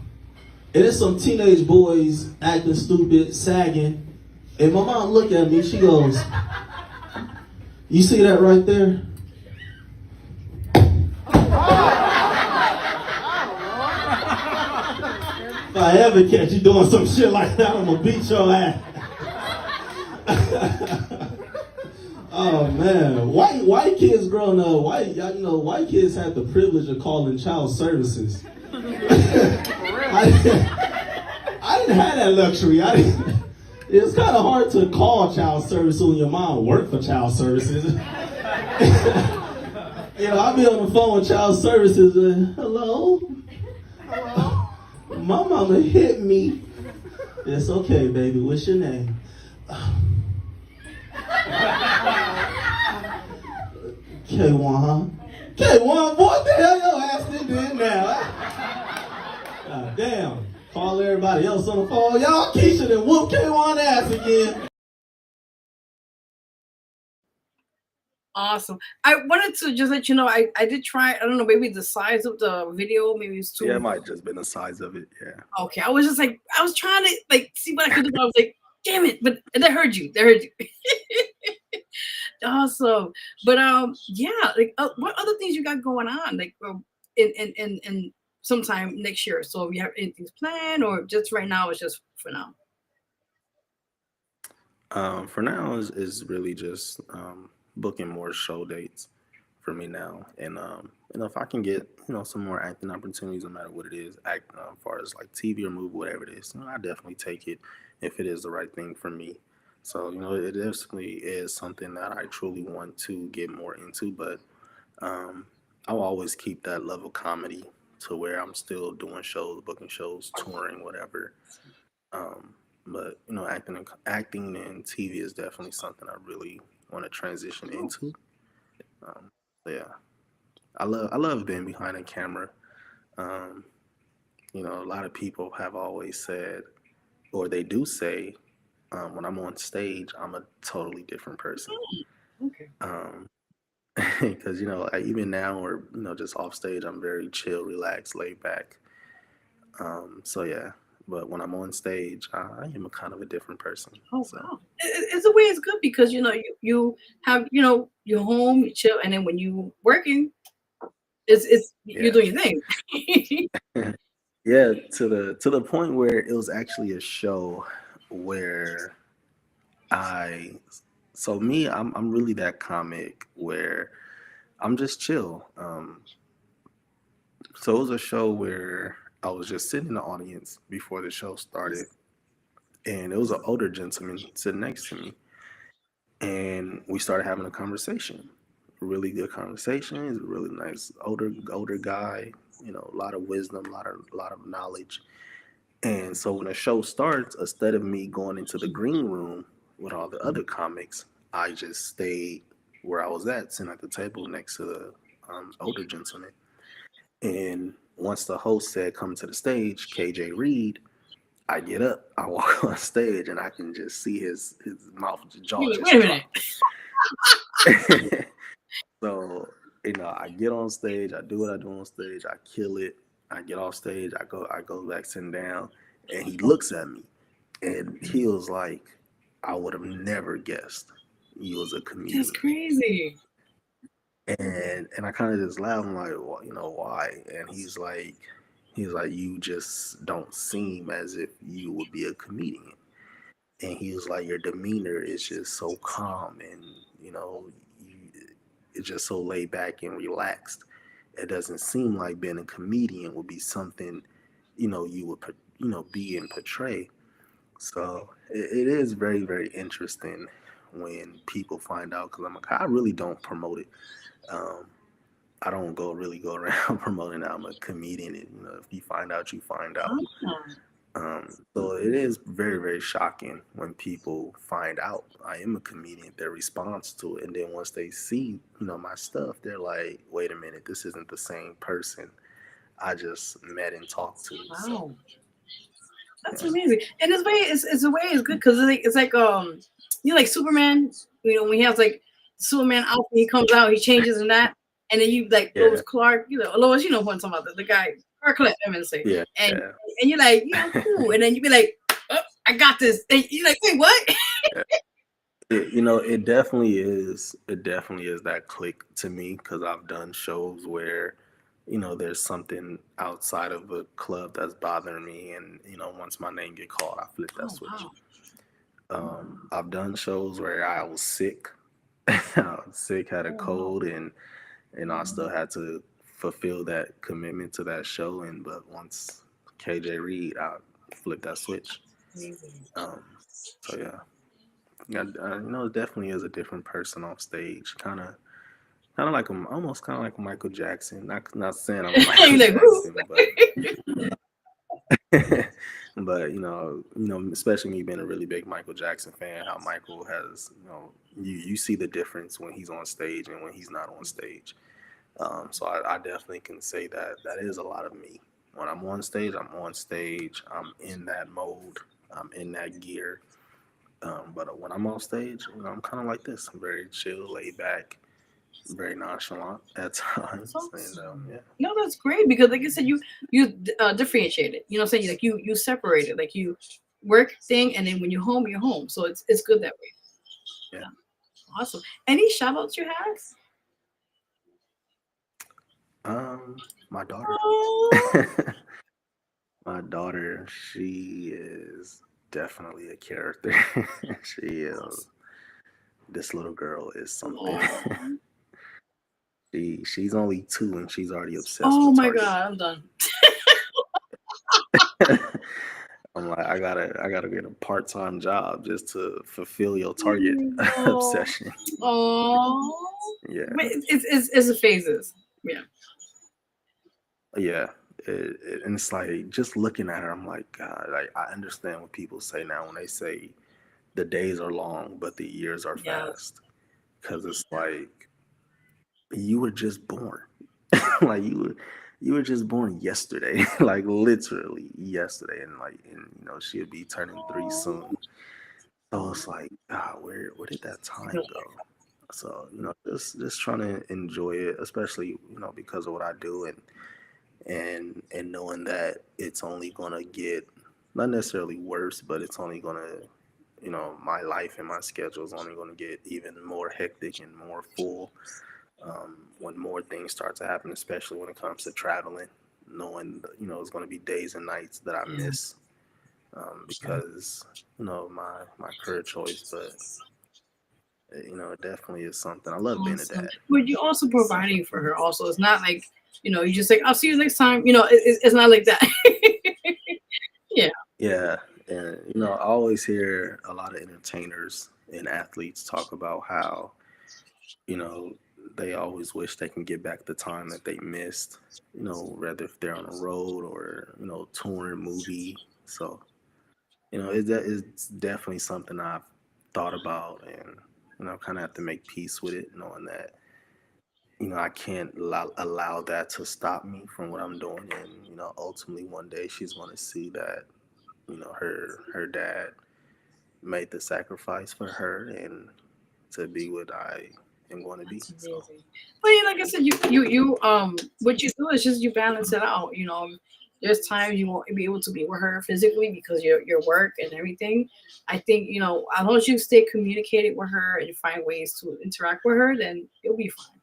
And there's some teenage boys acting stupid, sagging. And my mom looked at me, she goes, "You see that right there?" If I ever catch you doing some shit like that, I'm gonna beat your ass. Oh man, white kids growing up, white kids had the privilege of calling child services. I didn't have that luxury. It's kind of hard to call child service when your mom worked for child services. I'll be on the phone with child services. Hello? My mama hit me. It's okay, baby. What's your name? K1. K1, boy, what the hell your ass been doing now? God damn. Call everybody else on the phone. Y'all, Keisha done whoop K1 ass again. Awesome. I wanted to just let you know, I did try, I don't know, maybe the size of the video, maybe it's too. Yeah, it might just been the size of it, yeah. Okay, I was just like, I was trying to like see what I could do, but I was like, damn it, but they heard you. Awesome. But yeah, like what other things you got going on, like in sometime next year? So if you have anything planned, or just right now, it's just for now? For now is really just booking more show dates for me now, and if I can get some more acting opportunities, no matter what it is, as far as like TV or movie, whatever it is, I definitely take it if it is the right thing for me. So it definitely is something that I truly want to get more into, but I'll always keep that love of comedy to where I'm still doing shows, booking shows, touring, whatever. But acting and TV is definitely something I really want to transition into. Yeah, I love being behind the camera. A lot of people have always said, or they do say, when I'm on stage, I'm a totally different person. Okay. Because even now, or just off stage, I'm very chill, relaxed, laid back. So yeah. But when I'm on stage, I am a kind of a different person. Oh, so. Wow. It's a way it's good because, you have, your home, you chill. And then when you working, you're doing your thing. Yeah, to the point where it was actually a show where I so me, I'm really that comic where I'm just chill. So it was a show where I was just sitting in the audience before the show started, and it was an older gentleman sitting next to me, and we started having a conversation. Really good conversation. He's a really nice older guy. You know, a lot of wisdom, a lot of knowledge. And so when the show starts, instead of me going into the green room with all the other comics, I just stayed where I was at, sitting at the table next to the older gentleman. And once the host said, "Come to the stage, KJ Reed," I get up, I walk on stage, and I can just see his mouth, jaw You're like, just wait a minute. drop. So, I get on stage, I do what I do on stage, I kill it. I get off stage, I go back sitting down, and he looks at me, and he was like, "I would have never guessed you was a That's comedian." crazy. And I kind of just laughed. I'm like, well, why? And he's like, "You just don't seem as if you would be a comedian." And he was like, "Your demeanor is just so calm, and you, it's just so laid back and relaxed. It doesn't seem like being a comedian would be something, you would, be and portray." So it is very, very interesting when people find out, because I'm like, I really don't promote it. Um, I don't really go around promoting that I'm a comedian. And, if you find out, you find out. So it is very, very shocking when people find out I am a comedian, their response to it. And then once they see, my stuff, they're like, wait a minute, this isn't the same person I just met and talked to. So, Wow. That's amazing. And this way, it's a way it's good because it's like like Superman. When he has like Superman outfit, he comes out, he changes and that, and then you like yeah, Lois Clark, Lois, what I'm talking about, the guy Clark Kent, I'm gonna say, yeah, and yeah. and you're like, cool, and then you be like, oh, I got this, and you're like, wait, what? Yeah. It definitely is. It definitely is that click to me, because I've done shows where, there's something outside of a club that's bothering me, and once my name get called, I flip that Oh switch. wow. I've done shows where I was sick. I was sick, had a Oh wow. cold, and I still had to fulfill that commitment to that show. And but once KJ Reed, I flipped that switch. Amazing. So yeah. Yeah, it definitely is a different person off stage. Kind of like almost kind of like Michael Jackson. Not saying I'm Michael You're like, woo. Jackson, but especially me being a really big Michael Jackson fan, how Michael has, you see the difference when he's on stage and when he's not on stage. So I definitely can say that is a lot of me. When I'm on stage, I'm on stage. I'm in that mode. I'm in that gear. But when I'm on stage, I'm kind of like this. I'm very chill, laid back, very nonchalant at times. And yeah. No, that's great because, like I said, you differentiate it. You know what I'm saying? Like you separate it. Like you work thing, and then when you're home, you're home. So it's good that way. Yeah. Awesome. Any shout outs you have? My daughter. My daughter, she is definitely a character. She is. This little girl is something. She's only 2 and she's already obsessed Oh with my Target. God, I'm done. I'm like, I gotta get a part-time job just to fulfill your Target obsession. Oh. Yeah. But it's the phases. Yeah. Yeah. And it's like, just looking at her, I'm like, God, I understand what people say now when they say the days are long, but the years are fast. Because it's like, you were just born. Like you were just born yesterday. Like literally yesterday. And she'll be turning 3 soon. So it's like, God, where did that time go? So, just trying to enjoy it, especially, because of what I do, and knowing that it's only gonna get, not necessarily worse, but it's only gonna, my life and my schedule is only gonna get even more hectic and more full when more things start to happen, especially when it comes to traveling. knowing it's going to be days and nights that I miss because my career choice, but it definitely is something. I love being a Awesome. dad. But you're also providing for her. Also, it's not like you just like I'll see you next time. It's not like that. Yeah. Yeah, and I always hear a lot of entertainers and athletes talk about how you know they always wish they can get back the time that they missed. Whether if they're on a road or touring movie. So it's definitely something I've thought about, and kind of have to make peace with it, knowing that I can't allow that to stop me from what I'm doing, and ultimately one day she's going to see that her dad made the sacrifice for her and to be what I am going to be. That's amazing. But like I said, you what you do is just you balance it out. There's times you won't be able to be with her physically because your work and everything. I think as long as you stay communicating with her and you find ways to interact with her, then you'll be fine.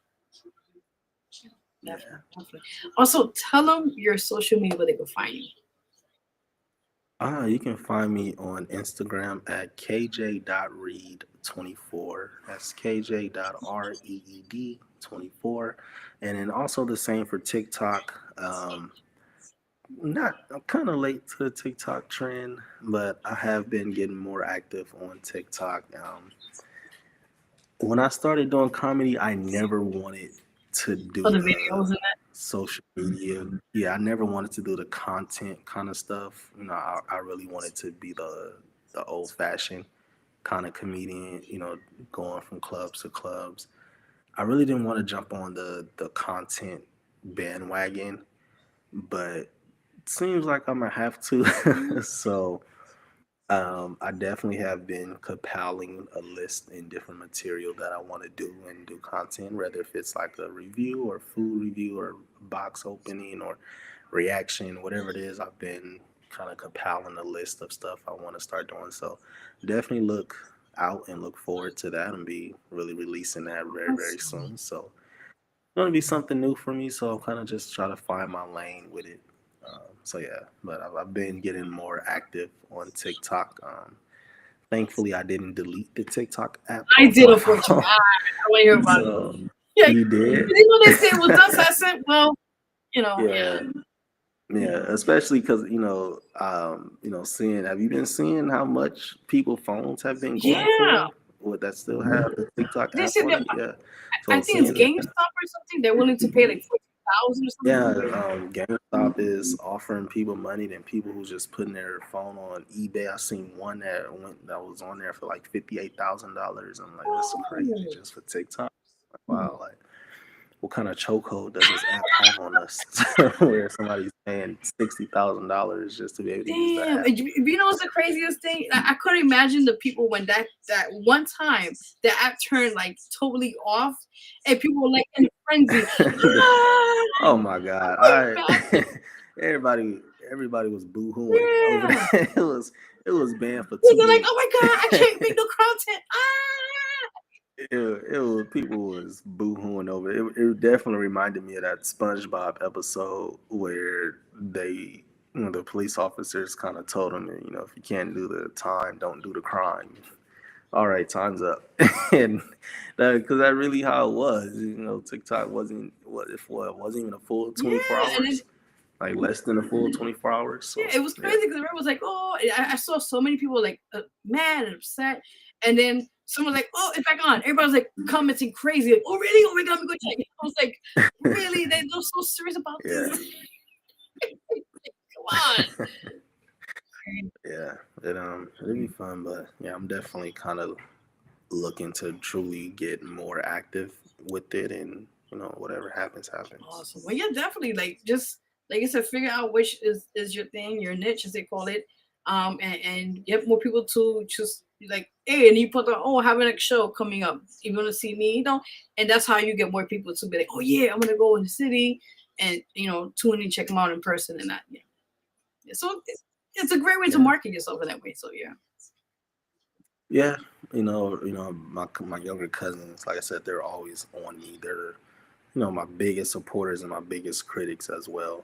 Definitely. Also, tell them your social media where they can find you. You can find me on Instagram at kj.reed24. That's kj.reed24. And then also the same for TikTok. I'm kind of late to the TikTok trend, but I have been getting more active on TikTok. When I started doing comedy, I never wanted to do the videos and that. social media. Yeah, I never wanted to do the content kind of stuff. I really wanted to be the old fashioned kind of comedian, going from clubs to clubs. I really didn't want to jump on the content bandwagon, but it seems like I'm gonna have to. So I definitely have been compiling a list in different material that I want to do and do content, whether if it's like a review or food review or box opening or reaction, whatever it is. I've been kind of compiling a list of stuff I want to start doing. So definitely look out and look forward to that and be really releasing that very, very soon. So it's going to be something new for me. So I'll kind of just try to find my lane with it. So yeah, but I've been getting more active on TikTok. Thankfully, I didn't delete the TikTok app. I did, unfortunately. I want to hear about it. Yeah, you did. They say it was done. I said, well, Yeah, especially because seeing. Have you been seeing how much people phones have been going for? What that still have the TikTok They app said on that, it? Yeah. So I think it's GameStop or something. They're willing to pay like $40,000 or something. Yeah, GameStop is offering people money than people who just putting their phone on eBay. I seen one that was on there for like $58,000. I'm like, that's crazy just for TikTok. Wow, like what kind of chokehold does this app have on us where somebody's paying $60,000 just to be able to use the Damn, app? and you know what's the craziest thing? I couldn't imagine the people when that one time the app turned like totally off, and people were like in a frenzy. Oh my God! Everybody was boo-hooing over that. It was banned for 2 They're like, weeks. oh my God, I can't make no content. It was people was boo-hooing over it. It definitely reminded me of that SpongeBob episode where they, the police officers kind of told them, if you can't do the time, don't do the crime. All right, time's up. And because that's really how it was. TikTok wasn't even a full 24 hours. Like less than a full 24 hours. So, Yeah, it was crazy because everyone was like, "Oh," I saw so many people like mad and upset, and then someone was like, "Oh, it's back on." Everybody was like commenting crazy, like, "Oh, really? Oh my God, I'm going to check." I was like, "Really? They're so serious about this?" Come on. Yeah, it'll be fun, but yeah, I'm definitely kind of looking to truly get more active with it, and whatever happens. Awesome. Well, yeah, definitely. Just like I said, figure out which is your thing, your niche, as they call it, and get more people to just be like, hey, and you put have a next show coming up. You want to see me, and that's how you get more people to be like, oh yeah, I'm gonna go in the city, and tune in, check them out in person, and that. Yeah. So it's a great way to market yourself in that way. So yeah. Yeah, my younger cousins, like I said, they're always on me. They're my biggest supporters and my biggest critics as well.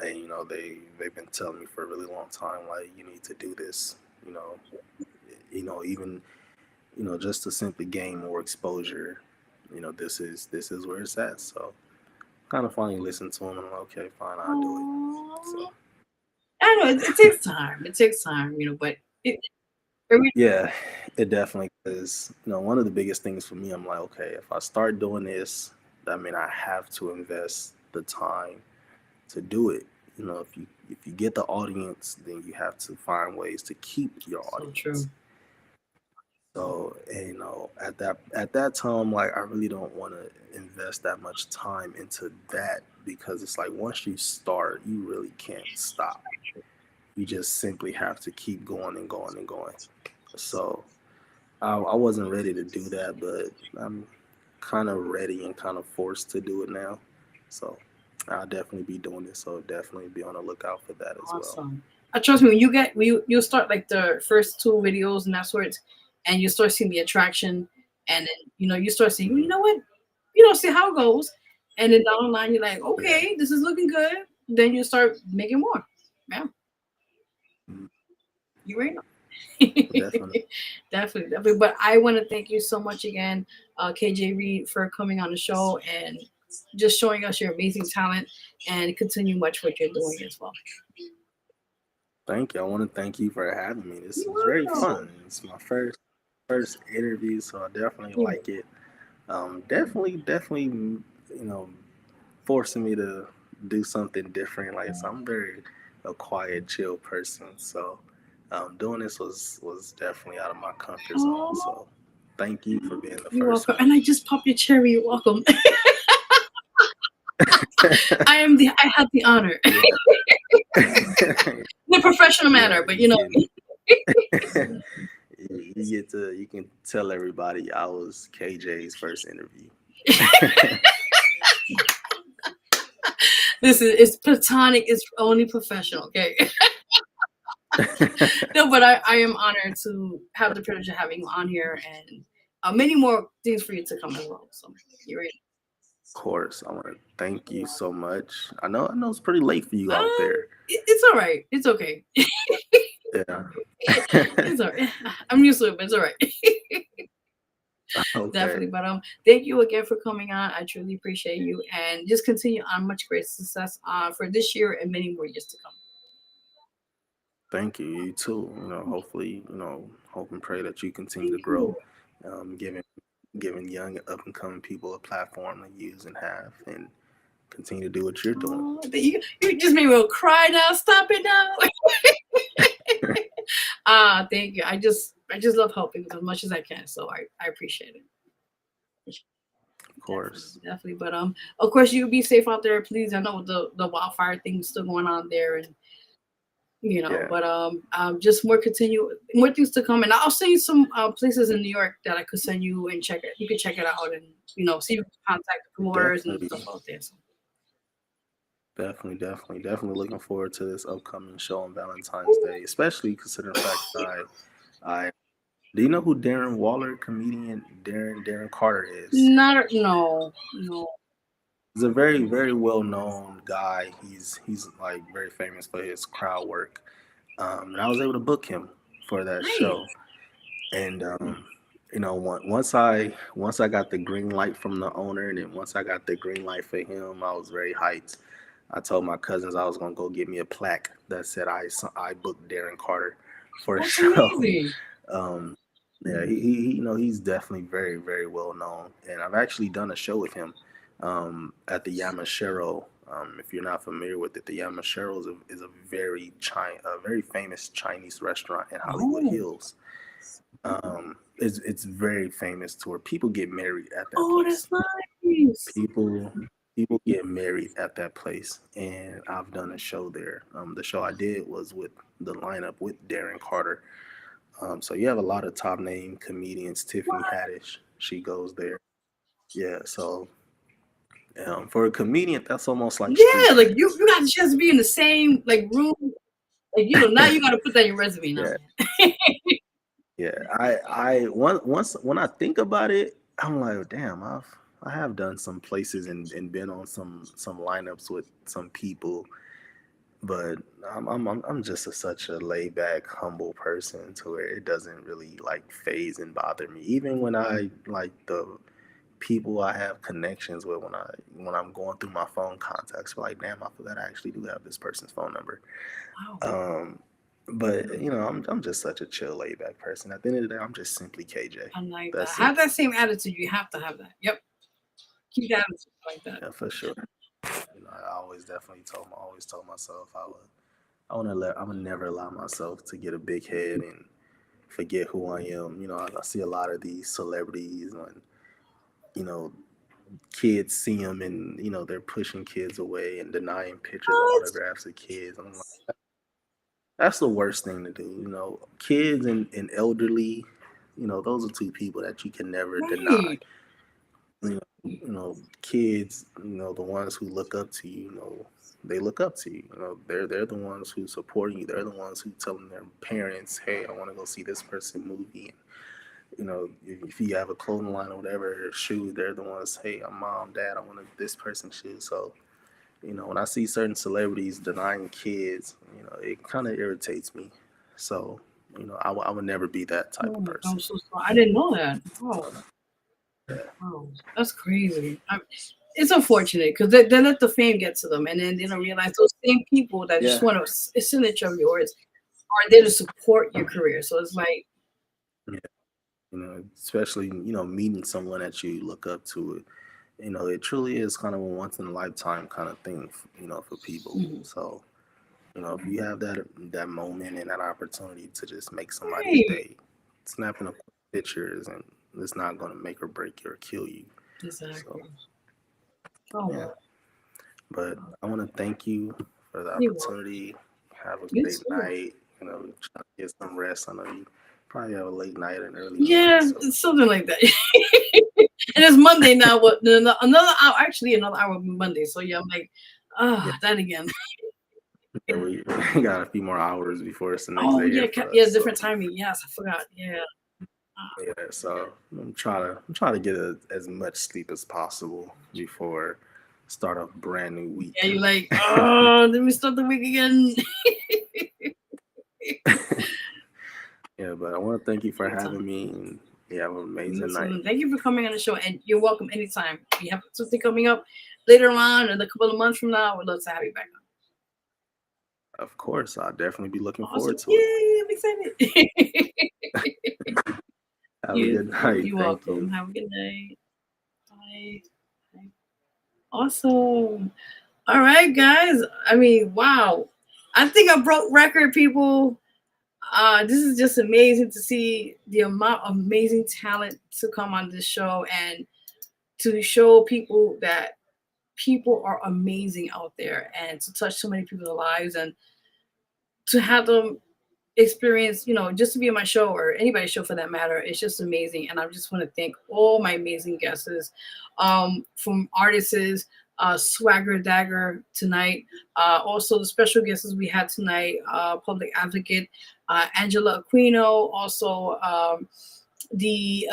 and they've been telling me for a really long time, like, you need to do this. You know, even just to simply gain more exposure. This is where it's at. So kind of finally listen to them, and I'm like, okay, fine, I'll do it. So I know it takes time. It takes time, but it, yeah, it definitely is. One of the biggest things for me, I'm like, okay, if I start doing this, I mean, I have to invest the time to do it. If you get the audience, then you have to find ways to keep your so audience. true. So, and, at that time, like, I really don't want to invest that much time into that, because it's like once you start, you really can't stop. You just simply have to keep going and going and going. So I wasn't ready to do that, but I'm kind of ready and kind of forced to do it now. So I'll definitely be doing it. So definitely be on the lookout for that as well. Awesome. Trust me, when you start like the first 2 videos and that sort, and you start seeing the attraction, and then you start seeing, you know what, see how it goes, and then down the line you're like, okay, this is looking good. Then you start making more. Yeah, you right now. Definitely. Definitely. But I want to thank you so much again, KJ Reed, for coming on the show and just showing us your amazing talent, and continue much what you're doing as well. Thank you. I want to thank you for having me. This You're was very welcome. fun. It's my first interview, so I definitely like it. Definitely, forcing me to do something different. Like, so I'm very a quiet, chill person. So doing this was definitely out of my comfort zone. So thank you for being the You're first welcome. And I just popped your cherry. You're welcome. I have the honor. In a professional manner, but you can tell everybody I was KJ's first interview. It's platonic. It's only professional. Okay. No, but I am honored to have the privilege of having you on here, and many more things for you to come as well. So you're ready. Of course, I want to thank you so much. I know it's pretty late for you out there. It's all right. It's okay. Yeah. It's all right. I'm used to it, but it's all right. Okay. Definitely. But thank you again for coming on. I truly appreciate you, and just continue on much great success for this year and many more years to come. Thank you. You too. Hopefully, hope and pray that you continue to grow, giving young up and coming people a platform to use and have, and continue to do what you're doing. You just made me cry now. Stop it now. Thank you. I just love helping as much as I can. So I appreciate it. Of course. Definitely. But of course, you be safe out there, please. I know the wildfire thing's still going on there, and Yeah. but just more things to come, and I'll send you some places in New York that I could send you and check it. You can check it out, and see if you can contact the promoters and stuff out there. So. Definitely looking forward to this upcoming show on Valentine's Day, especially considering the fact that I do you know who Darren Waller, comedian Darren Carter is? No. He's a very, very well known guy. He's like very famous for his crowd work. And I was able to book him for that show. And once I got the green light from the owner, and then once I got the green light for him, I was very hyped. I told my cousins I was gonna go get me a plaque that said I booked Darren Carter for a show. Yeah, he's definitely very, very well known, and I've actually done a show with him at the Yamashiro. If you're not familiar with it, the Yamashiro is a very famous Chinese restaurant in Hollywood Hills. It's very famous to where people get married at that place. That's nice. People get married at that place, and I've done a show there. The show I did was with the lineup with Darren Carter. So you have a lot of top name comedians. Tiffany Haddish, she goes there. Yeah, so for a comedian, that's almost like like you got a chance to be in the same room. Like now you got to put that in your resume now. Yeah, I once when I think about it, I'm like, damn, I have done some places and been on some lineups with some people, but I'm just such a laid back, humble person to where it doesn't really like phase and bother me. Even when I like the people I have connections with when I'm going through my phone contacts, like, damn, I forgot I actually do have this person's phone number. Um, but I'm just such a chill, laid back person. At the end of the day, I'm just simply KJ. I like that. That's Have it. that same attitude. You have to have that. Yep. Keep that attitude like that. Yeah, for sure. I always told myself I would never allow myself to get a big head and forget who I am. I see a lot of these celebrities when you know kids see them and they're pushing kids away and denying pictures or What? autographs of kids. I'm like, that's the worst thing to do. Kids and elderly. Those are two people that you can never deny. Right. Kids, the ones who look up to you, they look up to you. They're the ones who supporting you. They're the ones who telling their parents, "Hey, I want to go see this person movie." If you have a clothing line or whatever, shoes, they're the ones, "Hey, I'm mom, dad, I want this person's shoes." So, when I see certain celebrities denying kids, it kind of irritates me. So, I would never be that type Oh of my God, I'm person. so sorry. I didn't know that. Oh, that's crazy. It's unfortunate because they let the fame get to them, and then they don't realize those same people that just Yeah. want a signature of yours are there to support your career. So it's like, Yeah. Especially, meeting someone that you look up to. It truly is kind of a once in a lifetime kind of thing, for people. Mhm. So, if you have that moment and that opportunity to just make somebody's Right. day, snapping up pictures, and it's not going to make or break you or kill you. Exactly. So, yeah. But I want to thank you for the You're welcome. opportunity. Have a You great too. night. Try to get some rest. I know you probably have a late night and early Yeah, morning. So, it's something like that. And it's Monday now. What another hour? Actually, another hour will be Monday. So yeah, I'm like, yeah, that again. yeah, we got a few more hours before it's the next Oh day yeah, here for yeah, us. So, different timing. Yes, I forgot. Yeah. yeah, so I'm trying to get as much sleep as possible before start a brand new week. Yeah, you're like, oh, let me start the week again. Yeah, but I want to thank you for Anytime. having me, and you have an amazing So night. thank you for coming on the show, and you're welcome anytime. If you have something coming up later on, or a couple of months from now, we'd love to have you back on. Of course, I'll definitely be looking Awesome. forward to it. Yay, I'm excited. Have a good night. You're Thank welcome. you. Have a good night. Bye. Bye. Awesome. All right, guys. I mean, wow. I think I broke record, people. This is just amazing to see the amount of amazing talent to come on this show and to show people that people are amazing out there and to touch so many people's lives and to have them experience, just to be on my show or anybody's show for that matter. It's just amazing. And I just want to thank all my amazing guests, from artists, Swagger Dagger tonight. Also the special guests we had tonight, public advocate, Angela Aquino, also, he's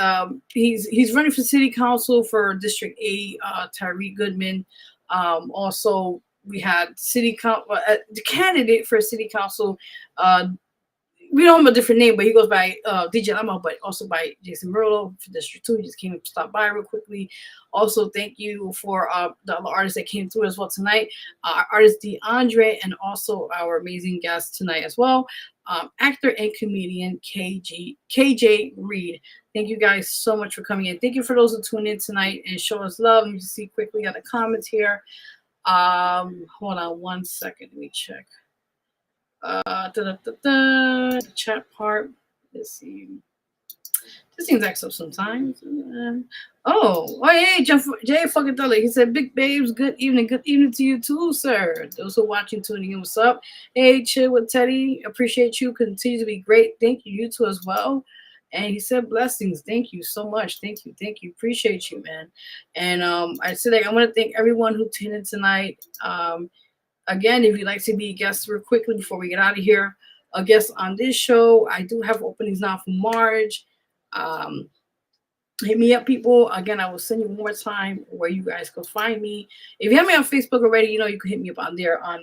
running for city council for District 8, Tyree Goodman. Also, we had the candidate for city council. We know him a different name, but he goes by DJ Lamo, but also by Jason Merlo for District 2. He just came to stop by real quickly. Also, thank you for the other artists that came through as well tonight. Artist DeAndre, and also our amazing guest tonight as well, actor and comedian KJ Reed. Thank you guys so much for coming in. Thank you for those who tuned in tonight and show us love. Let me see quickly on the comments here. Hold on one second. Let me check. The chat part. Let's see. This seems acts up sometimes. Hey, Jay fucking Dudley. He said, "Big babes, good evening to you too, sir. Those who are watching, tuning in, what's up? Hey, chill with Teddy. Appreciate you. Continue to be great. Thank you. You too as well." And he said, "Blessings. Thank you so much. Thank you. Appreciate you, man." And I said, I want to thank everyone who tuned in tonight. Again, if you'd like to be a guest real quickly before we get out of here, a guest on this show, I do have openings now for March. Hit me up, people. Again, I will send you one more time where you guys can find me. If you have me on Facebook already, you can hit me up on there on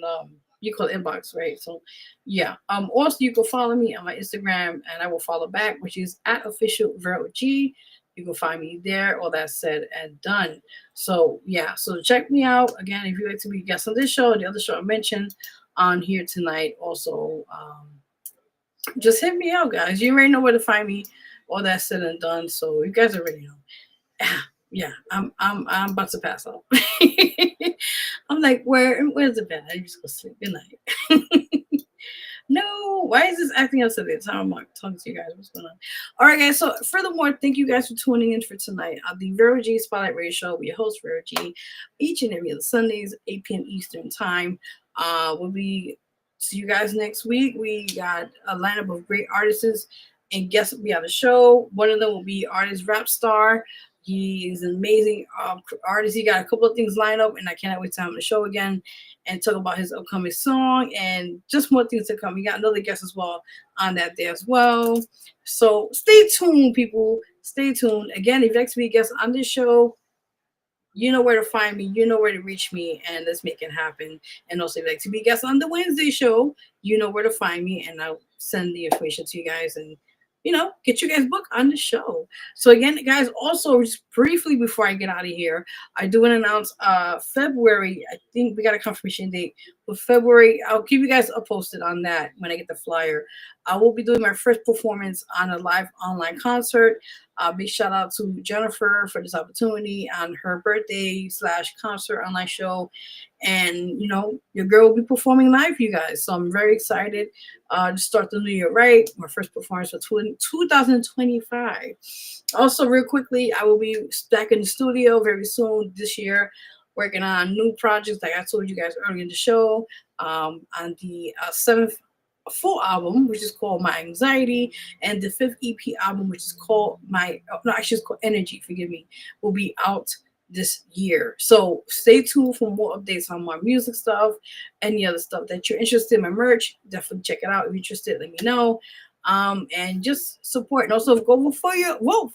you call it inbox, right? So yeah. Also you can follow me on my Instagram and I will follow back, which is at official Vero G. You can find me there. All that said and done. So yeah, so check me out. Again, if you'd like to be a guest on this show, the other show I mentioned on here tonight, also just hit me out, guys. You already know where to find me. All that said and done. So you guys already know. Yeah, I'm about to pass out. I'm like, where's the bed? I just go sleep. Good night. No, why is this acting up today? I'm talking to you guys. What's going on? All right, guys. So, furthermore, thank you guys for tuning in for tonight on the Vero G Spotlight Radio Show. We host Vero G each and every other Sundays, 8 p.m. Eastern Time. We'll be see you guys next week. We got a lineup of great artists and guests will be on the show. One of them will be artist Rap Star. He is an amazing artist. He got a couple of things lined up, and I cannot wait to have him on the show again and talk about his upcoming song and just more things to come. We got another guest as well on that day as well. So stay tuned, people. Stay tuned. Again, if you'd like to be a guest on this show, you know where to find me. You know where to reach me, and let's make it happen. And also, if you'd like to be a guest on the Wednesday show, you know where to find me, and I'll send the information to you guys and get you guys booked on the show. So again, guys, also just briefly before I get out of here, I do want to announce February. I think we got a confirmation date for February. I'll keep you guys posted on that when I get the flyer. I will be doing my first performance on a live online concert. Big shout out to Jennifer for this opportunity on her birthday / concert online show. And, your girl will be performing live for you guys. So I'm very excited to start the new year right. My first performance for 2025. Also, real quickly, I will be back in the studio very soon this year, working on new projects like I told you guys earlier in the show, on the 7th full album, which is called My Anxiety, and the 5th EP album, which is called it's called Energy, forgive me, will be out this year. So stay tuned for more updates on my music stuff, any other stuff that you're interested in, my merch. Definitely check it out. If you're interested, let me know. And just support, and also vote for your girl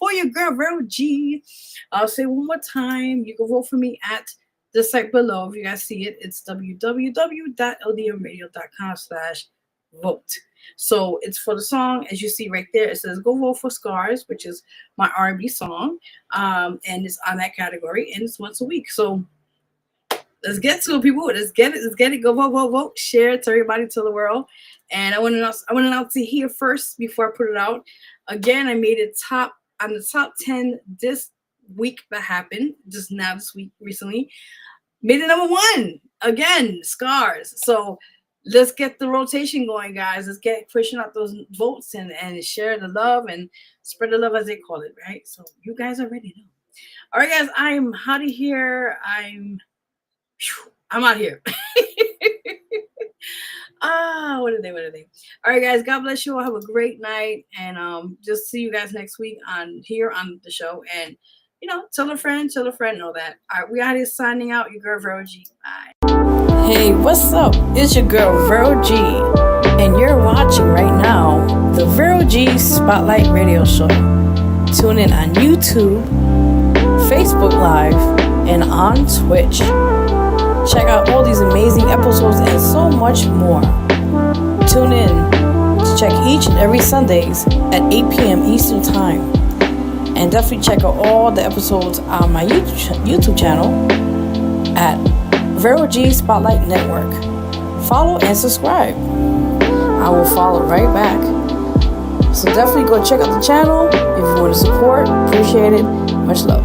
Vero G. I'll say one more time, you can vote for me at the site below. If you guys see it, it's www.ldmradio.com/vote. So it's for the song, as you see right there. It says "Go Vote for Scars," which is my R&B song, and it's on that category, and it's once a week. So let's get to it, people. Let's get it. Go vote. Share it to everybody, to the world. And I want to announce it here first before I put it out. Again, I made it on the top 10 this week that happened just now this week recently. Made it number 1 again, Scars. So let's get the rotation going, guys. Let's get pushing out those votes and share the love and spread the love, as they call it, right? So you guys already know. All right, guys, I'm out of here. I'm out here. What are they? All right, guys, God bless you all. Have a great night, and just see you guys next week on the show. And tell a friend, all that. All right, we out here signing out. Your girl Vero G. Bye. Hey, what's up? It's your girl Vero G, and you're watching right now the Vero G Spotlight Radio Show. Tune in on YouTube, Facebook Live, and on Twitch. Check out all these amazing episodes and so much more. Tune in to check each and every Sundays at 8 p.m. Eastern Time. And definitely check out all the episodes on my YouTube channel at Vero G Spotlight Network. Follow and subscribe. I will follow right back. So definitely go check out the channel if you want to support. Appreciate it. Much love.